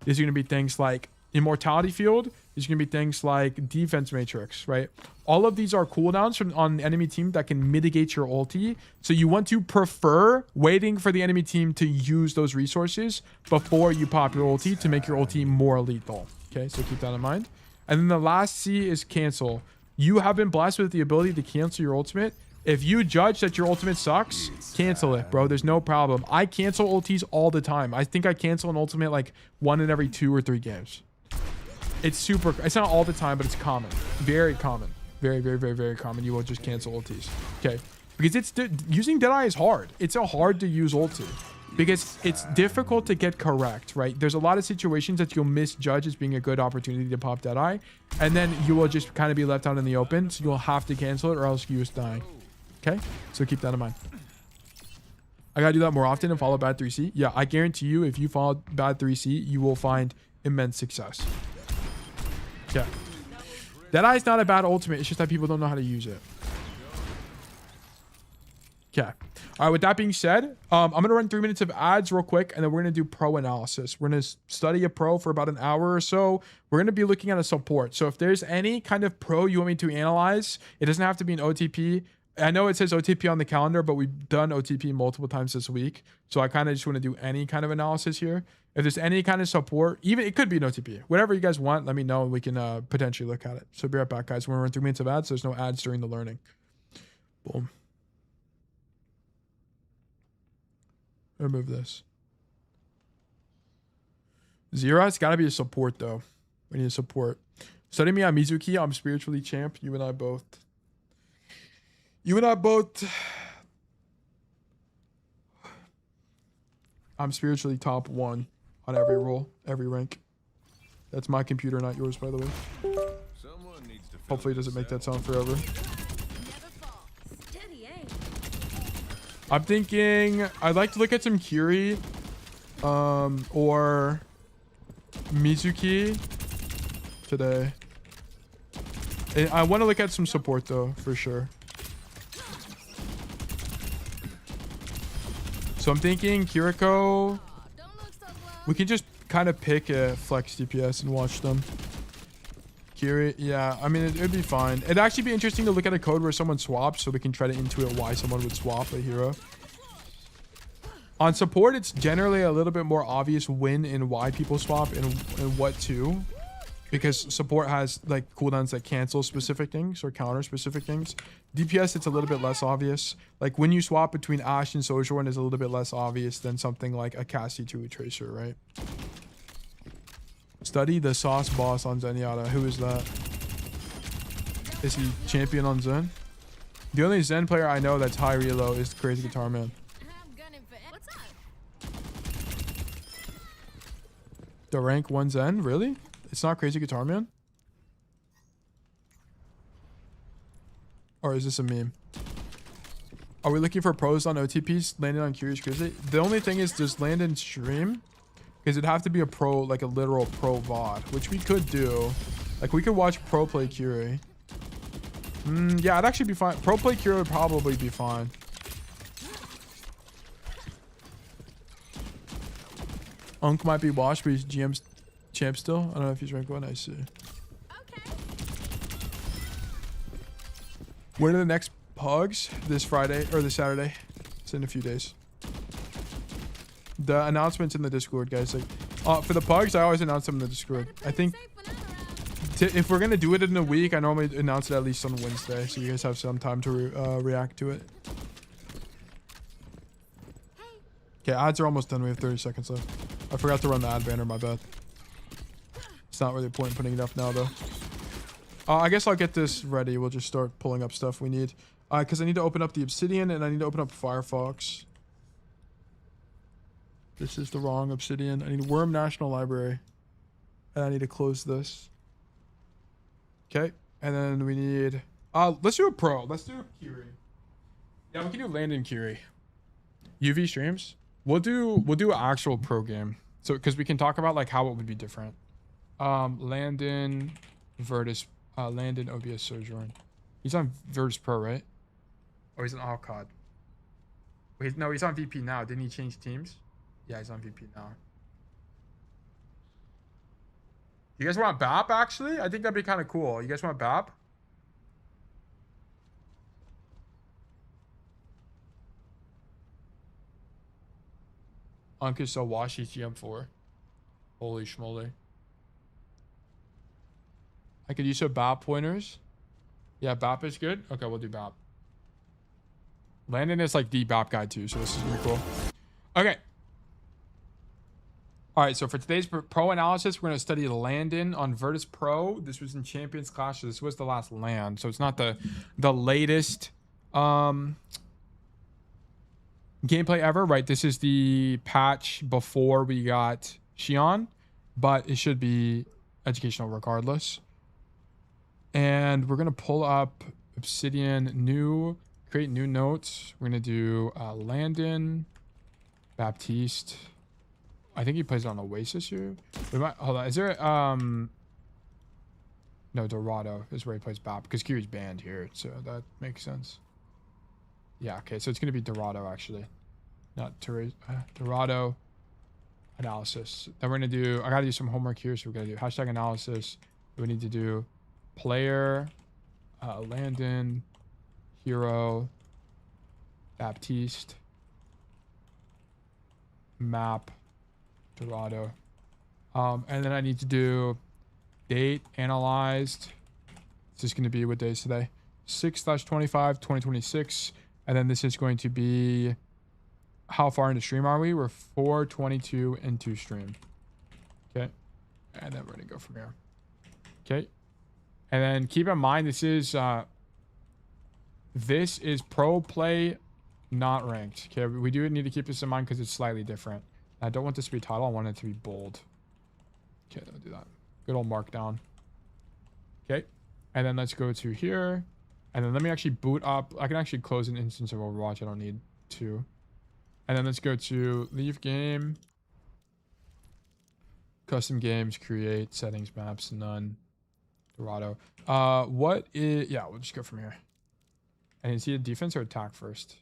These are going to be things like Immortality Field. These are going to be things like Defense Matrix, right? All of these are cooldowns from on the enemy team that can mitigate your ulti. So you want to prefer waiting for the enemy team to use those resources before you pop your ulti to make your ulti more lethal. Okay, so keep that in mind. And then the last C is cancel. You have been blessed with the ability to cancel your ultimate. If you judge that your ultimate sucks, cancel it, bro. There's no problem. I cancel ultis all the time. I think I cancel an ultimate like 1 in every 2 or 3 games. It's not all the time, but it's common. Very common. Very, very, very, very common. You will just cancel ultis. Okay. Because using Deadeye is hard. It's a hard to use ulti. Because it's difficult to get correct, right? There's a lot of situations that you'll misjudge as being a good opportunity to pop Deadeye. And then you will just kind of be left out in the open. So you'll have to cancel it or else you just die. Okay? So keep that in mind. I gotta do that more often and follow bad 3C. Yeah, I guarantee you if you follow bad 3C, you will find immense success. Yeah. Deadeye's not a bad ultimate. It's just that people don't know how to use it. Okay. All right, with that being said, I'm going to run 3 minutes of ads real quick, and then we're going to do pro analysis. We're going to study a pro for about an hour or so. We're going to be looking at a support. So if there's any kind of pro you want me to analyze, it doesn't have to be an OTP. I know it says OTP on the calendar, but we've done OTP multiple times this week. So I kind of just want to do any kind of analysis here. If there's any kind of support, even it could be an OTP. Whatever you guys want, let me know, and we can potentially look at it. So be right back, guys. We're going to run 3 minutes of ads. So there's no ads during the learning. Boom. Remove this. Zera's got to be a support, though. We need a support. Study me on Mizuki. I'm spiritually champ. You and I both. I'm spiritually top 1 on every role, every rank. That's my computer, not yours, by the way. Hopefully it doesn't make that sound forever. I'm thinking I'd like to look at some Kiri or Mizuki today. And I want to look at some support though, for sure. So I'm thinking Kiriko We can just kind of pick a flex DPS and watch them. Kiri, yeah, I mean, it'd be fine. It'd actually be interesting to look at a code where someone swaps so we can try to intuit why someone would swap a hero. On support, it's generally a little bit more obvious when and why people swap and what to. Because support has like cooldowns that cancel specific things or counter specific things. DPS, it's a little bit less obvious. Like when you swap between Ashe and Sojourn is a little bit less obvious than something like a Cassidy to a Tracer, right? Study the sauce boss on Zenyatta. Who is that? Is he champion on Zen? The only Zen player I know that's high reload is Crazy Guitar Man. The rank 1 Zen? Really? It's not Crazy Guitar Man? Or is this a meme? Are we looking for pros on OTPs? Landon on Curious Grizzly? The only thing is, does Landon stream? Because it'd have to be a pro, like a literal pro VOD, which we could do. Like we could watch pro play Curie. Yeah, it'd actually be fine. Pro play Curie would probably be fine. Unk might be washed, but he's GM's champ still. I don't know if he's rank 1. I see. Okay. When are the next pugs? This Friday or this Saturday? It's in a few days. The announcements in the Discord, guys. Like, for the pugs, I always announce them in the Discord. I think if we're gonna do it in a week, I normally announce it at least on Wednesday, so you guys have some time to react to it. Okay, ads are almost done. We have 30 seconds left. I forgot to run the ad banner. My bad. It's not really a point in putting it up now, though. I guess I'll get this ready. We'll just start pulling up stuff we need. Because I need to open up the Obsidian and I need to open up Firefox. This is the wrong Obsidian. I need Worm National Library. And I need to close this. Okay. And then we need... let's do a pro. Let's do a Curie. Yeah, we can do Landon Curie. UV streams. We'll do an actual pro game. So, because we can talk about like how it would be different. Landon Virtus, Landon OBS Sojourn. He's on Virtus Pro, right? Oh, he's on Alcod. Wait, no, he's on VP now. Didn't he change teams? Yeah, he's on VP now. You guys want BAP actually? I think that'd be kind of cool. You guys want BAP? Unk is so washy GM4. Holy schmoly. I could use some BAP pointers. Yeah, BAP is good. Okay, we'll do BAP. Landon is like the BAP guy too, so this is really cool. Okay. All right, so for today's pro analysis, we're going to study Landon on Virtus Pro. This was in Champions Clash, so this was the last land. So it's not the latest gameplay ever, right? This is the patch before we got Shion, but it should be educational regardless. And we're going to pull up Obsidian, create new notes. We're going to do Landon, Baptiste. I think he plays on Oasis here. We might, hold on. Is there, no, Dorado is where he plays BAP because Kiri's banned here. So that makes sense. Yeah, okay. So it's going to be Dorado actually. Not Dorado analysis. Then we're going to do, I got to do some homework here. So we're going to do hashtag analysis. We need to do player, Landon, hero, Baptiste, map, Dorado. And then I need to do date analyzed. This is going to be what day is today? 6/25, 2026. And then this is going to be how far into stream are we? We're 4:22 into stream. Okay. And then we're going to go from here. Okay. And then keep in mind this is pro play, not ranked. Okay, we do need to keep this in mind because it's slightly different. I don't want this to be title. I want it to be bold. Okay, don't do that. Good old markdown. Okay, and then let's go to here, and then let me actually boot up. I can actually close an instance of Overwatch. I don't need to. And then let's go to leave game, custom games, create settings, maps, none. Dorado. What is... Yeah, we'll just go from here. And is he a defense or attack first?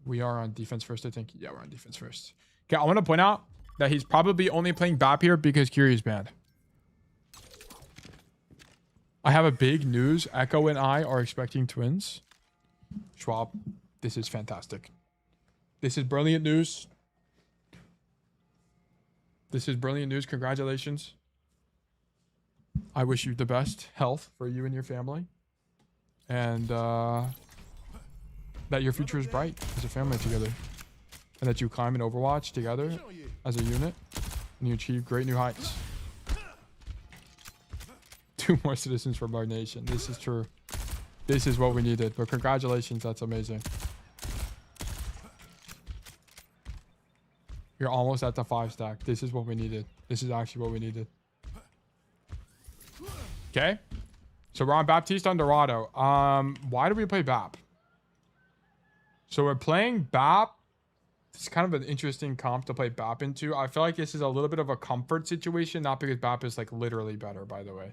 We are on defense first, I think. Yeah, we're on defense first. Okay, I want to point out that he's probably only playing BAP here because Curie is banned. I have a big news. Echo and I are expecting twins. Schwab, this is fantastic. This is brilliant news. This is brilliant news. Congratulations. I wish you the best health for you and your family. And that your future is bright as a family together. And that you climb in Overwatch together as a unit. And you achieve great new heights. 2 more citizens from our nation. This is true. This is what we needed. But congratulations. That's amazing. You're almost at the 5 stack. This is what we needed. This is actually what we needed. Okay. So we're on Baptiste on Dorado. Why do we play BAP? So we're playing BAP. It's kind of an interesting comp to play BAP into. I feel like this is a little bit of a comfort situation, not because BAP is like literally better, by the way.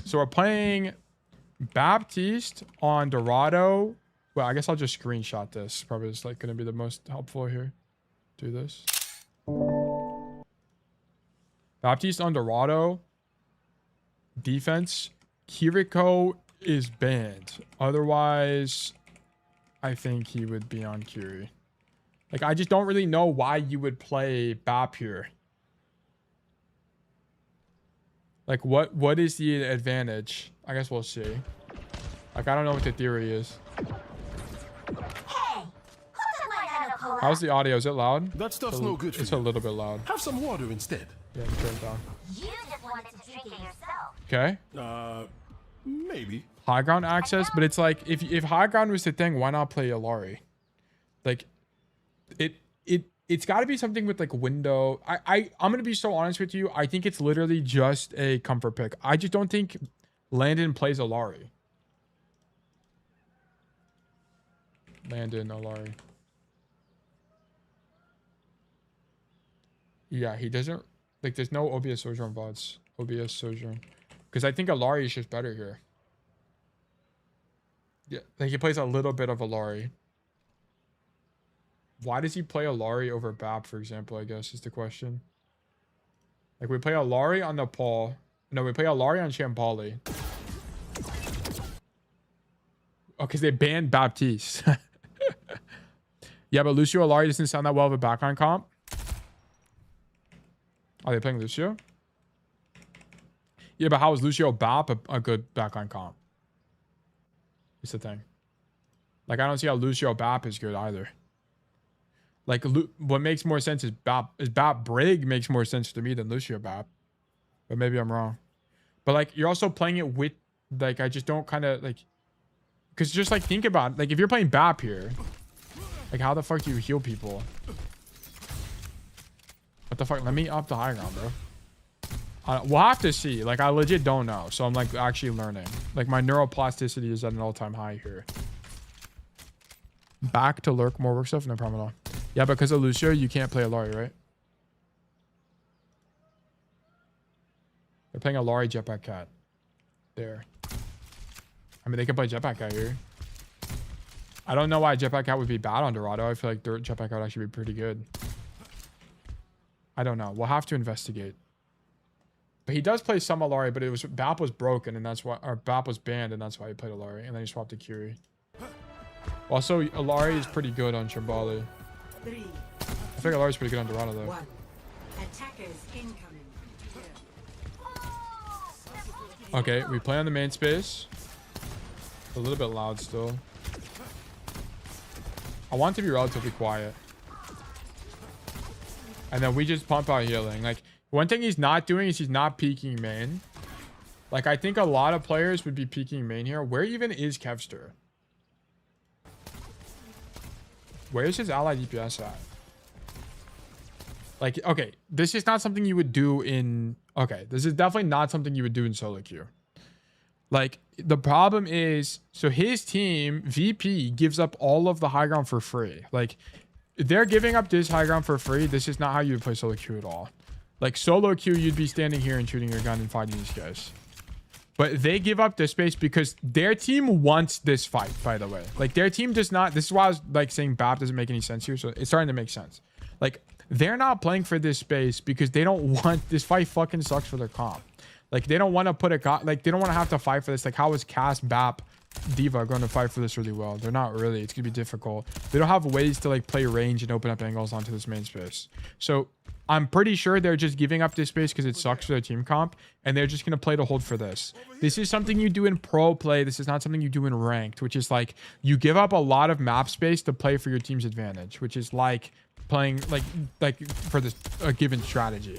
So we're playing Baptiste on Dorado. Well, I guess I'll just screenshot this. Probably is like going to be the most helpful here. Do this. Baptiste on Dorado. Defense. Kiriko is banned. Otherwise, I think he would be on Curie. Like, I just don't really know why you would play BAP here. Like, what is the advantage? I guess we'll see. Like, I don't know what the theory is. Hey, How's the audio? Is it loud? That stuff's no good for It's you. a little bit loud. Have some water instead. Yeah, turn it down. you just wanted to drink it yourself. Okay. Maybe. High ground access, but it's like, if high ground was the thing, why not play Alari? Like, it's got to be something with like window. I'm gonna be so honest with you. I think it's literally just a comfort pick. I just don't think Landon plays Alari. Landon Alari. Yeah, he doesn't like. There's no OBS Sojourn VODs. OBS Sojourn, because I think Alari is just better here. Yeah, like he plays a little bit of Alari. Why does he play Alari over BAP, for example, I guess is the question. Like, we play Alari on Nepal. No, we play Alari on Champali. Oh, because they banned Baptiste. Yeah, but Lucio Alari doesn't sound that well of a backline comp. Are they playing Lucio? Yeah, but how is Lucio BAP a good backline comp? It's the thing. Like, I don't see how Lucio BAP is good either. Like, what makes more sense is BAP Brig makes more sense to me than Lucio BAP. But maybe I'm wrong. But, like, you're also playing it with, like, I just don't kind of, like... Because just, like, think about it. Like, if you're playing BAP here, like, how the fuck do you heal people? What the fuck? Let me up the high ground, bro. We'll have to see. Like, I legit don't know. So I'm, like, actually learning. Like, my neuroplasticity is at an all-time high here. Back to lurk more work stuff? No problem at all. Yeah, because of Lucio, you can't play Alari, right? They're playing Alari Jetpack Cat. There. I mean, they can play Jetpack Cat here. I don't know why Jetpack Cat would be bad on Dorado. I feel like Jetpack Cat would actually be pretty good. I don't know. We'll have to investigate. But he does play some Alari, but it was BAP was broken, and that's why, or BAP was banned, and that's why he played Alari, and then he swapped to Curie. Also, Alari is pretty good on Shambali. I think Alari's pretty good on Dorado, though. Attackers incoming. Okay, we play on the main space. A little bit loud still. I want to be relatively quiet. And then we just pump out healing. Like, one thing he's not doing is he's not peeking main. Like, I think a lot of players would be peeking main here. Where even is Kevster? Where is his ally DPS at? Like, okay, this is not something you would do in... Okay, this is definitely not something you would do in solo queue. Like, the problem is... So his team, VP, gives up all of the high ground for free. Like, they're giving up this high ground for free. This is not how you would play solo queue at all. Like, solo queue, you'd be standing here and shooting your gun and fighting these guys. But they give up this space because their team wants this fight, by the way. Like, their team does not... This is why I was, like, saying BAP doesn't make any sense here. So it's starting to make sense. Like, they're not playing for this space because they don't want this fight. Fucking sucks for their comp. Like they don't want to put a like they don't want to have to fight for this. Like how is Cass, Bap, Diva going to fight for this really well? They're not really. It's gonna be difficult. They don't have ways to like play range and open up angles onto this main space. So I'm pretty sure they're just giving up this space because it sucks for their team comp, and they're just gonna play to hold for this. This is something you do in pro play. This is not something you do in ranked, which is like you give up a lot of map space to play for your team's advantage, which is like playing like for this a given strategy.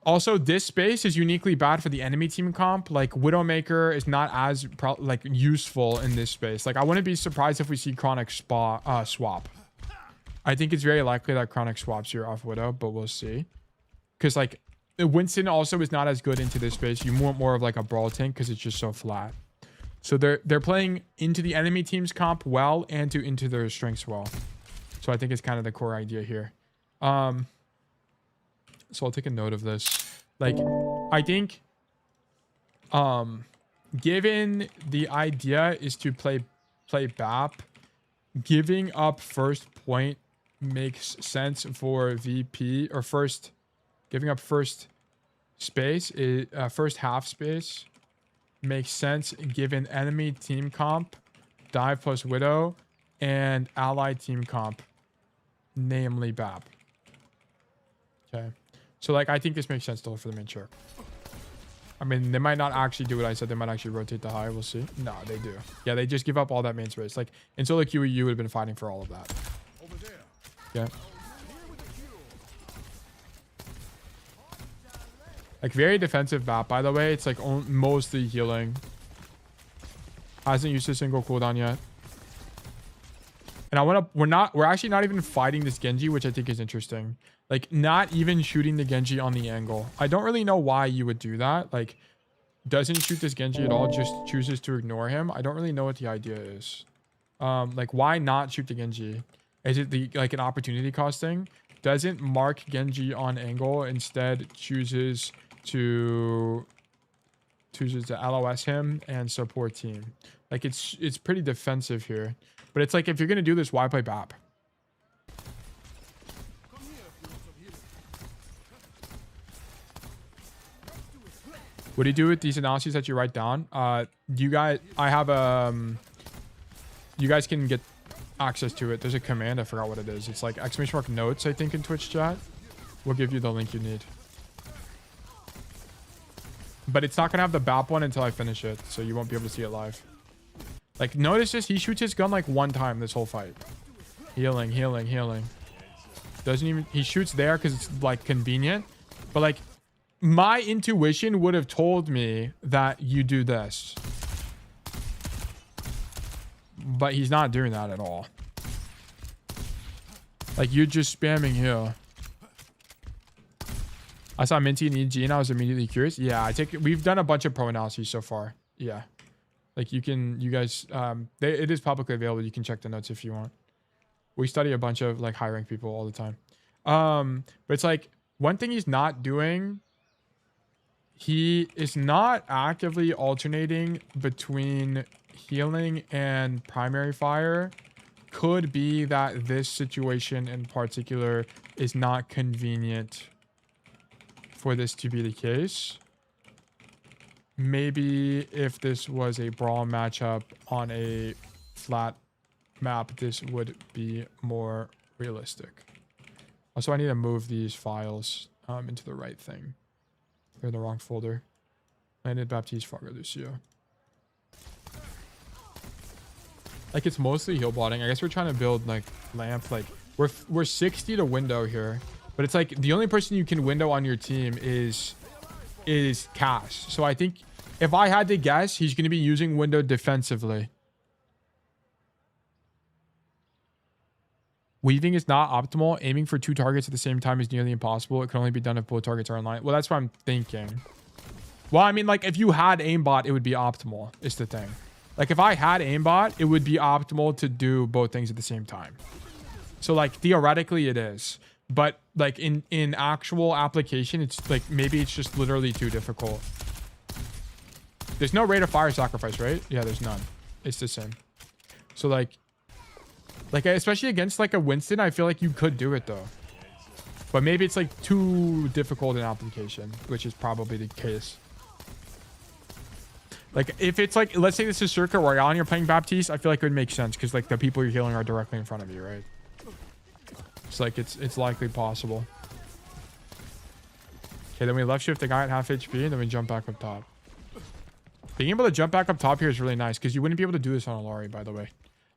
Also, this space is uniquely bad for the enemy team comp. Like Widowmaker is not as like useful in this space. Like I wouldn't be surprised if we see Chronic swap. I think it's very likely that Chronic swaps here off Widow, but we'll see. Because like Winston also is not as good into this space. You want more of like a brawl tank because it's just so flat. So they're playing into the enemy team's comp well and into their strengths well. So I think it's kind of the core idea here. So I'll take a note of this. Like, I think, given the idea is to play BAP, giving up first point makes sense for VP, or giving up first space, first half space makes sense given enemy team comp, dive plus Widow, and allied team comp, namely BAP. Okay. So, like, I think this makes sense to hold for the main shark. I mean, they might not actually do what I said. They might actually rotate the high. We'll see. No, they do. Yeah, they just give up all that main space. Like, in solo QE, you would have been fighting for all of that. Okay. Like, very defensive map, by the way. It's, like, mostly healing. Hasn't used a single cooldown yet. And we're actually not even fighting this Genji, which I think is interesting. Like, not even shooting the Genji on the angle. I don't really know why you would do that. Like, doesn't shoot this Genji at all, just chooses to ignore him. I don't really know what the idea is. Like, why not shoot the Genji? Is it like an opportunity cost thing? Doesn't mark Genji on angle, instead chooses to LOS him and support team. Like, it's pretty defensive here. But it's like, if you're going to do this, why play BAP? What do you do with these analyses that you write down? You guys can get access to it. There's a command. I forgot what it is. It's like !notes, I think, in Twitch chat. We'll give you the link you need. But it's not going to have the BAP one until I finish it. So you won't be able to see it live. Like, notice this. He shoots his gun like one time this whole fight. Healing, healing, healing. Doesn't even... He shoots there because it's, like, convenient. But, like, my intuition would have told me that you do this. But he's not doing that at all. Like, you're just spamming here. I saw Minty and EG and I was immediately curious. Yeah, we've done a bunch of pro analyses so far. Yeah. Like, you guys, it is publicly available. You can check the notes if you want. We study a bunch of, like, high rank people all the time. But it's like, one thing he's not doing, he is not actively alternating between healing and primary fire. Could be that this situation in particular is not convenient for this to be the case. Maybe if this was a brawl matchup on a flat map, this would be more realistic. Also, I need to move these files into the right thing. They're in the wrong folder. Landon, Baptiste, Fargo, Lucio. Like, it's mostly heal botting. I guess we're trying to build, like, lamp. Like, we're 60 to window here. But it's like, the only person you can window on your team is Cass. So I think, if I had to guess, he's going to be using window defensively. Weaving is not optimal. Aiming for 2 targets at the same time is nearly impossible. It can only be done if both targets are in line. Well, that's what I'm thinking. Well, I mean, like, if you had aimbot, it would be optimal, is the thing. Like, if I had aimbot, it would be optimal to do both things at the same time. So, like, theoretically, it is. But, like, in actual application, it's, like, maybe it's just literally too difficult. There's no rate of fire sacrifice, right? Yeah, there's none. It's the same. So, like, Like, especially against like a Winston, I feel like you could do it though. But maybe it's like too difficult in application, which is probably the case. Like if it's like, let's say this is Circuit Royale and you're playing Baptiste, I feel like it would make sense because like the people you're healing are directly in front of you, right? It's like it's likely possible. Okay, then we left shift the guy at half HP and then we jump back up top. Being able to jump back up top here is really nice because you wouldn't be able to do this on a Lari, by the way.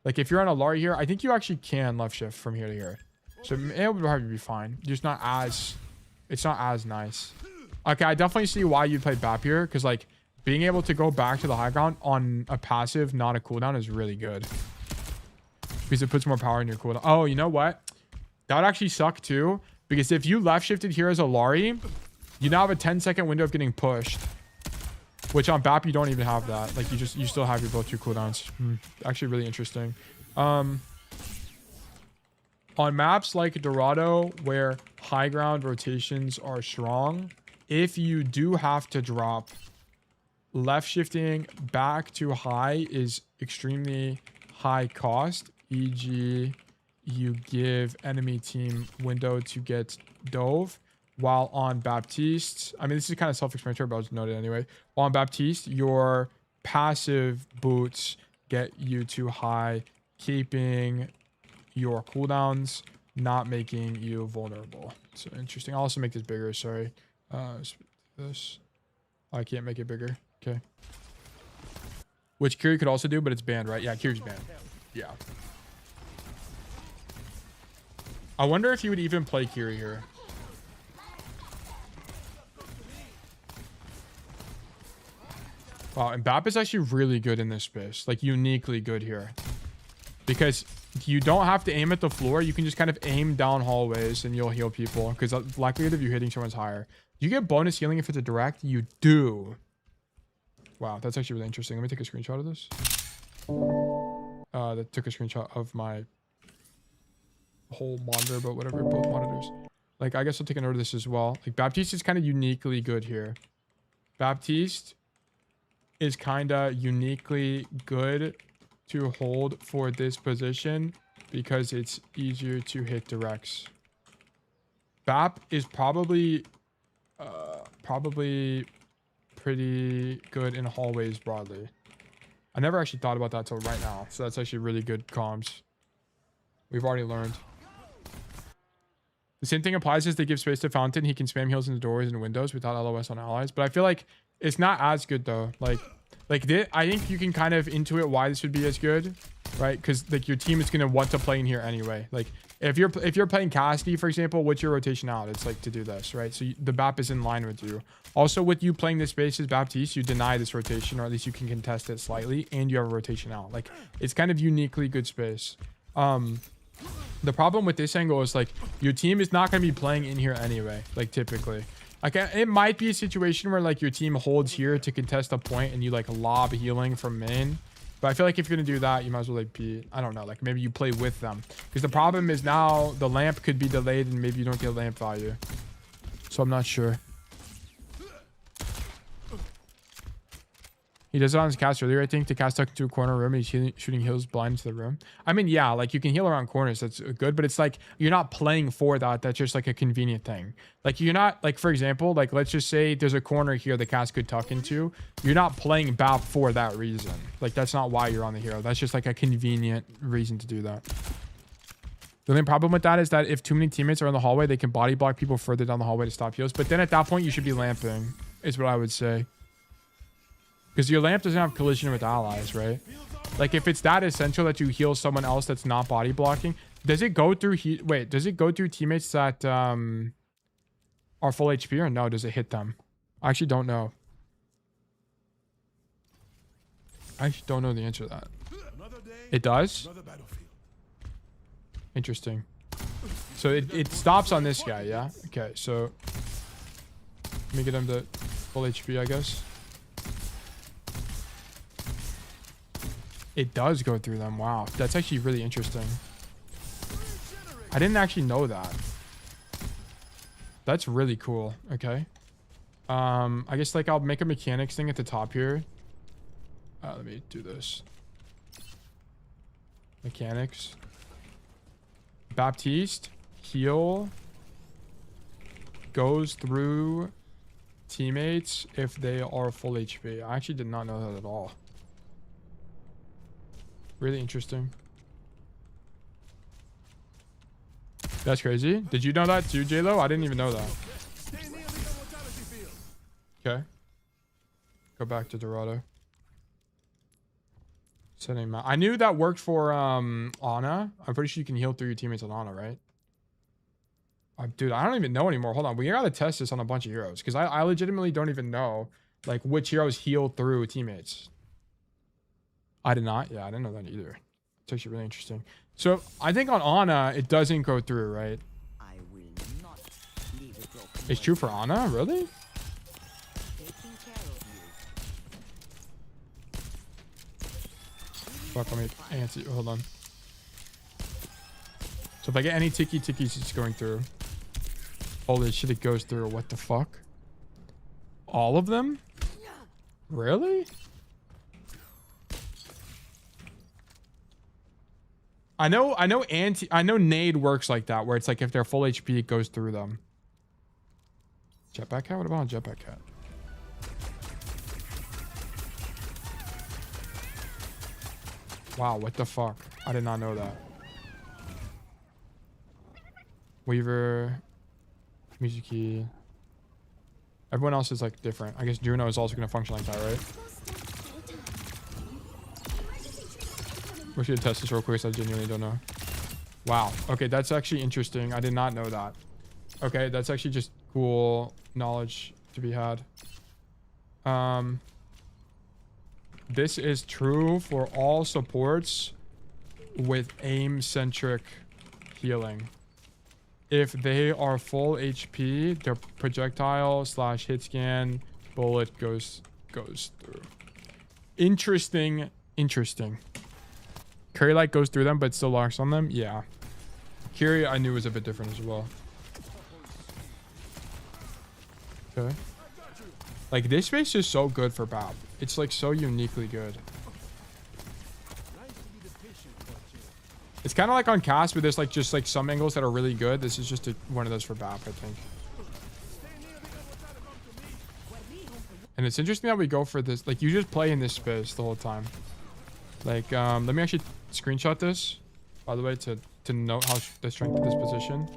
Like if you're on a Lari here, I think you actually can left shift from here to here. So it would probably be fine. Just not as, it's not as nice. Okay, I definitely see why you play Bap here because like being able to go back to the high ground on a passive, not a cooldown is really good. Because it puts more power in your cooldown. Oh, you know what? That would actually suck too. Because if you left shifted here as a Lari, you now have a 10-second window of getting pushed. Which on BAP, you don't even have that. Like, you still have your both your cooldowns. Actually really interesting. On maps like Dorado, where high ground rotations are strong, if you do have to drop, left shifting back to high is extremely high cost. E.g., you give enemy team window to get dove. While on Baptiste, I mean, this is kind of self-explanatory, but I'll just note it anyway. While on Baptiste, your passive boots get you to high, keeping your cooldowns, not making you vulnerable. So interesting. I'll also make this bigger. Sorry. This. I can't make it bigger. Okay. Which Kiri could also do, but it's banned, right? Yeah, Kiri's banned. Yeah. I wonder if you would even play Kiri here. Wow, and Bap is actually really good in this space. Like, uniquely good here. Because you don't have to aim at the floor. You can just kind of aim down hallways and you'll heal people. Because the likelihood of you hitting someone's higher. You get bonus healing if it's a direct. You do. Wow, that's actually really interesting. Let me take a screenshot of this. That took a screenshot of my whole monitor, but whatever, both monitors. Like, I guess I'll take a note of this as well. Like, Baptiste is kind of uniquely good here. Baptiste is kind of uniquely good to hold for this position because it's easier to hit directs. Bap is probably pretty good in hallways broadly. I never actually thought about that till right now, so that's actually really good comms. We've already learned. The same thing applies as they give space to Fountain. He can spam heals into doorways and windows without LOS on allies, but I feel like it's not as good though. Like this, I think you can kind of intuit why this would be as good, right? Because like your team is gonna want to play in here anyway. Like if you're playing Cassidy, for example, what's your rotation out? It's like to do this, right? So the BAP is in line with you. Also, with you playing this space as Baptiste, you deny this rotation, or at least you can contest it slightly, and you have a rotation out. Like it's kind of uniquely good space. The problem with this angle is like your team is not going to be playing in here anyway, like typically. Like it might be a situation where like your team holds here to contest a point and you like lob healing from main. But I feel like if you're going to do that, you might as well like be, I don't know, like maybe you play with them. Because the problem is now the lamp could be delayed and maybe you don't get lamp value. So I'm not sure. He does it on his cast earlier, I think, to cast tuck into a corner room and he's shooting heals blind into the room. I mean, yeah, like you can heal around corners. That's good, but it's like you're not playing for that. That's just like a convenient thing. Like you're not, like for example, like let's just say there's a corner here the cast could tuck into. You're not playing BAP for that reason. Like that's not why you're on the hero. That's just like a convenient reason to do that. The only problem with that is that if too many teammates are in the hallway, they can body block people further down the hallway to stop heals. But then at that point, you should be lamping, is what I would say. Because your lamp doesn't have collision with allies, right? Like if it's that essential that you heal someone else that's not body blocking, does it go through does it go through teammates that are full HP or no? Does it hit them? I actually don't know. I actually don't know the answer to that. It does? Interesting. So it stops on this guy, yeah? Okay, so let me get him to full HP, I guess. It does go through them. Wow. That's actually really interesting. I didn't actually know that. That's really cool. Okay. I guess like I'll make a mechanics thing at the top here. Let me do this. Mechanics. Baptiste heal goes through teammates if they are full HP. I actually did not know that at all. Really interesting. That's crazy. Did you know that too, JLo? I didn't even know that. Okay. Go back to Dorado. Setting map. I knew that worked for Ana. I'm pretty sure you can heal through your teammates on Ana, right? Dude, I don't even know anymore. Hold on. We gotta test this on a bunch of heroes because I legitimately don't even know like which heroes heal through teammates. I did not. Yeah, I didn't know that either. It's actually really interesting. So I think on Ana it doesn't go through, right? I will not leave it open. It's true for Ana, really? Taking care of you. Fuck, let me answer. Hold on. So if I get any tikkies, it's going through. Holy shit, it goes through. What the fuck? All of them? Really? I know nade works like that, where it's like if they're full HP, it goes through them. Jetpack cat? What about a jetpack cat? Wow, what the fuck? I did not know that. Weaver, music key. Everyone else is like different. I guess Juno is also going to function like that, right? We should test this real quick, so I genuinely don't know. Wow. Okay, that's actually interesting. I did not know that. Okay, that's actually just cool knowledge to be had. This is true for all supports with aim-centric healing. If they are full HP, their projectile / hit scan bullet goes through. Interesting. Curry light goes through them, but still locks on them. Yeah. Curie I knew was a bit different as well. Okay. Like this space is so good for BAP. It's like so uniquely good. It's kind of like on cast where there's like just like some angles that are really good. This is just one of those for BAP, I think. And it's interesting that we go for this. Like you just play in this space the whole time. Like let me actually screenshot this, by the way, to note how the strength of this position.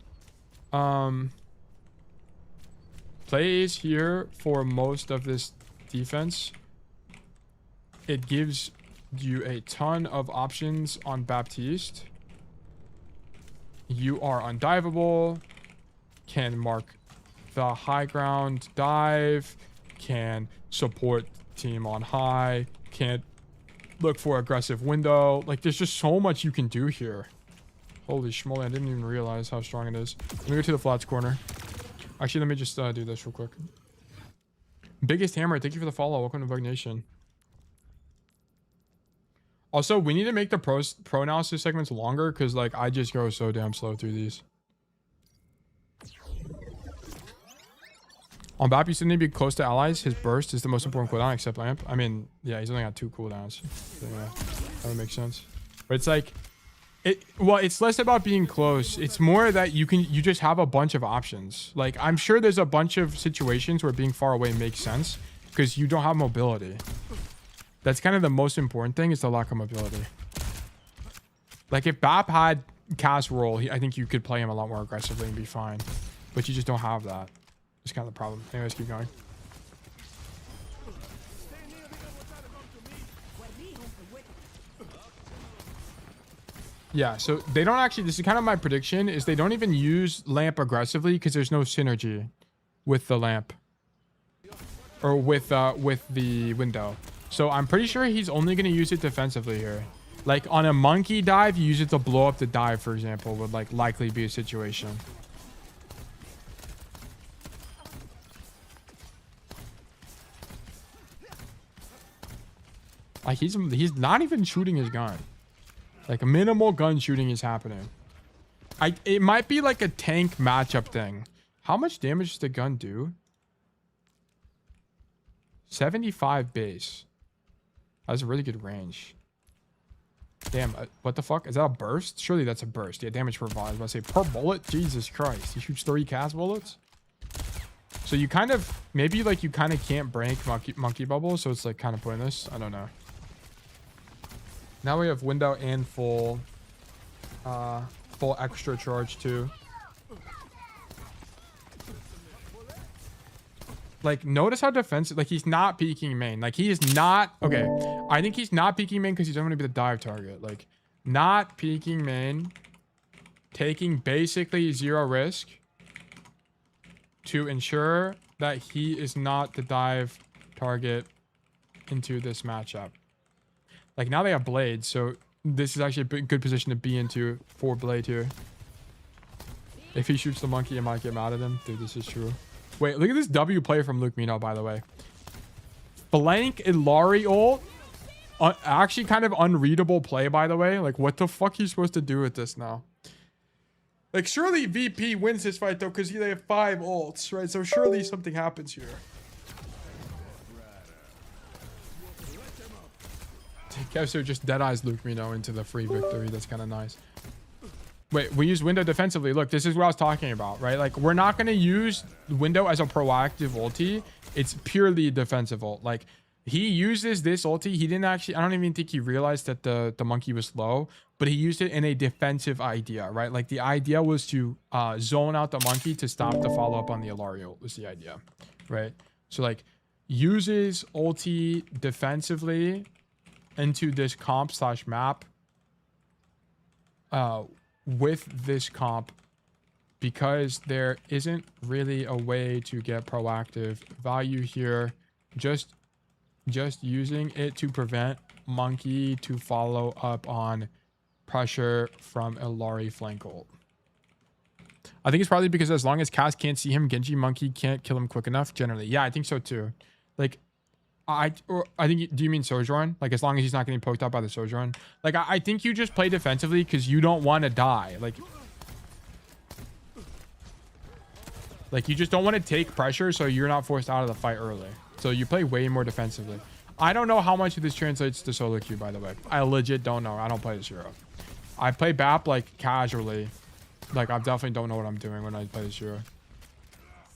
Plays here for most of this defense. It gives you a ton of options on Baptiste. You are undiveable, can mark the high ground dive, can support team on high, can look for aggressive window. Like there's just so much you can do here. Holy schmoly, I didn't even realize how strong it is. Let me go to the flats corner. Actually, let me just do this real quick. Biggest Hammer, thank you for the follow. Welcome to Bug Nation. Also, we need to make the pro analysis segments longer because like I just go so damn slow through these. On BAP, you still need to be close to allies. His burst is the most important cooldown except lamp. I mean, yeah, he's only got 2 cooldowns. So, yeah, that would make sense. But it's like, well, it's less about being close. It's more that you just have a bunch of options. Like, I'm sure there's a bunch of situations where being far away makes sense because you don't have mobility. That's kind of the most important thing is the lack of mobility. Like, if BAP had cast roll, I think you could play him a lot more aggressively and be fine. But you just don't have that. It's kind of the problem. Anyways, keep going. Yeah, so they don't actually, this is kind of my prediction, is they don't even use lamp aggressively because there's no synergy with the lamp. Or with the window. So I'm pretty sure he's only going to use it defensively here. Like on a monkey dive, you use it to blow up the dive, for example, would like likely be a situation. Like he's not even shooting his gun. Like minimal gun shooting is happening. It might be like a tank matchup thing. How much damage does the gun do? 75 base. That's a really good range. Damn, what the fuck? Is that a burst? Surely that's a burst. Yeah, damage per volley. I was about to say, per bullet? Jesus Christ. He shoots 3 cast bullets? So you kind of, maybe like you kind of can't break monkey bubble, so it's like kind of pointless. I don't know. Now we have window and full extra charge too. Like, notice how defensive, like he's not peeking main. Like he is not, okay. I think he's not peeking main because he's going to be the dive target. Like not peeking main, taking basically 0 risk to ensure that he is not the dive target into this matchup. Like now they have blades, so this is actually a good position to be into for blade here. If he shoots the monkey, it might get mad at him. Dude, this is true. Wait, look at this W play from Luke Mino, by the way. Blank Ilari ult. Actually kind of unreadable play, by the way. Like, what the fuck are you supposed to do with this now? Like, surely VP wins this fight, though, because they have 5 ults, right? So surely something happens here. Kevster just dead-eyes Luke Mino into the free victory. That's kind of nice. Wait, we use window defensively. Look, this is what I was talking about, right? Like, we're not going to use window as a proactive ulti. It's purely defensive ult. Like, he uses this ulti. He didn't actually, I don't even think he realized that the monkey was low, but he used it in a defensive idea, right? Like, the idea was to zone out the monkey to stop the follow-up on the Ilario was the idea, right? So, like, uses ulti defensively into this comp slash map with this comp because there isn't really a way to get proactive value here. Just using it to prevent monkey to follow up on pressure from Ilari flank ult. I think it's probably because as long as Cass can't see him, Genji monkey can't kill him quick enough generally. Yeah, I think so too. Like, I think, do you mean Sojourn? Like, as long as he's not getting poked out by the Sojourn? Like, I think you just play defensively because you don't want to die. Like, you just don't want to take pressure so you're not forced out of the fight early. So you play way more defensively. I don't know how much of this translates to solo queue, by the way. I legit don't know. I don't play this hero. I play BAP, like, casually. Like, I definitely don't know what I'm doing when I play this hero.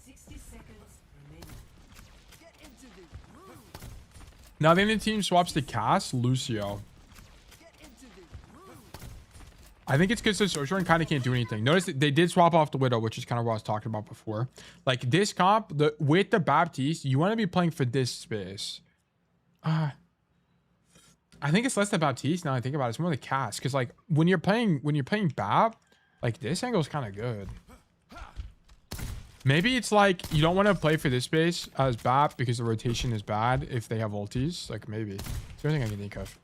60 seconds remaining. Now then the team swaps to Cass, Lucio. I think it's because the Sojourn kind of can't do anything. Notice that they did swap off the Widow, which is kind of what I was talking about before. Like this comp, with the Baptiste, you want to be playing for this space. I think it's less the Baptiste now I think about it. It's more the Cass. Because like when you're playing Bap, like this angle is kind of good. Maybe it's like you don't want to play for this space as Bap because the rotation is bad if they have ultis. Like maybe. It's the only thing I can think of.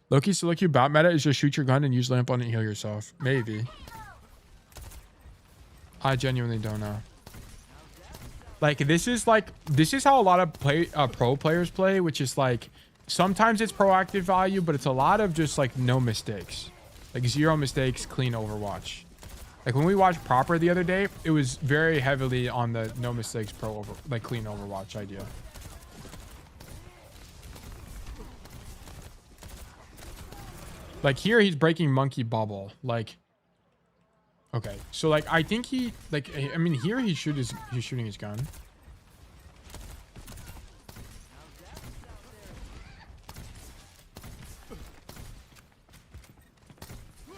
Loki solo queue Bap meta is just shoot your gun and use lamp on it and heal yourself. Maybe. I genuinely don't know. Like this is how a lot of pro players play, which is like sometimes it's proactive value, but it's a lot of just like no mistakes. Like 0 mistakes, clean Overwatch. Like when we watched Proper the other day, it was very heavily on the no mistakes clean Overwatch idea. Like here he's breaking monkey bubble. Like okay. So like I think he I mean here he's shooting his gun.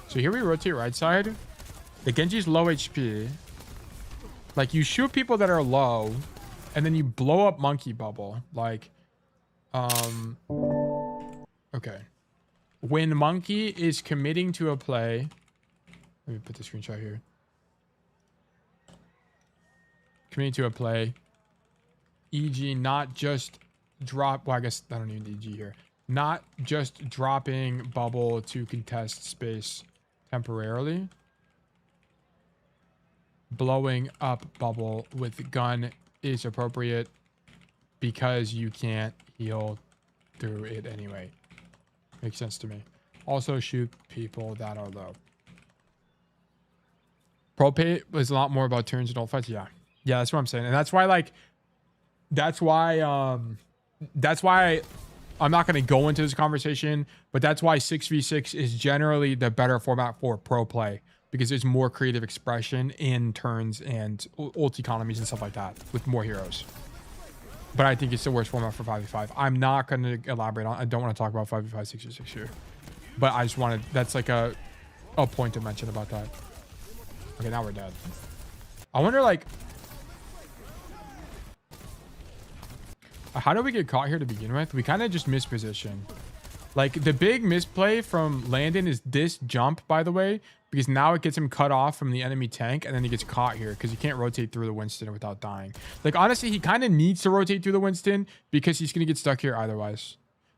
So here we rotate right side. The Genji's low HP. Like you shoot people that are low and then you blow up monkey bubble. Like okay. When monkey is committing to a play, let me put the screenshot here. Committing to a play, e.g. not just drop, well I guess I don't need e.g. here. Not just dropping bubble to contest space temporarily. Blowing up bubble with gun is appropriate because you can't heal through it anyway. Makes sense to me. Also shoot people that are low. Pro pay is a lot more about turns and ult fights. Yeah. That's what I'm saying. And that's why I'm not going to go into this conversation, but that's why 6v6 is generally the better format for pro play, because there's more creative expression in turns and ult economies and stuff like that with more heroes. But I think it's the worst format for 5v5. I'm not going to elaborate on. I don't want to talk about 5v5 6v6 here, but I just wanted, that's like a point to mention about that. Okay, now we're dead. I wonder, like, how do we get caught here to begin with? We kind of just misposition. Like, the big misplay from Landon is this jump, by the way, because now it gets him cut off from the enemy tank, and then he gets caught here because he can't rotate through the Winston without dying. Like, honestly, he kind of needs to rotate through the Winston because he's going to get stuck here otherwise.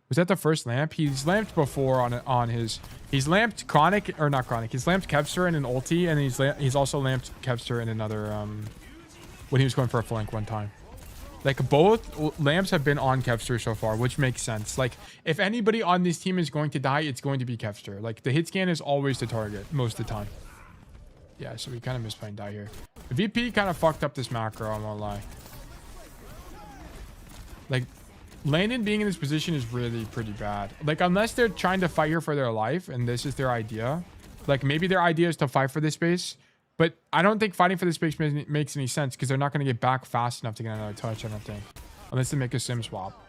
Was that the first lamp? He's lamped before on his... He's lamped Chronic, or not Chronic. He's lamped Kevster in an ulti, and he's also lamped Kevster in another... when he was going for a flank one time. Like, both lamps have been on Kevster so far, which makes sense. Like, if anybody on this team is going to die, it's going to be Kevster. Like, the hit scan is always the target most of the time. Yeah, so we kind of missed playing die here. The VP kind of fucked up this macro, I'm gonna lie. Like, Landon being in this position is really pretty bad. Like, unless they're trying to fight here for their life, and this is their idea. Like, maybe their idea is to fight for this space. But I don't think fighting for this space makes any sense because they're not going to get back fast enough to get another touch, I don't think. Unless they make a sim swap.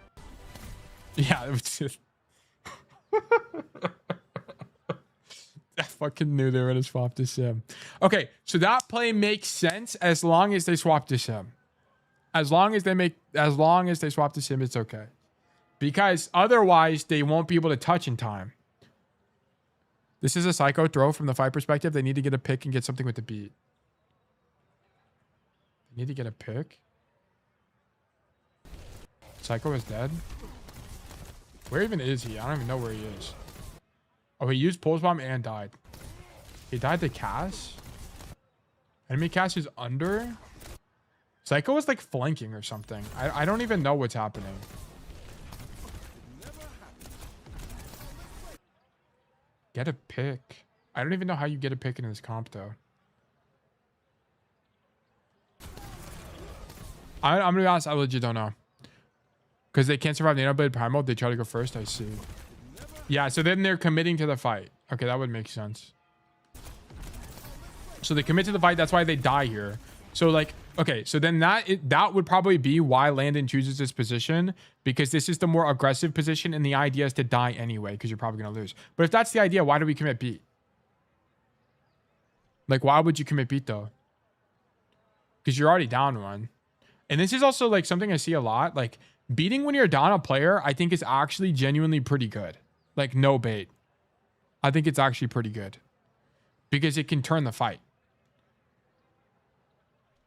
Yeah, it was just... I fucking knew they were going to swap to sim. Okay, so that play makes sense as long as they swap to sim. As long as they swap to sim, it's okay. Because otherwise, they won't be able to touch in time. This is a psycho throw from the fight perspective. They need to get a pick and get something with the beat. They need to get a pick. Psycho is dead. Where even is he? I don't even know where he is. Oh, he used Pulse Bomb and died. He died to Cass. Enemy Cass is under. Psycho was like flanking or something. I don't even know what's happening. Get a pick. I don't even know how you get a pick in this comp, though. I'm going to be honest, I legit don't know. Because they can't survive the Blade Primal, they try to go first, I see. Yeah, so then they're committing to the fight. Okay, that would make sense. So they commit to the fight, that's why they die here. So, like, okay, so then that would probably be why Landon chooses this position, because this is the more aggressive position, and the idea is to die anyway, because you're probably going to lose. But if that's the idea, why do we commit beat? Like, why would you commit beat, though? Because you're already down one. And this is also, like, something I see a lot. Like, beating when you're down a player, I think is actually genuinely pretty good. Like, no bait. I think it's actually pretty good. Because it can turn the fight.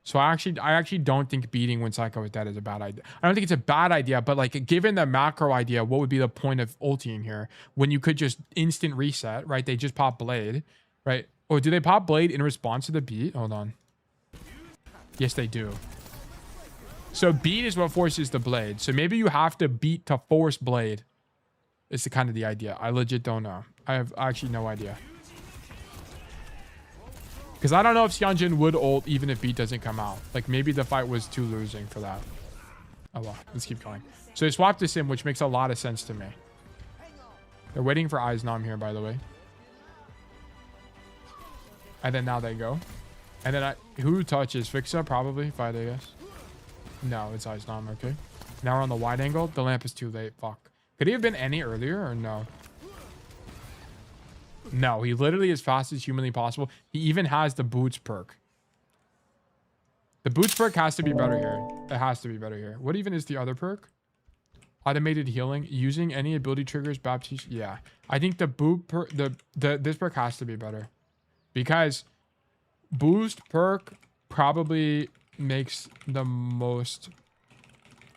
So I actually don't think beating when Psycho is dead is a bad idea. I don't think it's a bad idea, but like given the macro idea, what would be the point of ulting here when you could just instant reset, right? They just pop Blade, right? Or do they pop Blade in response to the beat? Hold on. Yes, they do. So beat is what forces the Blade. So maybe you have to beat to force Blade. It's the kind of the idea. I legit don't know. I have actually no idea. Because I don't know if Xianjin would ult even if beat doesn't come out. Like, maybe the fight was too losing for that. Oh, well. Let's keep going. So they swapped this in, which makes a lot of sense to me. They're waiting for Eisnom here, by the way. And then now they go. And then who touches? Fixa? Probably. Fight, I guess. No, it's Eisnom. Okay. Now we're on the wide angle. The lamp is too late. Fuck. Could he have been any earlier or no? No, he literally as fast as humanly possible. He even has the boots perk. The boots perk has to be better here. It has to be better here. What even is the other perk? Automated healing. Using any ability triggers Baptiste. Yeah. I think the boot perk, this perk has to be better. Because boost perk probably makes the most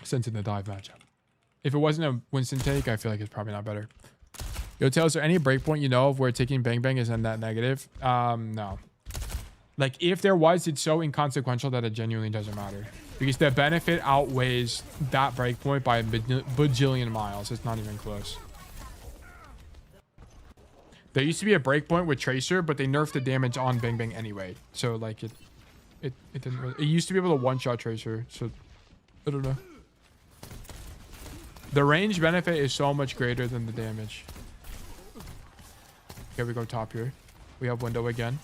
sense in the dive matchup. If it wasn't a Winston take, I feel like it's probably not better. Yo, Tail, is there any breakpoint you know of where taking Bang Bang is in that negative? No. Like, if there was, it's so inconsequential that it genuinely doesn't matter. Because the benefit outweighs that breakpoint by a bajillion miles. It's not even close. There used to be a breakpoint with Tracer, but they nerfed the damage on Bang Bang anyway. So, like, it didn't really... It used to be able to one-shot Tracer, so... I don't know. The range benefit is so much greater than the damage. Here we go top here. We have window again.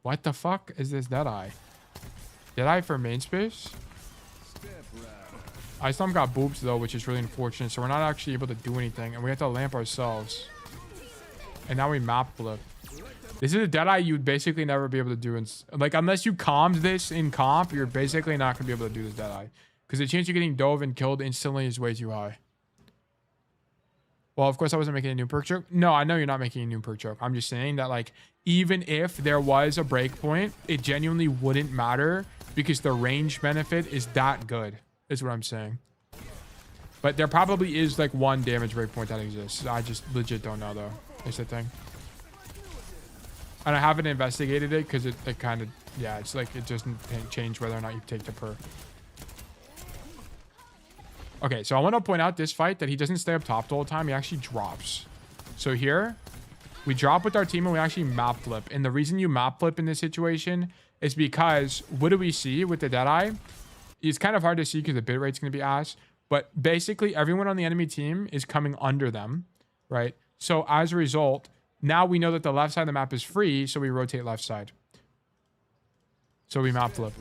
What the fuck is this Deadeye? Deadeye for main space? Ice Storm got boobs though, which is really unfortunate. So we're not actually able to do anything. And we have to lamp ourselves. And now we map flip. This is a Deadeye you'd basically never be able to do. Like, unless you calmed this in comp, you're basically not going to be able to do this Deadeye. Because the chance of getting dove and killed instantly is way too high. Well, of course, I wasn't making a new perk joke. No, I know you're not making a new perk joke. I'm just saying that, like, even if there was a breakpoint, it genuinely wouldn't matter because the range benefit is that good, is what I'm saying. But there probably is, like, one damage breakpoint that exists. I just legit don't know, though. Is the thing. And I haven't investigated it because it kind of, yeah, it's like it doesn't change whether or not you take the perk. Okay, so I want to point out this fight that he doesn't stay up top the whole time. He actually drops. So here, we drop with our team and we actually map flip. And the reason you map flip in this situation is because what do we see with the Deadeye? It's kind of hard to see because the bit rate's going to be ass. But basically, everyone on the enemy team is coming under them, right? So as a result, now we know that the left side of the map is free, so we rotate left side. So we map flip.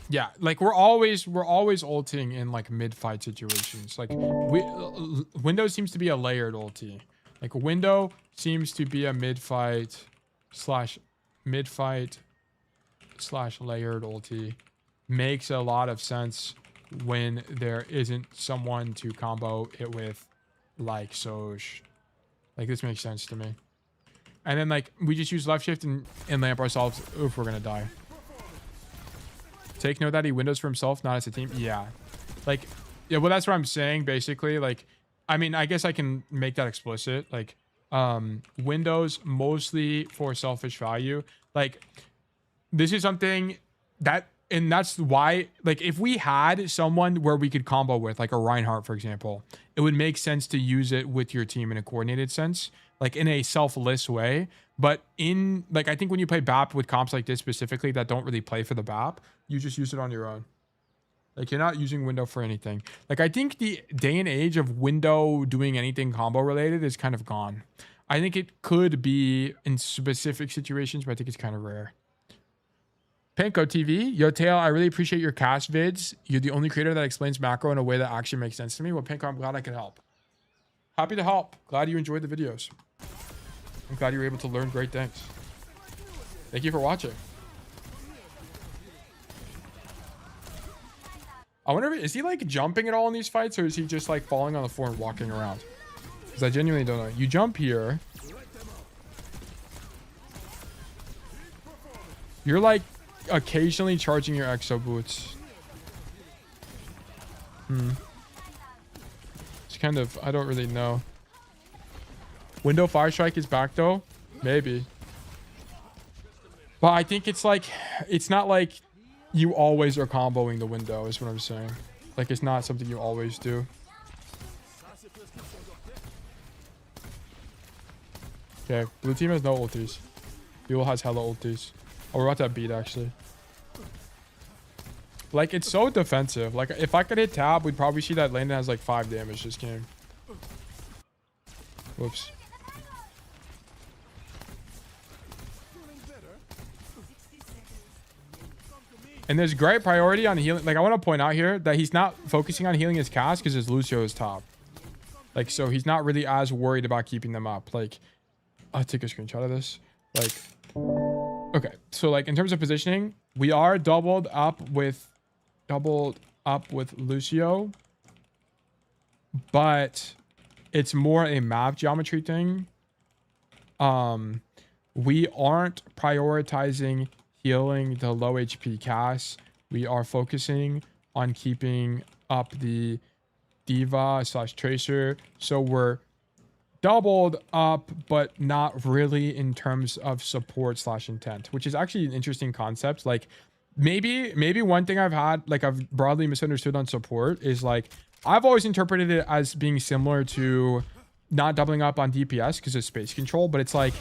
Yeah, like we're always ulting in like mid-fight situations. Like window seems to be a layered ulti. Like window seems to be a mid-fight slash layered ulti. Makes a lot of sense when there isn't someone to combo it with, like Soj. Like this makes sense to me. And then like we just use left shift and lamp ourselves. Oof, we're gonna die. Take note that he windows for himself, not as a team. Yeah, like yeah. Well, that's what I'm saying. Basically, like, I mean, I guess I can make that explicit. Like, windows mostly for selfish value. Like, this is something that. And that's why, like, if we had someone where we could combo with, like a Reinhardt, for example, it would make sense to use it with your team in a coordinated sense, like in a selfless way. But in, like, I think when you play BAP with comps like this specifically that don't really play for the BAP, you just use it on your own. Like, you're not using window for anything. Like, I think the day and age of window doing anything combo related is kind of gone. I think it could be in specific situations, but I think it's kind of rare. Panko TV, yo Tail, I really appreciate your cast vids. You're the only creator that explains macro in a way that actually makes sense to me. Well, Panko, I'm glad I could help. Happy to help. Glad you enjoyed the videos. I'm glad you were able to learn great things. Thank you for watching. I wonder if, is he like jumping at all in these fights, or is he just like falling on the floor and walking around? Because I genuinely don't know. You jump here. You're like occasionally charging your exo boots. It's kind of, I don't really know. Window fire strike is back though, maybe. But I think it's like, it's not like you always are comboing the window is what I'm saying. Like, it's not something you always do. Okay, blue team has no ultis. Duel has hella ultis. Oh, we're about to beat actually. Like, it's so defensive. Like, if I could hit tab, we'd probably see that Landon has like 5 damage this game. Whoops. And there's great priority on healing. Like, I want to point out here that he's not focusing on healing his cast because his Lucio is top. Like, so he's not really as worried about keeping them up. Like, I'll take a screenshot of this. Like, okay. So, like, in terms of positioning, we are doubled up with Lucio. But it's more a map geometry thing. We aren't prioritizing healing the low HP Cass. We are focusing on keeping up the Diva / Tracer. So we're doubled up, but not really in terms of support / intent, which is actually an interesting concept. Like, maybe one thing I've had, like, I've broadly misunderstood on support is, like, I've always interpreted it as being similar to not doubling up on DPS because of space control, but it's like,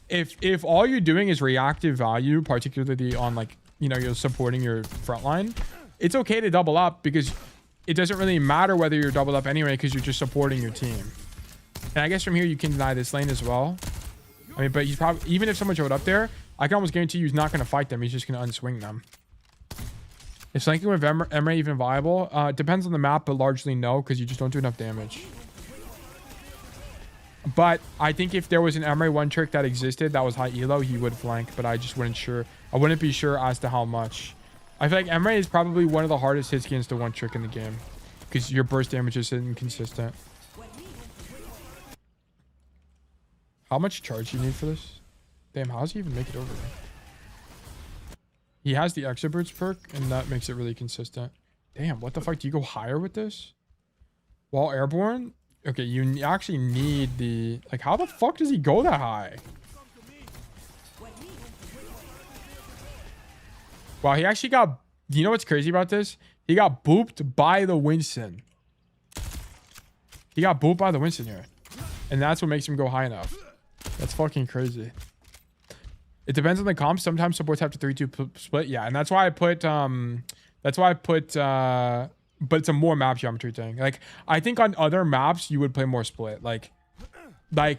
if all you're doing is reactive value, particularly on like, you know, you're supporting your front line, it's okay to double up because it doesn't really matter whether you're doubled up anyway because you're just supporting your team. And I guess from here you can deny this lane as well. I mean, but he's probably, even if someone showed up there, I can almost guarantee you he's not going to fight them. He's just going to unswing them. Is flanking with Emre even viable? Depends on the map, but largely no, because you just don't do enough damage. But I think if there was an Emre one trick that existed that was high elo, he would flank, but I just wouldn't sure. I wouldn't be sure as to how much. I feel like Emre is probably one of the hardest hit skins to one trick in the game because your burst damage is inconsistent. How much charge do you need for this? Damn, how does he even make it over there? He has the Exobrutes perk, and that makes it really consistent. Damn, what the fuck? Do you go higher with this? While airborne? Okay, you actually need the... Like, how the fuck does he go that high? Wow, he actually got... You know what's crazy about this? He got booped by the Winston. He got booped by the Winston here. And that's what makes him go high enough. That's fucking crazy. It depends on the comp. Sometimes supports have to 3-2 split. Yeah, and that's why I put... but it's a more map geometry thing. Like, I think on other maps, you would play more split. Like the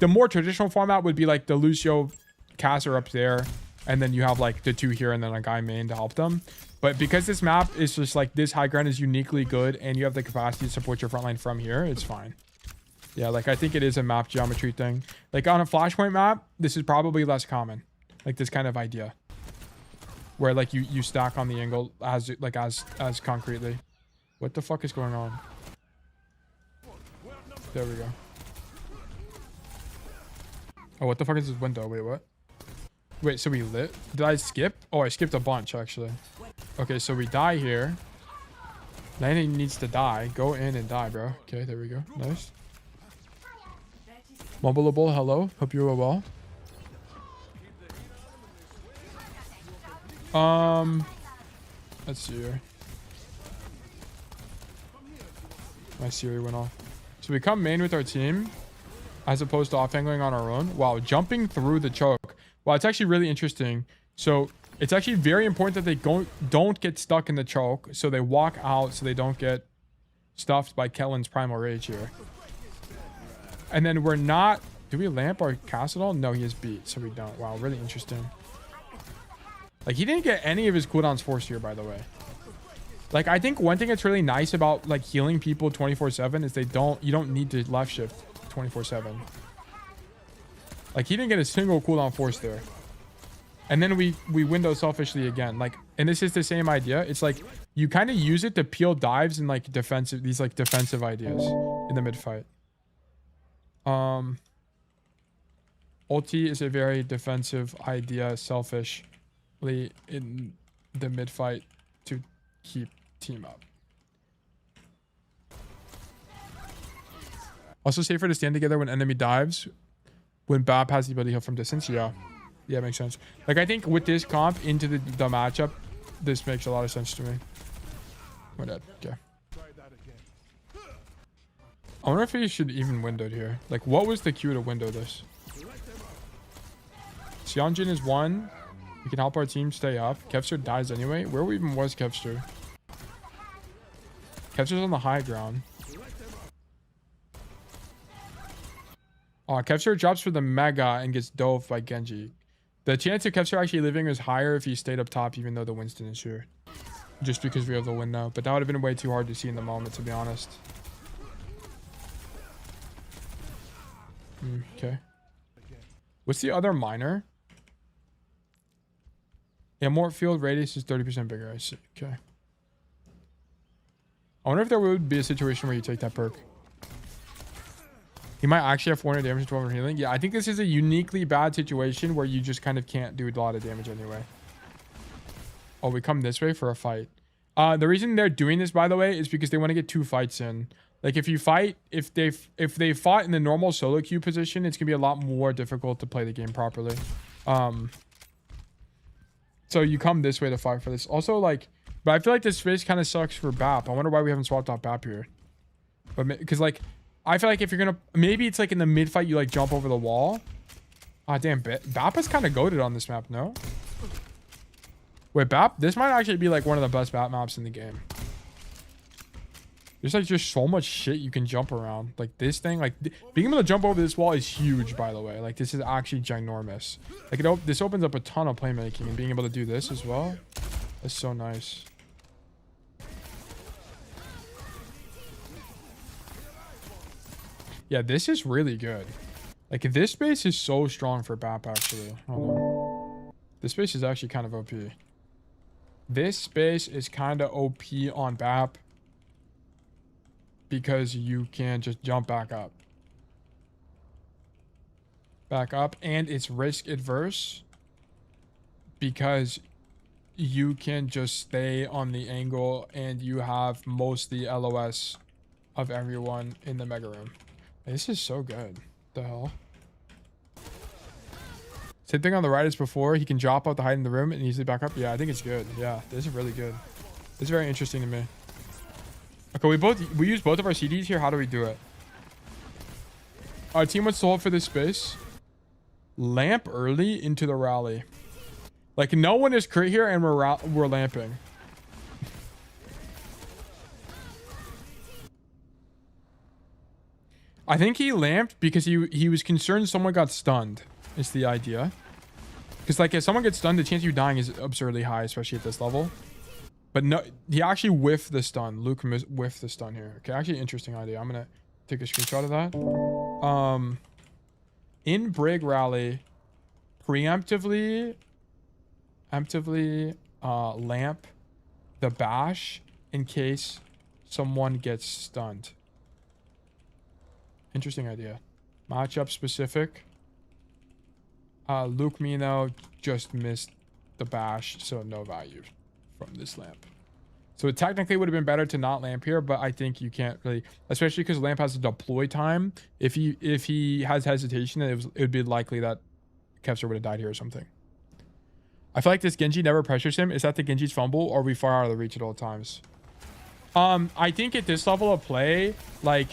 more traditional format would be like the Lucio caster up there. And then you have like the two here and then a guy main to help them. But because this map is just like this high ground is uniquely good and you have the capacity to support your front line from here, it's fine. Yeah, like I think it is a map geometry thing. Like on a flashpoint map, this is probably less common. Like this kind of idea. Where like you stack on the angle as concretely. What the fuck is going on? There we go. Oh, what the fuck is this window? Wait, what? Wait, so we lit? Did I skip? Oh, I skipped a bunch actually. Okay, so we die here. Landon needs to die. Go in and die, bro. Okay, there we go. Nice. Mumbleable, hello. Hope you are well. Let's see here. My Siri went off. So we come main with our team as opposed to off angling on our own. Wow, jumping through the choke. Wow, it's actually really interesting. So it's actually very important that they don't get stuck in the choke. So they walk out so they don't get stuffed by Kellen's Primal Rage here. And then we're not... Do we lamp our cast at all? No, he is beat, so we don't. Wow, really interesting. Like, he didn't get any of his cooldowns forced here, by the way. Like, I think one thing that's really nice about, like, healing people 24/7 is you don't need to left shift 24/7. Like, he didn't get a single cooldown forced there. And then we window selfishly again. Like, and this is the same idea. It's like, you kind of use it to peel dives and, like, defensive ideas in the mid-fight. Ulti is a very defensive idea, selfishly in the mid-fight to keep team up. Also safer to stand together when enemy dives. When Bap has the ability to heal from distance. Yeah, makes sense. Like, I think with this comp into the matchup, this makes a lot of sense to me. We're dead. Okay. I wonder if he should even windowed here. Like, what was the cue to window this? Shion is 1. We can help our team stay up. Kevster dies anyway. Where even was Kevster? Kevster's on the high ground. Oh, Kevster drops for the Mega and gets dove by Genji. The chance of Kevster actually living is higher if he stayed up top, even though the Winston is here. Just because we have the win now. But that would have been way too hard to see in the moment, to be honest. Okay. What's the other minor? Yeah, more field radius is 30% bigger. I see. Okay. I wonder if there would be a situation where you take that perk. He might actually have 400 damage and 1200 healing. Yeah, I think this is a uniquely bad situation where you just kind of can't do a lot of damage anyway. Oh, we come this way for a fight. The reason they're doing this, by the way, is because they want to get 2 fights in. Like, if you fight, if they fought in the normal solo queue position, it's gonna be a lot more difficult to play the game properly. So you come this way to fight for this. Also, like, but I feel like this space kind of sucks for Bap. I wonder why we haven't swapped out Bap here. But because, like, I feel like if you're gonna, maybe it's like in the mid fight you like jump over the wall, Ah, damn. Bap is kind of goated on this map, no? Wait, Bap? This might actually be like one of the best Bap maps in the game. There's like just so much shit you can jump around. Like this thing, like being able to jump over this wall is huge, by the way. Like this is actually ginormous. Like this opens up a ton of playmaking, and being able to do this as well, that's so nice. Yeah, this is really good. Like this base is so strong for BAP actually. Hold on. This base is actually kind of OP. This base is kind of OP on BAP because you can just jump back up. Back up, and it's risk adverse because you can just stay on the angle and you have most the LOS of everyone in the mega room. This is so good. The hell? Same thing on the right as before. He can drop out to hide in the room and easily back up. Yeah, I think it's good. Yeah, this is really good. This is very interesting to me. Okay, we use both of our CDs here. How do we do it? Our team wants to hold for this space. Lamp early into the rally. Like no one is crit here and we're lamping. I think he lamped because he was concerned someone got stunned. Is the idea. Because like if someone gets stunned, the chance of you dying is absurdly high, especially at this level. But no, he actually whiffed the stun. Luke whiffed the stun here. Okay, actually interesting idea. I'm gonna take a screenshot of that. In Brig Rally, preemptively lamp the bash in case someone gets stunned. Interesting idea. Matchup specific. Luke Mino just missed the bash, so no value from this lamp. So it technically would have been better to not lamp here, but I think you can't really, especially because lamp has a deploy time. If he has hesitation, it would be likely that Kevster would have died here or something. I feel like this Genji never pressures him. Is that the Genji's fumble, or are we far out of the reach at all times? I think at this level of play, like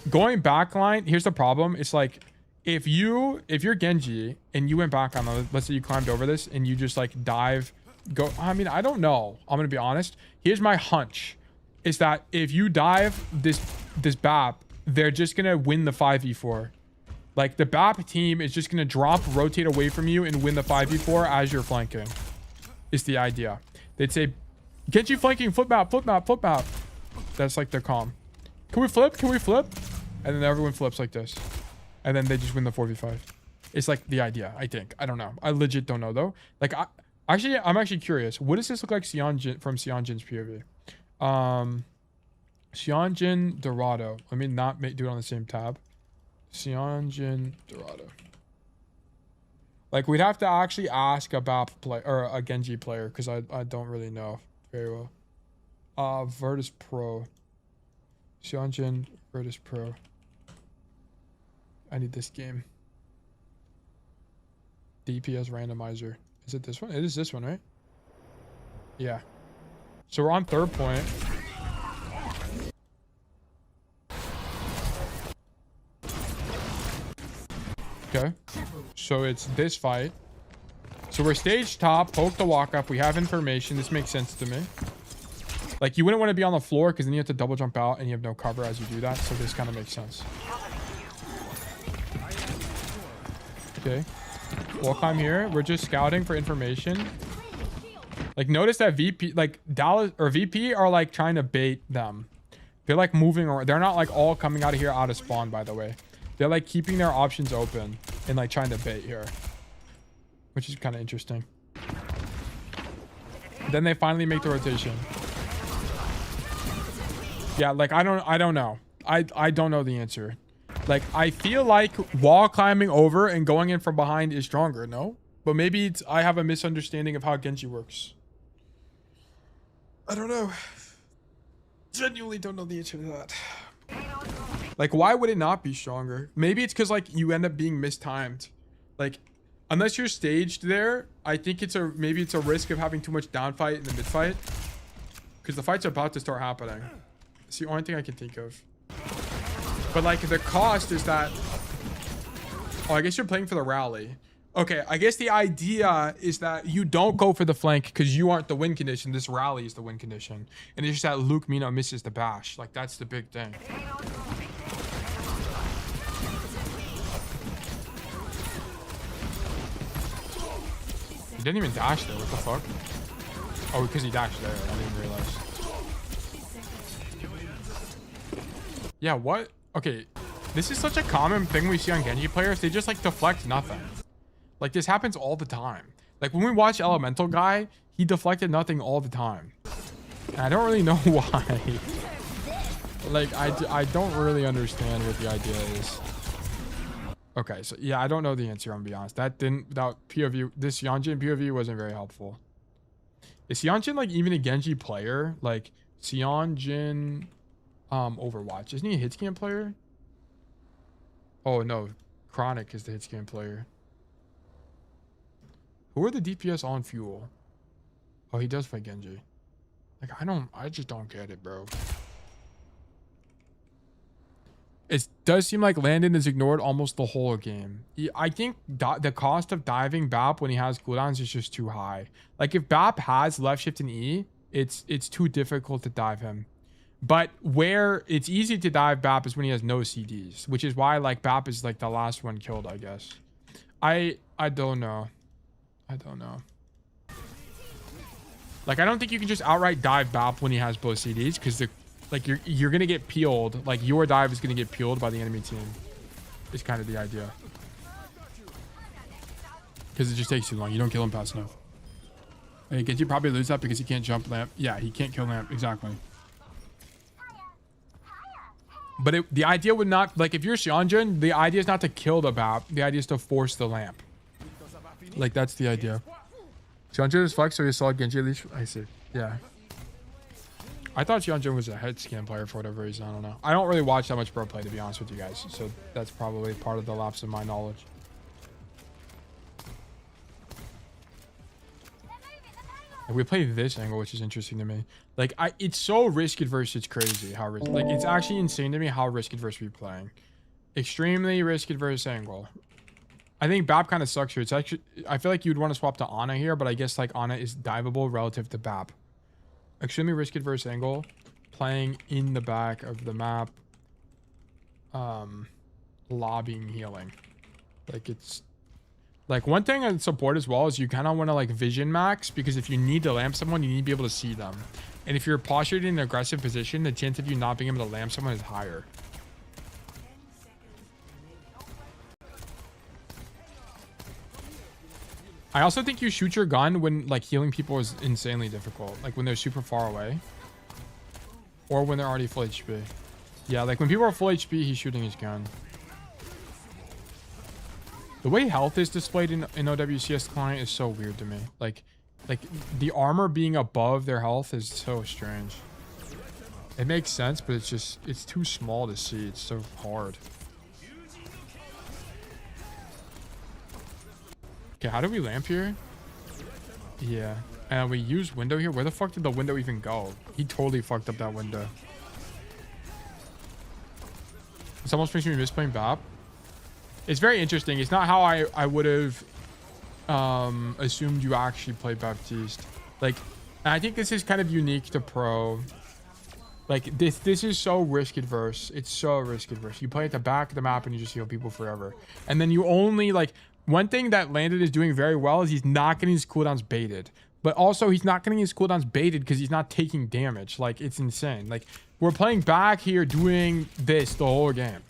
going backline, here's the problem. It's like if you're Genji and you went back on, let's say you climbed over this and you just like dive, go. I mean, I don't know. I'm gonna be honest. Here's my hunch: is that if you dive this BAP, they're just gonna win the 5v4. Like the BAP team is just gonna drop, rotate away from you, and win the 5v4 as you're flanking. Is the idea? They'd say, Genji flanking, flip map, flip map, flip map. That's like their calm. Can we flip? Can we flip? And then everyone flips like this. And then they just win the 4v5. It's like the idea, I think. I don't know. I legit don't know though. Like I'm actually curious. What does this look like from Sionjin's POV? Sionjin Dorado. Let me not do it on the same tab. Sionjin Dorado. Like we'd have to actually ask a BAP player or a Genji player because I don't really know very well. Virtus Pro. Sionjin Virtus Pro. I need this game. DPS randomizer. Is it this one? It is this one, right? Yeah. So we're on third point. Okay. So it's this fight. So we're stage top, poke the walk up. We have information. This makes sense to me. Like you wouldn't want to be on the floor because then you have to double jump out and you have no cover as you do that. So this kind of makes sense. Okay. We'll climb here. We're just scouting for information. Like notice that VP, like Dallas or VP are like trying to bait them. They're like moving around. They're not like all coming out of here out of spawn, by the way. They're like keeping their options open and like trying to bait here, which is kind of interesting. Then they finally make the rotation. Yeah, like I don't know. I don't know the answer. Like I feel like wall climbing over and going in from behind is stronger, no? But maybe I have a misunderstanding of how Genji works. I don't know. Genuinely don't know the answer to that. Like why would it not be stronger? Maybe it's because like you end up being mistimed. Like unless you're staged there, I think maybe it's a risk of having too much down fight in the mid fight. Because the fight's about to start happening. It's the only thing I can think of. But like the cost is that Oh, I guess you're playing for the rally. Okay, I guess the idea is that you don't go for the flank because you aren't the win condition. This rally is the win condition. And it's just that Luke Mino misses the bash. Like, that's the big thing. He didn't even dash there. What the fuck? Oh, because he dashed there. I didn't realize. Yeah, what? Okay, this is such a common thing we see on Genji players. They just, like, deflect nothing. Like, this happens all the time. Like, when we watch Elemental Guy, he deflected nothing all the time. And I don't really know why. Like, I don't really understand what the idea is. Okay, so, yeah, I don't know the answer, I'm gonna be honest. That didn't, without POV, this Hyunjin POV wasn't very helpful. Is Hyunjin, like, even a Genji player? Like, Hyunjin, Overwatch. Isn't he a hitscan player? Oh, no. Chronic is the hitscan player. Who are the DPS on fuel? Oh, he does fight Genji. Like, I just don't get it, bro. It does seem like Landon is ignored almost the whole game. I think the cost of diving BAP when he has cooldowns is just too high. Like, if BAP has left shift and E, it's too difficult to dive him. But where it's easy to dive BAP is when he has no CDs, which is why, like, BAP is, like, the last one killed, I guess. I don't know. I don't know. Like, I don't think you can just outright dive BAP when he has both CDs, because like you're gonna get peeled. Like, your dive is gonna get peeled by the enemy team. Is kind of the idea. Because it just takes too long. You don't kill him fast enough. Hey, Genji probably lose that because he can't jump lamp. Yeah, he can't kill lamp. Exactly. But the idea would not, like, if you're Xianjun, the idea is not to kill the BAP. The idea is to force the lamp. Like, that's the idea. Xianjun is flex, so you saw Genji at least. I see. Yeah. I thought Xianjun was a head scan player for whatever reason. I don't know. I don't really watch that much pro play, to be honest with you guys. So that's probably part of the lapse in my knowledge. Like, we play this angle, which is interesting to me. Like, it's so risk adverse. It's crazy how risk. Like, it's actually insane to me how risk adverse we're playing. Extremely risk adverse angle. I think BAP kind of sucks here. It's actually, I feel like you'd want to swap to Ana here, but I guess, like, Ana is diveable relative to BAP. Extremely risk adverse angle, playing in the back of the map, lobbying healing. Like, it's like, one thing I support as well is you kind of want to, like, vision max, because if you need to lamp someone, you need to be able to see them. And if you're postured in an aggressive position, the chance of you not being able to lamp someone is higher. I also think you shoot your gun when, like, healing people is insanely difficult. Like, when they're super far away. Or when they're already full HP. Yeah, like, when people are full HP, he's shooting his gun. The way health is displayed in OWCS client is so weird to me. Like, the armor being above their health is so strange. It makes sense, but it's too small to see. It's so hard. Okay, how do we lamp here? Yeah. And we use window here. Where the fuck did the window even go? He totally fucked up that window. This almost makes me miss playing BAP. It's very interesting. It's not how I would have assumed you actually play Baptiste. Like, and I think this is kind of unique to pro. Like, this is so risk adverse. It's so risk adverse. You play at the back of the map and you just heal people forever. And then you only, like, one thing that Landon is doing very well is he's not getting his cooldowns baited. But also, he's not getting his cooldowns baited because he's not taking damage. Like, it's insane. Like, we're playing back here doing this the whole game.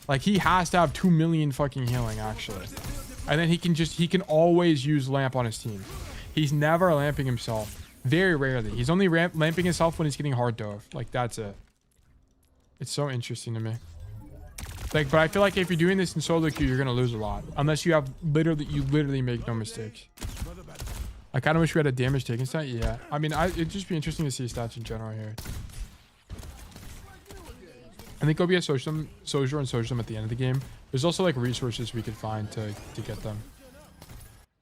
Like, he has to have 2 million fucking healing, actually. And then he can always use lamp on his team. He's never lamping himself. Very rarely. He's only lamping himself when he's getting hard dove. Like, that's it. It's so interesting to me. Like, but I feel like if you're doing this in solo queue, you're gonna lose a lot. Unless you have literally make no mistakes. I kind of wish we had a damage taken stat. Yeah. I mean, it'd just be interesting to see stats in general here. I think OBS Social and Social them at the end of the game. There's also, like, resources we could find to get them.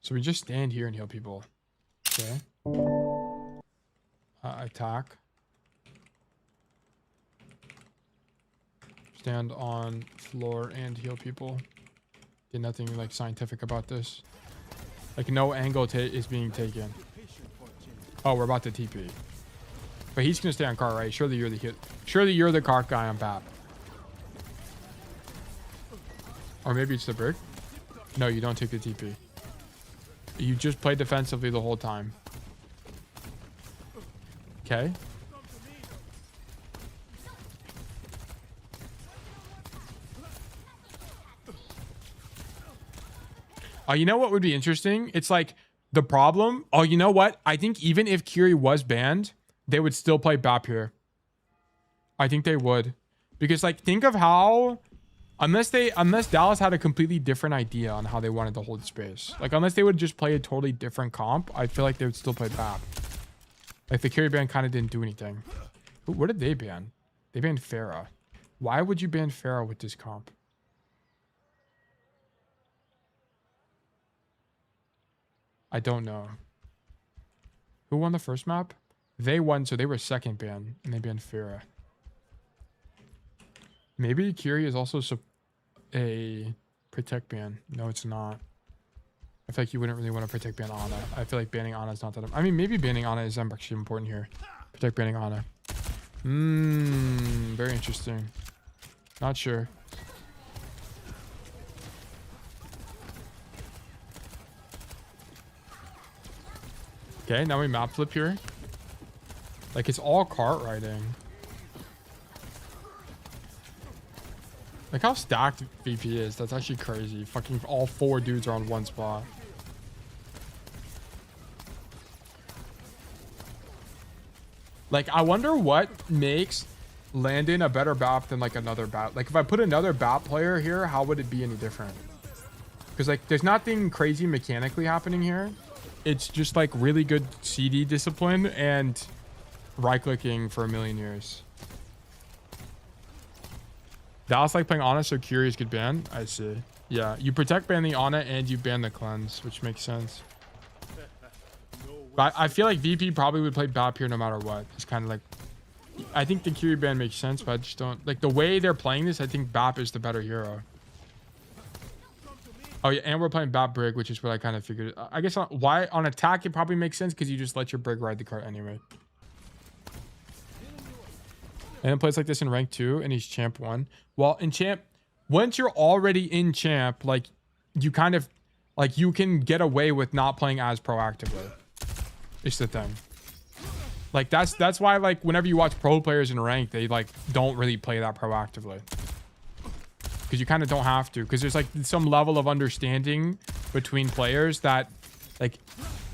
So we just stand here and heal people. Okay. Attack. Stand on floor and heal people. Okay, nothing like scientific about this. Like no angle is being taken. Oh, we're about to TP. But he's gonna stay on cart, right? Surely you're the hit. Surely you're the cart guy on BAP. Or maybe it's the brick. No, you don't take the TP. You just play defensively the whole time. Okay. You know what would be interesting? It's like the problem. Oh, you know what? I think even if Kiri was banned, they would still play BAP here. I think they would. Because like think of how unless Dallas had a completely different idea on how they wanted to hold space. Like unless they would just play a totally different comp, I feel like they would still play BAP. Like the Kiri ban kind of didn't do anything. What did they ban? They banned Pharah. Why would you ban Pharah with this comp? I don't know. Who won the first map? They won, so they were second ban, and they banned Pharah. Maybe Kiri is also a protect ban. No, it's not. I feel like you wouldn't really want to protect ban Ana. I feel like banning Ana is not that. I mean, maybe banning Ana is actually important here. Protect banning Ana. Very interesting. Not sure. Okay, now we map flip here. Like it's all cart riding. Like how stacked VP is. That's actually crazy. Fucking all 4 dudes are on one spot. Like I wonder what makes Landon a better BAP than like another BAP. Like if I put another BAP player here, how would it be any different? Because like there's nothing crazy mechanically happening here. It's just like really good CD discipline and right clicking for a million years. Dallas like playing Ana, so Curious could ban. I see. Yeah, you protect ban the Ana and you ban the cleanse, which makes sense. But I feel like VP probably would play BAP here no matter what. It's kind of like, I think the Curie ban makes sense, but I just don't like the way they're playing this. I think BAP is the better hero. Oh yeah, and we're playing BAP Brig, which is what I kind of figured. I guess why on attack it probably makes sense because you just let your Brig ride the cart anyway. And then plays like this in rank 2 and he's champ 1. Well, in champ, once you're already in champ, like you kind of like you can get away with not playing as proactively. It's the thing. Like that's why like whenever you watch pro players in rank, they like don't really play that proactively. Because you kind of don't have to, because there's like some level of understanding between players that like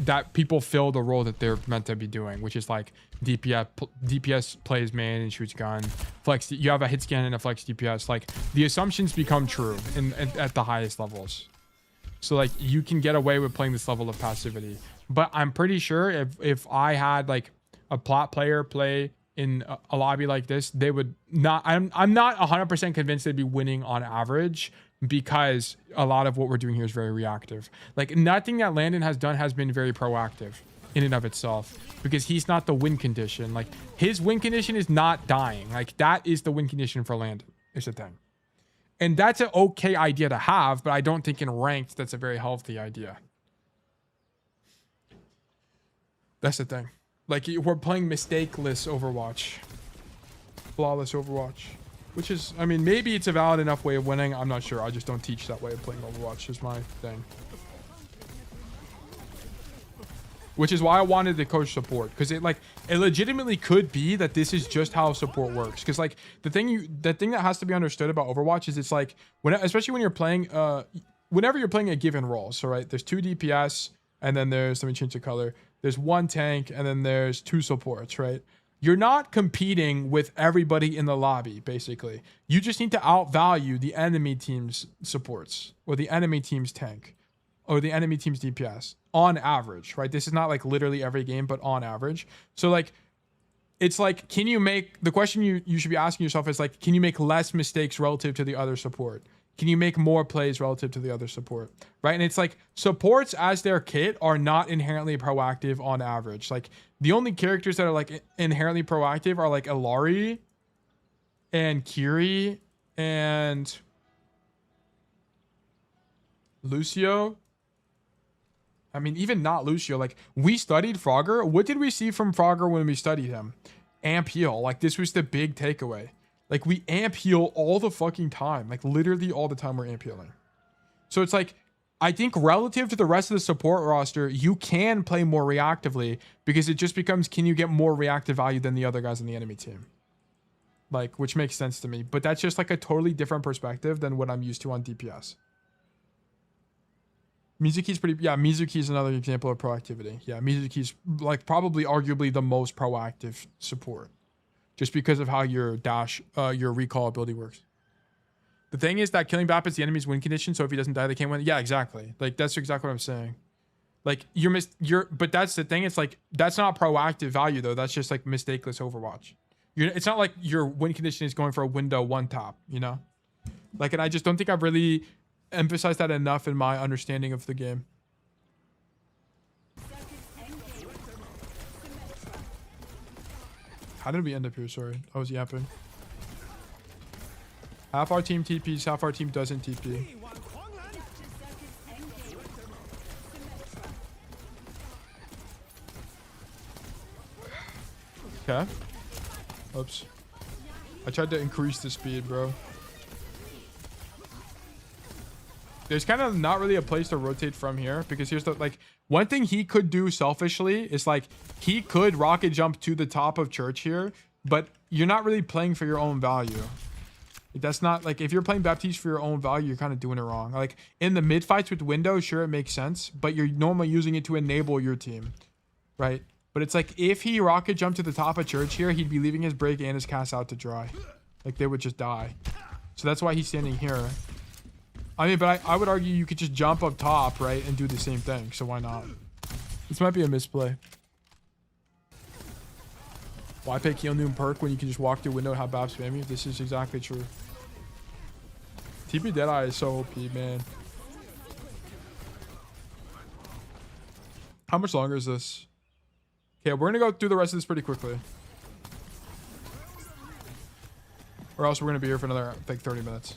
that people fill the role that they're meant to be doing, which is like DPS plays main and shoots gun, flex, you have a hit scan and a flex DPS. Like the assumptions become true at the highest levels. So like you can get away with playing this level of passivity. But I'm pretty sure if I had like a plot player play in a lobby like this, they would not, I'm not 100% convinced they'd be winning on average, because a lot of what we're doing here is very reactive. Like nothing that Landon has done has been very proactive in and of itself, because he's not the win condition. Like his win condition is not dying. Like that is the win condition for Landon. It's the thing. And that's an okay idea to have, but I don't think in ranked that's a very healthy idea. That's the thing. Like we're playing mistakeless Overwatch. Flawless Overwatch. Which is, I mean, maybe it's a valid enough way of winning. I'm not sure. I just don't teach that way of playing Overwatch. Is my thing. Which is why I wanted to coach support, because it legitimately could be that this is just how support works. Because like the thing that has to be understood about Overwatch is it's like especially when you're playing whenever you're playing a given role. So right, there's 2 DPS and then there's, let me change the color. There's 1 tank and then there's 2 supports, right? You're not competing with everybody in the lobby, basically. You just need to outvalue the enemy team's supports or the enemy team's tank or the enemy team's DPS on average, right? This is not like literally every game, but on average. So like, it's like, can you make, the question you should be asking yourself is like, can you make less mistakes relative to the other support? Can you make more plays relative to the other support, right? And it's like supports as their kit are not inherently proactive on average. Like the only characters that are like inherently proactive are like Ilari and Kiri and Lucio. I mean, even not Lucio. Like, we studied Frogger. What did we see from Frogger when we studied him? Amp heal. Like, this was the big takeaway. Like, we amp heal all the fucking time. Like, literally all the time we're amp healing. So it's like, I think relative to the rest of the support roster, you can play more reactively because it just becomes, can you get more reactive value than the other guys on the enemy team? Like, which makes sense to me. But that's just like a totally different perspective than what I'm used to on DPS. Mizuki's pretty, yeah, Mizuki's another example of proactivity. Yeah, Mizuki's like probably arguably the most proactive support just because of how your dash, your recall ability works. The thing is that killing Bap is the enemy's win condition, so if he doesn't die, they can't win. Yeah, exactly. Like, that's exactly what I'm saying. Like, but that's the thing. It's like, that's not proactive value though. That's just like mistakeless Overwatch. It's not like your win condition is going for a window one tap, you know? Like, and I just don't think I've really emphasized that enough in my understanding of the game. How did we end up here? Sorry, I was yapping. Half our team TPs, half our team doesn't TP. Okay. Oops. I tried to increase the speed, bro. There's kind of not really a place to rotate from here because here's the, like, one thing he could do selfishly is like, he could rocket jump to the top of church here, but you're not really playing for your own value. That's not like, if you're playing Baptiste for your own value, you're kind of doing it wrong. Like in the mid fights with window, sure, it makes sense, but you're normally using it to enable your team, right? But it's like, if he rocket jumped to the top of church here, he'd be leaving his break and his cast out to dry. Like, they would just die. So that's why he's standing here. I mean, but I would argue you could just jump up top, right, and do the same thing. So why not? This might be a misplay. Why pick Heal Noon perk when you can just walk through window and have Bap spam you? This is exactly true. TP Deadeye is so OP, man. How much longer is this? Okay, we're gonna go through the rest of this pretty quickly. Or else we're gonna be here for another, like, 30 minutes.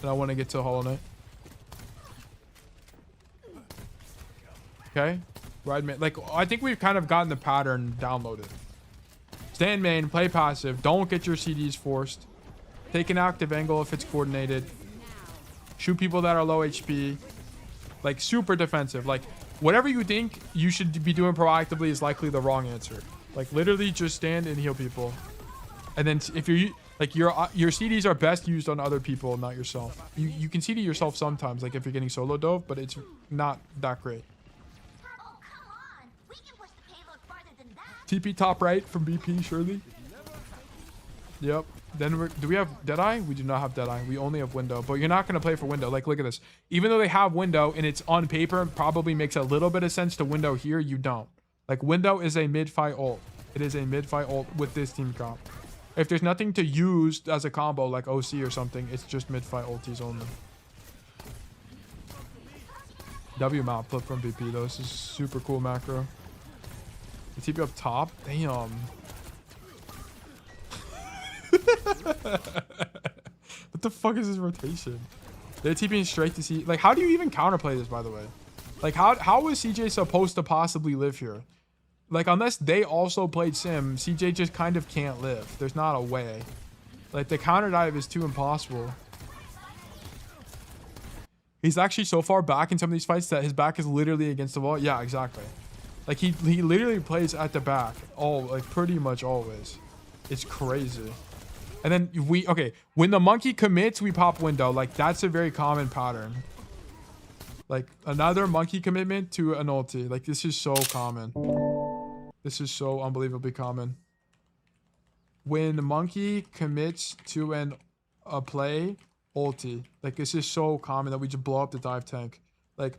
And I want to get to Hollow Knight. Okay. Ride main. Like, I think we've kind of gotten the pattern downloaded. Stand main, play passive. Don't get your CDs forced. Take an active angle if it's coordinated. Shoot people that are low HP. Like, super defensive. Like, whatever you think you should be doing proactively is likely the wrong answer. Like, literally just stand and heal people. And then if you're... Like, your CDs are best used on other people, not yourself. You can CD yourself sometimes, like if you're getting solo dove, but it's not that great. Oh, come on. We can push the payload farther than that. TP top right from BP, surely. Yep. Then do we have Deadeye? We do not have Deadeye. We only have Window, but you're not going to play for Window. Like, look at this. Even though they have Window and it's on paper, probably makes a little bit of sense to Window here, you don't. Like, Window is a mid-fight ult. It is a mid-fight ult with this team comp. If there's nothing to use as a combo like OC or something, it's just mid-fight ultis only. W map flip from BP though. This is super cool macro. The TP up top? Damn. What the fuck is this rotation? They're TPing straight to C. Like, how do you even counterplay this, by the way? Like, how is CJ supposed to possibly live here? Like, unless they also played Sim, CJ just kind of can't live. There's not a way. Like, the counter dive is too impossible. He's actually so far back in some of these fights that his back is literally against the wall. Yeah, exactly. Like, he literally plays at the back. Like, pretty much always. It's crazy. And then okay, when the monkey commits, we pop Window. Like, that's a very common pattern. Like, another monkey commitment to an ulti. Like, this is so common. This is so unbelievably common. When the monkey commits to a play, ulti. Like, this is so common that we just blow up the dive tank. Like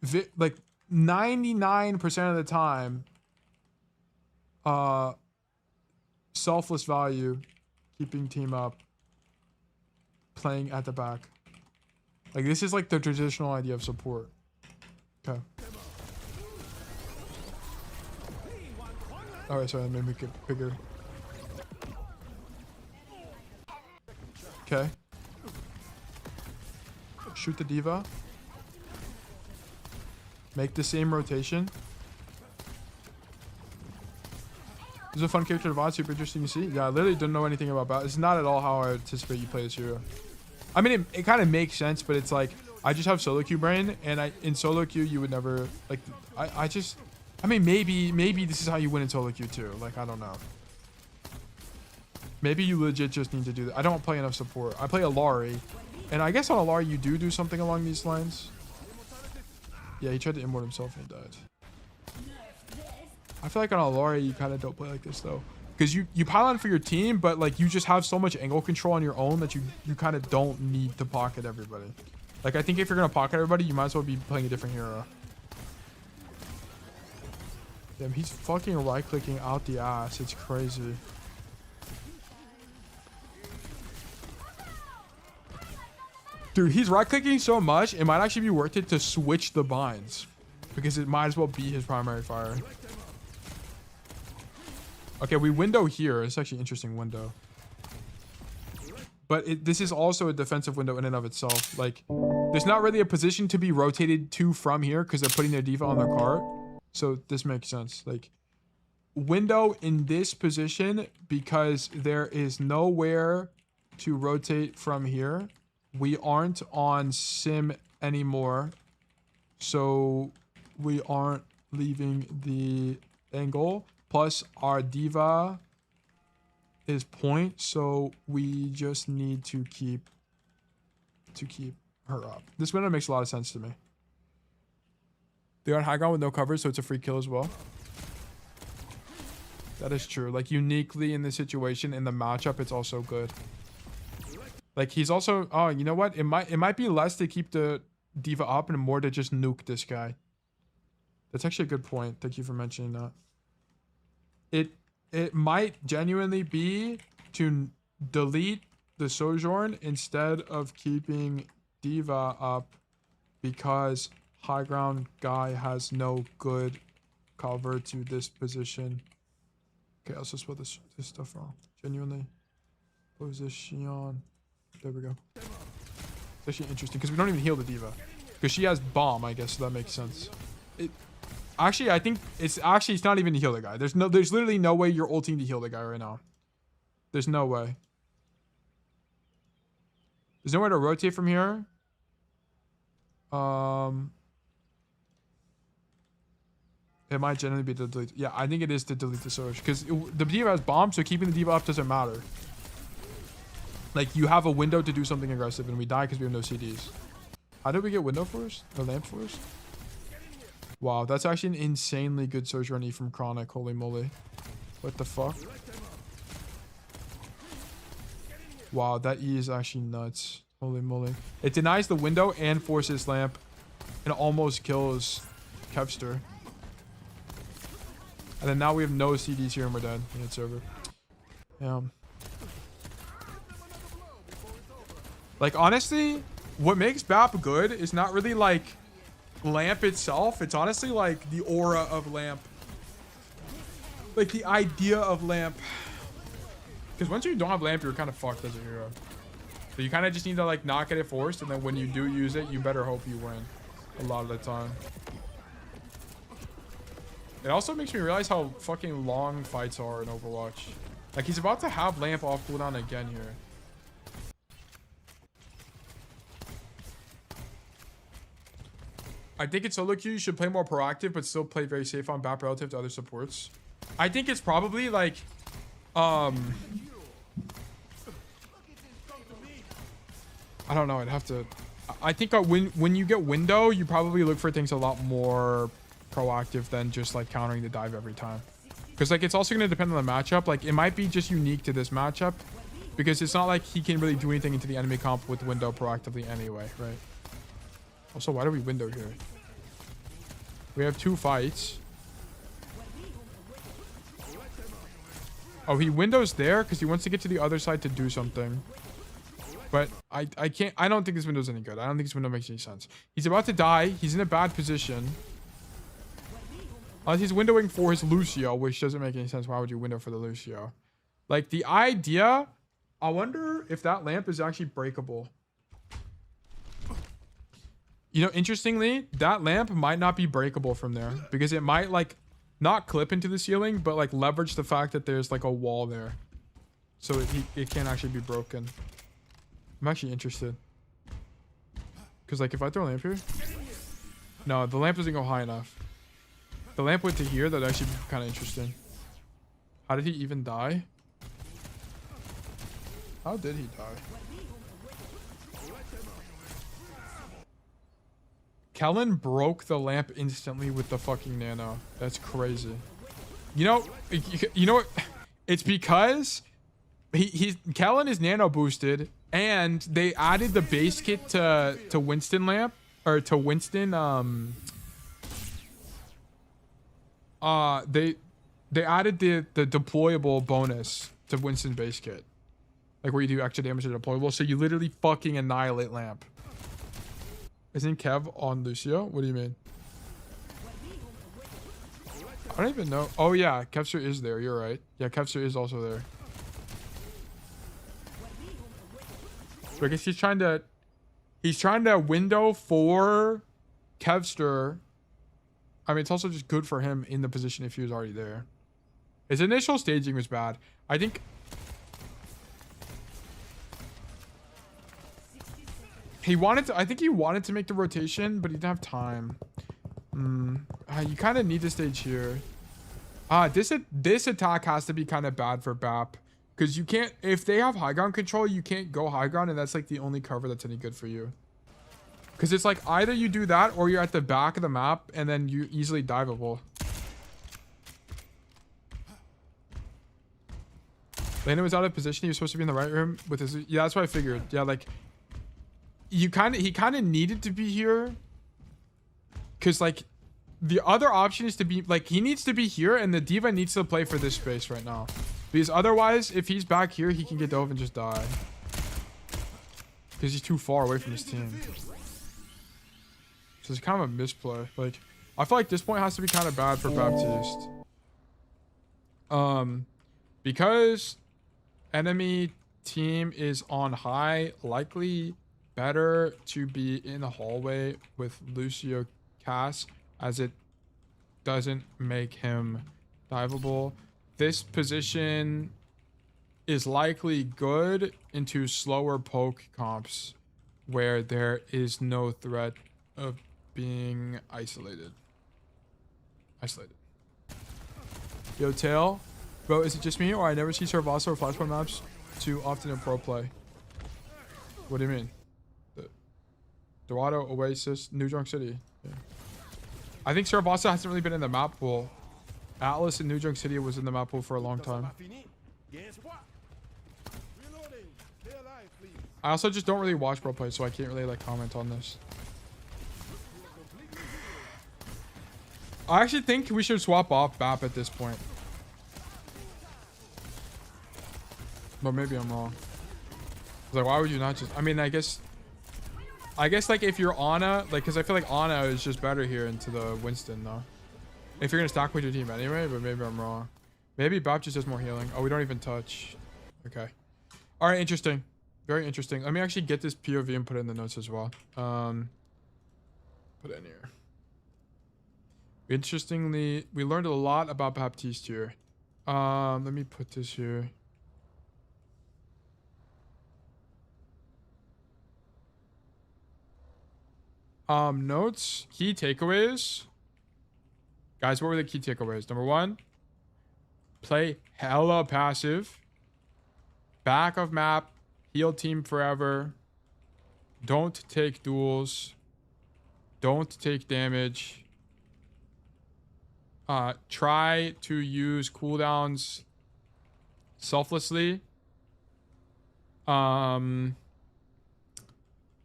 99% of the time, selfless value, keeping team up, playing at the back. Like, this is like the traditional idea of support. Okay. Alright, sorry, that made me get bigger. Okay. Shoot the diva. Make the same rotation. This is a fun character to watch. Super interesting to see. Yeah, I literally don't know anything about Baptiste. It's not at all how I anticipate you play this hero. I mean, it kind of makes sense, but it's like, I just have solo queue brain, and in solo queue, you would never, like, I mean, maybe this is how you win in solo queue too. Like, I don't know. Maybe you legit just need to do that. I don't play enough support. I play Alari, and I guess on Alari, you do something along these lines. Yeah, he tried to immort himself and died. I feel like on Alari, you kind of don't play like this though, because you pile on for your team, but like you just have so much angle control on your own that you kind of don't need to pocket everybody. Like, I think if you're gonna pocket everybody, you might as well be playing a different hero. Damn, he's fucking right clicking out the ass. It's crazy. Dude, he's right clicking so much, it might actually be worth it to switch the binds, because it might as well be his primary fire. Okay, we window here. It's actually an interesting window. But this is also a defensive window in and of itself. Like, there's not really a position to be rotated to from here because they're putting their diva on their cart. So this makes sense. Like, window in this position because there is nowhere to rotate from here. We aren't on sim anymore. So we aren't leaving the angle. Plus, our diva is point, so we just need to keep her up. This window makes a lot of sense to me. They're on high ground with no cover, so it's a free kill as well. That is true. Like, uniquely in this situation, in the matchup, it's also good. Like, he's also... Oh, you know what? It might be less to keep the diva up and more to just nuke this guy. That's actually a good point. Thank you for mentioning that. It might genuinely be to delete the Sojourn instead of keeping diva up because high ground guy has no good cover to this position. Okay, I'll just spell this stuff wrong. Genuinely. Position. There we go. It's actually interesting because we don't even heal the diva because she has bomb, I guess, so that makes sense. Actually, I think it's not even to heal the guy. There's literally no way you're ulting to heal the guy right now. There's no way. There's nowhere to rotate from here. It might generally be to delete. Yeah, I think it is to delete the Surge because the diva has bomb, so keeping the diva up doesn't matter. Like, you have a window to do something aggressive, and we die because we have no CDs. How did we get window first? Or lamp first? Wow, that's actually an insanely good Surge run E from Chronic. Holy moly. What the fuck? Wow, that E is actually nuts. Holy moly. It denies the window and forces lamp and almost kills Kevster. And then now we have no CDs here and we're dead. And it's over. Yeah. Like, honestly, what makes BAP good is not really like lamp itself. It's honestly like the aura of lamp. Like the idea of lamp. Because once you don't have lamp, you're kind of fucked as a hero. So you kind of just need to like not get it forced. And then when you do use it, you better hope you win a lot of the time. It also makes me realize how fucking long fights are in Overwatch. Like, he's about to have lamp off cooldown again here. I think it's solo queue. You should play more proactive, but still play very safe on BAP relative to other supports. I think it's probably like, I don't know. I'd have to. I think when you get window, you probably look for things a lot more proactive than just like countering the dive every time. Because like it's also going to depend on the matchup. Like it might be just unique to this matchup, because it's not like he can really do anything into the enemy comp with window proactively anyway, right? Also, why do we window here? We have 2 fights. Oh, he windows there because he wants to get to the other side to do something. But I don't think this window's any good. I don't think this window makes any sense. He's about to die. He's in a bad position. He's windowing for his Lucio, which doesn't make any sense. Why would you window for the Lucio? Like the idea, I wonder if that lamp is actually breakable. You know, interestingly, that lamp might not be breakable from there because it might like not clip into the ceiling, but like leverage the fact that there's like a wall there. So it can't actually be broken. I'm actually interested. Because like if I throw a lamp here, no, the lamp doesn't go high enough. If the lamp went to here, that'd actually be kind of interesting. How did he even die? How did he die? Kellen broke the lamp instantly with the fucking nano. That's crazy. You know what? It's because Kellen is nano boosted, and they added the base kit to Winston lamp or to Winston. They added the deployable bonus to Winston base kit, like where you do extra damage to deployable, so you literally fucking annihilate lamp. Isn't Kev on Lucio? What do you mean? I don't even know. Oh yeah, Kevster is there. You're right. Yeah, Kevster is also there. So I guess he's trying to window for Kevster. I mean, it's also just good for him in the position if he was already there. His initial staging was bad. I think he wanted to make the rotation, but he didn't have time. You kind of need to stage here. This attack has to be kind of bad for Bap. Because you can't, if they have high ground control, you can't go high ground, and that's like the only cover that's any good for you. Because it's like either you do that or you're at the back of the map and then you easily diveable. Landon was out of position. He was supposed to be in the right room with his. Yeah, that's what I figured. Yeah, like he kind of needed to be here. Because like the other option is to be like he needs to be here, and the diva needs to play for this space right now. Because otherwise, if he's back here, he can get dove and just die. Because he's too far away from his team. So it's kind of a misplay. Like, I feel like this point has to be kind of bad for Baptiste. Because enemy team is on high, likely better to be in the hallway with Lucio Cass, as it doesn't make him diveable. This position is likely good into slower poke comps where there is no threat of being isolated. Yo, Tail. Bro, is it just me or I never see Servasa or Flashpoint maps too often in pro play? What do you mean? Dorado, Oasis, New York City. Yeah. I think Servasa hasn't really been in the map pool. Atlas in New York City was in the map pool for a long time. I also just don't really watch pro play, so I can't really like comment on this. I actually think we should swap off Bap at this point. But maybe I'm wrong. Like, why would you not just... I mean, I guess like if you're Ana, like, because I feel like Ana is just better here into the Winston, though. If you're going to stack with your team anyway, but maybe I'm wrong. Maybe Bap just does more healing. Oh, we don't even touch. Okay. All right, interesting. Very interesting. Let me actually get this POV and put it in the notes as well. Put it in here. Interestingly, we learned a lot about Baptiste here. Let me put this here. Notes, key takeaways. Guys, what were the key takeaways? Number 1, play hella passive. Back of map, heal team forever. Don't take duels. Don't take damage. Try to use cooldowns selflessly.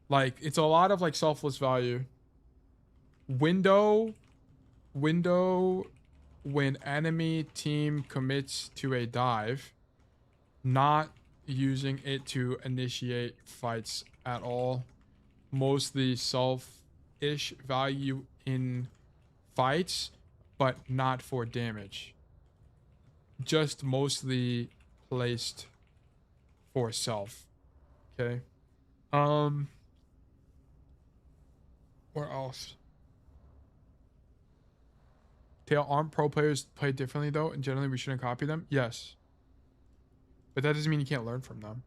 Like, it's a lot of like selfless value. Window when enemy team commits to a dive, not using it to initiate fights at all. Mostly self-ish value in fights, but not for damage. Just mostly placed for self. Okay. Or else. Tail, aren't pro players play differently though, and generally we shouldn't copy them? Yes. But that doesn't mean you can't learn from them.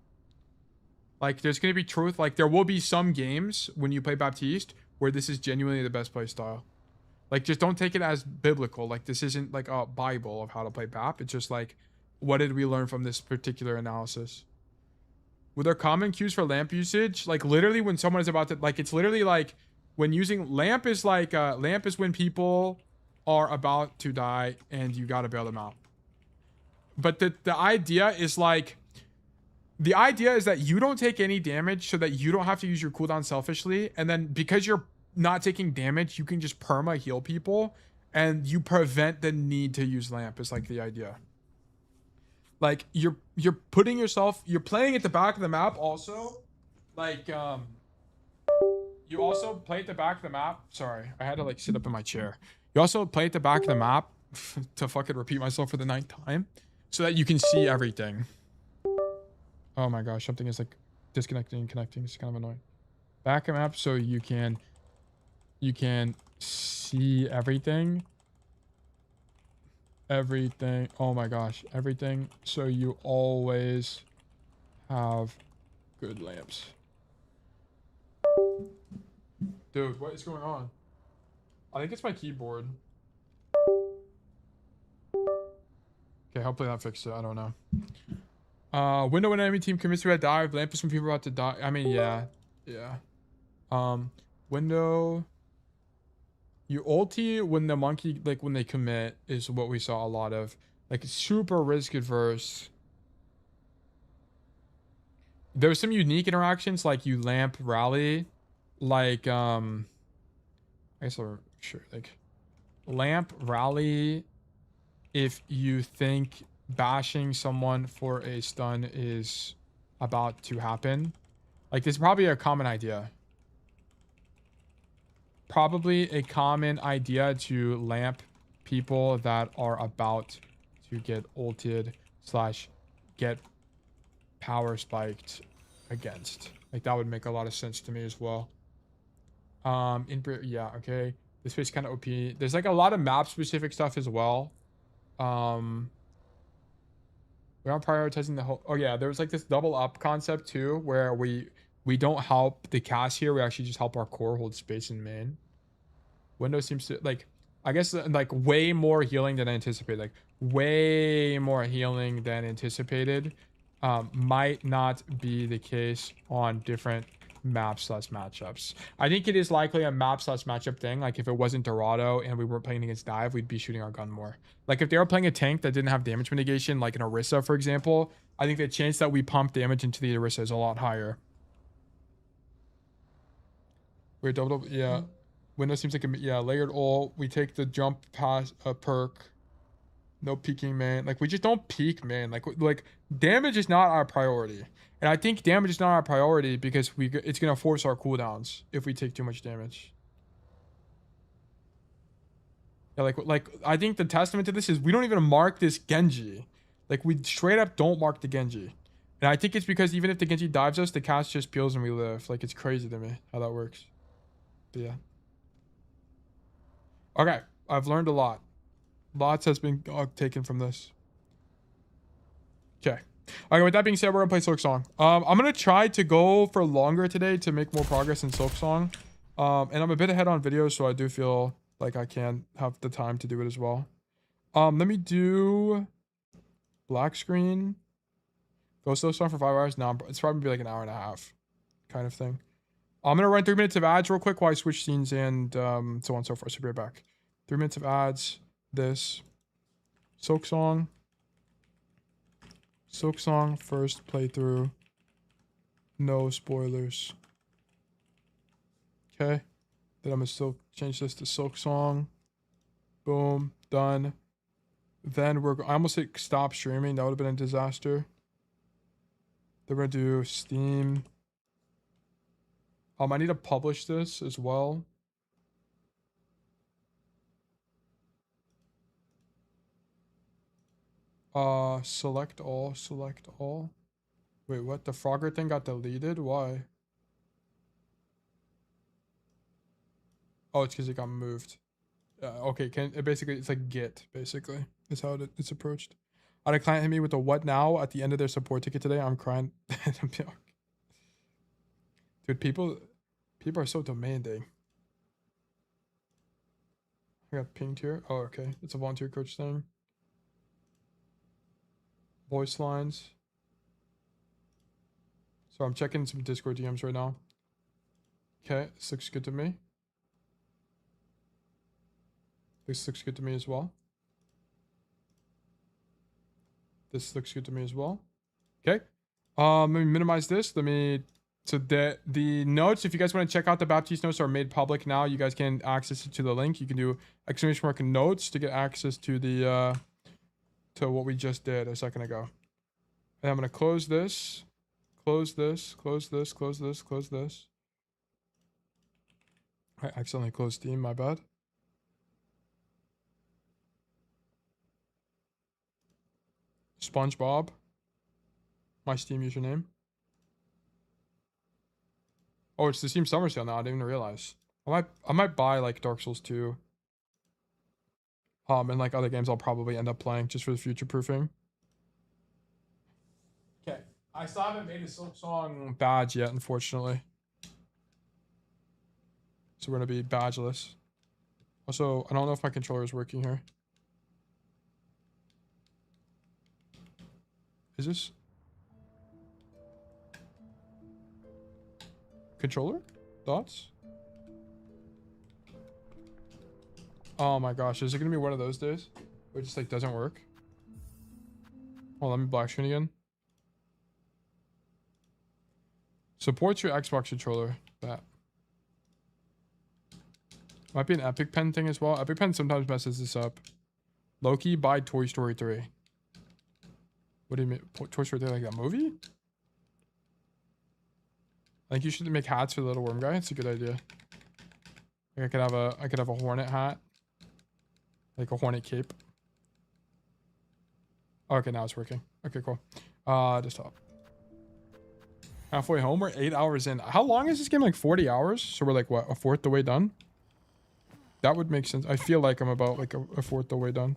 Like, there's going to be truth. Like, there will be some games when you play Baptiste where this is genuinely the best play style. Like, just don't take it as biblical. Like, this isn't like a Bible of how to play BAP. It's just like, what did we learn from this particular analysis? Were there common cues for lamp usage? Like, literally when someone is about to, like, it's literally like when using lamp is like, lamp is when people are about to die and you got to bail them out. But the idea is like, the idea is that you don't take any damage so that you don't have to use your cooldown selfishly. And then because you're not taking damage, you can just perma heal people and you prevent the need to use lamp is like the idea. Like you're putting yourself, you're playing at the back of the map also. Like, you also play at the back of the map. Sorry, I had to like sit up in my chair. You also play at the back of the map to fucking repeat myself for the 9th time so that you can see everything. Oh my gosh, something is like disconnecting and connecting. It's kind of annoying. Back of map so you can see everything. Everything. Oh my gosh, everything. So you always have good lamps. Dude, what is going on? I think it's my keyboard. Okay, hopefully that fixed it. I don't know. Window when enemy team commits to a dive. Lamp is when people are about to die. I mean, yeah. Window. You ulti when the monkey, like when they commit, is what we saw a lot of. Like super risk adverse. There's some unique interactions like you lamp rally. Like, I guess I'll sure, like lamp rally if you think bashing someone for a stun is about to happen. Like, it's probably a common idea. Probably a common idea to lamp people that are about to get ulted / get power spiked against. Like, that would make a lot of sense to me as well. Yeah, okay. This space kind of OP. There's like a lot of map specific stuff as well. We're not prioritizing the whole. Oh yeah, there was like this double up concept too, where we don't help the cast here. We actually just help our core hold space in main. Windows seems to like, I guess like way more healing than anticipated. Like way more healing than anticipated. Might not be the case on different maps / matchups. I think it is likely a map / matchup thing. Like if it wasn't Dorado and we weren't playing against dive, we'd be shooting our gun more. Like if they were playing a tank that didn't have damage mitigation, like an Orisa, for example, I think the chance that we pump damage into the Orisa is a lot higher. We're double, yeah. Window seems like a, yeah, layered ult. We take the jump pass perk. No peeking, man. Like we just don't peek, man. Like damage is not our priority. And I think damage is not our priority because it's gonna force our cooldowns if we take too much damage. Yeah, like I think the testament to this is we don't even mark this Genji. Like we straight up don't mark the Genji. And I think it's because even if the Genji dives us, the cast just peels and we live. Like it's crazy to me how that works. But yeah. Okay, I've learned a lot. Lots has been taken from this. Okay. Okay, with that being said, we're gonna play Silksong. I'm gonna try to go for longer today to make more progress in Silksong. And I'm a bit ahead on videos, so I do feel like I can have the time to do it as well. Let me do black screen. Go Silksong for 5 hours. No, it's probably be like an hour and a half kind of thing. I'm gonna run 3 minutes of ads real quick while I switch scenes and so on and so forth. So be right back. 3 minutes of ads. This Silksong first playthrough, no spoilers. Okay, then I'm gonna still change this to Silksong. Boom, done. Then I almost hit stop streaming. That would have been a disaster. Then we're gonna do Steam. I need to publish this as well. Select all. Wait, what? The Frogger thing got deleted? Why? Oh, it's because it got moved. Okay, basically it's like Git. Basically, is how it's approached. I had a client hit me with a what now at the end of their support ticket today. I'm crying. Dude, people are so demanding. I got pinged here. Oh, okay. It's a volunteer coach thing. Voice lines. So I'm checking some Discord DMs right now. Okay, this looks good to me. This looks good to me as well. This looks good to me as well. Okay. Let me minimize this. So the notes, if you guys want to check out the Baptiste notes, are made public now. You guys can access it to the link. You can do !notes to get access to the to what we just did a second ago. And I'm gonna close this, close this, close this, close this, close this. I accidentally closed Steam, my bad. SpongeBob, my Steam username. Oh, it's the Steam Summer Sale now. I didn't even realize. I might buy like Dark Souls 2. And like other games I'll probably end up playing just for the future proofing. Okay. I still haven't made a Silksong badge yet, unfortunately. So we're gonna be badgeless. Also, I don't know if my controller is working here. Is this controller? Thoughts? Oh my gosh, is it gonna be one of those days where it just like doesn't work? Oh, let me black screen again. Supports your Xbox controller. That might be an Epic Pen thing as well. Epic Pen sometimes messes this up. Loki, buy Toy Story 3. What do you mean? Toy Story 3, like that movie? I think you should make hats for the little worm guy. It's a good idea. Like I could have a hornet hat. Like a hornet cape. Okay, now it's working. Okay, cool. Desktop. Halfway home, we're 8 hours in. How long is this game? Like 40 hours? So we're like, what, a fourth the way done? That would make sense. I feel like I'm about like a fourth the way done.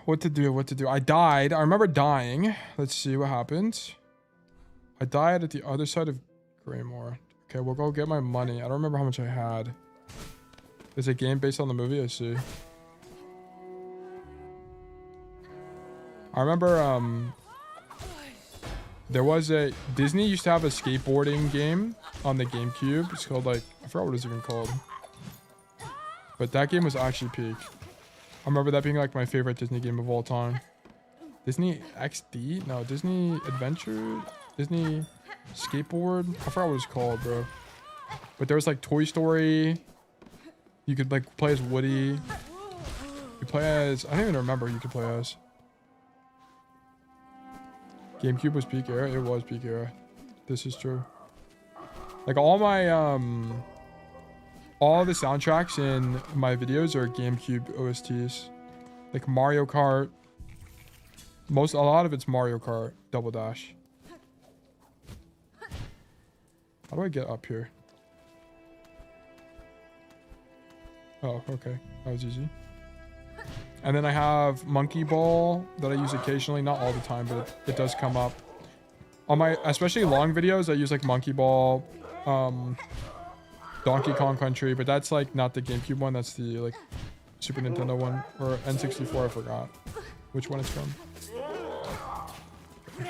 What to do? I died. I remember dying. Let's see what happened. I died at the other side of Greymore. Okay, we'll go get my money. I don't remember how much I had. Is it a game based on the movie? I see. I remember there was a Disney used to have a skateboarding game on the GameCube. It's called like, I forgot what it was even called. But that game was actually peak. I remember that being like my favorite Disney game of all time. Disney XD? No, Disney Adventure? Disney Skateboard? I forgot what it was called, bro. But there was like Toy Story. You could like play as Woody. You play as, I don't even remember who you could play as. GameCube was peak era? It was peak era. This is true. Like all my, all the soundtracks in my videos are GameCube OSTs. Like Mario Kart. A lot of it's Mario Kart Double Dash. How do I get up here? Oh, okay. That was easy. And then I have Monkey Ball that I use occasionally. Not all the time, but it does come up. On my, especially long videos, I use like Monkey Ball, Donkey Kong Country, but that's like not the GameCube one. That's the like Super Nintendo one. Or N64, I forgot which one it's from. Did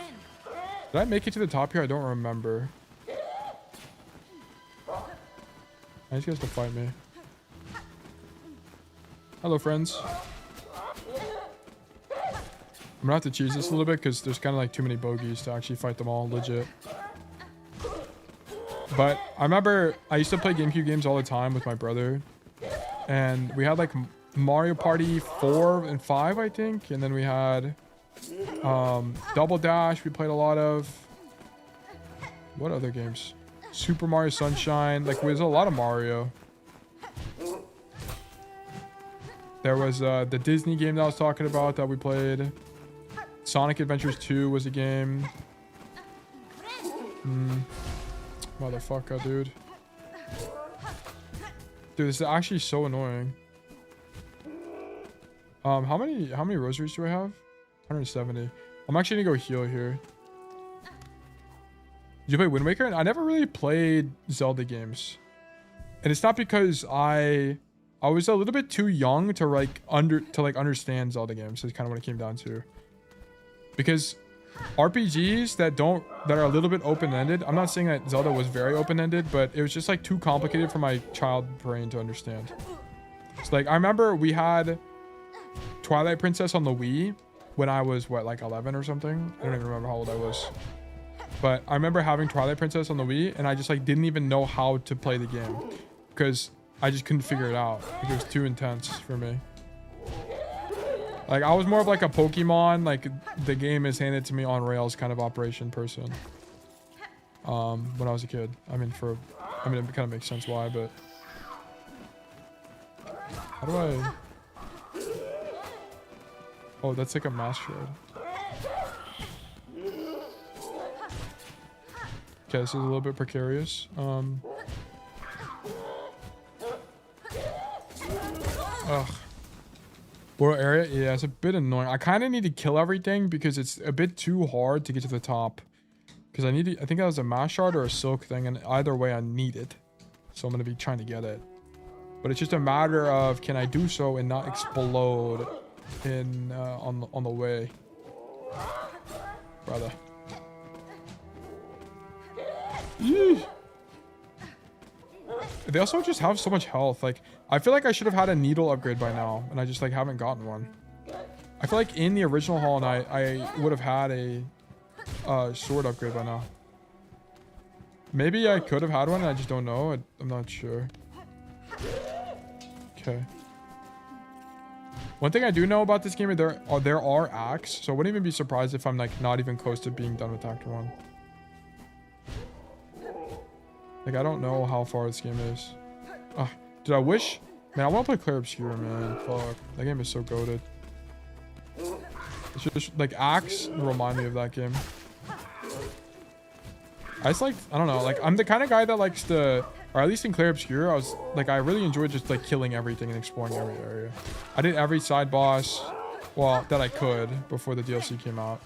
I make it to the top here? I don't remember. I need you guys to fight me. Hello, friends. I'm gonna have to choose this a little bit because there's kind of like too many bogeys to actually fight them all legit. But I remember I used to play GameCube games all the time with my brother. And we had like Mario Party 4 and 5, I think. And then we had Double Dash we played a lot of. What other games? Super Mario Sunshine. Like there's a lot of Mario. There was the Disney game that I was talking about that we played. Sonic Adventures 2 was a game. Motherfucker, dude. Dude, this is actually so annoying. How many rosaries do I have? 170. I'm actually gonna go heal here. Did you play Wind Waker? I never really played Zelda games. And it's not because I was a little bit too young to understand Zelda games. Is kind of what it came down to. Because RPGs that are a little bit open-ended. I'm not saying that Zelda was very open-ended, but it was just like too complicated for my child brain to understand. So like I remember we had Twilight Princess on the Wii when I was what, like 11 or something. I don't even remember how old I was. But I remember having Twilight Princess on the Wii and I just like didn't even know how to play the game because I just couldn't figure it out. Like, it was too intense for me. Like I was more of like a Pokemon, like the game is handed to me on rails kind of operation person. When I was a kid. I mean, it kind of makes sense why, but how do I? Oh, that's like a mass shard. Okay, this is a little bit precarious. Ugh. World area? Yeah, it's a bit annoying. I kind of need to kill everything because it's a bit too hard to get to the top. Because I think that was a mass shard or a silk thing, and either way I need it. So I'm going to be trying to get it. But it's just a matter of can I do so and not explode on the way. Brother. Yeesh. They also just have so much health. Like, I feel like I should have had a needle upgrade by now, and I just like haven't gotten one. I feel like in the original Hollow Knight, I would have had a sword upgrade by now. Maybe I could have had one, and I just don't know. I'm not sure. Okay. One thing I do know about this game is there are acts, so I wouldn't even be surprised if I'm like not even close to being done with Act 1. Like, I don't know how far this game is. Dude, I wish... Man, I want to play Clair Obscura, man. Fuck. That game is so goated. It's just, like, Axe remind me of that game. I just, like... I don't know. Like, I'm the kind of guy that likes to... Or at least in Clair Obscura, I really enjoyed just, like, killing everything and exploring every area. I did every side boss, well, that I could before the DLC came out.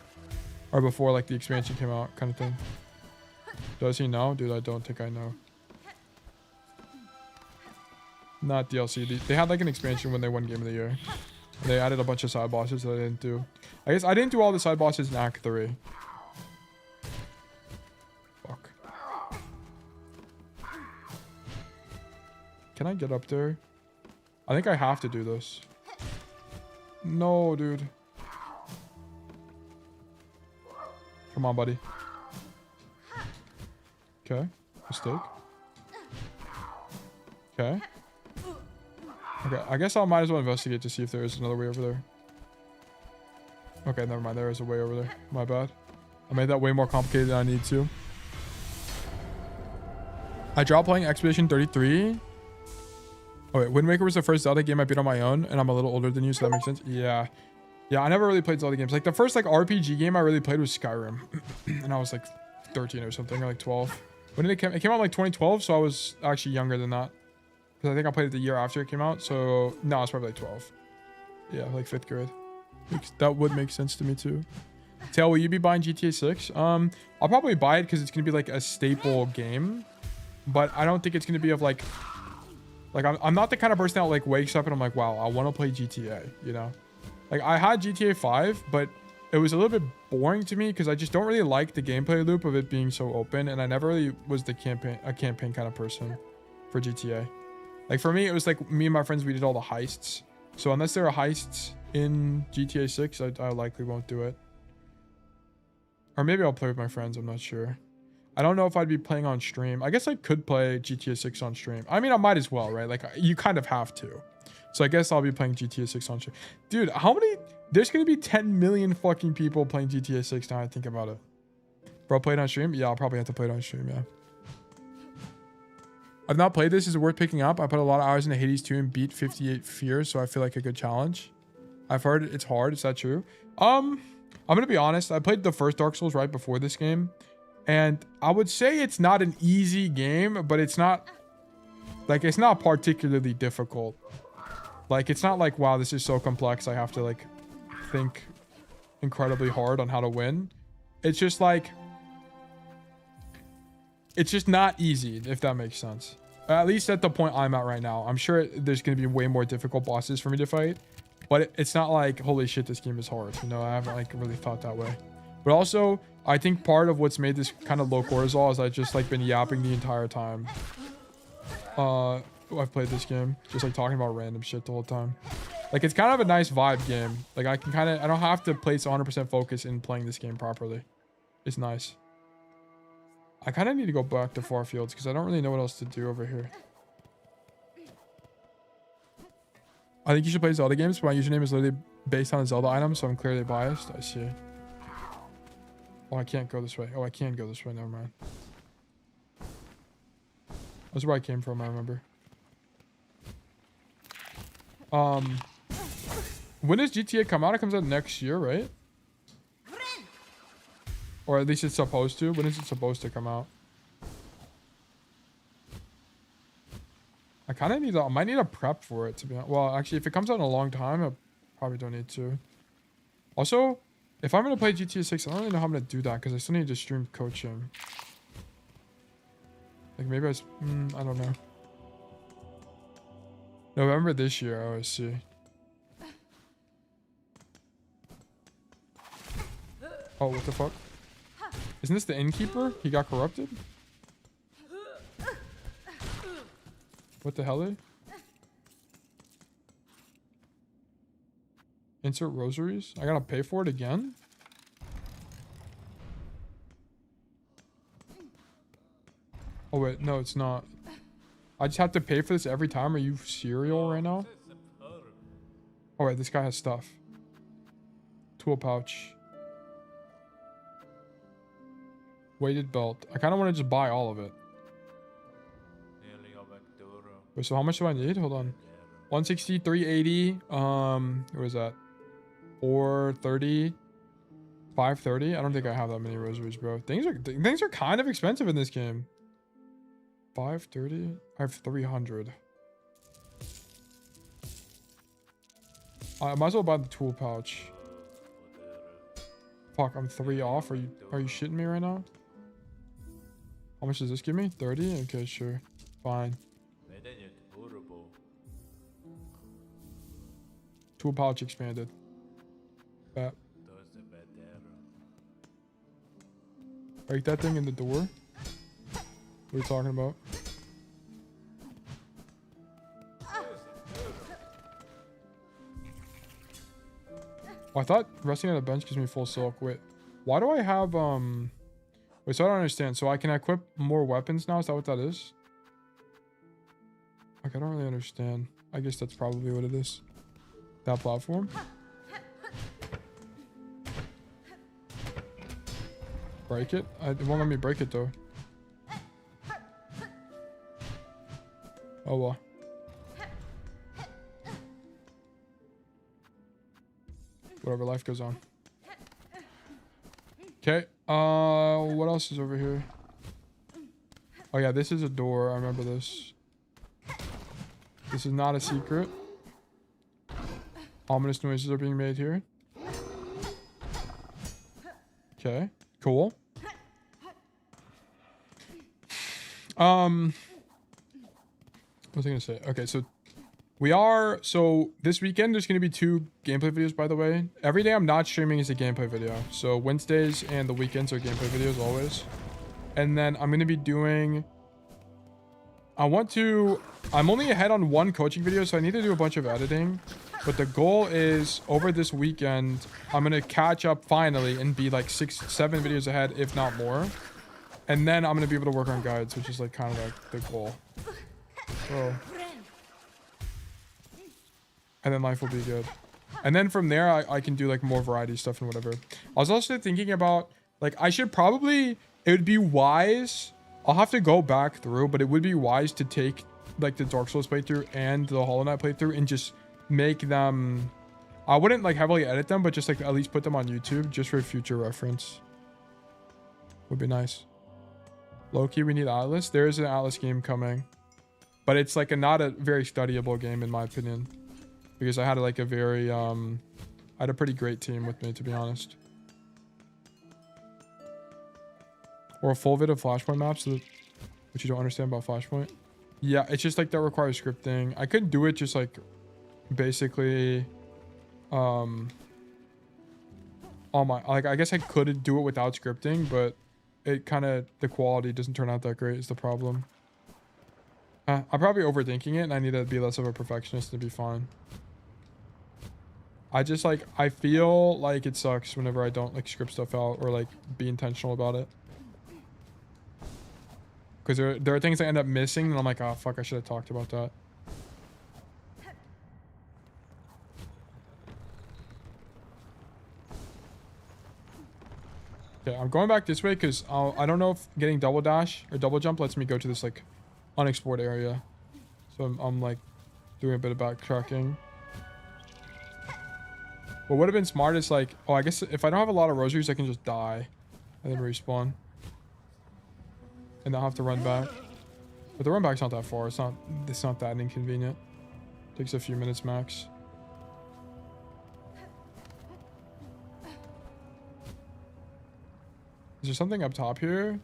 Or before, like, the expansion came out, kind of thing. Does he know? Dude, I don't think I know. Not DLC. They had like an expansion when they won Game of the Year. They added a bunch of side bosses that I didn't do. I guess I didn't do all the side bosses in Act 3. Fuck. Can I get up there? I think I have to do this. No, dude. Come on, buddy. Okay. Mistake. Okay. Okay, I guess I might as well investigate to see if there is another way over there. Okay, never mind. There is a way over there. My bad. I made that way more complicated than I need to. I dropped playing Expedition 33. Oh wait, Wind Waker was the first Zelda game I beat on my own, and I'm a little older than you, so that makes sense. Yeah. Yeah, I never really played Zelda games. Like, the first, like, RPG game I really played was Skyrim. And I was, like, 13 or something, or, like, 12. When did it come? It came out, like, 2012, so I was actually younger than that. Because I think I played it the year after it came out, so... No, it's probably, like, 12. Yeah, like, 5th grade. That would make sense to me, too. Tail, will you be buying GTA 6? I'll probably buy it because it's going to be, like, a staple game. But I don't think it's going to be of, like... Like, I'm not the kind of person that, like, wakes up and I'm like, wow, I want to play GTA, you know? Like, I had GTA 5, but it was a little bit boring to me because I just don't really like the gameplay loop of it being so open, and I never really was a campaign kind of person for GTA. Like, for me, it was like me and my friends, we did all the heists. So unless there are heists in GTA 6, I likely won't do it. Or maybe I'll play with my friends, I'm not sure. I don't know if I'd be playing on stream. I guess I could play GTA 6 on stream. I mean, I might as well, right? Like, you kind of have to. So I guess I'll be playing GTA 6 on stream. Dude, how many... There's going to be 10 million fucking people playing GTA 6 now I think about it. Bro, play it on stream? Yeah, I'll probably have to play it on stream, yeah. I've not played this. Is it worth picking up? I put a lot of hours into Hades 2 and beat 58 Fears, so I feel like a good challenge. I've heard it's hard. Is that true? I'm going to be honest. I played the first Dark Souls right before this game. And I would say it's not an easy game, but it's not like, it's not particularly difficult. Like, it's not like, wow, this is so complex, I have to like think incredibly hard on how to win. It's just like, it's just not easy, if that makes sense. At least at the point I'm at right now. I'm sure there's going to be way more difficult bosses for me to fight, but it's not like, holy shit, this game is hard. You know, I haven't like really thought that way. But also, I think part of what's made this kind of low cortisol is I've just like been yapping the entire time. I've played this game, just like talking about random shit the whole time. Like, it's kind of a nice vibe game. Like, I don't have to place 100% focus in playing this game properly. It's nice. I kind of need to go back to Far Fields because I don't really know what else to do over here. I think you should play Zelda games, but my username is literally based on a Zelda item, so I'm clearly biased. I see. Oh, I can't go this way. Oh, I can go this way. Never mind. That's where I came from, I remember. When does GTA come out? It comes out next year, right? Or at least it's supposed to. When is it supposed to come out? I kind of need I might need a prep for it, to be honest. Well, actually, if it comes out in a long time, I probably don't need to. Also, if I'm going to play GTA 6, I don't really know how I'm going to do that because I still need to stream coaching. Like, maybe I don't know. November this year, I always see. Oh, what the fuck? Isn't this the innkeeper? He got corrupted? What the hell? Insert rosaries? I gotta pay for it again? Oh wait, no, it's not. I just have to pay for this every time? Are you serial right now? Oh wait, this guy has stuff. Tool pouch. Weighted belt. I kind of want to just buy all of it. Wait, so how much do I need? Hold on. 160, 380. What is that? 430. 530. I don't think I have that many rosaries, bro. Things are kind of expensive in this game. 530. I have 300. I might as well buy the tool pouch. Fuck, I'm 3 off. Are you shitting me right now? How much does this give me? 30? Okay, sure. Fine. Tool pouch expanded. Bet. Break that thing in the door? What are you talking about? Oh, I thought resting on a bench gives me full silk. Wait, why do I have wait, so I don't understand. So I can equip more weapons now? Is that what that is? Like, I don't really understand. I guess that's probably what it is. That platform? Break it? It won't let me break it though. Oh well. Whatever, life goes on. Okay. What else is over here? Oh yeah, this is a door. I remember this. This is not a secret. Ominous noises are being made here. Okay, cool. What was I gonna say? Okay, so this weekend there's gonna be 2 gameplay videos, by the way. Every day I'm not streaming is a gameplay video. So Wednesdays and the weekends are gameplay videos always. And then I'm gonna be doing I'm only ahead on 1 coaching video, so I need to do a bunch of editing. But the goal is over this weekend, I'm gonna catch up finally and be like 6-7 videos ahead, if not more. And then I'm gonna be able to work on guides, which is like kind of like the goal. So, and then life will be good. And then from there, I can do like more variety stuff and whatever. I was also thinking about like, it would be wise. I'll have to go back through, but it would be wise to take like the Dark Souls playthrough and the Hollow Knight playthrough and just make them, I wouldn't like heavily edit them, but just like at least put them on YouTube just for future reference. Would be nice. Low-key, we need Atlas. There is an Atlas game coming. But it's like not a very studyable game in my opinion. Because I had like a very, I had a pretty great team with me, to be honest. Or a full vid of Flashpoint maps, which you don't understand about Flashpoint. Yeah, it's just like that requires scripting. I could do it just like basically on my, like, I guess I could do it without scripting, but it kind of, the quality doesn't turn out that great is the problem. I'm probably overthinking it and I need to be less of a perfectionist to be fine. I just like, I feel like it sucks whenever I don't like script stuff out or like be intentional about it. Because there are things I end up missing and I'm like, oh fuck, I should have talked about that. Okay, I'm going back this way because I don't know if getting double dash or double jump lets me go to this like unexplored area. So I'm like doing a bit of backtracking. What would have been smart is like, oh, I guess if I don't have a lot of rosaries, I can just die and then respawn. And I'll have to run back. But the run back's not that far. It's not that inconvenient. Takes a few minutes max. Is there something up top here?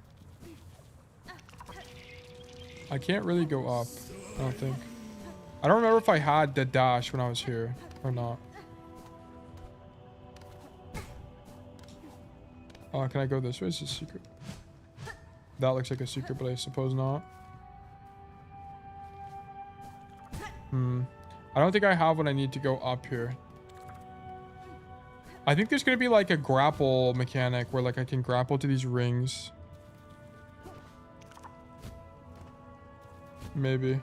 I can't really go up, I don't think. I don't remember if I had the dash when I was here or not. Can I go this way? Is this a secret? That looks like a secret, but I suppose not. I don't think I have what I need to go up here. I think there's going to be like a grapple mechanic where like I can grapple to these rings. Maybe.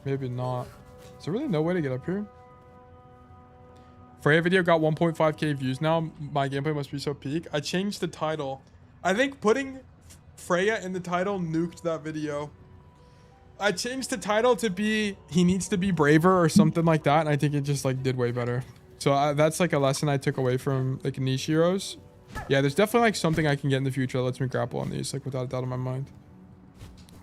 Maybe not. Is there really no way to get up here? Freya video got 1.5k views now. My gameplay must be so peak. I changed the title. I think putting Freya in the title nuked that video. I changed the title to be he needs to be braver or something like that, and I think it just like did way better. So that's like a lesson I took away from like niche heroes. Yeah, there's definitely like something I can get in the future that lets me grapple on these, like without a doubt in my mind.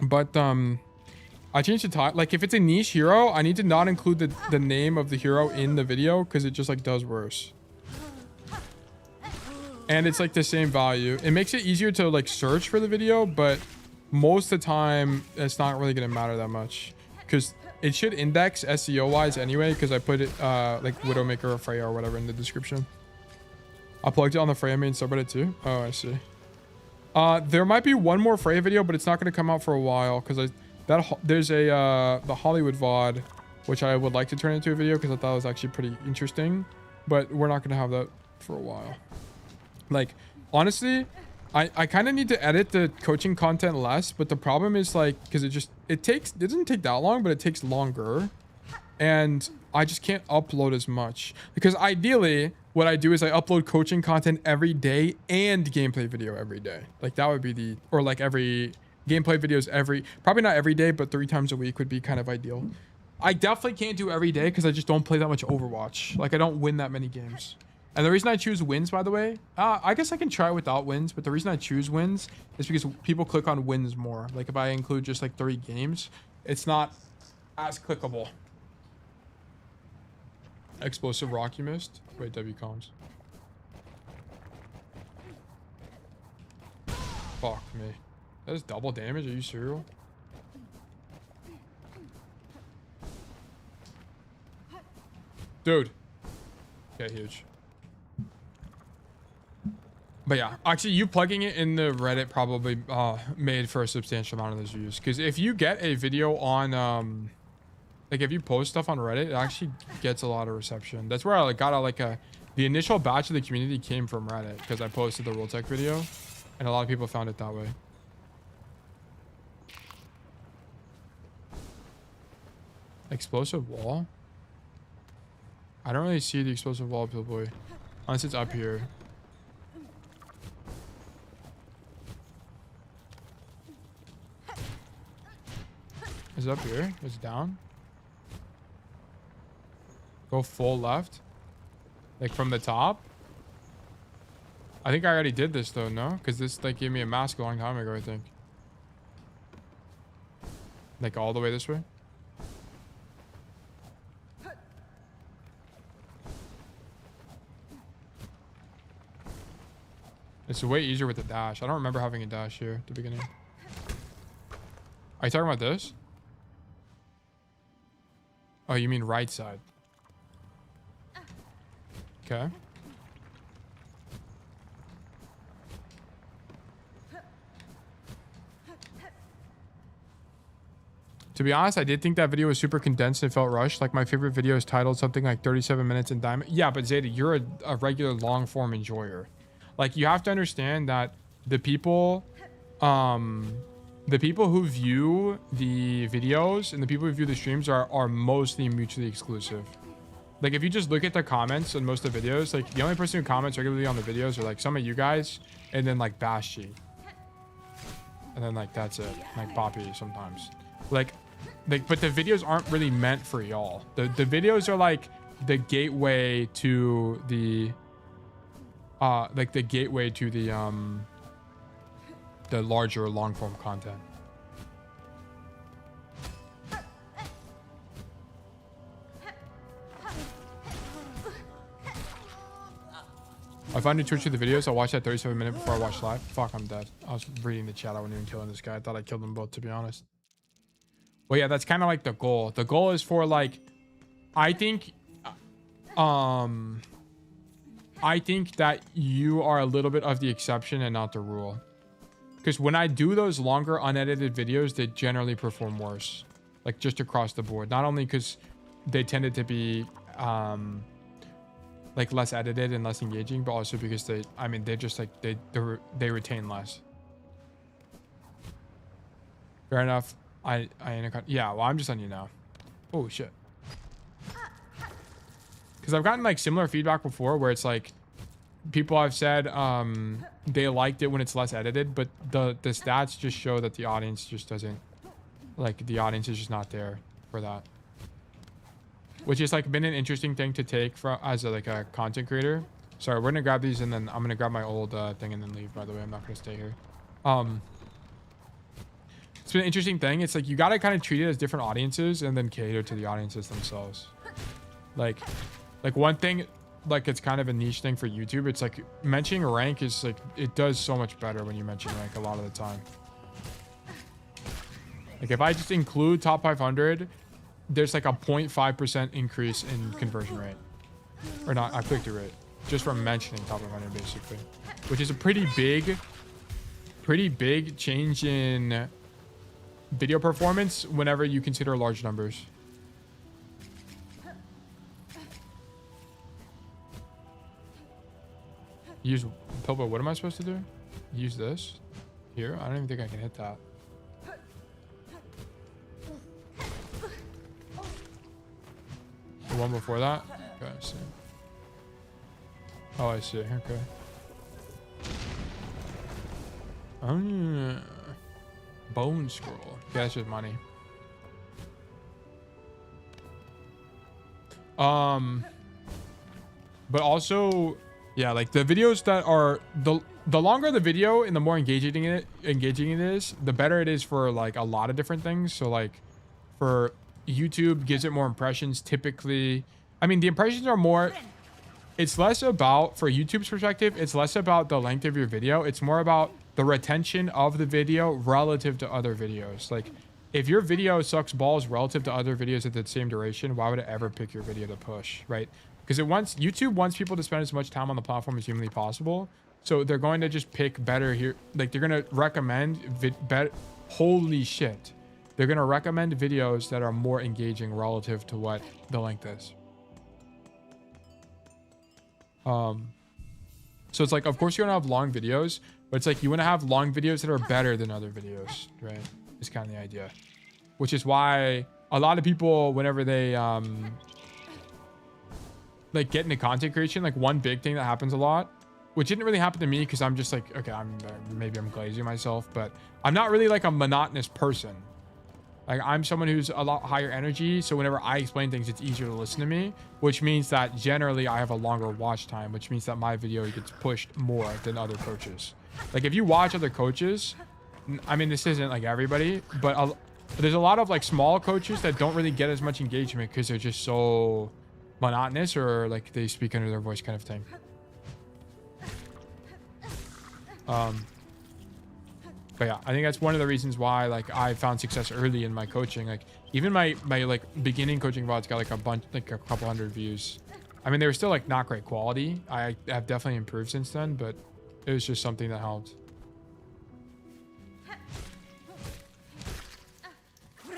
But I changed the title. Like if it's a niche hero, I need to not include the name of the hero in the video because it just like does worse. And it's like the same value. It makes it easier to like search for the video, but most of the time it's not really gonna matter that much because it should index SEO wise anyway because I put it like Widowmaker or Freya or whatever in the description. I plugged it on the Freya main subreddit too. Oh, I see. There might be one more Freya video, but it's not gonna come out for a while because there's a the Hollywood VOD, which I would like to turn into a video because I thought it was actually pretty interesting, but we're not gonna have that for a while. Like honestly, I kind of need to edit the coaching content less, but the problem is like because it doesn't take that long, but it takes longer, and I just can't upload as much because ideally what I do is I upload coaching content every day and gameplay video every day. Like that would be or like every gameplay videos probably not every day, but 3 times a week would be kind of ideal. I definitely can't do every day because I just don't play that much Overwatch. Like I don't win that many games. And the reason I choose wins, by the way, I guess I can try without wins, but the reason I choose wins is because people click on wins more. Like if I include just like 3 games, it's not as clickable. Explosive rock you missed? Wait, W comms. Fuck me. That is double damage? Are you serial? Dude. Okay, huge. But yeah, actually you plugging it in the Reddit probably made for a substantial amount of those views. Because if you get a video on, like if you post stuff on Reddit, it actually gets a lot of reception. That's where I like got the initial batch of the community came from Reddit because I posted the Rule Tech video and a lot of people found it that way. Explosive wall? I don't really see the explosive wall, Pillboy. Unless it's up here. Is it up here? Is it down? Go full left? Like from the top? I think I already did this though, no? Because this like gave me a mask a long time ago, I think. Like all the way this way. It's way easier with the dash. I don't remember having a dash here at the beginning. Are you talking about this? Oh, you mean right side. Okay. To be honest, I did think that video was super condensed and felt rushed. Like my favorite video is titled something like 37 minutes in diamond. Yeah, but Zeta, you're a regular long form enjoyer. Like you have to understand that the people who view the videos and the people who view the streams are mostly mutually exclusive. Like if you just look at the comments on most of the videos, like the only person who comments regularly on the videos are like some of you guys and then like Baptiste. And then like that's it. Like Poppy sometimes. Like but the videos aren't really meant for y'all. The videos are like the gateway to the the larger long form content. I find it Twitch to the videos. I watched that 37-minute before I watched live. Fuck, I'm dead. I was reading the chat. I wasn't even killing this guy. I thought I killed them both, to be honest. Well, yeah, that's kind of like the goal. The goal is for like, I think that you are a little bit of the exception and not the rule. Because when I do those longer unedited videos, they generally perform worse. Like just across the board. Not only because they tended to be like less edited and less engaging, but also because they just like they retain less. Fair enough. Yeah, well, I'm just on you now. Oh shit. Because I've gotten like similar feedback before where it's like people have said they liked it when it's less edited, but the stats just show that the audience just doesn't, like the audience is just not there for that. Which has like been an interesting thing to take for as a content creator. Sorry, we're gonna grab these and then I'm gonna grab my old thing and then leave, by the way. I'm not gonna stay here. It's been an interesting thing. It's like you gotta kind of treat it as different audiences and then cater to the audiences themselves. Like one thing, like it's kind of a niche thing for YouTube. It's like mentioning rank is like, it does so much better when you mention rank a lot of the time. Like if I just include top 500, there's like a 0.5% increase in conversion rate. Or not, click-through rate. Just from mentioning top 500 basically. Which is a pretty big change in video performance whenever you consider large numbers. Use Pilbo, what am I supposed to do? Use this? Here? I don't even think I can hit that. The one before that? Okay, I see. Oh, I see. Okay. Bone scroll. Okay, that's just money. But also, yeah, like the videos that are the longer the video and the more engaging it is, the better it is for like a lot of different things. So like for YouTube, gives it more impressions typically. I mean, the impressions are more, it's less about, for YouTube's perspective, it's less about the length of your video. It's more about the retention of the video relative to other videos. Like if your video sucks balls relative to other videos at the same duration, why would it ever pick your video to push, right? Because YouTube wants people to spend as much time on the platform as humanly possible. So they're going to just pick better here. Like they're going to recommend holy shit. They're going to recommend videos that are more engaging relative to what the length is. So it's like, of course you're going to have long videos, but it's like you want to have long videos that are better than other videos, right? It's kind of the idea. Which is why a lot of people, whenever they like get into content creation, like one big thing that happens a lot, which didn't really happen to me because I'm just like, okay, maybe I'm glazing myself, but I'm not really like a monotonous person. Like, I'm someone who's a lot higher energy, so whenever I explain things, it's easier to listen to me, which means that generally I have a longer watch time, which means that my video gets pushed more than other coaches. Like, if you watch other coaches, I mean, this isn't like everybody, but there's a lot of like small coaches that don't really get as much engagement because they're just so monotonous, or like they speak under their voice kind of thing. But yeah, I think that's one of the reasons why like I found success early in my coaching. Like even my like beginning coaching VODs got like a couple hundred views. I mean, they were still like not great quality. I have definitely improved since then, but it was just something that helped.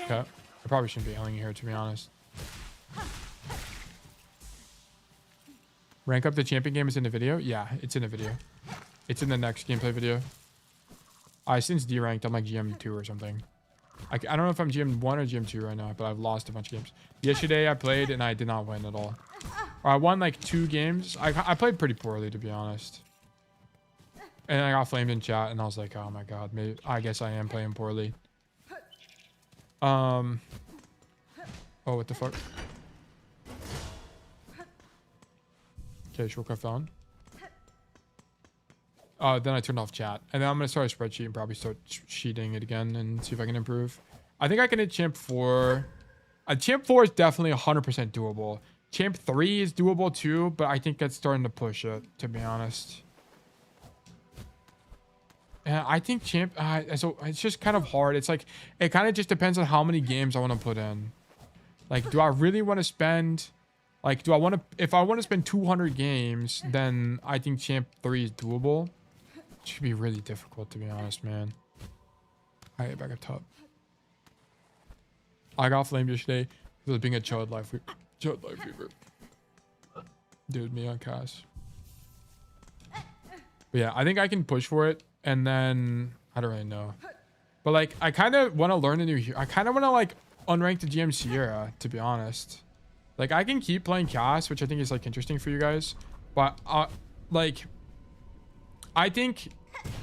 Okay, I probably shouldn't be yelling here, to be honest. Rank up the champion game is in the video? Yeah, it's in the video. It's in the next gameplay video. I since deranked, I'm like GM2 or something. I don't know if I'm GM1 or GM2 right now, but I've lost a bunch of games. Yesterday I played and I did not win at all. Or I won like 2 games. I played pretty poorly, to be honest. And I got flamed in chat and I was like, oh my god, maybe I guess I am playing poorly. Oh, what the fuck? Okay, Shulk phone. Then I turned off chat. And then I'm going to start a spreadsheet and probably start sheeting it again and see if I can improve. I think I can hit Champ 4. Champ 4 is definitely 100% doable. Champ 3 is doable too, but I think that's starting to push it, to be honest. And I think Champ... so it's just kind of hard. It's like... It kind of just depends on how many games I want to put in. Like, do I really want to spend... Like, do I want to... If I want to spend 200 games, then I think Champ 3 is doable. It should be really difficult, to be honest, man. Alright, back up top. I got flamed yesterday for being a Chud Life Fever. Dude, me on Cass. But yeah, I think I can push for it. And then... I don't really know. But, like, I kind of want to learn a new... I kind of want to, like, unrank the GM Sierra, to be honest. Like, I can keep playing Cass, which I think is, like, interesting for you guys. But, like... I think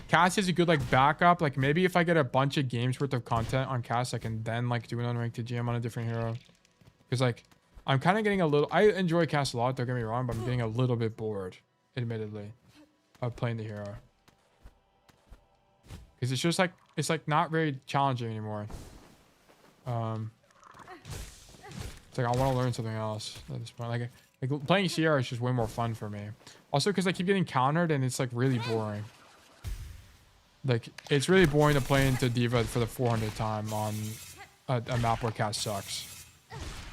Cass is a good, like, backup. Like, maybe if I get a bunch of games worth of content on Cass, I can then, like, do an unranked GM on a different hero. Because, like, I'm kind of getting a little... I enjoy Cass a lot, don't get me wrong, but I'm getting a little bit bored, admittedly, of playing the hero. Because it's just, like... It's, like, not very challenging anymore. It's like, I want to learn something else at this point. Like playing Sierra is just way more fun for me. Also, because I keep getting countered and it's like really boring. Like, it's really boring to play into D.Va for the 400th time on a map where Cass sucks.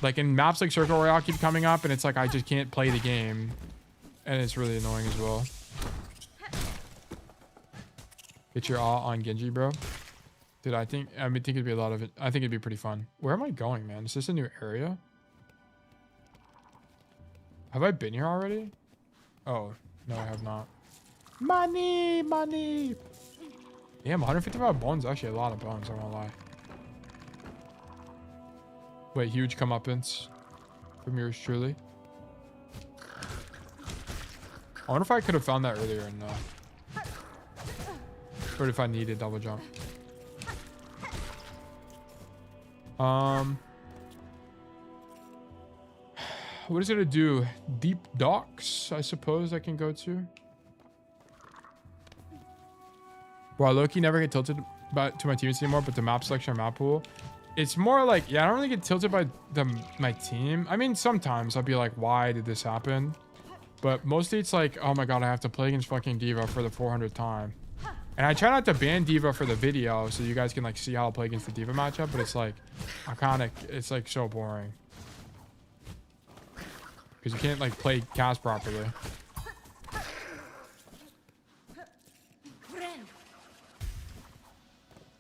Like, in maps like Circle Royale keep coming up and it's like I just can't play the game. And it's really annoying as well. Get your awe on Genji, bro. Dude, I think it'd be a lot of it. I think it'd be pretty fun. Where am I going, man? Is this a new area? Have I been here already? Oh, no, I have not. Money, money. Damn, 155 bones. Actually, a lot of bones, I'm not gonna lie. Wait, huge comeuppance from yours truly. I wonder if I could have found that earlier in or if I needed double jump. What is it to do? Deep docks, I suppose I can go to. Bro, I low-key never get tilted to my teammates anymore, but the map selection or map pool. It's more like, yeah, I don't really get tilted by my team. I mean, sometimes I'll be like, why did this happen? But mostly it's like, oh my god, I have to play against fucking D.Va for the 400th time. And I try not to ban D.Va for the video so you guys can like see how I'll play against the D.Va matchup, but it's like, it's like so boring. Because you can't like play Cass properly.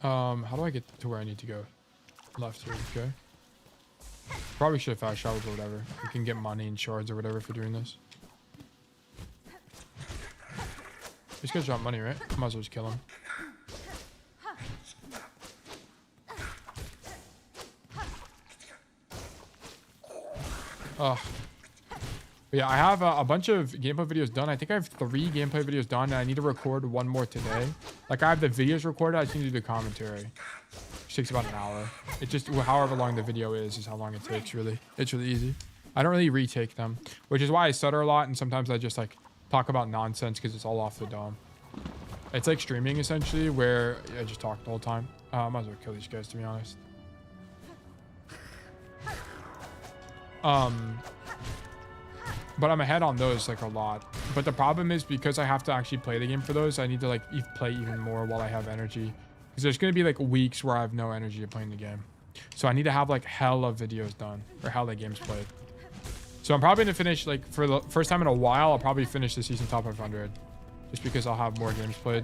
How do I get to where I need to go? Left here, okay. Probably should have fast traveled or whatever. You can get money and shards or whatever for doing this. These guys drop money, right? Might as well just kill him. Oh. But yeah, I have a bunch of gameplay videos done. I think I have 3 gameplay videos done, and I need to record 1 more today. Like, I have the videos recorded. I just need to do the commentary. takes about an hour. It just, however long the video is how long it takes, really. It's really easy. I don't really retake them, which is why I stutter a lot, and sometimes I just like talk about nonsense because it's all off the dome. It's like streaming essentially, where I just talk the whole time. I might as well kill these guys, to be honest. But I'm ahead on those like a lot. But the problem is because I have to actually play the game for those, I need to like play even more while I have energy. Because there's going to be like weeks where I have no energy to playing the game. So I need to have like hella videos done or hella games played. So I'm probably going to finish like for the first time in a while, I'll probably finish the season top 500. Just because I'll have more games played.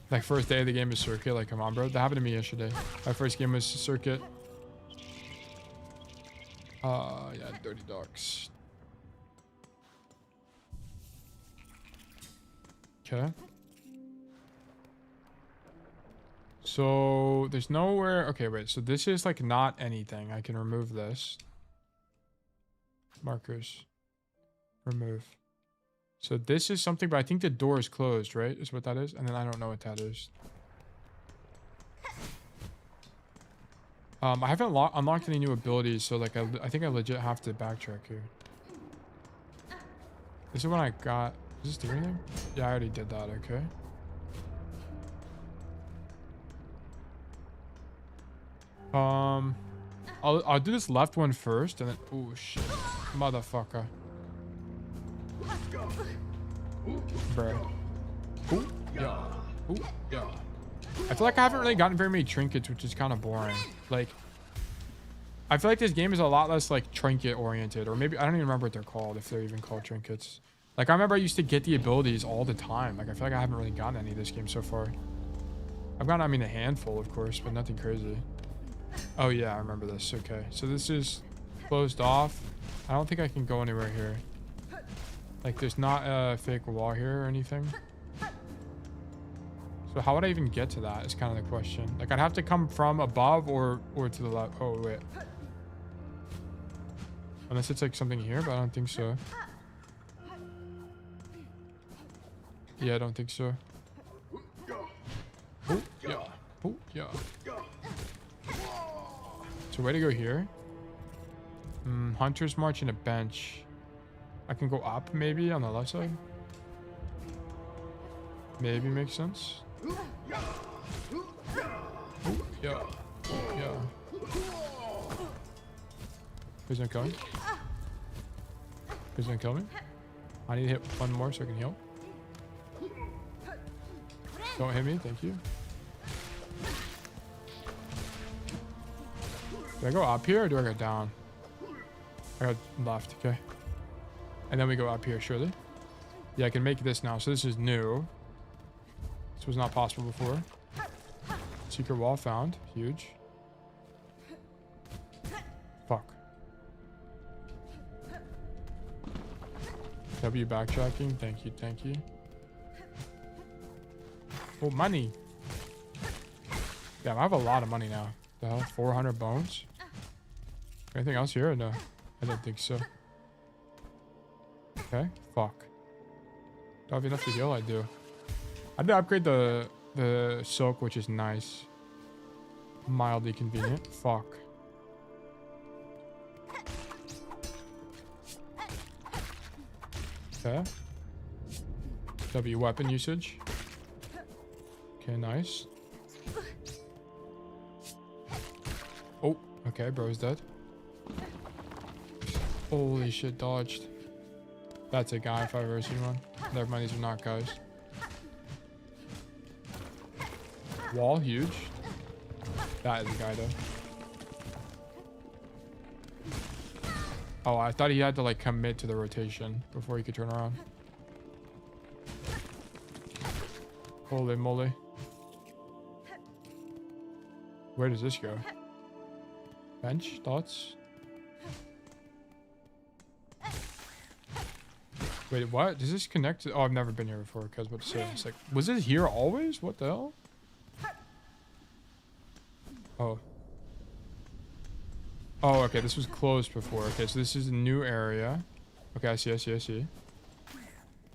Like first day of the game is circuit. Like come on, bro. That happened to me yesterday. My first game was circuit. Yeah, Dirty Dogs. Okay. So there's nowhere. Okay, wait. So this is like not anything. I can remove this. Markers. Remove. So this is something, but I think the door is closed, right? Is what that is. And then I don't know what that is. I haven't unlocked any new abilities, so like I think I legit have to backtrack here. This is when I got. Does this do anything? Yeah, I already did that. Okay. I'll do this left one first, and then oh shit, motherfucker. Bruh. Ooh, yeah. Ooh, yeah. I feel like I haven't really gotten very many trinkets, which is kind of boring. Like, I feel like this game is a lot less like trinket oriented, or maybe I don't even remember what they're called, if they're even called trinkets. Like I remember I used to get the abilities all the time. Like I feel like I haven't really gotten any of this game so far. I've gotten, I mean, a handful, of course, but nothing crazy. Oh yeah, I remember this. Okay, so this is closed off. I don't think I can go anywhere here. Like there's not a fake wall here or anything. So how would I even get to that is kind of the question. Like I'd have to come from above or to the left. Oh wait. Unless it's like something here, but I don't think so. Yeah, I don't think so. Oh yeah. Oh yeah. So way to go here. Hunter's March and a bench. I can go up maybe on the left side. Maybe makes sense. Ooh, yeah. Yeah. Please don't kill me. Please don't kill me. I need to hit one more so I can heal. Don't hit me, thank you. Do I go up here or do I go down? I go left, okay. And then we go up here, surely. Yeah, I can make this now. So this is new. This was not possible before. Secret wall found. Huge. Fuck. W backtracking. Thank you, thank you. Oh, money. Yeah, I have a lot of money now. The hell? 400 bones? Anything else here or no? I don't think so. Okay, fuck. Do I have enough to heal? I do. I did upgrade the silk, which is nice. Mildly convenient. Fuck. Okay. W weapon usage. Okay, nice. Oh, okay, bro's dead. Holy shit, dodged. That's a guy if I've ever seen one. Never mind, these are not guys. Wall, huge. That is a guy, though. Oh, I thought he had to, like, commit to the rotation before he could turn around. Holy moly. Where does this go? Bench? Thoughts? Wait, what? Does this connect to... Oh, I've never been here before. Because what to say? It's like, was it here always? What the hell? Oh. Oh, okay. This was closed before. Okay, so this is a new area. Okay, I see.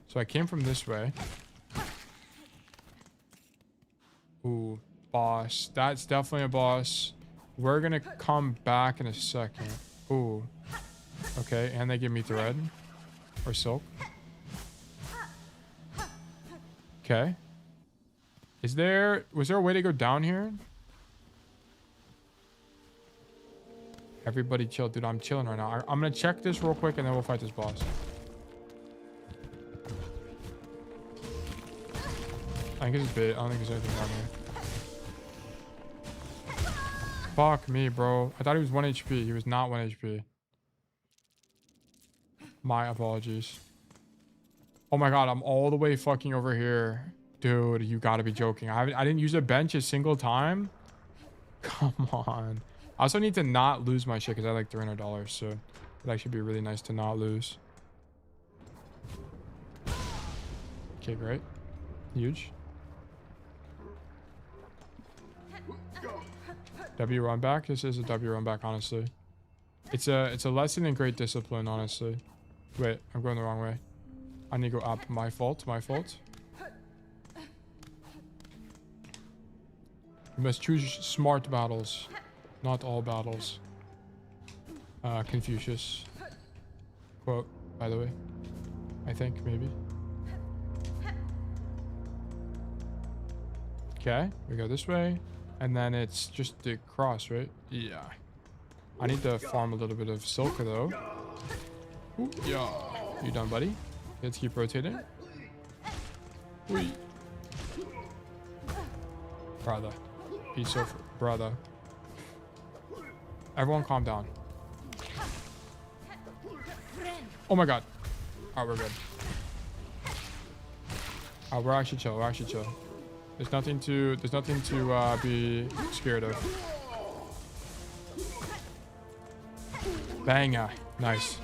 So I came from this way. Ooh, boss. That's definitely a boss. We're gonna come back in a second. Ooh. Okay, and they give me thread. Or silk. Okay. Was there a way to go down here? Everybody chill. Dude, I'm chilling right now. I'm gonna check this real quick and then we'll fight this boss. I think it's bait. I don't think there's anything down here. Fuck me, bro. I thought he was 1 HP. He was not 1 HP. My apologies. Oh my god, I'm all the way fucking over here. Dude, you gotta be joking. I didn't use a bench a single time? Come on. I also need to not lose my shit because I like $300, so it'd actually be really nice to not lose. Okay, great. Huge. W run back. This is a W run back, honestly. It's a lesson in great discipline, honestly. Wait, I'm going the wrong way. I need to go up. My fault. My fault. You must choose smart battles, not all battles. Confucius. Quote, by the way. I think, maybe. Okay, we go this way. And then it's just the cross, right? Yeah. I need to farm a little bit of silk, though. Ooh, yeah. You done, buddy? Let's keep rotating. Wee. Brother. Piece of brother. Everyone calm down. Oh my god. Alright, we're good. Alright, we're actually chill. We're actually chill. There's nothing to be scared of. Banger. Nice.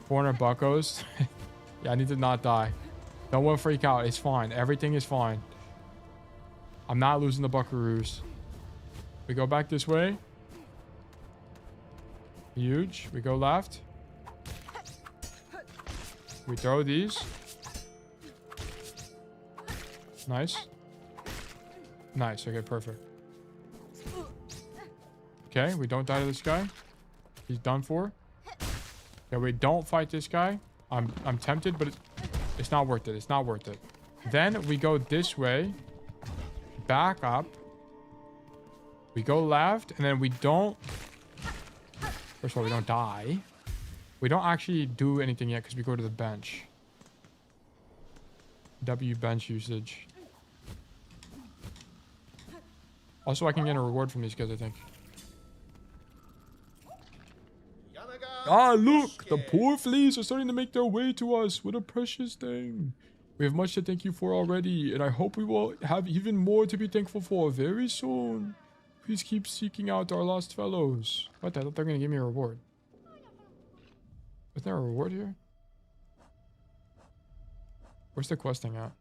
400 buckos. Yeah, I need to not die. Don't freak out. It's fine. Everything is fine. I'm not losing the buckaroos. We go back this way. Huge. We go left. We throw these. Nice. Nice. Okay, perfect. Okay, we don't die to this guy. He's done for. Yeah, we don't fight this guy. I'm tempted, but it's not worth it. It's not worth it. Then we go this way. Back up. We go left, and then we don't... First of all, we don't die. We don't actually do anything yet because we go to the bench. W bench usage. Also, I can get a reward from these guys, I think. Ah, look! The poor fleas are starting to make their way to us. What a precious thing. We have much to thank you for already, and I hope we will have even more to be thankful for very soon. Please keep seeking out our lost fellows. What? I thought they were going to give me a reward. Is there a reward here? Where's the questing at?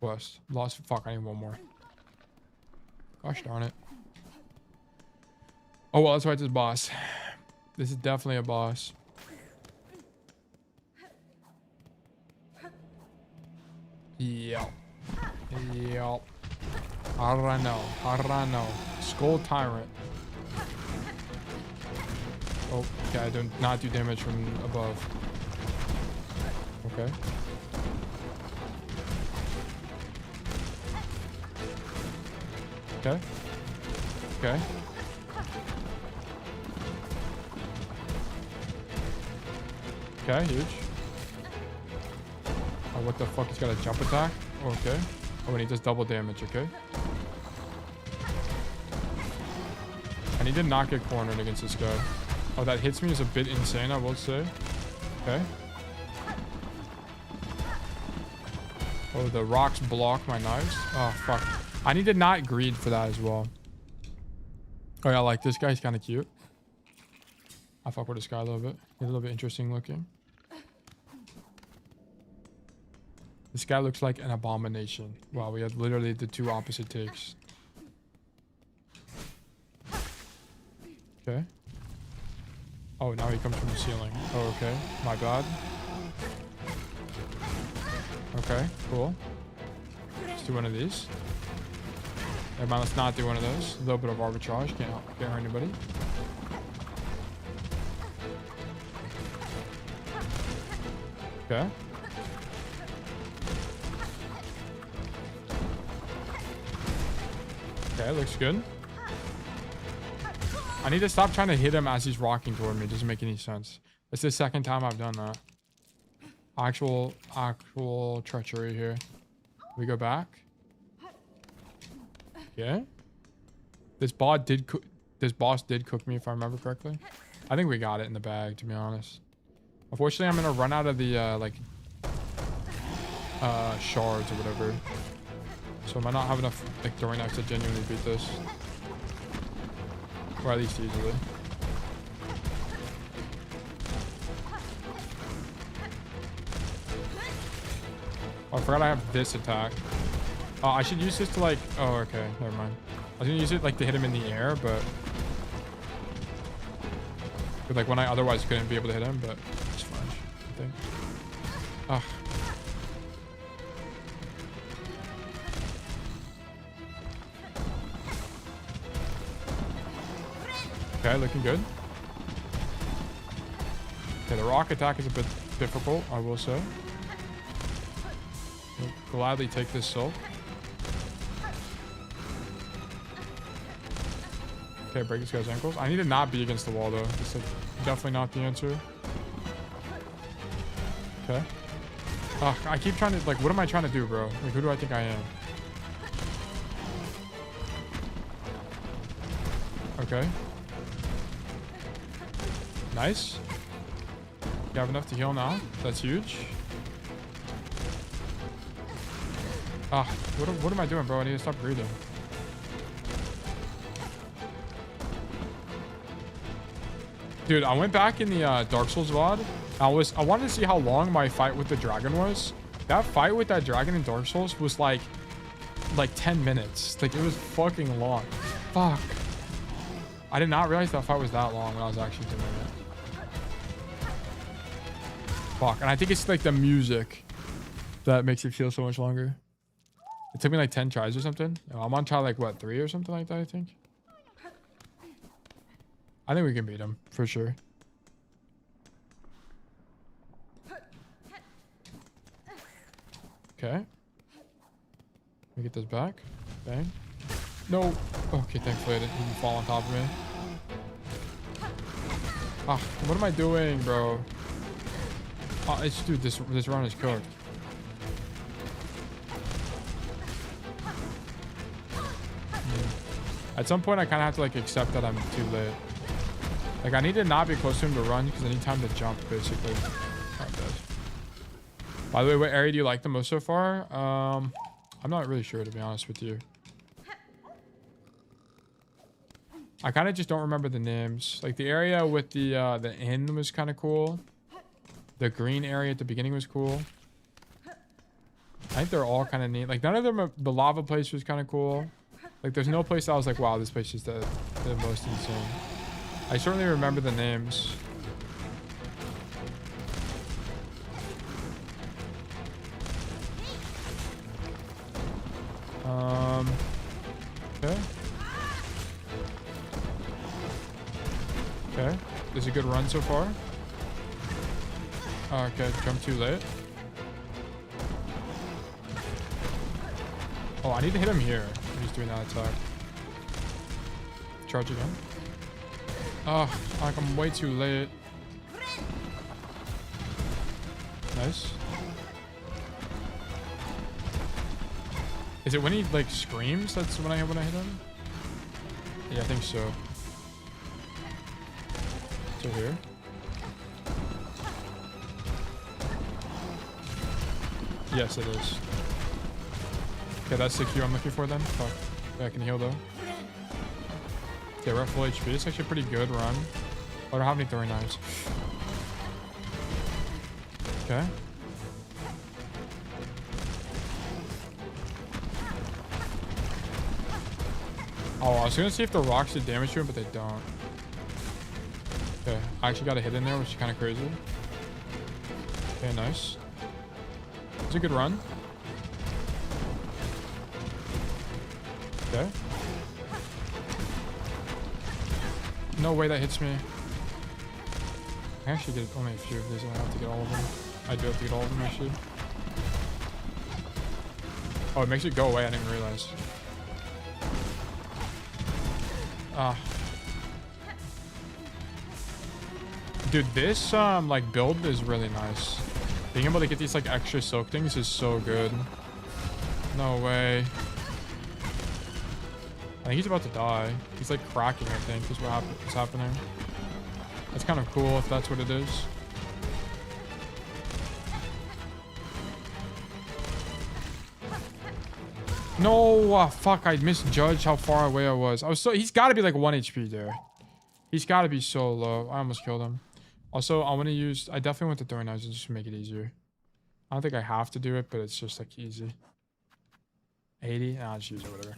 Quest. Lost. Fuck, I need one more. Gosh darn it. Oh, well, that's right, this boss. This is definitely a boss. Yep. Yep. Arano. Arano. Skull Tyrant. Oh, okay, I do not do damage from above. Okay. Okay. Okay. Okay, huge. Oh, what the fuck? He's got a jump attack? Okay. Oh, and he does double damage, okay. And he did not get cornered against this guy. Oh, that hits me is a bit insane, I will say. Okay. Oh, the rocks block my knives. Oh, fuck. I need to not greed for that as well. Oh, yeah, like this guy's kind of cute. I fuck with this guy a little bit. He's a little bit interesting looking. This guy looks like an abomination. Wow, we had literally the two opposite takes. Okay. Oh, now he comes from the ceiling. Oh, okay. My bad. Okay, cool. Let's do one of these. Never mind, let's not do one of those. A little bit of arbitrage. Can't hurt anybody. Okay. Okay, looks good. I need to stop trying to hit him as he's rocking toward me. It doesn't make any sense. It's the second time I've done that. Actual treachery here. We go back. Okay. This boss did cook me if I remember correctly. I think we got it in the bag, to be honest. Unfortunately, I'm gonna run out of the shards or whatever. So I might not have enough like throwing knives to genuinely beat this. Or at least easily. Oh, I forgot I have this attack. Oh, I should use this to like... Oh, okay. Never mind. I was gonna use it like to hit him in the air, but... like when I otherwise couldn't be able to hit him, but it's fine, I think. Ah. Okay, looking good. Okay, the rock attack is a bit difficult, I will say. I'll gladly take this silk. Okay, break this guy's ankles. I need to not be against the wall though. It's like definitely not the answer. Okay. I keep trying to like, what am I trying to do, bro? Like, who do I think I am? Okay. Nice. You have enough to heal now. That's huge. What am I doing, bro? I need to stop breathing. Dude, I went back in the Dark Souls VOD. I wanted to see how long my fight with the dragon was. That fight with that dragon in Dark Souls was like 10 minutes. Like, it was fucking long. Fuck. I did not realize that fight was that long when I was actually doing it. Fuck. And I think it's like the music that makes it feel so much longer. It took me like 10 tries or something. I'm on try like what, 3 or something like that, I think. I think we can beat him for sure. Okay. Let me get this back. Bang. No. Okay, thankfully I didn't even fall on top of me. What am I doing, bro? Dude, this run is cooked. At some point, I kind of have to like accept that I'm too late. Like, I need to not be close to him to run because I need time to jump, basically. By the way, what area do you like the most so far? I'm not really sure, to be honest with you. I kind of just don't remember the names. Like, the area with the inn was kind of cool. The green area at the beginning was cool. I think they're all kind of neat. Like, none of them, the lava place was kind of cool. Like, there's no place that I was like, wow, this place is the most insane. I certainly remember the names. Okay. Okay. This is a good run so far. Okay, jump too late. Oh, I need to hit him here when he's doing that attack. Charge again. Oh, like I'm way too late. Nice. Is it when he like screams? That's when I hit him? Yeah, I think so. So here. Yes, it is. Okay, that's the Q I'm looking for then. Fuck. Yeah, I can heal though. Okay, we're at full HP. It's actually a pretty good run. I don't have any throwing knives. Okay. Oh, I was gonna see if the rocks did damage to him, but they don't. Okay, I actually got a hit in there, which is kind of crazy. Okay, nice. It's a good run. Okay. No way that hits me. I actually get only a few of these. I don't have to get all of them. I do have to get all of them, actually. Oh, it makes it go away. I didn't realize. Ah. Dude, this like build is really nice. Being able to get these like extra soak things is so good. No way. I think he's about to die. He's like cracking, I think, is what is happening. That's kind of cool if that's what it is. No, fuck, I misjudged how far away I was. He's got to be like 1 HP there. He's got to be so low. I almost killed him. Also, I definitely want the throwing knives just to make it easier. I don't think I have to do it, but it's just like easy. 80? Nah, I'll just use it, whatever.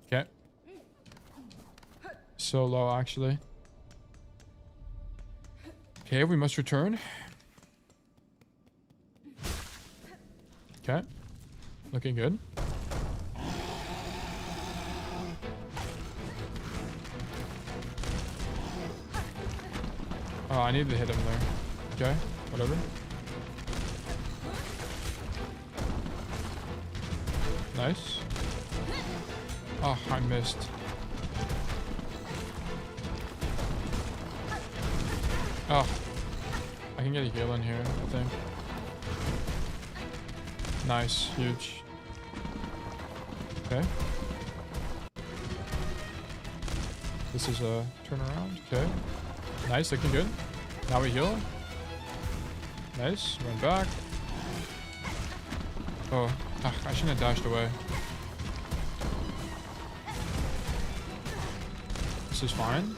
Okay. So low, actually. Okay, we must return. Okay. Looking good. Oh, I need to hit him there. Okay, whatever. Nice. Oh, I missed. Oh. I can get a heal in here, I think. Nice, huge. Okay. This is a turnaround. Okay. Nice, looking good. Now we heal. Nice, run back. Oh, I shouldn't have dashed away. This is fine.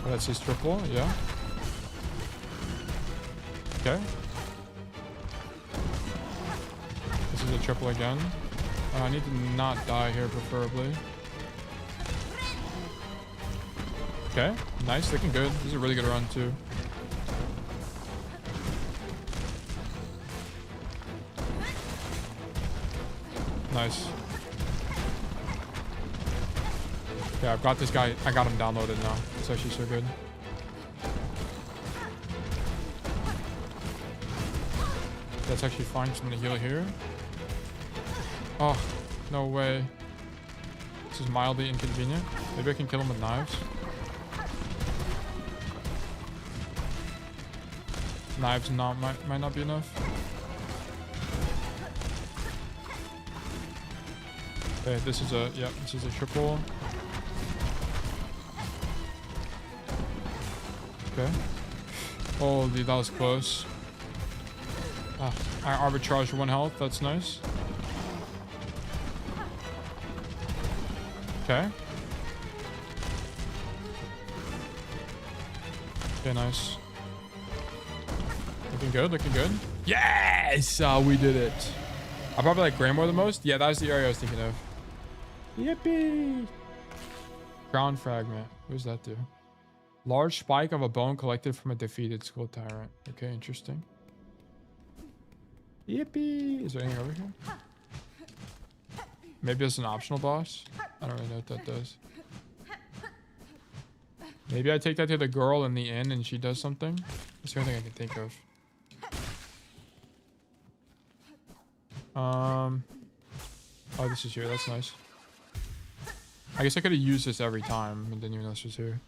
Oh, that's his triple, yeah. Okay. This is a triple again. I need to not die here, preferably. Okay, nice, looking good. This is a really good run, too. Nice. Yeah, I've got this guy. I got him downloaded now. It's actually so good. That's actually fine. Just gonna heal here. Oh, no way. This is mildly inconvenient. Maybe I can kill him with knives. Knives might not be enough. Okay, this is a triple. Okay. Holy, that was close. Ah, I arbitraged 1 health. That's nice. Okay. Okay, nice. Looking good, looking good. Yes! We did it. I probably like Grandmore the most. Yeah, that was the area I was thinking of. Yippee! Crown fragment. What does that do? Large spike of a bone collected from a defeated skull tyrant. Okay, interesting. Yippee! Is there anything over here? Maybe it's an optional boss. I don't really know what that does. Maybe I take that to the girl in the inn and she does something. That's the only thing I can think of. Oh, this is here. That's nice. I guess I could have used this every time and didn't even know this was here.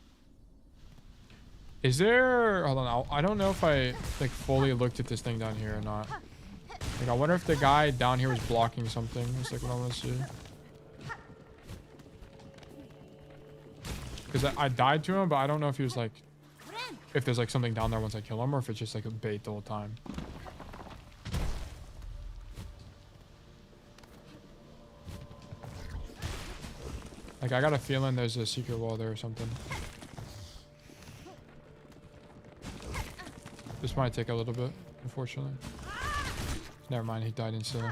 Is there... Hold on. I don't know if I like fully looked at this thing down here or not. Like, I wonder if the guy down here was blocking something. That's like what I want to see. Because I died to him, but I don't know if he was like... If there's like something down there once I kill him, or if it's just like a bait the whole time. Like, I got a feeling there's a secret wall there or something. This might take a little bit, unfortunately. Never mind, he died instantly.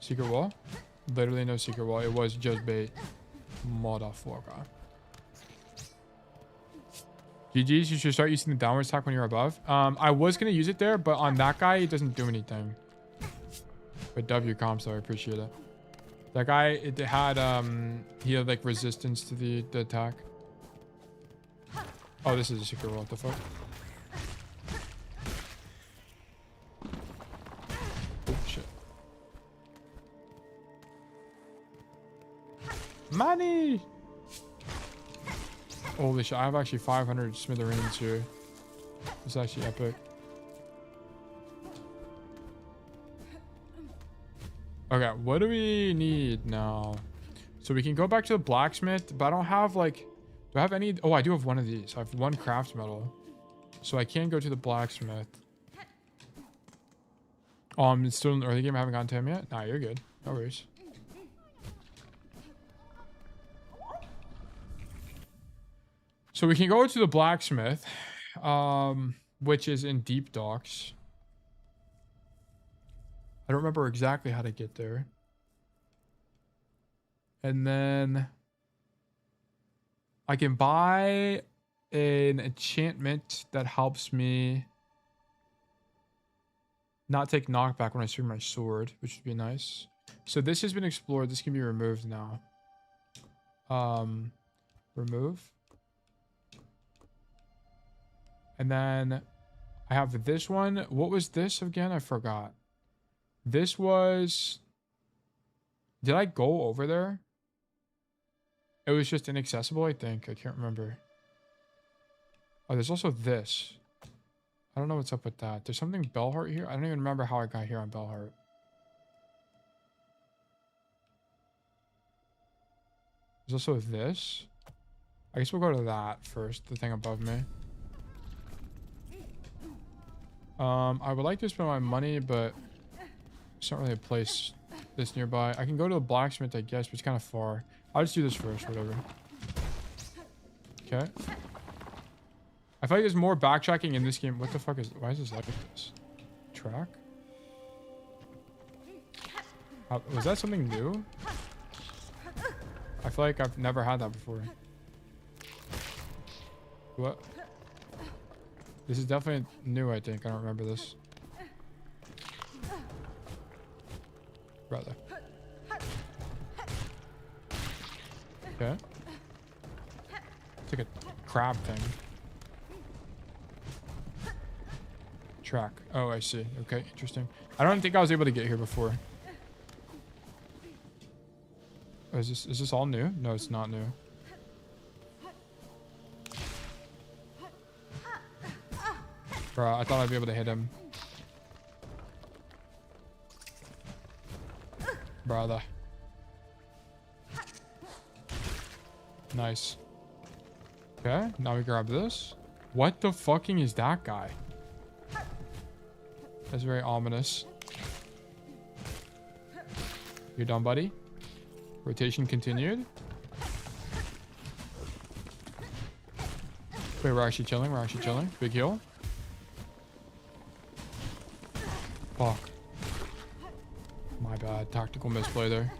Secret wall? Literally no secret wall. It was just bait. Motherfucker. GG's, you should start using the downward attack when you're above. I was going to use it there, but on that guy, it doesn't do anything. But W comps, though, I appreciate it. That guy, it had, he had, like, resistance to the attack. Oh, this is a secret roll. What the fuck? Oh, shit. Money! Holy shit, I have actually 500 smithereens here. It's actually epic. Okay, what do we need now? So we can go back to the blacksmith, but I don't have like... Do I have any... Oh, I do have one of these. I have one craft metal. So I can go to the blacksmith. It's still in the early game. I haven't gotten to him yet. Nah, you're good. No worries. So we can go to the blacksmith, which is in Deep Docks. I don't remember exactly how to get there. And then I can buy an enchantment that helps me not take knockback when I swing my sword, which would be nice. So this has been explored. This can be removed now. Remove. And then I have this one. What was this again? I forgot. This was... Did I go over there? It was just inaccessible, I think. I can't remember. Oh, there's also this. I don't know what's up with that. There's something Bellheart here. I don't even remember how I got here on Bellheart. There's also this. I guess we'll go to that first. The thing above me. I would like to spend my money, but it's not really a place that's nearby. I can go to the blacksmith, I guess, but it's kind of far. I'll just do this first, whatever. Okay. I feel like there's more backtracking in this game. What the fuck is... Why is this like this? Track? Was that something new? I feel like I've never had that before. What? This is definitely new, I think. I don't remember this. Brother. Okay. It's like a crab thing. Track. Oh, I see. Okay, interesting. I don't think I was able to get here before. Oh, is this all new? No, it's not new. Bro, I thought I'd be able to hit him. Brother. Nice. Okay, now we grab this. What the fucking is that guy? That's very ominous. You're done, buddy? Rotation continued. Wait, we're actually chilling. We're actually chilling. Big heal. Fuck. My bad. Tactical misplay there.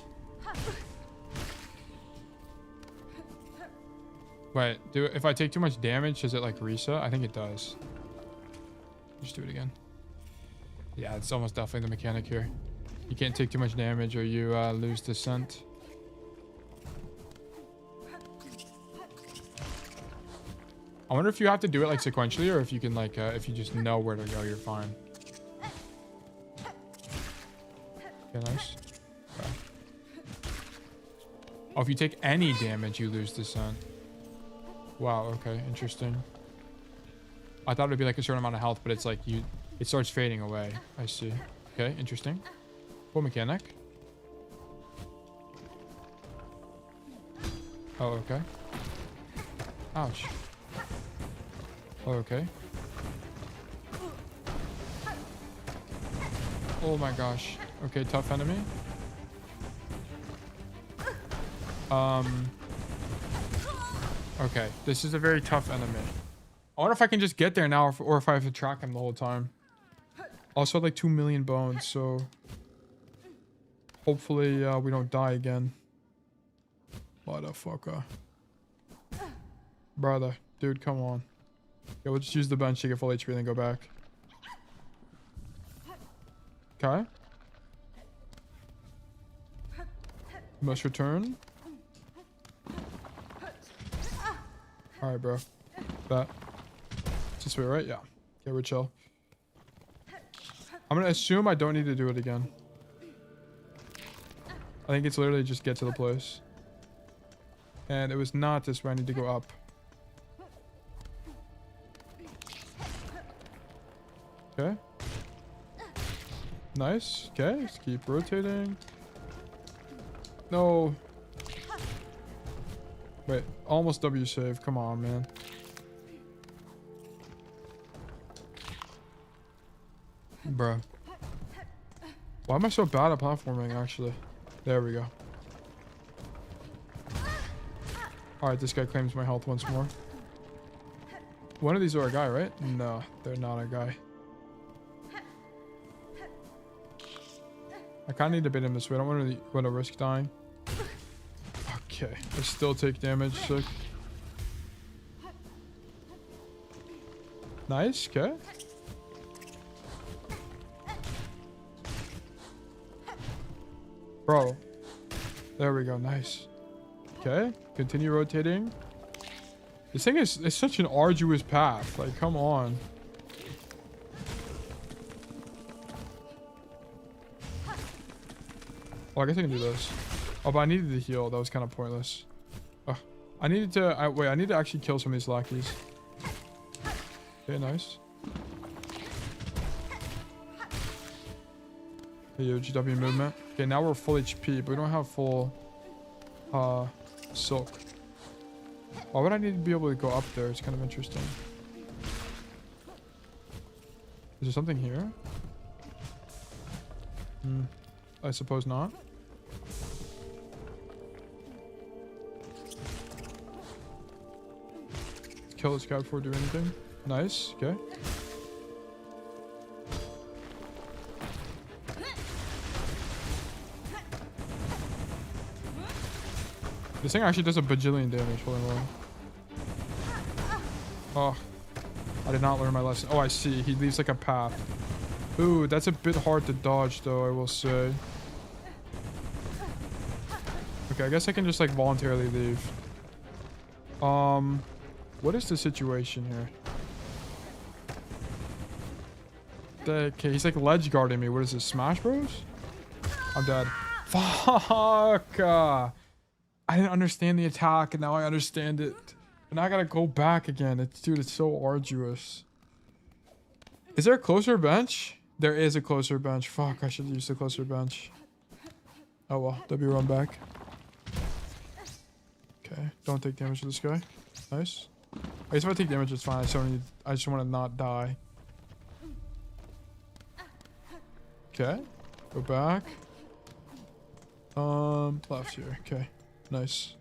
Wait, if I take too much damage, does it like reset? I think it does. Just do it again. Yeah, it's almost definitely the mechanic here. You can't take too much damage or you lose descent. I wonder if you have to do it like sequentially or if you can like, if you just know where to go, you're fine. Okay, nice. Okay. Oh, if you take any damage, you lose descent. Wow, okay, interesting. I thought it would be like a certain amount of health, but it's like it starts fading away. I see. Okay, interesting. Cool mechanic. Oh, okay. Ouch. Oh, okay. Oh my gosh. Okay, tough enemy. Okay, this is a very tough enemy. I wonder if I can just get there now or if I have to track him the whole time. Also like 2 million bones, so hopefully we don't die again. Motherfucker. Brother, dude, come on. Yeah, we'll just use the bench to get full HP and then go back. Okay. Must return. Alright, bro. That. It's this way, right? Yeah. Okay, we're chill. I'm gonna assume I don't need to do it again. I think it's literally just get to the place. And it was not this way. I need to go up. Okay. Nice. Okay, let's keep rotating. No. Wait, almost W save. Come on, man. Bruh. Why am I so bad at platforming, actually? There we go. Alright, this guy claims my health once more. One of these are a guy, right? No, they're not a guy. I kind of need to bait him this way. I don't want to risk dying. Okay, I still take damage. Sick. Nice. Okay. Bro. There we go. Nice. Okay. Continue rotating. This thing is such an arduous path. Like, come on. Oh, I guess I can do this. Oh, but I needed to heal. That was kind of pointless. Oh, I needed to... wait, I need to actually kill some of these lackeys. Okay, nice. Hey, yo, GW movement. Okay, now we're full HP, but we don't have full... silk. Why would I need to be able to go up there? It's kind of interesting. Is there something here? I suppose not. Let's kill this guy before we do anything. Nice. Okay. This thing actually does a bajillion damage. Hold on. Oh. I did not learn my lesson. Oh, I see. He leaves like a path. Ooh, that's a bit hard to dodge though, I will say. Okay, I guess I can just like voluntarily leave. What is the situation here? Okay, he's like ledge guarding me. What is this, Smash Bros? I'm dead. Fuck! I didn't understand the attack, and now I understand it. And now I gotta go back again. Dude, it's so arduous. Is there a closer bench? There is a closer bench. Fuck, I should use the closer bench. Oh well, W run back. Okay, don't take damage to this guy. Nice. I guess if I take damage, it's fine. I just want to not die. Okay, go back. Left here. Okay, nice.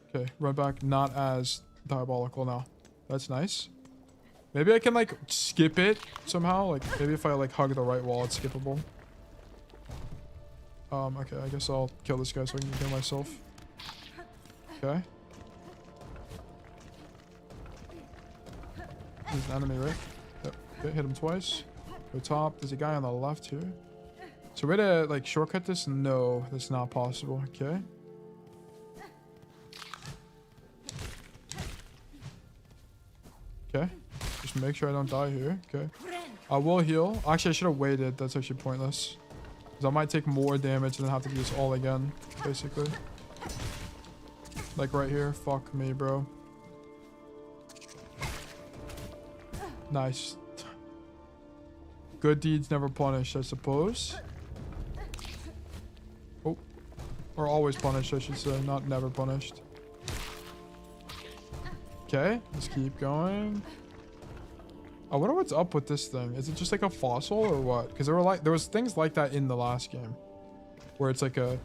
Okay, run back. Not as diabolical now. That's nice. Maybe I can like skip it somehow. Like maybe if I like hug the right wall, it's skippable. Okay, I guess I'll kill this guy so I can kill myself. Okay. There's an enemy, right? Yep. Okay, hit him twice. Go top. There's a guy on the left here. So way to like shortcut this? No, that's not possible. Okay. Okay. Just make sure I don't die here. Okay. I will heal. Actually, I should have waited. That's actually pointless. Because I might take more damage and then have to do this all again, basically. Like right here. Fuck me, bro. Nice. Good deeds never punished, I suppose. Oh. Or always punished, I should say. Not never punished. Okay. Let's keep going. I wonder what's up with this thing. Is it just like a fossil or what? Because there was things like that in the last game. Where it's like a...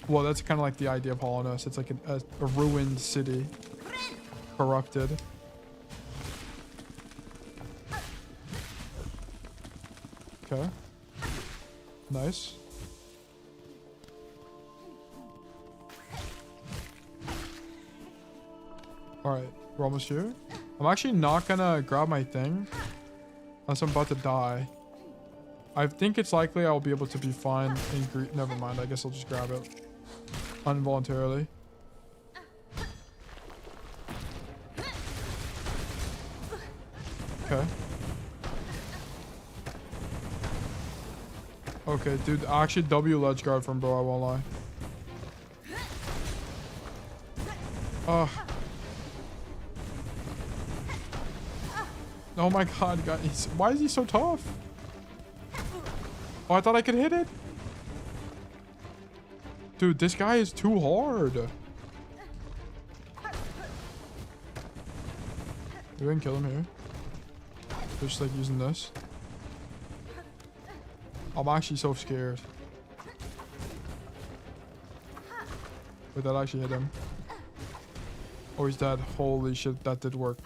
Well, that's kind of like the idea of hollowness. It's like a ruined city. Corrupted. Okay. Nice. Alright. We're almost here. I'm actually not gonna grab my thing unless I'm about to die. I think it's likely I'll be able to be fine in never mind. I guess I'll just grab it involuntarily. Okay. Okay, dude. I actually W ledge guard from bro. I won't lie. Oh my god, guys. Why is he so tough? Oh, I thought I could hit it. Dude, this guy is too hard. We can kill him here. Just like using this. I'm actually so scared. Wait, that actually hit him. Oh, he's dead. Holy shit, that did work.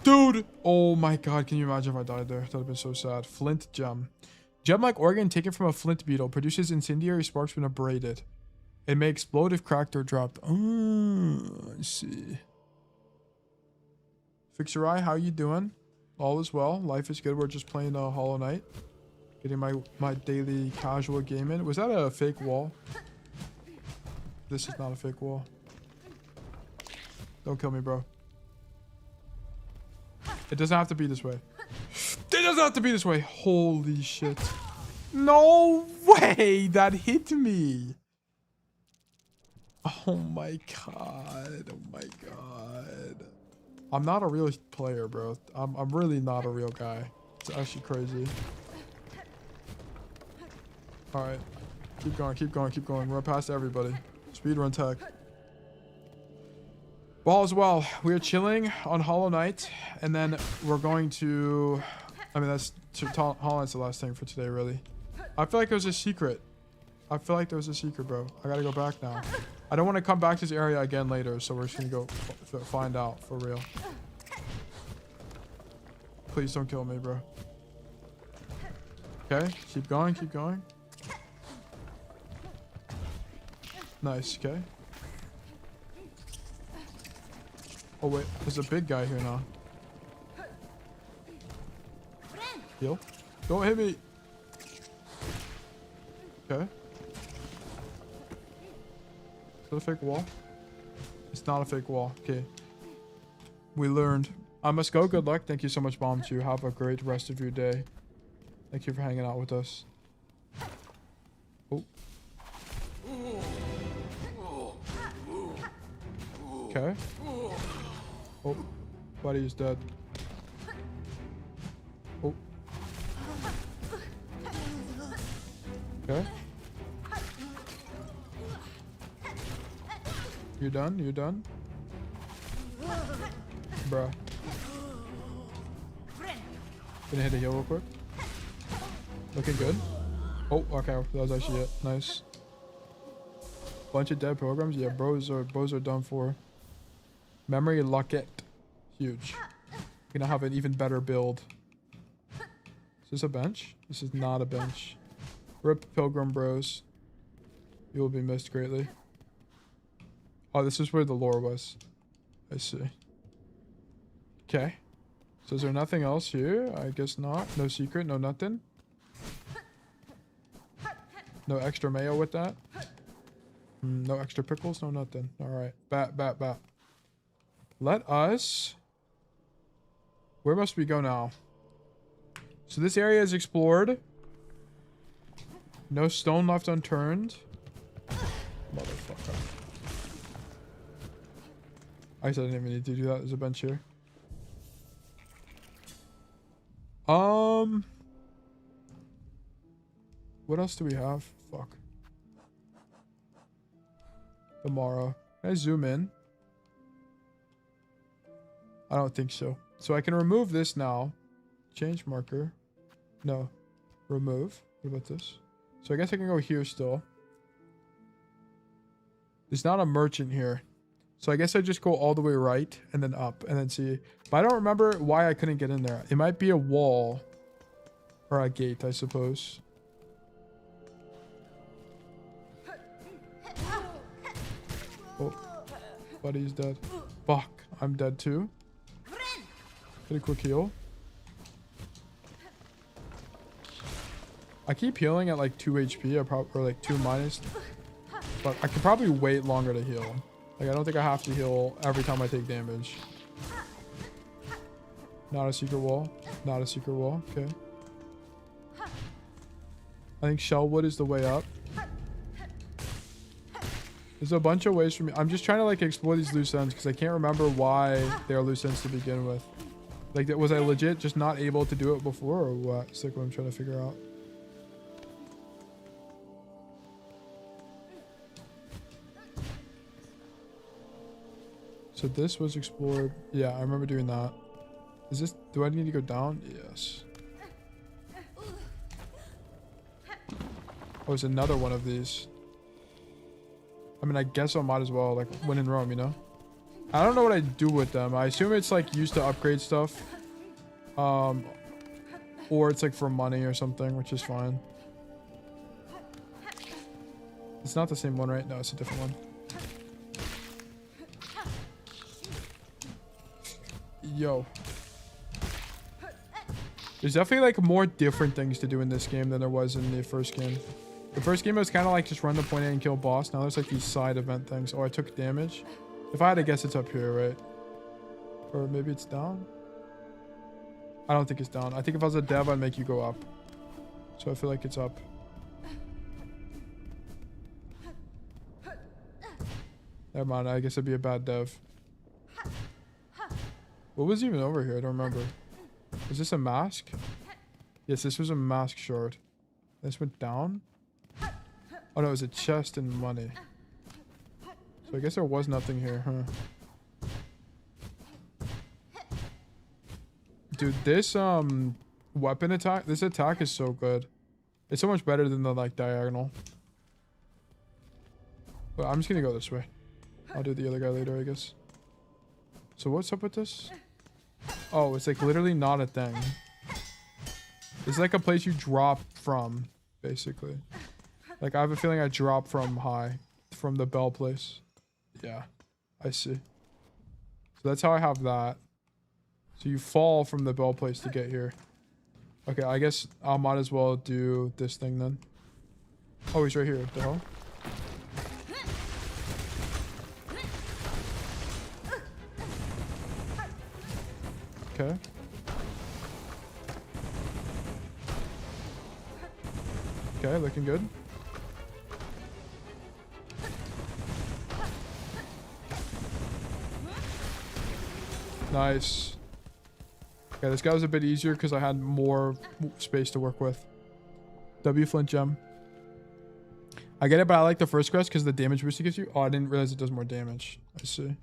Dude! Oh my god, can you imagine if I died there? That would have been so sad. Flint gem. Gem-like organ taken from a flint beetle. Produces incendiary sparks when abraded. It may explode if cracked or dropped. Oh, I see. Fixer Eye, how you doing? All is well. Life is good. We're just playing Hollow Knight. Getting my daily casual game in. Was that a fake wall? This is not a fake wall. Don't kill me, bro. It doesn't have to be this way. It doesn't have to be this way. Holy shit. No way. That hit me. Oh my god. Oh my god. I'm not a real player, bro. I'm really not a real guy. It's actually crazy. Alright. Keep going, keep going, keep going. Run past everybody. Speedrun tech. Well, as well, we're chilling on Hollow Knight, and then we're going to... I mean, Hollow Knight's the last thing for today, really. I feel like there was a secret. I feel like there was a secret, bro. I gotta go back now. I don't want to come back to this area again later, so we're just gonna go find out for real. Please don't kill me, bro. Okay, keep going, keep going. Nice, okay. Oh wait, there's a big guy here now. Heal. Don't hit me. Okay. Is that a fake wall? It's not a fake wall. Okay. We learned. I must go. Good luck. Thank you so much, Bomb 2. Have a great rest of your day. Thank you for hanging out with us. Oh. Okay. Oh. Buddy is dead. Oh. Okay. You done? You done? Bruh. Gonna hit a heal real quick. Looking good. Oh, okay. That was actually it. Nice. Bunch of dead programs. Yeah, bros are done for. Memory locket. Huge. Gonna have an even better build. Is this a bench? This is not a bench. RIP Pilgrim Bros. You will be missed greatly. Oh, this is where the lore was. I see. Okay. So is there nothing else here? I guess not. No secret, no nothing. No extra mayo with that. No extra pickles, no nothing. Alright. Bat. Let us... Where must we go now? So this area is explored. No stone left unturned. Motherfucker. I said I didn't even need to do that. There's a bench here. What else do we have? Fuck. Tomorrow. Can I zoom in? I don't think so. So I can remove this now. Change marker. No. Remove. What about this? So I guess I can go here still. There's not a merchant here. So I guess I just go all the way right and then up and then see. But I don't remember why I couldn't get in there. It might be a wall or a gate, I suppose. Oh, buddy's dead. Fuck, I'm dead too. Get a quick heal. I keep healing at like 2 HP, or like 2 minus. But I could probably wait longer to heal. Like, I don't think I have to heal every time I take damage. Not a secret wall. Not a secret wall. Okay. I think Shellwood is the way up. There's a bunch of ways for me. I'm just trying to like explore these loose ends because I can't remember why they are loose ends to begin with. Like, was I legit just not able to do it before, or what? It's like what I'm trying to figure out. So this was explored. Yeah, I remember doing that. Is this... Do I need to go down? Yes. Oh, it's another one of these. I mean, I guess I might as well, like, when in Rome, you know? I don't know what I do with them. I assume it's, like, used to upgrade stuff. Or it's, like, for money or something, which is fine. It's not the same one, right? No, it's a different one. Yo. There's definitely like more different things to do in this game than there was in the first game. The first game was kind of like just run the point A and kill boss. Now there's like these side event things. Oh, I took damage. If I had to guess, it's up here, right? Or maybe it's down? I don't think it's down. I think if I was a dev, I'd make you go up. So I feel like it's up. Never mind. I guess I'd be a bad dev. What was even over here? I don't remember. Was this a mask? Yes, this was a mask shard. This went down? Oh no, it was a chest and money. So I guess there was nothing here, huh? Dude, this weapon attack, this attack is so good. It's so much better than the like diagonal. But I'm just gonna go this way. I'll do the other guy later, I guess. So what's up with this? Oh, it's like literally not a thing. It's like a place you drop from, basically. Like, I have a feeling I drop from high. From the bell place. Yeah, I see. So that's how I have that. So you fall from the bell place to get here. Okay, I guess I might as well do this thing then. Oh, he's right here. What the hell? Okay. Okay, looking good. Nice. Okay, this guy was a bit easier because I had more space to work with. W flint gem. I get it, but I like the first crest because the damage boost it gives you. Oh, I didn't realize it does more damage. I see.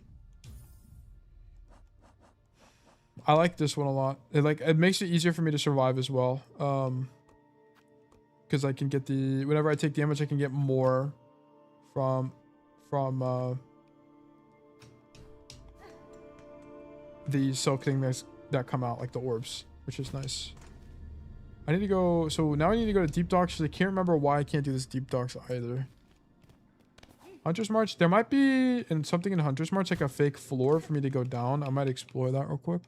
I like this one a lot. It makes it easier for me to survive as well. Because I can get the... Whenever I take damage, I can get more from the silk thing that come out, like the orbs, which is nice. I need to go... So now I need to go to Deep Docks, because I can't remember why I can't do this Deep Docks either. Hunter's March. There might be something in Hunter's March, like a fake floor for me to go down. I might explore that real quick.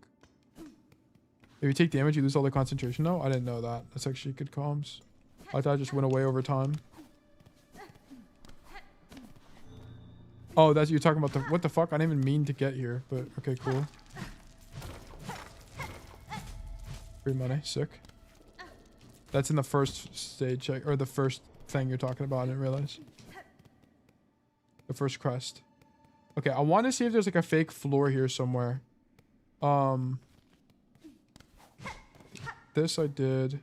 If you take damage, you lose all the concentration. No, I didn't know that. That's actually good comms. I thought I just went away over time. Oh, that's... You're talking about the... What the fuck? I didn't even mean to get here, but... Okay, cool. Free money. Sick. That's in the first stage, or the first thing you're talking about. I didn't realize. The first crest. Okay, I want to see if there's like a fake floor here somewhere. This I did.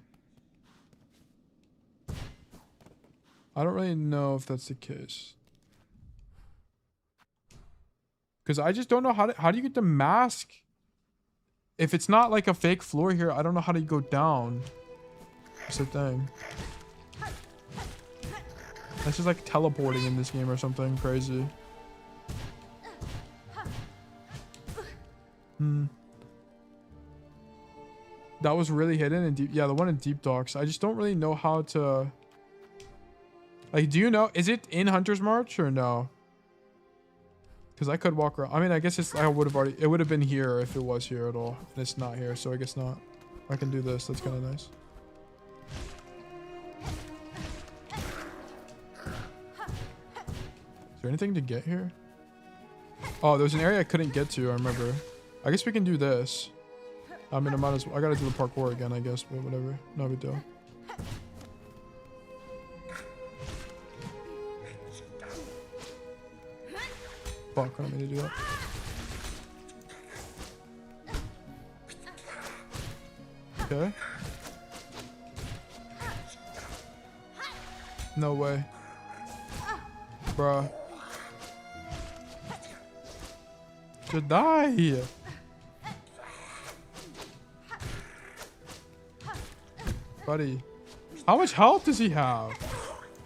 I don't really know if that's the case. Because I just don't know how do you get the mask? If it's not like a fake floor here, I don't know how to go down. That's the thing. That's just like teleporting in this game or something crazy. That was really hidden in deep. Yeah, the one in Deep Docks. I just don't really know how to... Like, do you know? Is it in Hunter's March or no? Because I could walk around. I mean, I guess it's, I would have already, it would have been here if it was here at all. And it's not here, so I guess not. I can do this. That's kind of nice. Is there anything to get here? Oh, there's an area I couldn't get to, I remember. I guess we can do this. I mean, I might as well. I gotta do the parkour again, I guess, but whatever. No big deal. Fuck, I don't mean to do that. Okay. No way. Bruh. Should die. Buddy. How much health does he have?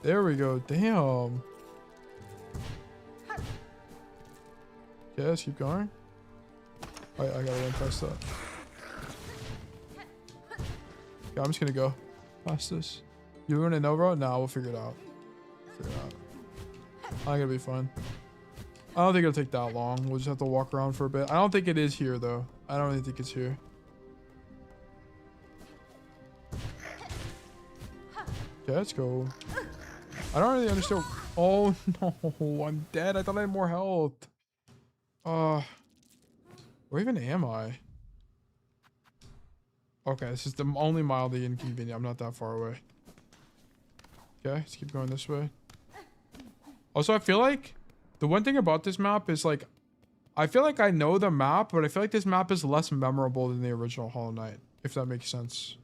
There we go. Damn. Okay, let's keep going. I gotta run past that. Yeah, I'm just gonna go past this. You want to know, bro? Nah, we'll figure it out. Figure it out. I think it'll be fun. I don't think it'll take that long. We'll just have to walk around for a bit. I don't think it is here, though. I don't really think it's here. Okay, let's go. I don't really understand. Oh, no. I'm dead. I thought I had more health. Where even am I? Okay, this is the only mildly inconvenient. I'm not that far away. Okay, let's keep going this way. Also, I feel like the one thing about this map is like, I feel like I know the map, but I feel like this map is less memorable than the original Hollow Knight, if that makes sense.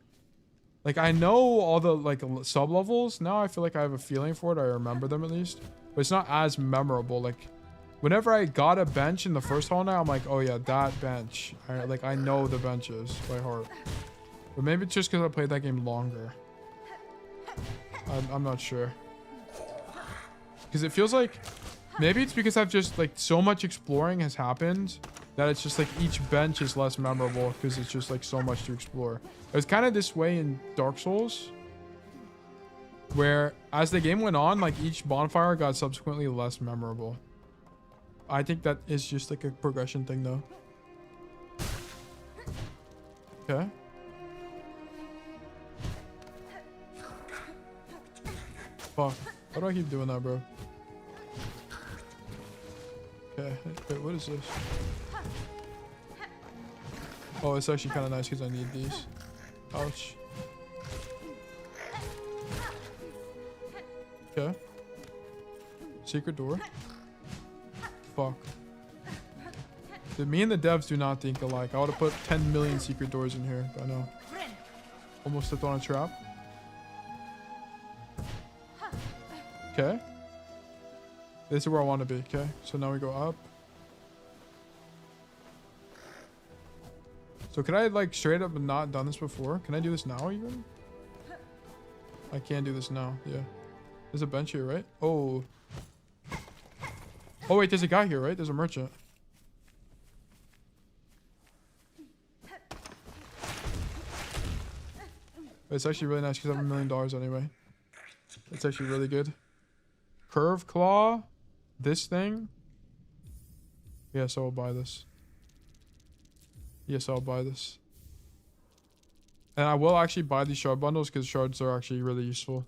Like, I know all the like sub-levels. Now I feel like I have a feeling for it. I remember them at least. But it's not as memorable. Like, whenever I got a bench in the first Hollow Knight, I'm like, oh yeah, that bench. I know the benches by heart. But maybe it's just because I played that game longer. I'm not sure. Because it feels like, maybe it's because I've just like so much exploring has happened that it's just like each bench is less memorable because it's just like so much to explore. It was kind of this way in Dark Souls, where as the game went on, like each bonfire got subsequently less memorable. I think that is just like a progression thing though. Okay. Fuck. Why do I keep doing that, bro? Okay. Wait, what is this? Oh, it's actually kind of nice because I need these. Ouch. Okay. Secret door. Fuck. Me and the devs do not think alike. I would have put 10 million secret doors in here, but no. Almost stepped on a trap. Okay. This is where I want to be. Okay. So now we go up. So could I like straight up not done this before? Can I do this now even? I can do this now. Yeah. There's a bench here, right? Oh. Oh wait, there's a guy here, right? There's a merchant. It's actually really nice because I have $1 million anyway. It's actually really good. Curve claw. This thing. Yes, I'll buy this. Yes, I'll buy this. And I will actually buy these shard bundles because shards are actually really useful.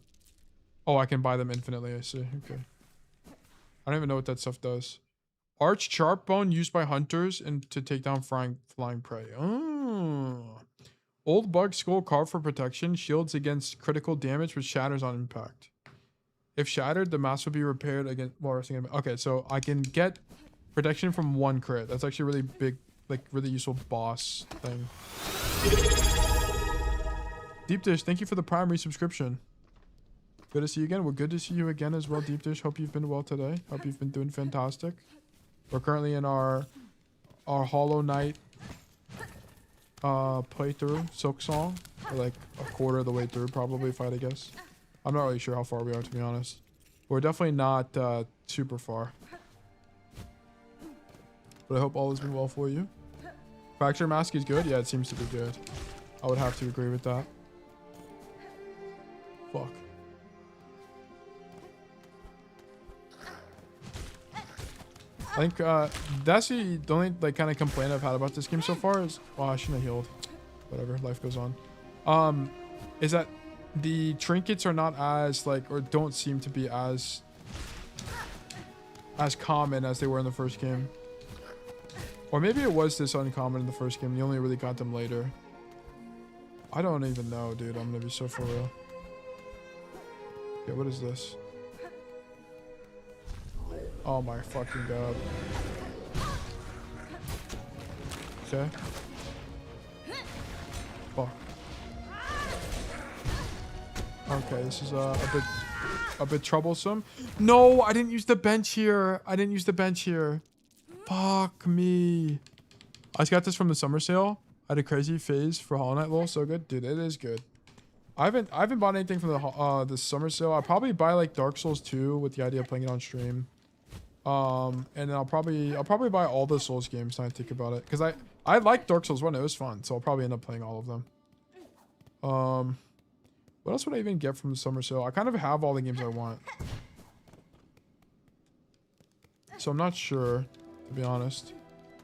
Oh, I can buy them infinitely, I see. Okay. I don't even know what that stuff does. Arch sharp bone used by hunters and to take down flying prey. Oh. Old bug skull carved for protection. Shields against critical damage which shatters on impact. If shattered, the mask will be repaired against while resting. Okay, so I can get protection from 1 crit. That's actually really big, like really useful boss thing. Deep Dish, thank you for the primary subscription. Good to see you again. Well, good to see you again as well, Deep Dish. Hope you've been well today. Hope you've been doing fantastic. We're currently in our Hollow Knight playthrough, Silksong. We're like a quarter of the way through, probably, if I had to guess. I'm not really sure how far we are, to be honest. We're definitely not super far. But I hope all has been well for you. Fracture mask is good? Yeah, it seems to be good. I would have to agree with that. Fuck. I think that's the only like kind of complaint I've had about this game so far is, well, I shouldn't have healed. Whatever, life goes on. Is that the trinkets are not as like, or don't seem to be as common as they were in the first game. Or maybe it was this uncommon in the first game. You only really got them later. I don't even know, dude. I'm gonna be so for real. Okay, what is this? Oh my fucking god. Okay. Fuck. Okay, this is a bit troublesome. No, I didn't use the bench here. I didn't use the bench here. Fuck me. I just got this from the summer sale. I had a crazy phase for Hollow Knight. Lol, so good, dude. It is good. I haven't bought anything from the summer sale. I'll probably buy like Dark Souls 2 with the idea of playing it on stream. And then I'll probably buy all the Souls games now I think about it, because I like Dark Souls 1. It was fun, so I'll probably end up playing all of them. What else would I even get from the summer sale? I kind of have all the games I want, so I'm not sure, to be honest,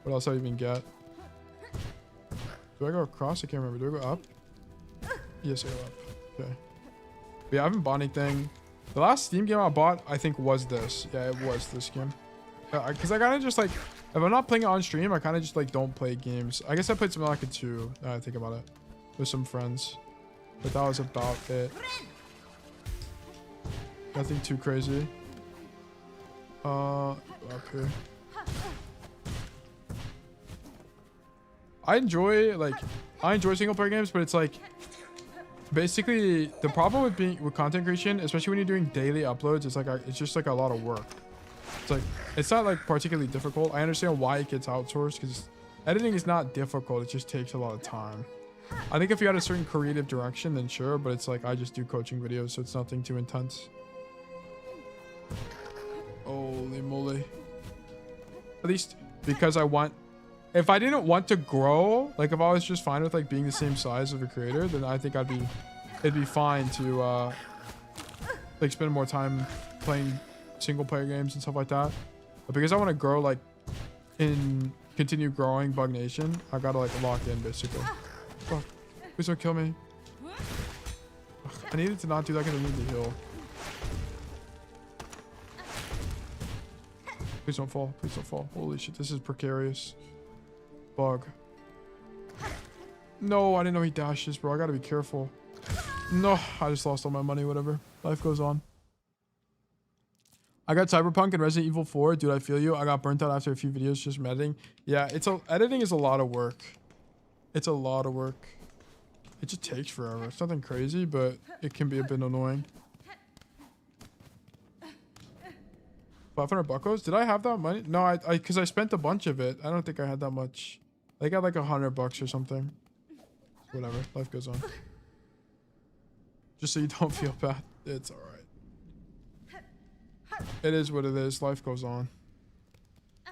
what else I even get. Do I go across? I can't remember. Do I go up? Yes, I go up. Okay. But yeah, I haven't bought anything. The last Steam game I bought, I think, was this. Yeah, it was this game. Because I kind of just like, if I'm not playing it on stream, I kind of just like don't play games. I guess I played something like it too, now I think about it, with some friends. But that was about it. Nothing too crazy. Up here. I enjoy single player games, but it's like, basically the problem with content creation, especially when you're doing daily uploads, it's like it's just like a lot of work. It's like, it's not like particularly difficult. I understand why it gets outsourced, because editing is not difficult. It just takes a lot of time. I think if you had a certain creative direction, then sure, but it's like I just do coaching videos, so it's nothing too intense. Holy moly. At least because if I didn't want to grow, like if I was just fine with like being the same size of a creator, then I think it'd be fine to like spend more time playing single player games and stuff like that. But because I want to grow, like continue growing Bug Nation, I gotta like lock in basically. Fuck. Please don't kill me. Ugh, I needed to not do that because I need to heal. Please don't fall. Please don't fall. Holy shit, this is precarious. Bug. No, I didn't know he dashes, bro. I gotta be careful. No, I just lost all my money, whatever. Life goes on. I got Cyberpunk and Resident Evil 4. Dude, I feel you. I got burnt out after a few videos just from editing. Yeah, editing is a lot of work. It's a lot of work. It just takes forever. It's nothing crazy, but it can be a bit annoying. 500 buckos? Did I have that money? No, because I spent a bunch of it. I don't think I had that much. I got like $100 or something. Whatever. Life goes on. Just so you don't feel bad. It's alright. It is what it is. Life goes on.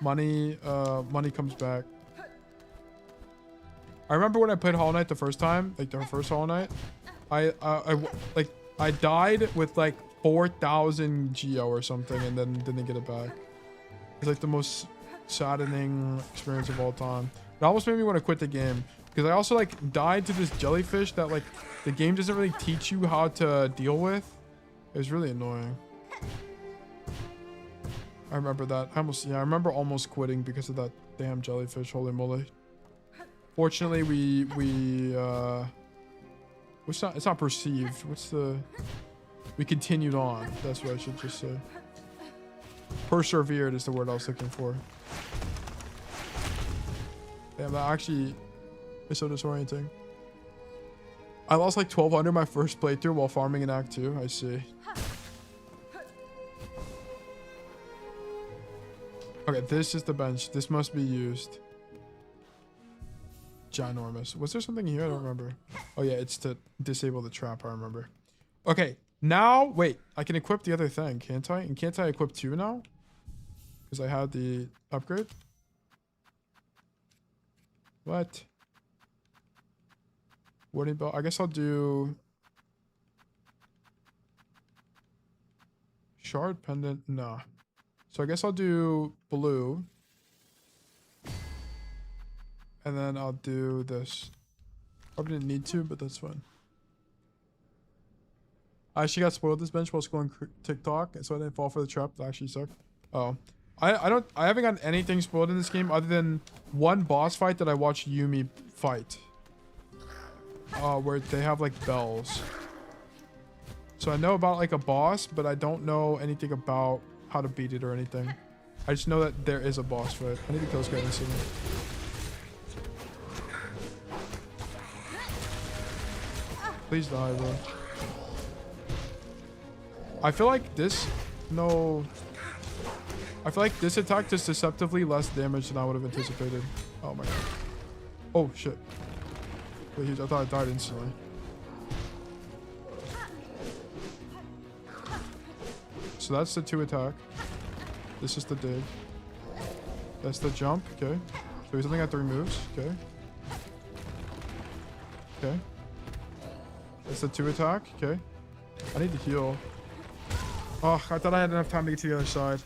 Money comes back. I remember when I played Hollow Knight the first time, like the first Hollow Knight, I died with like 4,000 Geo or something and then didn't get it back. It's like the most saddening experience of all time. It almost made me want to quit the game, because I also like died to this jellyfish that like the game doesn't really teach you how to deal with. It was really annoying. I remember that. I remember almost quitting because of that damn jellyfish. Holy moly. Fortunately, it's not perceived. We continued on. That's what I should just say. Persevered is the word I was looking for. Damn, that actually is so disorienting. I lost like 1,200 my first playthrough while farming in Act 2. I see. Okay, this is the bench. This must be used. Ginormous. Was there something here? I don't remember. Oh yeah, it's to disable the trap. I remember. Okay, now wait. I can equip the other thing, can't I? And can't I equip 2 now? Because I had the upgrade. What? Warding belt. I guess I'll do shard pendant. Nah. So I guess I'll do blue. And then I'll do this. Probably didn't need to, but that's fine. I actually got spoiled this bench while scrolling TikTok, and so I didn't fall for the trap. That actually sucked. Oh. I haven't gotten anything spoiled in this game other than one boss fight that I watched Yumi fight. Where they have like bells. So I know about like a boss, but I don't know anything about how to beat it or anything. I just know that there is a boss fight. I need to kill this guy instantly. Please die, bro. I feel like this... No... I feel like this attack does deceptively less damage than I would have anticipated. Oh my god. Oh shit. Wait, I thought I died instantly. So that's the 2 attack. This is the dig. That's the jump. Okay. So he's only got 3 moves. Okay. Okay. That's the 2 attack. Okay. I need to heal. Oh, I thought I had enough time to get to the other side.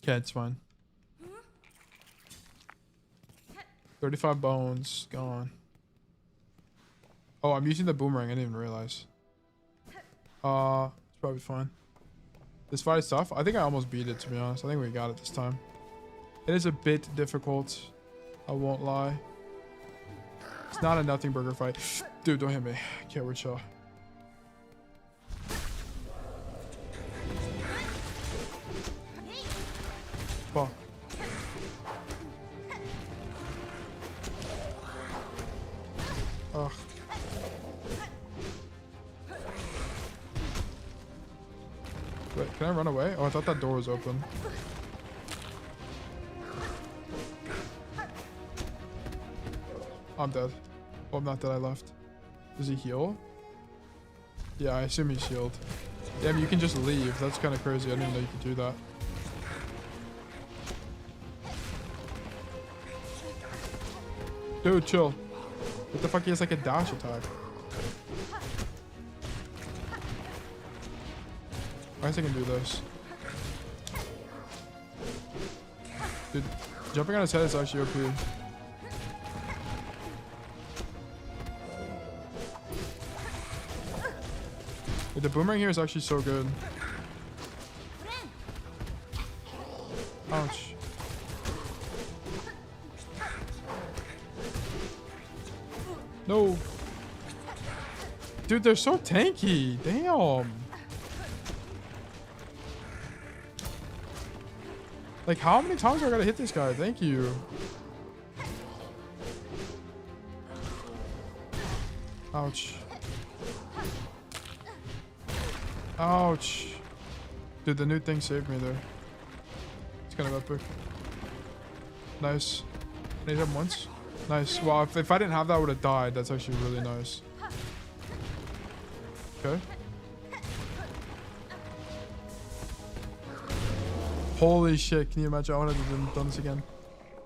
Okay, it's fine. 35 bones. Gone. Oh, I'm using the boomerang. I didn't even realize. It's probably fine. This fight is tough. I think I almost beat it, to be honest. I think we got it this time. It is a bit difficult. I won't lie. It's not a nothing burger fight. Dude, don't hit me. Okay, we're chill. Fuck. Ugh. Wait, can I run away? Oh, I thought that door was open. I'm dead. Oh, I'm not dead. I left. Does he heal? Yeah, I assume he's healed. Damn, you can just leave. That's kind of crazy. I didn't know you could do that. Dude, chill. What the fuck? He has like a dash attack. I guess I can do this. Dude, jumping on his head is actually OP. Dude, the boomerang here is actually so good. Ouch. No. Dude, they're so tanky. Damn. Like, how many times do I gotta hit this guy? Thank you. Ouch. Ouch. Dude, the new thing saved me there. It's kind of epic. Nice. I need him once. Nice. Well, if I didn't have that, I would have died. That's actually really nice. Okay. Holy shit. Can you imagine? I would have done this again.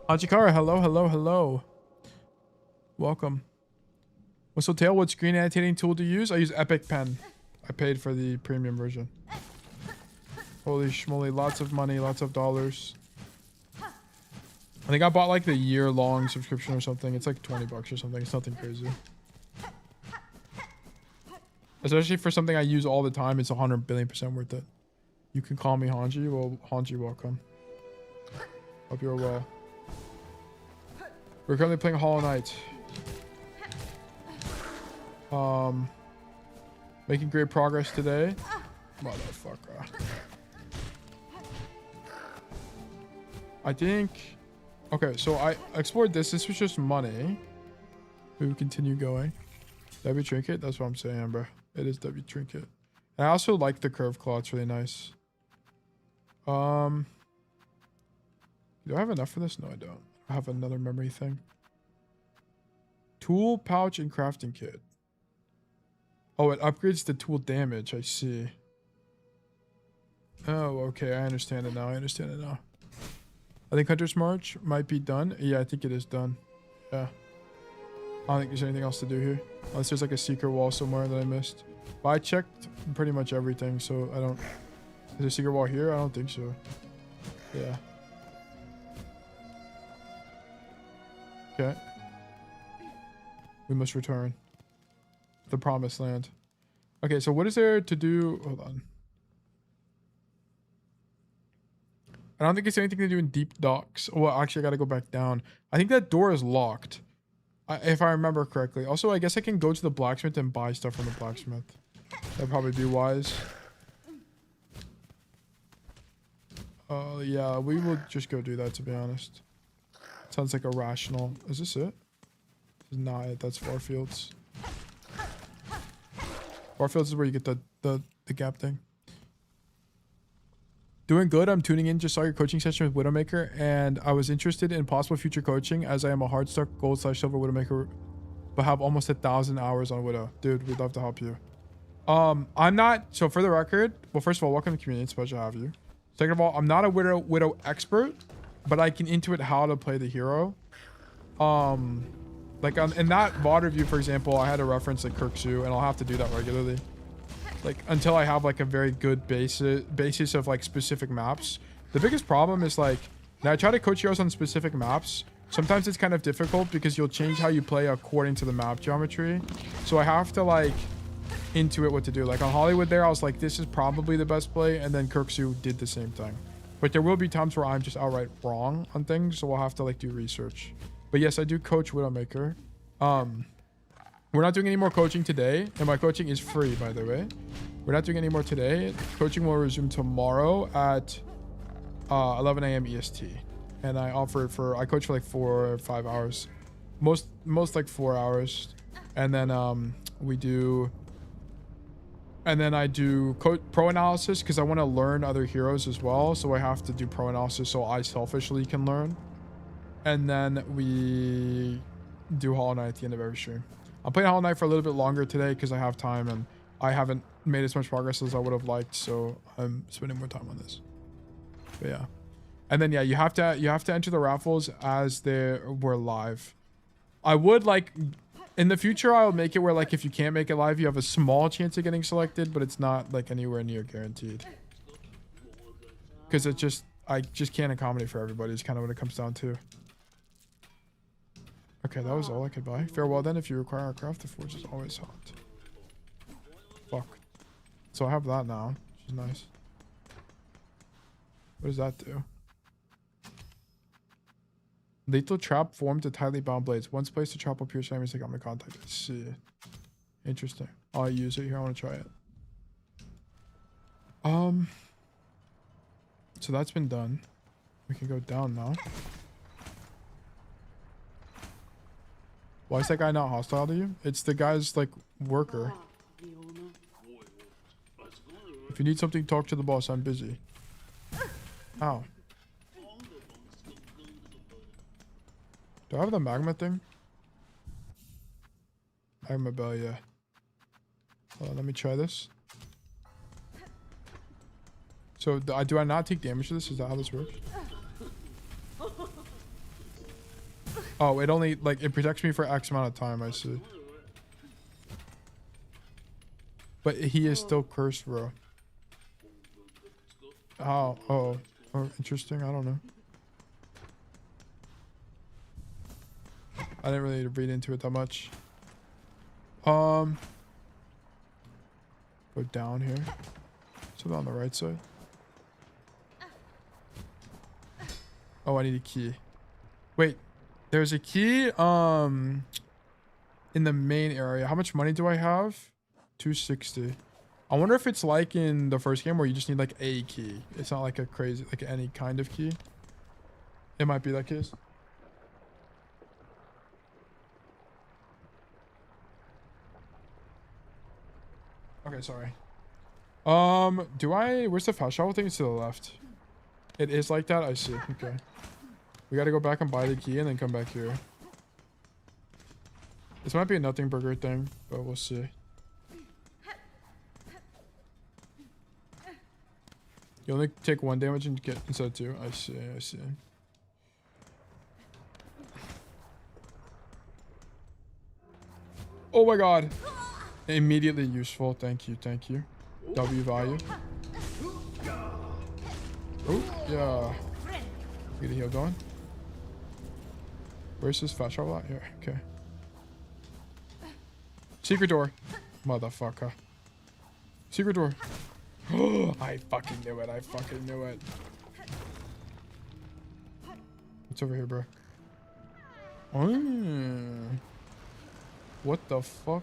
Hachikara, hello, hello, hello. Welcome. What's so tail? What screen annotating tool to use? I use Epic Pen. I paid for the premium version. Holy schmoly. Lots of money. Lots of dollars. I think I bought like the year-long subscription or something. It's like 20 bucks or something. It's nothing crazy. Especially for something I use all the time, it's 100 billion% worth it. You can call me Hanji. Well, Hanji, welcome. Hope you're well. We're currently playing Hollow Knight. Making great progress today. Motherfucker. I think... Okay, so I explored this. This was just money. We will continue going. W Trinket? That's what I'm saying, bro. It is W Trinket. And I also like the curved claw. It's really nice. Do I have enough for this? No, I don't. I have another memory thing. Tool, pouch, and crafting kit. Oh, it upgrades the tool damage. I see. Oh, okay. I understand it now. I understand it now. I think Hunter's March might be done. Yeah, I think it is done. Yeah. I don't think there's anything else to do here. Unless there's like a secret wall somewhere that I missed. But I checked pretty much everything, so I don't Is there a secret wall here? I don't think so. Yeah. Okay. We must return. The promised land. Okay, so what is there to do? Hold on. I don't think it's anything to do in deep docks. Well, actually, I gotta go back down. I think that door is locked. If I remember correctly. Also, I guess I can go to the blacksmith and buy stuff from the blacksmith. That'd probably be wise. Yeah, we will just go do that, to be honest. Sounds like a rational. Is this it? This is not it. That's Farfields. Farfields is where you get the gap thing. Doing good. I'm tuning in. Just saw your coaching session with Widowmaker, and I was interested in possible future coaching as I am a hardstuck gold/silver Widowmaker, but have almost 1,000 hours on Widow. Dude, we'd love to help you. I'm not. So for the record, well, first of all, welcome to the community. It's a pleasure to have you. Second of all, I'm not a Widow expert, but I can intuit how to play the hero. Like in that VOD review, for example, I had to reference like Kirksu, and I'll have to do that regularly. Like until I have like a very good basis of like specific maps. The biggest problem is like, now I try to coach heroes on specific maps. Sometimes it's kind of difficult because you'll change how you play according to the map geometry. So I have to like intuit what to do. Like on Hollywood there, I was like, this is probably the best play. And then Kirksu did the same thing. But there will be times where I'm just outright wrong on things. So we'll have to like do research. But yes, I do coach Widowmaker. We're not doing any more coaching today. And my coaching is free, by the way. We're not doing any more today. Coaching will resume tomorrow at 11 a.m. EST. And I offer it for, I coach for like 4 or 5 hours. Most like 4 hours. And then I do pro analysis because I want to learn other heroes as well. So I have to do pro analysis so I selfishly can learn. And then we do Hollow Knight at the end of every stream. I'm playing Hollow Knight for a little bit longer today because I have time and I haven't made as much progress as I would have liked. So I'm spending more time on this. But yeah. And then yeah, you have to enter the raffles as we're live. I would like in the future I'll make it where like if you can't make it live, you have a small chance of getting selected, but it's not like anywhere near guaranteed. Because I just can't accommodate for everybody. It's kind of what it comes down to. Okay, that was all I could buy. Farewell then. If you require our craft, the forge is always hot. Fuck. So I have that now, which is nice. What does that do? Lethal trap formed to tightly bound blades. Once placed, the trap will pierce enemies like I'm in contact. I see. Interesting. I'll use it here. I want to try it. So that's been done. We can go down now. Why is that guy not hostile to you? It's the guy's like worker. If you need something, talk to the boss. I'm busy. Ow. Do I have the magma thing? Magma bell, yeah. Hold on, let me try this. So do I not take damage to this? Is that how this works? Oh, it only like it protects me for X amount of time, I see. But he is still cursed, bro. Oh, interesting. I don't know. I didn't really read into it that much. Go down here. Something on the right side. Oh, I need a key. Wait, there's a key in the main area. How much money do I have? 260. I wonder if it's like in the first game where you just need like a key. It's not like a crazy, like any kind of key. It might be that case. Okay, sorry. Where's the fast travel thing? It's to the left. It is like that? I see. Okay. We gotta go back and buy the key and then come back here. This might be a nothing burger thing, but we'll see. You only take 1 damage and get instead of 2. I see, I see. Oh my god. Immediately useful. Thank you, thank you. W value. Yeah. Get a heal going. Where's this fast travel at? Here. Okay. Secret door. Motherfucker. Secret door. I fucking knew it. I fucking knew it. What's over here, bro? Oh. What the fuck?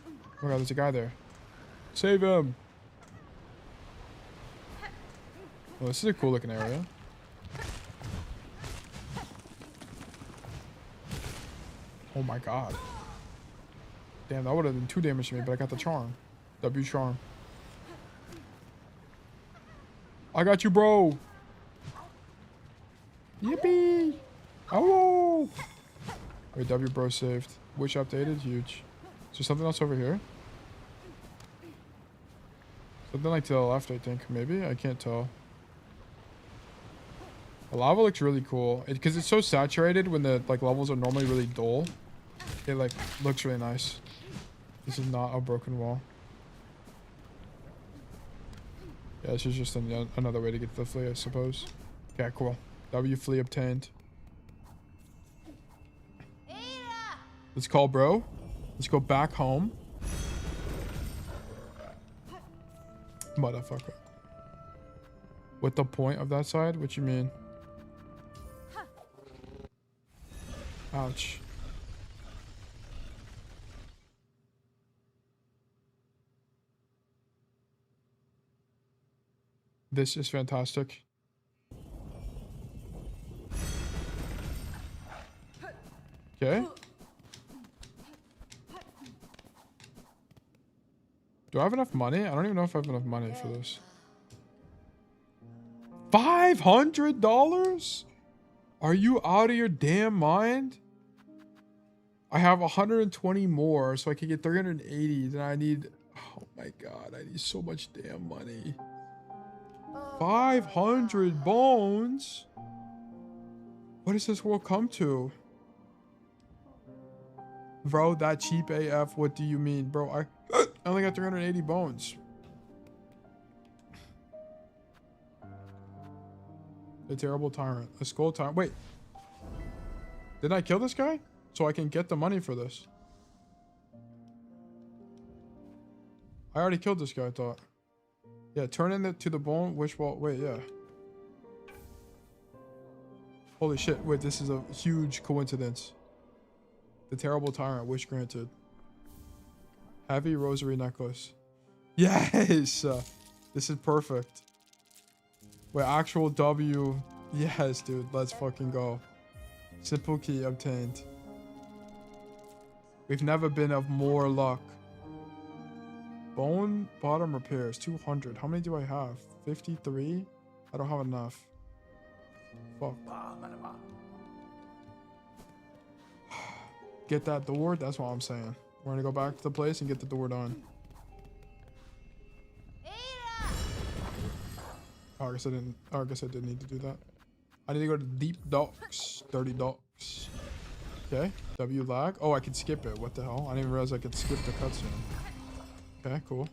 Oh my god, there's a guy there. Save him. Well, this is a cool looking area. Oh my god. Damn, that would have done 2 damage to me, but I got the charm. W charm. I got you, bro. Yippee. Oh. Wait, W bro saved. Which updated? Huge. Is there something else over here? Something like to the left, I think. Maybe? I can't tell. The lava looks really cool. Because it's so saturated when the like levels are normally really dull. It like looks really nice. This is not a broken wall. Yeah, this is just another way to get the flea, I suppose. Okay, cool. W flea obtained. Let's call bro. Let's go back home. Motherfucker. What the point of that side? What you mean? Ouch. This is fantastic. Okay. Do I have enough money? I don't even know if I have enough money for this. $500? Are you out of your damn mind? I have 120 more, so I can get 380. Then I need... Oh my god, I need so much damn money. 500 bones? What does this world come to? Bro, that cheap AF, what do you mean? Bro, I only got 380 bones. The terrible tyrant. A skull tyrant. Wait. Didn't I kill this guy? So I can get the money for this. I already killed this guy, I thought. Yeah, turn into the bone. Which wall? Wait, yeah. Holy shit. Wait, this is a huge coincidence. The terrible tyrant. Wish granted. Heavy rosary necklace. Yes! This is perfect. Wait, actual W. Yes, dude. Let's fucking go. Simple key obtained. We've never been of more luck. Bone bottom repairs. 200. How many do I have? 53? I don't have enough. Fuck. Get that door? That's what I'm saying. We're gonna go back to the place and get the door done. Oh, I guess I didn't. Oh, I guess I didn't need to do that. I need to go to deep docks. Dirty docks. Okay. W lag. Oh, I can skip it. What the hell? I didn't even realize I could skip the cutscene. Okay, cool.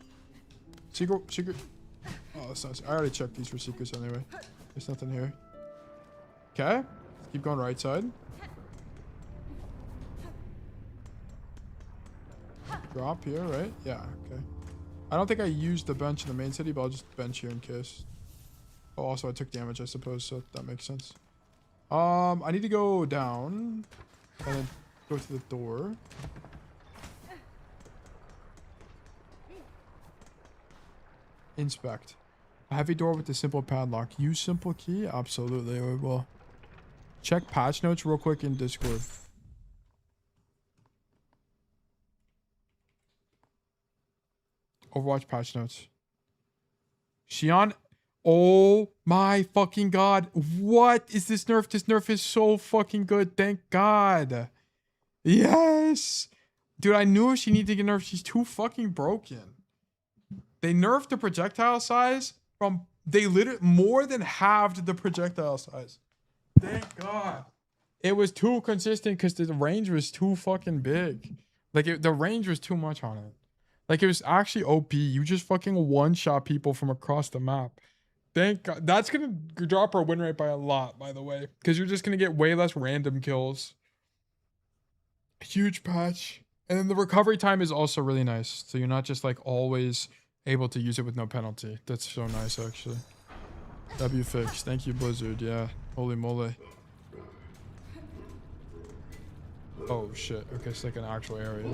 Secret. Oh, that's nice. I already checked these for secrets anyway. There's nothing here. Okay. Keep going right side. Drop here, right? Yeah, okay. I don't think I used the bench in the main city, but I'll just bench here in case. Oh, also I took damage, I suppose, so that makes sense. I need to go down and then go to the door. Inspect. A heavy door with a simple padlock. Use simple key? Absolutely, we will. Check patch notes real quick in Discord. Overwatch patch notes. Shion. Oh my fucking god. What is this nerf? This nerf is so fucking good. Thank god. Yes. Dude, I knew she needed to get nerfed. She's too fucking broken. They nerfed the projectile size from... They literally more than halved the projectile size. Thank god. It was too consistent because the range was too fucking big. Like, the range was too much on it. Like, it was actually OP. You just fucking one-shot people from across the map. Thank God. That's gonna drop our win rate by a lot, by the way, because you're just gonna get way less random kills. Huge patch. And then the recovery time is also really nice. So you're not just like always able to use it with no penalty. That's so nice, actually. W fix. Thank you, Blizzard. Yeah. Holy moly. Oh, shit. Okay, it's like an actual area.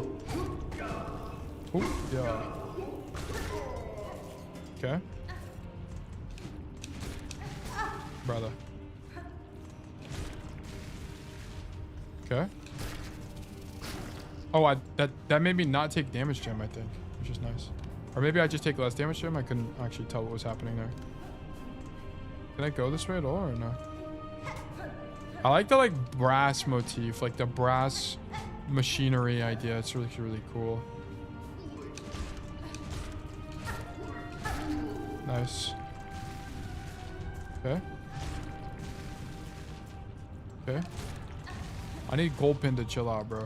Oh, yeah. Okay. Brother. Okay. Oh, that made me not take damage to him, I think, which is nice. Or maybe I just take less damage to him. I couldn't actually tell what was happening there. Can I go this way at all or no? I like the like brass motif, like the brass machinery idea. It's really, really cool. Nice. Okay. Okay. I need gold pin to chill out, bro.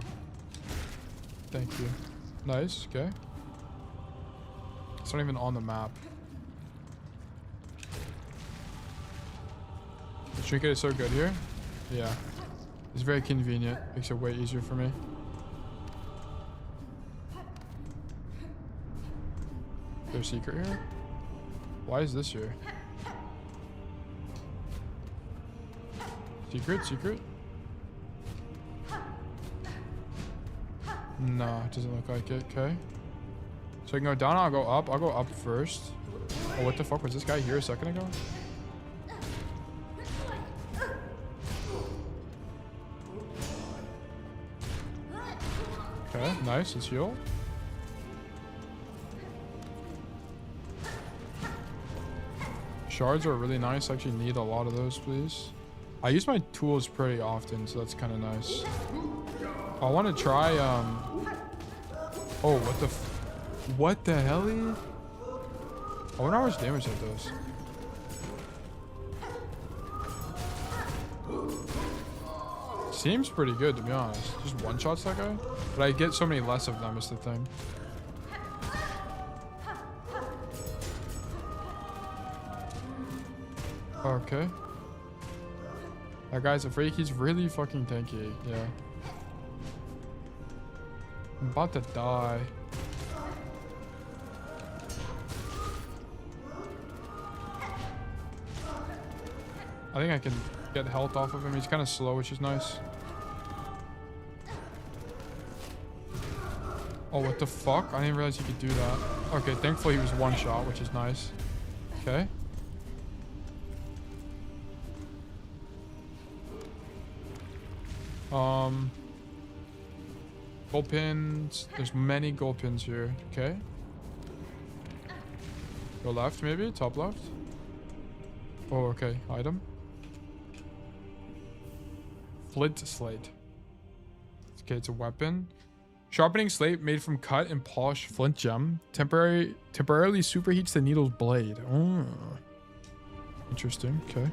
Thank you. Nice. Okay. It's not even on the map. The trinket is so good here. Yeah. It's very convenient. Makes it way easier for me. Is there a secret here? Why is this here? Secret? Secret? No, it doesn't look like it. Okay. So I can go down, I'll go up. I'll go up first. Oh, what the fuck? Was this guy here a second ago? Okay, nice. Let's heal. Shards are really nice. I actually need a lot of those, please. I use my tools pretty often, so that's kind of nice. I want to try, oh, what the hell? I wonder how much damage that does. Seems pretty good, to be honest. Just one-shots that guy? But I get so many less of them is the thing. Okay. That guy's a freak. He's really fucking tanky. Yeah. I'm about to die. I think I can get health off of him. He's kind of slow, which is nice. Oh, what the fuck? I didn't realize you could do that. Okay, thankfully he was one shot, which is nice. Okay. Gold pins. There's many gold pins here. Okay. Go left, maybe? Top left? Oh, okay. Item. Flint slate. Okay, it's a weapon. Sharpening slate made from cut and polished flint gem. Temporarily superheats the needle's blade. Oh. Interesting. Okay.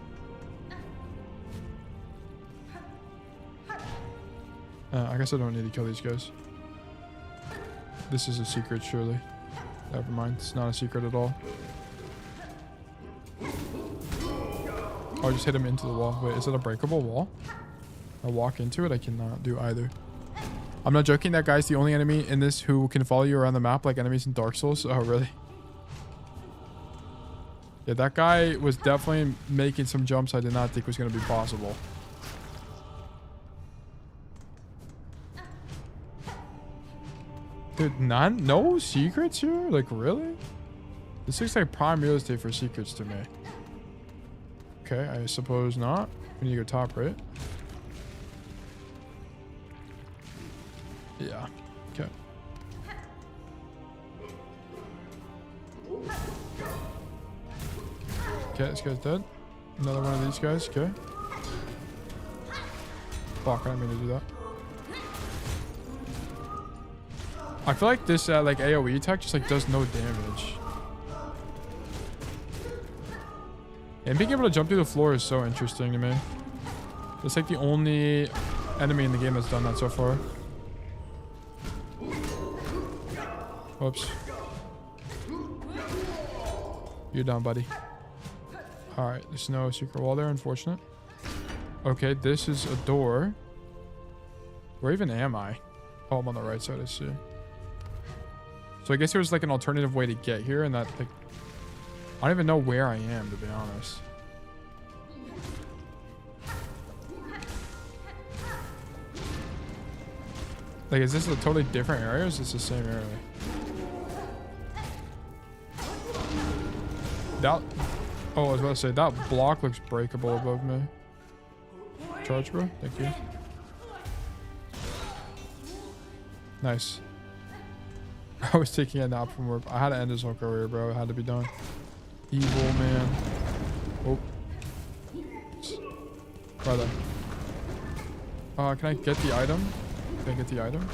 I guess I don't need to kill these guys. This is a secret, surely. Never mind. It's not a secret at all. Oh, I just hit him into the wall. Wait, is it a breakable wall? I walk into it? I cannot do either. I'm not joking. That guy's the only enemy in this who can follow you around the map like enemies in Dark Souls. Oh, really? Yeah, that guy was definitely making some jumps I did not think was going to be possible. Dude, no secrets here? Like, really? This looks like prime real estate for secrets to me. Okay, I suppose not. We need to go top, right? Yeah. Okay. Okay, this guy's dead. Another one of these guys. Okay. Fuck, I didn't mean to do that. I feel like this like AoE attack just like does no damage. And being able to jump through the floor is so interesting to me. It's like the only enemy in the game that's done that so far. Whoops. You're down, buddy. All right, there's no secret wall there, unfortunate. Okay, this is a door. Where even am I? Oh, I'm on the right side, I see. So I guess there was like an alternative way to get here, and that like I don't even know where I am, to be honest. Like, is this a totally different area, or is this the same area? That... Oh, I was about to say, that block looks breakable above me. Charge, bro. Thank you. Nice. I was taking a nap from work. I had to end this whole career, bro. It had to be done. Evil, man. Oh. Brother. Can I get the item? Can I get the item?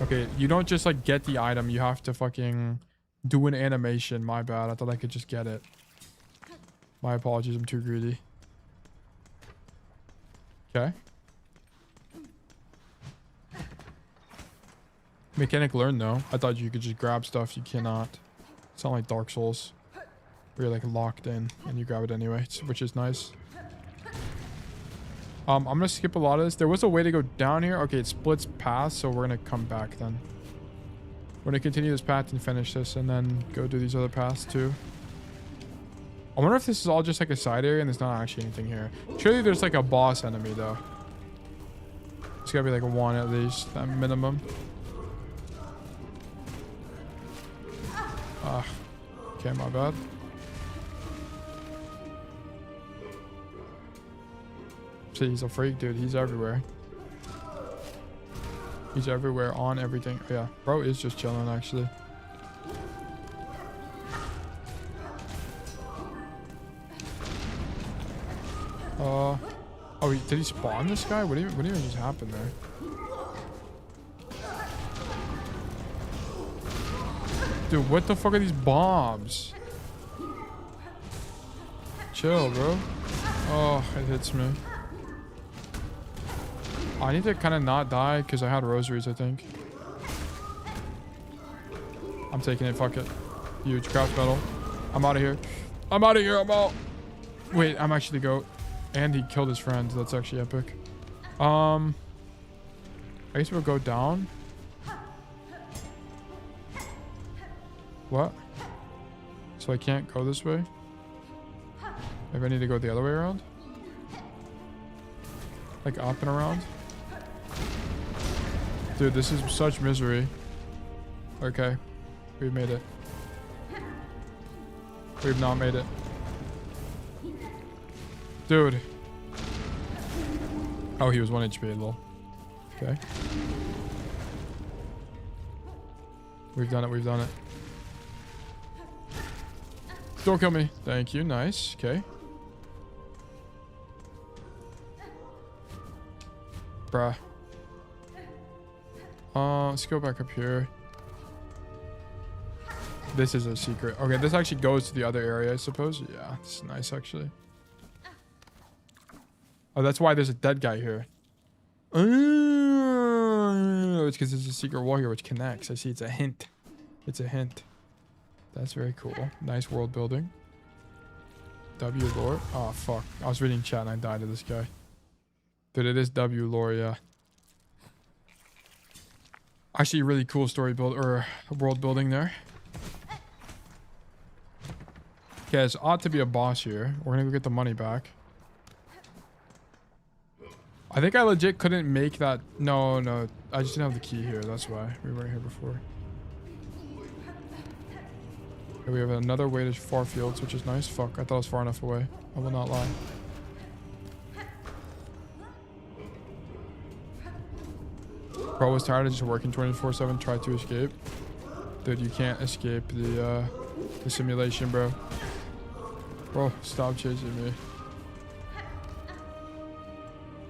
Okay, you don't just like get the item. You have to fucking do an animation. My bad. I thought I could just get it. My apologies. I'm too greedy. Okay. Mechanic learned though. I thought you could just grab stuff. You cannot. It's not like Dark Souls where you're like locked in and you grab it anyway, which is nice. I'm gonna skip a lot of this. There was a way to go down here. Okay, it splits paths, so we're gonna come back then. We're gonna continue this path and finish this, and then go do these other paths too. I wonder if this is all just like a side area and there's not actually anything here. Surely there's like a boss enemy though. It's gotta be like a one at least, at minimum. Okay, my bad. See, he's a freak, dude. He's everywhere. He's everywhere on everything. Yeah, bro is just chilling actually. Oh, did he spawn this guy? What even just happened there? Dude, what the fuck are these bombs? Chill, bro. Oh, it hits me. I need to kind of not die because I had rosaries, I think. I'm taking it. Fuck it. Huge crouch metal. I'm out of here. I'm out of here. I'm out. Wait, I'm actually the goat. And he killed his friend. That's actually epic. I guess we'll go down. What? So I can't go this way? Maybe I need to go the other way around? Like up and around? Dude, this is such misery. Okay. We've made it. We've not made it. Dude. Oh, he was 1 HP, lol. Okay. We've done it, we've done it. Don't kill me. Thank you, nice. Okay. Bruh. Let's go back up here. This is a secret. Okay, this actually goes to the other area, I suppose. Yeah, this is nice, actually. Oh, that's why there's a dead guy here. Oh, it's because there's a secret wall here which connects. I see. It's a hint. It's a hint. That's very cool. Nice world building. W lore. Oh, fuck. I was reading chat and I died to this guy. Dude, it is W lore, yeah. Actually, really cool story build or world building there. Okay, it's ought to be a boss here. We're gonna go get the money back. I think I legit couldn't make that. No, I just didn't have the key here. That's why we weren't here before. Okay, we have another way to far fields, which is nice. Fuck, I thought it was far enough away. I will not lie. Bro was tired of just working 24/7. Tried to escape. Dude, you can't escape the simulation, bro. Bro, stop chasing me.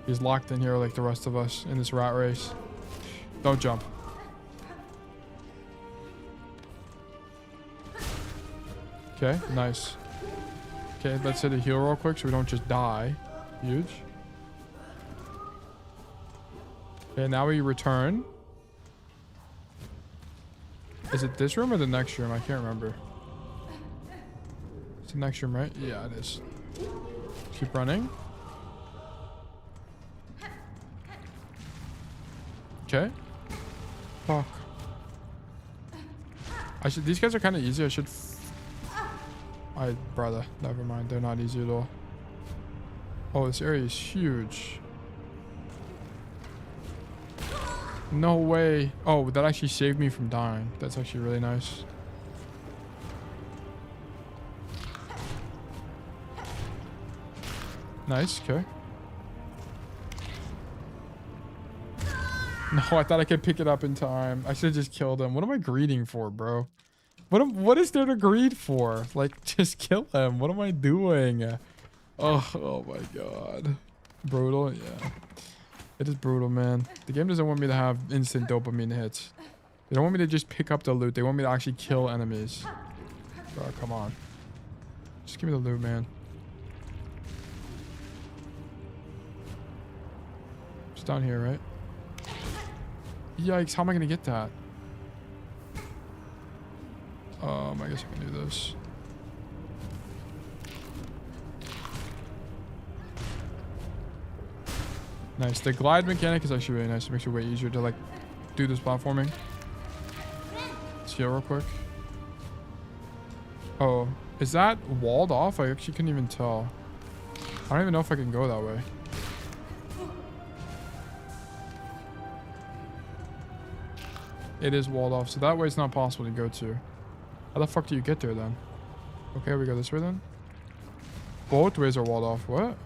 He's locked in here like the rest of us in this rat race. Don't jump. Okay, nice. Okay, let's hit a heal real quick so we don't just die. Huge. Okay, now we return. Is it this room or the next room? I can't remember. It's the next room, right? Yeah, it is. Keep running. Okay. Fuck. I should. These guys are kind of easy. I should. Brother. Never mind. They're not easy at all. Oh, this area is huge. No way. Oh, that actually saved me from dying. That's actually really nice. Nice. Okay. No, I thought I could pick it up in time. I should have just killed him. What am I greeting for, bro? What is there to greed for? Like, just kill him. What am I doing? Oh my god. Brutal, yeah. It is brutal, man. The game doesn't want me to have instant dopamine hits. They don't want me to just pick up the loot. They want me to actually kill enemies. Bro, come on. Just give me the loot, man. It's down here, right? Yikes, how am I gonna get that? I guess I can do this. Nice. The glide mechanic is actually really nice. It makes it way easier to like do this platforming. Let's heal real quick. Oh, is that walled off? I actually couldn't even tell. I don't even know if I can go that way. It is walled off, so that way it's not possible to go to. How the fuck do you get there then? Okay, we go this way then. Both ways are walled off. What?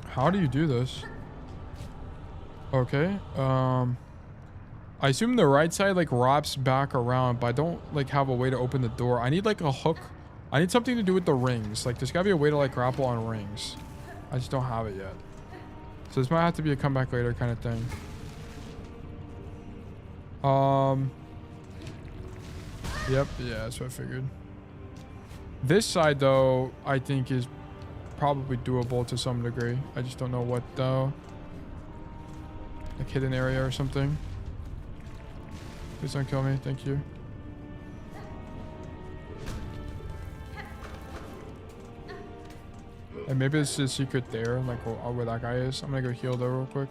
How do you do this? Okay. I assume the right side like wraps back around, but I don't like have a way to open the door. I need like a hook. I need something to do with the rings. Like there's gotta be a way to like grapple on rings. I just don't have it yet. So this might have to be a comeback later kind of thing. Yep, yeah, that's what I figured. This side though, I think is probably doable to some degree. I just don't know what though. Like hidden area or something. Please don't kill me, thank you. And maybe it's a secret there, like where that guy is. I'm gonna go heal though real quick.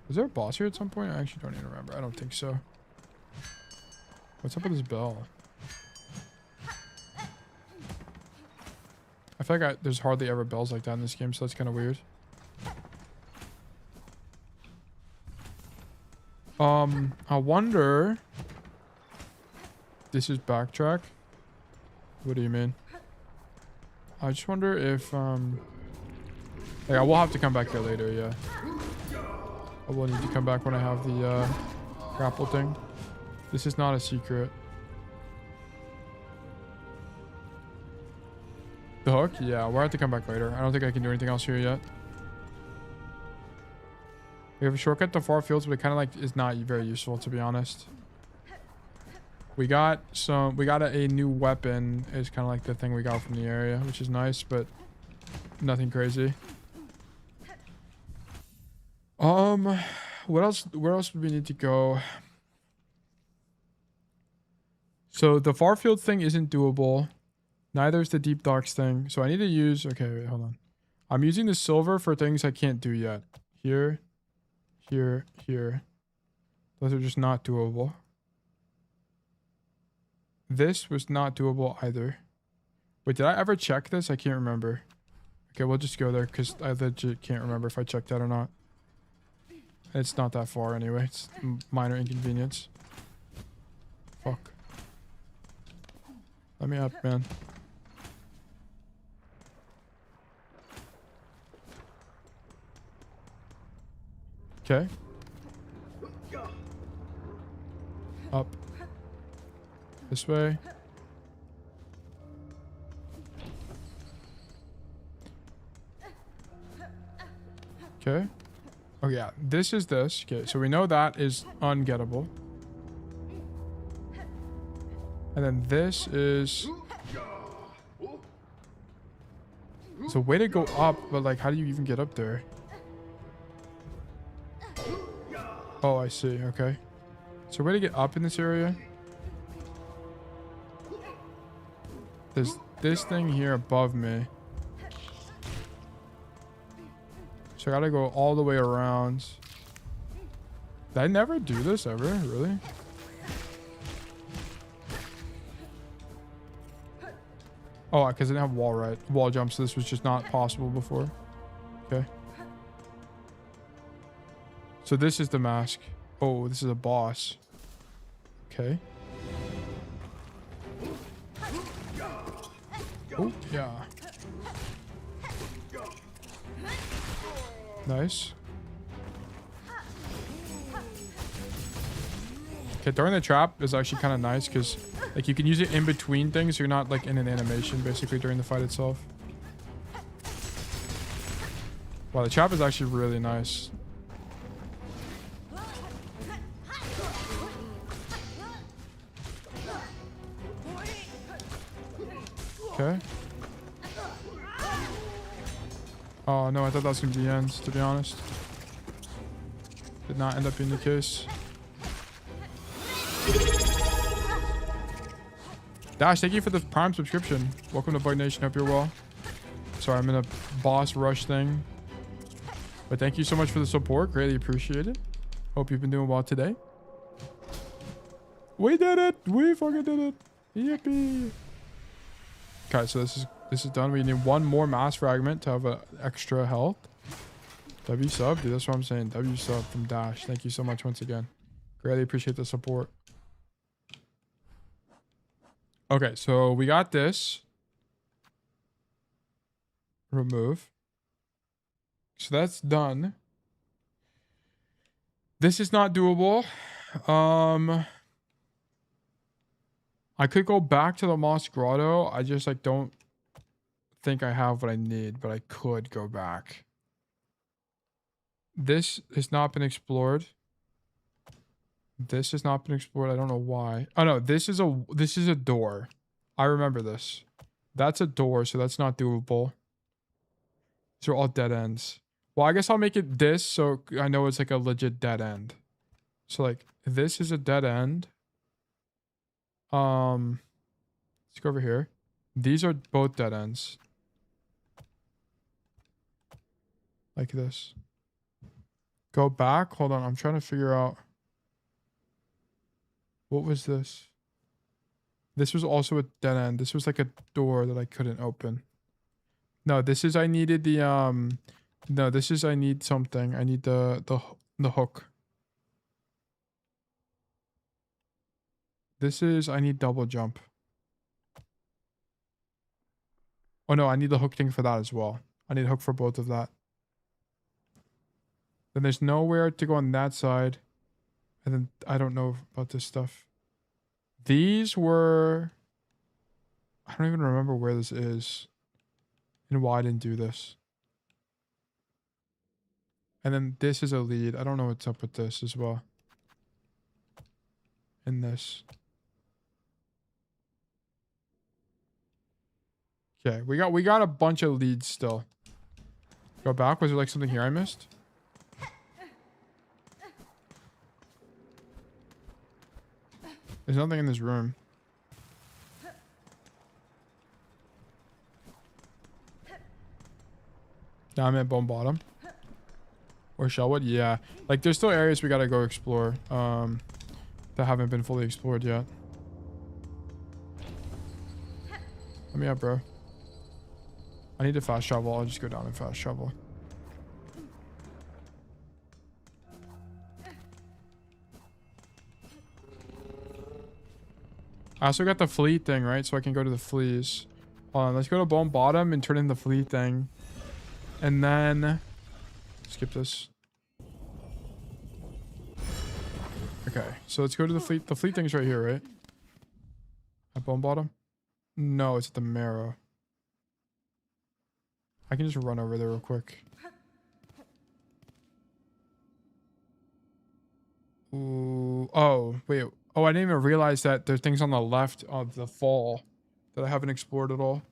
Was there a boss here at some point? I actually don't even remember. I don't think so. What's up with this bell? I feel like there's hardly ever bells like that in this game, so that's kind of weird. I wonder... This is backtrack? What do you mean? I just wonder if, like, I will have to come back here later, yeah. I will need to come back when I have the, grapple thing. This is not a secret. The hook? Yeah, we'll have to come back later. I don't think I can do anything else here yet. We have a shortcut to far fields, but it kind of like is not very useful, to be honest. We got a new weapon. Is kind of like the thing we got from the area, which is nice, but nothing crazy. What else? Where else would we need to go? So the far field thing isn't doable. Neither is the deep docks thing. So I need to use... Okay, wait, hold on. I'm using the silver for things I can't do yet. Here, here, here. Those are just not doable. This was not doable either. Wait, did I ever check this? I can't remember. Okay, we'll just go there because I legit can't remember if I checked that or not. It's not that far anyway. It's minor inconvenience. Fuck. Let me up, man. Okay. Up. This way. Okay. Oh yeah, this is this. Okay, so we know that is ungettable. And then this is... It's a way to go up, but like, how do you even get up there? Oh, I see. Okay. Is there a way to get up in this area? There's this thing here above me. So I gotta go all the way around. Did I never do this ever? Really? Oh, because I didn't have wall jump, so this was just not possible before. Okay. So this is the mask. Oh, this is a boss. Okay. Oh, yeah. Nice. Okay, throwing the trap is actually kind of nice because like you can use it in between things. So you're not like in an animation basically during the fight itself. Wow, the trap is actually really nice. Okay. Oh no, I thought that was gonna be the end, to be honest. Did not end up being the case. Dash, thank you for the Prime subscription. Welcome to Bug Nation. Hope you're well. Sorry, I'm in a boss rush thing. But thank you so much for the support. Greatly appreciate it. Hope you've been doing well today. We did it! We fucking did it! Yippee! Okay, so this is done. We need one more mass fragment to have extra health. W sub, dude. That's what I'm saying. W sub from Dash. Thank you so much once again. Greatly appreciate the support. Okay, so we got this. Remove. So that's done. This is not doable. I could go back to the Moss Grotto. I just like don't think I have what I need, but I could go back. This has not been explored. This has not been explored. I don't know why. Oh no, this is a door. I remember this. That's a door, so that's not doable. These are all dead ends. Well, I guess I'll make it this so I know it's like a legit dead end. So like this is a dead end. Let's go over here. These are both dead ends. Like this. Go back. Hold on. I'm trying to figure out. What was this? This was also a dead end. This was like a door that I couldn't open. No, this is I needed the no, this is I need something. I need the hook. This is I need double jump. Oh no, I need the hook thing for that as well. I need a hook for both of that. Then there's nowhere to go on that side. And then I don't know about this stuff. These were... I don't even remember where this is. And why I didn't do this. And then this is a lead. I don't know what's up with this as well. And this. Okay, we got a bunch of leads still. Go back. Was there like something here I missed? There's nothing in this room. Now I'm at bone bottom. Or Shellwood? Yeah. Like there's still areas we gotta go explore. That haven't been fully explored yet. Let me up, bro. I need to fast travel. I'll just go down and fast travel. I also got the fleet thing, right? So I can go to the fleas. Hold on, let's go to bone bottom and turn in the fleet thing. And then... skip this. Okay, so let's go to the fleet. The fleet thing's right here, right? At bone bottom? No, it's at the marrow. I can just run over there real quick. Ooh, oh, wait. Oh, I didn't even realize that there's things on the left of the fall that I haven't explored at all.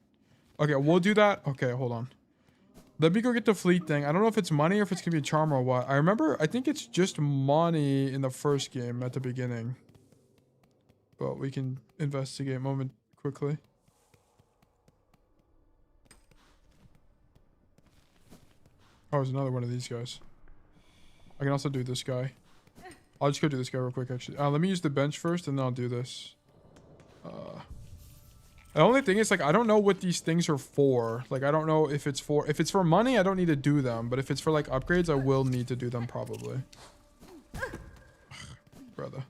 Okay, we'll do that. Okay, hold on. Let me go get the fleet thing. I don't know if it's money or if it's gonna be a charm or what. I think it's just money in the first game at the beginning. But we can investigate a moment quickly. Oh, there's another one of these guys. I can also do this guy. I'll just go do this guy real quick, actually. Let me use the bench first, and then I'll do this. The only thing is, like, I don't know what these things are for. Like, I don't know if it's for... If it's for money, I don't need to do them. But if it's for, like, upgrades, I will need to do them, probably. Brother.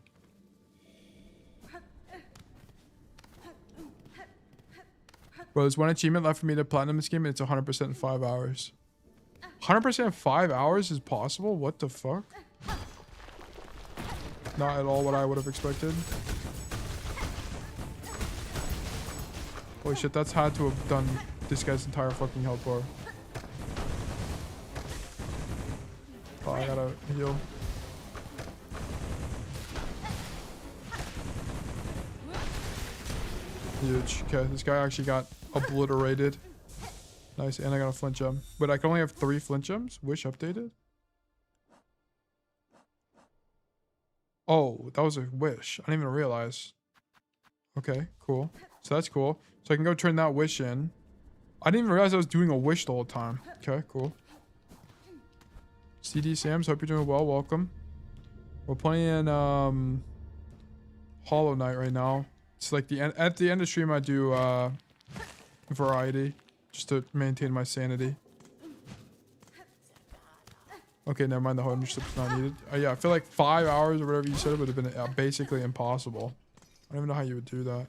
Bro, there's one achievement left for me to platinum this game, and it's 100% in 5 hours. 100% in 5 hours is possible? What the fuck? Not at all what I would have expected. Holy shit, that's had to have done this guy's entire fucking health bar. Oh, I gotta heal. Huge. Okay, this guy actually got obliterated. Nice, and I got a flint gem. But I can only have 3 flint gems? Wish updated? Oh, that was a wish. I didn't even realize. Okay, cool. So that's cool. So I can go turn that wish in. I didn't even realize I was doing a wish the whole time. Okay, cool. CD Sams, hope you're doing well. Welcome. We're playing Hollow Knight right now. It's like at the end of stream I do variety just to maintain my sanity. Okay, never mind. The whole strip's not needed. Yeah, I feel like 5 hours or whatever you said would have been basically impossible. I don't even know how you would do that.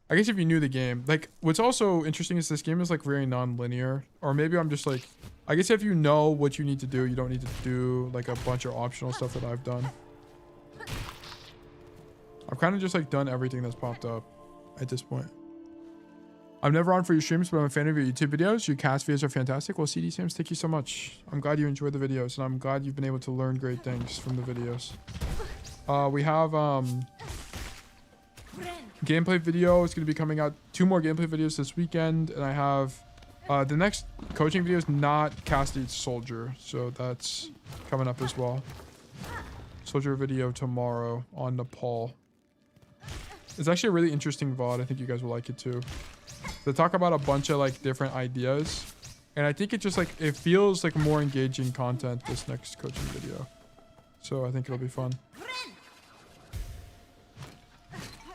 I guess if you knew the game. Like, what's also interesting is this game is like very non-linear. Or maybe I'm just like... I guess if you know what you need to do, you don't need to do like a bunch of optional stuff that I've done. I've kind of just like done everything that's popped up at this point. I'm never on for your streams, but I'm a fan of your YouTube videos. Your cast videos are fantastic. Well, CD Sams, thank you so much. I'm glad you enjoy the videos, and I'm glad you've been able to learn great things from the videos. We have gameplay video. It's going to be coming out 2 more gameplay videos this weekend, and I have the next coaching video is not Cassidy, it's Soldier, so that's coming up as well. Soldier video tomorrow on Nepal. It's actually a really interesting VOD. I think you guys will like it too. They talk about a bunch of like different ideas, and I think it just like it feels like more engaging content this next coaching video, so I think it'll be fun.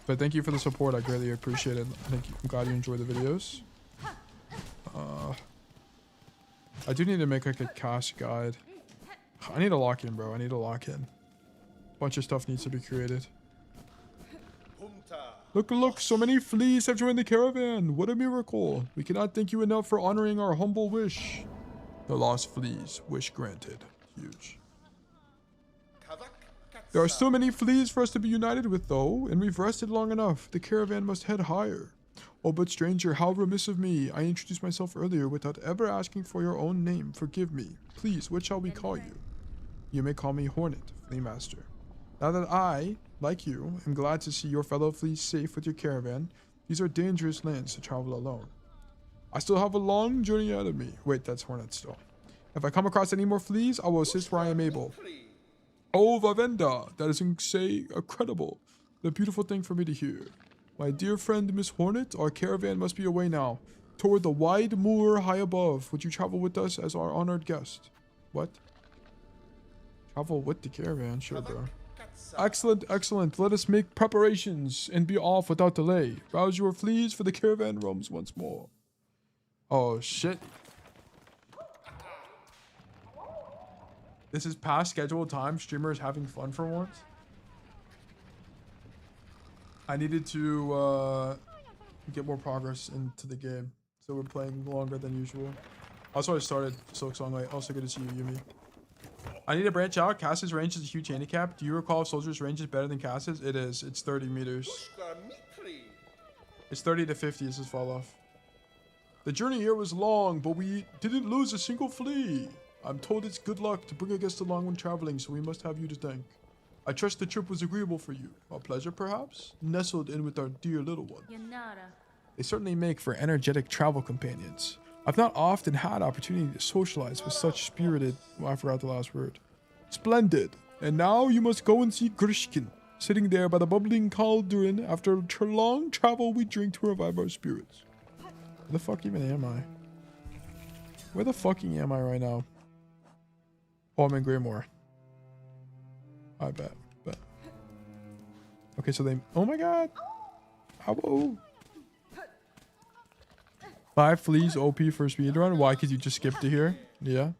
But thank you for the support. I greatly appreciate it. Thank you. I'm glad you enjoy the videos. I do need to make like a cash guide. I need a lock in, bro. I need a lock in. Bunch of stuff needs to be created. Look, so many fleas have joined the caravan. What a miracle. We cannot thank you enough for honoring our humble wish. The lost fleas, wish granted. Huge. There are so many fleas for us to be united with, though, and we've rested long enough. The caravan must head higher. Oh, but stranger, how remiss of me. I introduced myself earlier without ever asking for your own name. Forgive me. Please, what shall we call you? You may call me Hornet, Flea Master. Now that I, like you, am glad to see your fellow fleas safe with your caravan, these are dangerous lands to travel alone. I still have a long journey ahead of me. Wait, that's Hornet still. If I come across any more fleas, I will assist where I am able. Oh, Vavenda, that is incredible. The beautiful thing for me to hear. My dear friend, Miss Hornet, our caravan must be away now. Toward the wide moor high above. Would you travel with us as our honored guest? What? Travel with the caravan? Sure, bro. Excellent, excellent. Let us make preparations and be off without delay. Rouse your fleas for the caravan roams once more. Oh, shit. This is past scheduled time. Streamers having fun for once. I needed to get more progress into the game. So we're playing longer than usual. Also, I started Silksong late. Also good to see you, Yumi. I need to branch out. Cass's range is a huge handicap. Do you recall if Soldier's range is better than Cass's? It is. It's 30 meters. It's 30 to 50 is his fall off. The journey here was long, but we didn't lose a single flea. I'm told it's good luck to bring a guest along when traveling, so we must have you to thank. I trust the trip was agreeable for you. A pleasure, perhaps? Nestled in with our dear little one. They certainly make for energetic travel companions. I've not often had opportunity to socialize with such spirited. Well, I forgot the last word. Splendid. And now you must go and see Grishkin, sitting there by the bubbling cauldron. After a long travel, we drink to revive our spirits. Where the fuck even am I? Where the fucking am I right now? Oh, I'm in Greymore. I bet. Okay, so they... Oh my god. How? 5 fleas OP for speedrun. Why? Because you just skipped it here? Yeah.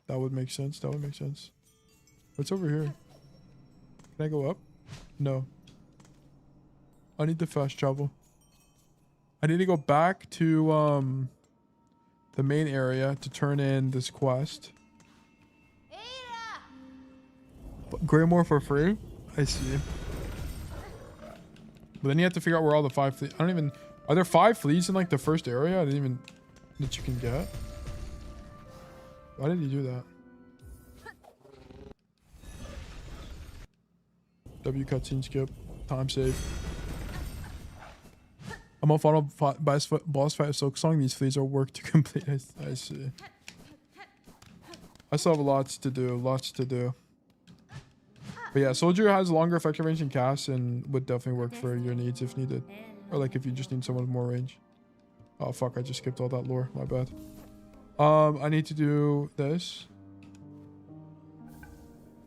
That would make sense. That would make sense. What's over here? Can I go up? No. I need the fast travel. I need to go back to the main area to turn in this quest. Greymore for free? I see. But then you have to figure out where all the 5 fleas... I don't even... Are there 5 fleas in like the first area? I didn't even... That you can get? Why did you do that? W cutscene skip. Time save. I'm on final boss fight of Silksong. These fleas are work to complete. I see. I still have lots to do. Lots to do. But yeah, Soldier has longer effective range than Cass and would definitely work for your needs if needed. Or like if you just need someone with more range. Oh fuck, I just skipped all that lore. My bad. I need to do this.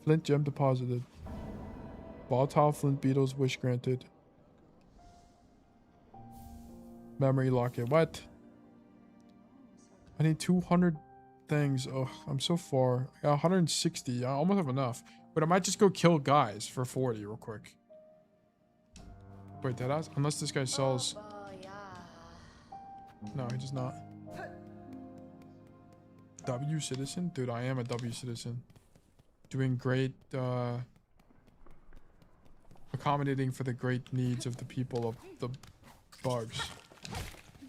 Flint gem deposited. Volatile flint beetles wish granted. Memory locket. What? I need 200 things. Oh, I'm so far. I got 160. I almost have enough. But I might just go kill guys for 40 real quick. Wait, that has... Unless this guy sells... No, he does not. W citizen? Dude, I am a W citizen. Doing great, accommodating for the great needs of the people of the bugs.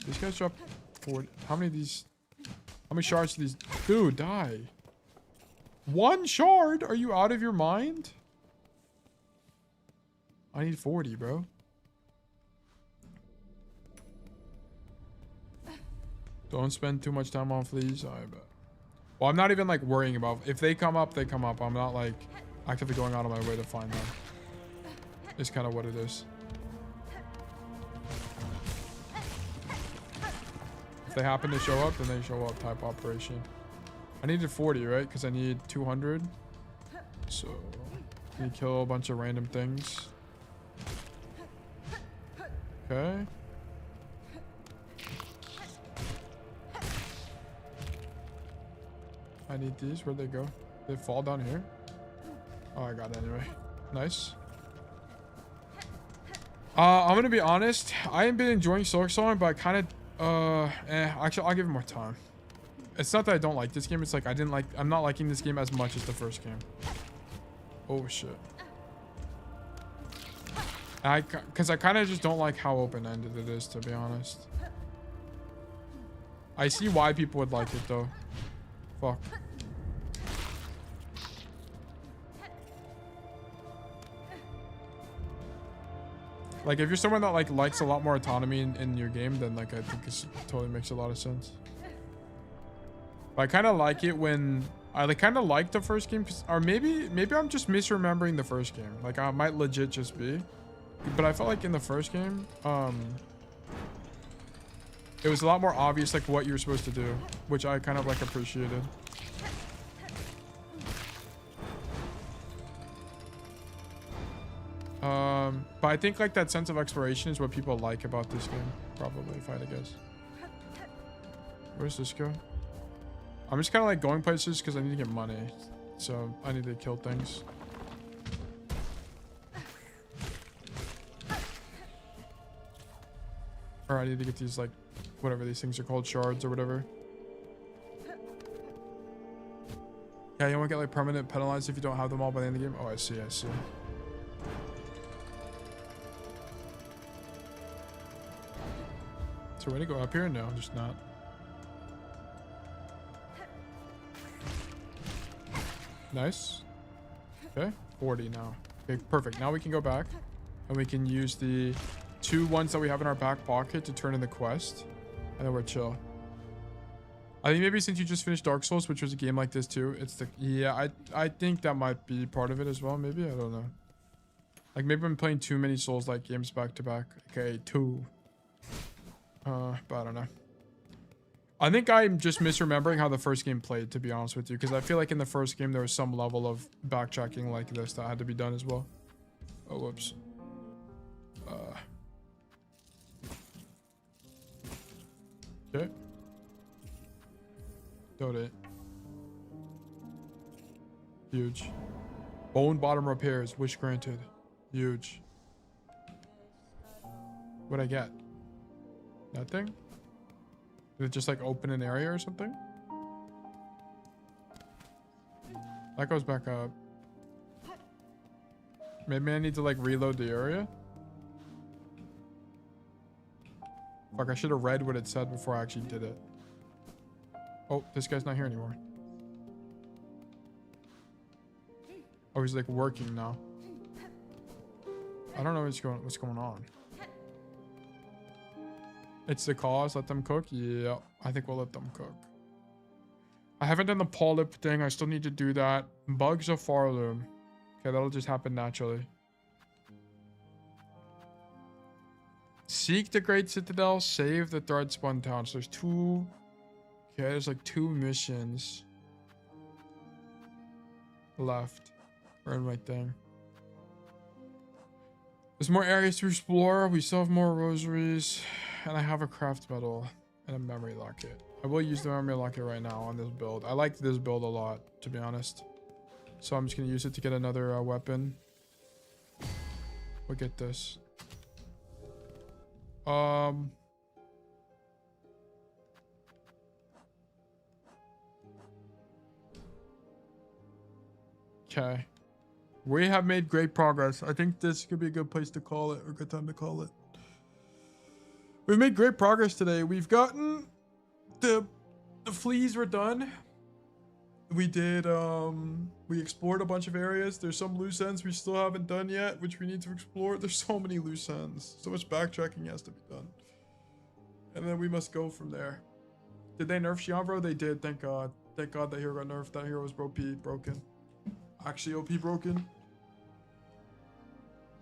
These guys drop 40... How many of these... How many shards do these... Dude, die. 1 shard? Are you out of your mind? I need 40, bro. Don't spend too much time on fleas. I bet. Well, I'm not even like worrying about... If they come up, they come up. I'm not like actively going out of my way to find them. It's kind of what it is. If they happen to show up, then they show up type operation. I needed 40, right? Because I need 200. So, I need to kill a bunch of random things. Okay. I need these. Where'd they go? They fall down here? Oh, I got it anyway. Nice. I'm gonna be honest. I haven't been enjoying Silksong, but I kind of... Actually, I'll give it more time. It's not that I don't like this game. It's like I'm not liking this game as much as the first game. Oh shit. Because I kind of just don't like how open-ended it is, to be honest. I see why people would like it though. Fuck. Like if you're someone that like likes a lot more autonomy in your game, then like I think it totally makes a lot of sense. But I kind of like it when I like kind of like the first game, or maybe I'm just misremembering the first game. Like I might legit just be, but I felt like in the first game, it was a lot more obvious like what you're supposed to do, which I kind of like appreciated. But I think like that sense of exploration is what people like about this game, probably, if I had to guess. Where's this go? I'm just kind of like going places because I need to get money, so I need to kill things. Or I need to get these like whatever these things are called, shards or whatever. Yeah, you won't get like permanent penalized if you don't have them all by the end of the game. Oh, I see, I see. Is there a way to go up here? No, just not. Nice. Okay, 40 now. Okay, perfect. Now we can go back and we can use the 2 ones that we have in our back pocket to turn in the quest. And then we're chill. I think maybe since you just finished Dark Souls, which was a game like this too, it's the yeah. I think that might be part of it as well. Maybe I don't know. Like maybe I'm playing too many Souls-like games back to back. Okay, 2. But I don't know. I think I'm just misremembering how the first game played, to be honest with you, because I feel like in the first game there was some level of backtracking like this that had to be done as well. Oh, whoops. Okay. Donate. Huge. Bone bottom repairs. Wish granted. Huge. What'd I get? Nothing? Did it just like open an area or something? That goes back up. Maybe I need to like reload the area? Fuck, I should have read what it said before I actually did it. Oh, this guy's not here anymore. Oh, he's like working now. I don't know what's going on. It's the cause. Let them cook. Yeah, I think we'll let them cook. I haven't done the polyp thing. I still need to do that. Bugs of Farloom. Okay, that'll just happen naturally. Seek the Great Citadel. Save the Thread Spun Town. So there's 2. Okay, there's like 2 missions left. Or in my thing. There's more areas to explore. We still have more rosaries. And I have a craft medal and a memory locket. I will use the memory locket right now on this build. I like this build a lot, to be honest. So I'm just going to use it to get another weapon. We'll get this. Okay. We have made great progress. I think this could be a good place to call it, or a good time to call it. We've made great progress today. We've gotten the fleas were done. We did we explored a bunch of areas. There's some loose ends we still haven't done yet, which we need to explore. There's so many loose ends. So much backtracking has to be done. And then we must go from there. Did they nerf Shion, bro? They did, thank God. Thank God that hero got nerfed. That hero was broken. Actually OP broken.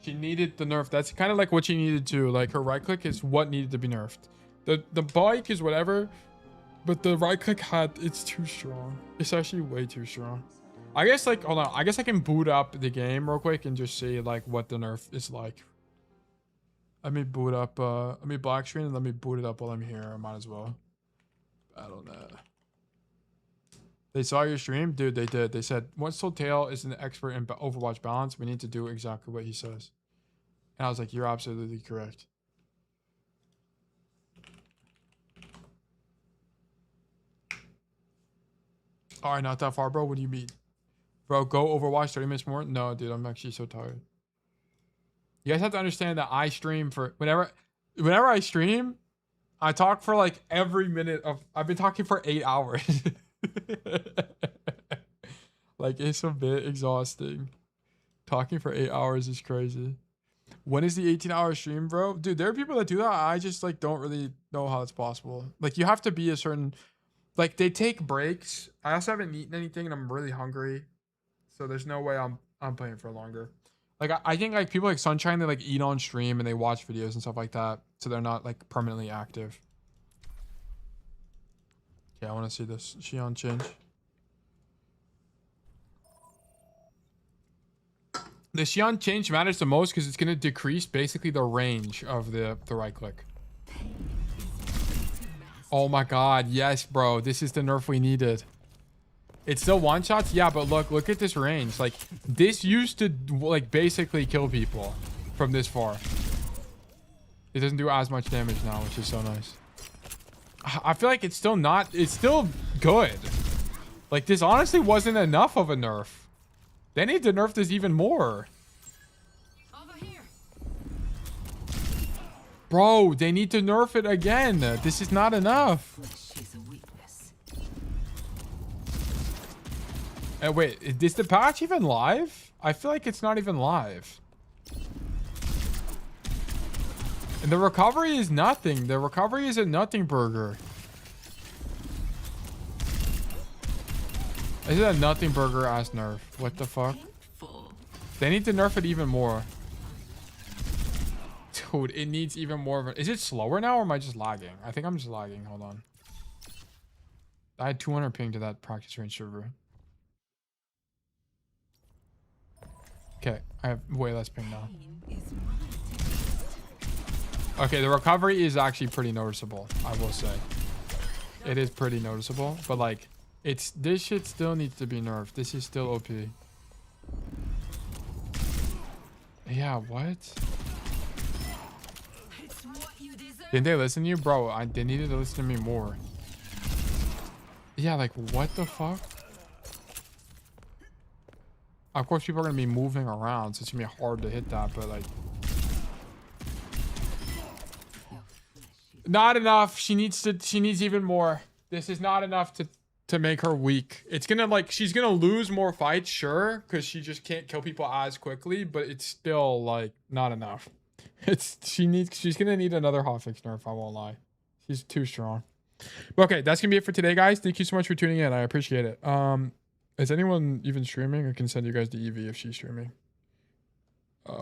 She needed the nerf. That's kind of like what she needed to. Like her right click is what needed to be nerfed. The bike is whatever, but the right click it's too strong. It's actually way too strong. I guess like hold on. I guess I can boot up the game real quick and just see like what the nerf is like. Let me boot up. Let me black screen and let me boot it up while I'm here. I might as well. Battle.net. They saw your stream? Dude, they did. They said, once Tail is an expert in Overwatch balance, we need to do exactly what he says. And I was like, you're absolutely correct. All right, not that far, bro. What do you mean? Bro, go Overwatch 30 minutes more? No, dude, I'm actually so tired. You guys have to understand that I stream for... Whenever I stream, I talk for like every minute of... I've been talking for 8 hours. Like it's a bit exhausting. Talking for 8 hours is crazy. When is the 18-hour stream, bro? Dude, there are people that do that. I just like don't really know how it's possible. Like you have to be a certain, like they take breaks. I also haven't eaten anything and I'm really hungry, so there's no way I'm playing for longer. Like I think like people like Sunshine, they like eat on stream and they watch videos and stuff like that, so they're not like permanently active. Yeah, I want to see this Shion change. The Shion change matters the most because it's going to decrease basically the range of the right click. Oh my god, yes, bro. This is the nerf we needed. It's still one shots? Yeah, but look at this range. Like, this used to like basically kill people from this far. It doesn't do as much damage now, which is so nice. I feel like it's still good. Like this honestly wasn't enough of a nerf. They need to nerf this even more. Over here. Bro, they need to nerf it again. This is not enough. She's a weakness. Wait, is the patch even live? I feel like it's not even live. And the recovery is nothing. The recovery is a nothing burger. This is a nothing burger ass nerf. What the fuck? They need to nerf it even more. Dude, it needs even more of it. Is it slower now or am I just lagging? I think I'm just lagging. Hold on. I had 200 ping to that practice range server. Okay, I have way less ping now. Okay, the recovery is actually pretty noticeable, I will say. It is pretty noticeable, but like, this shit still needs to be nerfed. This is still OP. Yeah, what? Didn't they listen to you? Bro, they needed to listen to me more. Yeah, like, what the fuck? Of course, people are going to be moving around, so it's going to be hard to hit that, but, like... Not enough. She needs even more. This is not enough to make her weak. It's going to, like, she's going to lose more fights, sure, because she just can't kill people as quickly, but it's still, like, not enough. She's going to need another hotfix nerf, I won't lie. She's too strong. But okay, that's going to be it for today, guys. Thank you so much for tuning in. I appreciate it. Is anyone even streaming? I can send you guys the EV if she's streaming.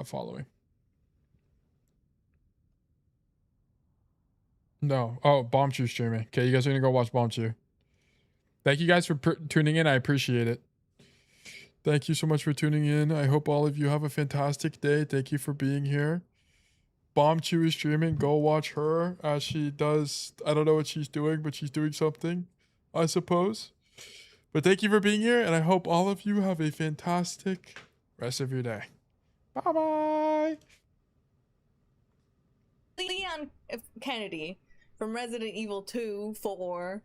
Following. No. Oh, Bomb Chew streaming. Okay, you guys are going to go watch Bomb Chew. Thank you guys for tuning in. I appreciate it. Thank you so much for tuning in. I hope all of you have a fantastic day. Thank you for being here. Bomb Chew is streaming. Go watch her as she does. I don't know what she's doing, but she's doing something, I suppose. But thank you for being here, and I hope all of you have a fantastic rest of your day. Bye-bye. Leon Kennedy from Resident Evil 2, 4,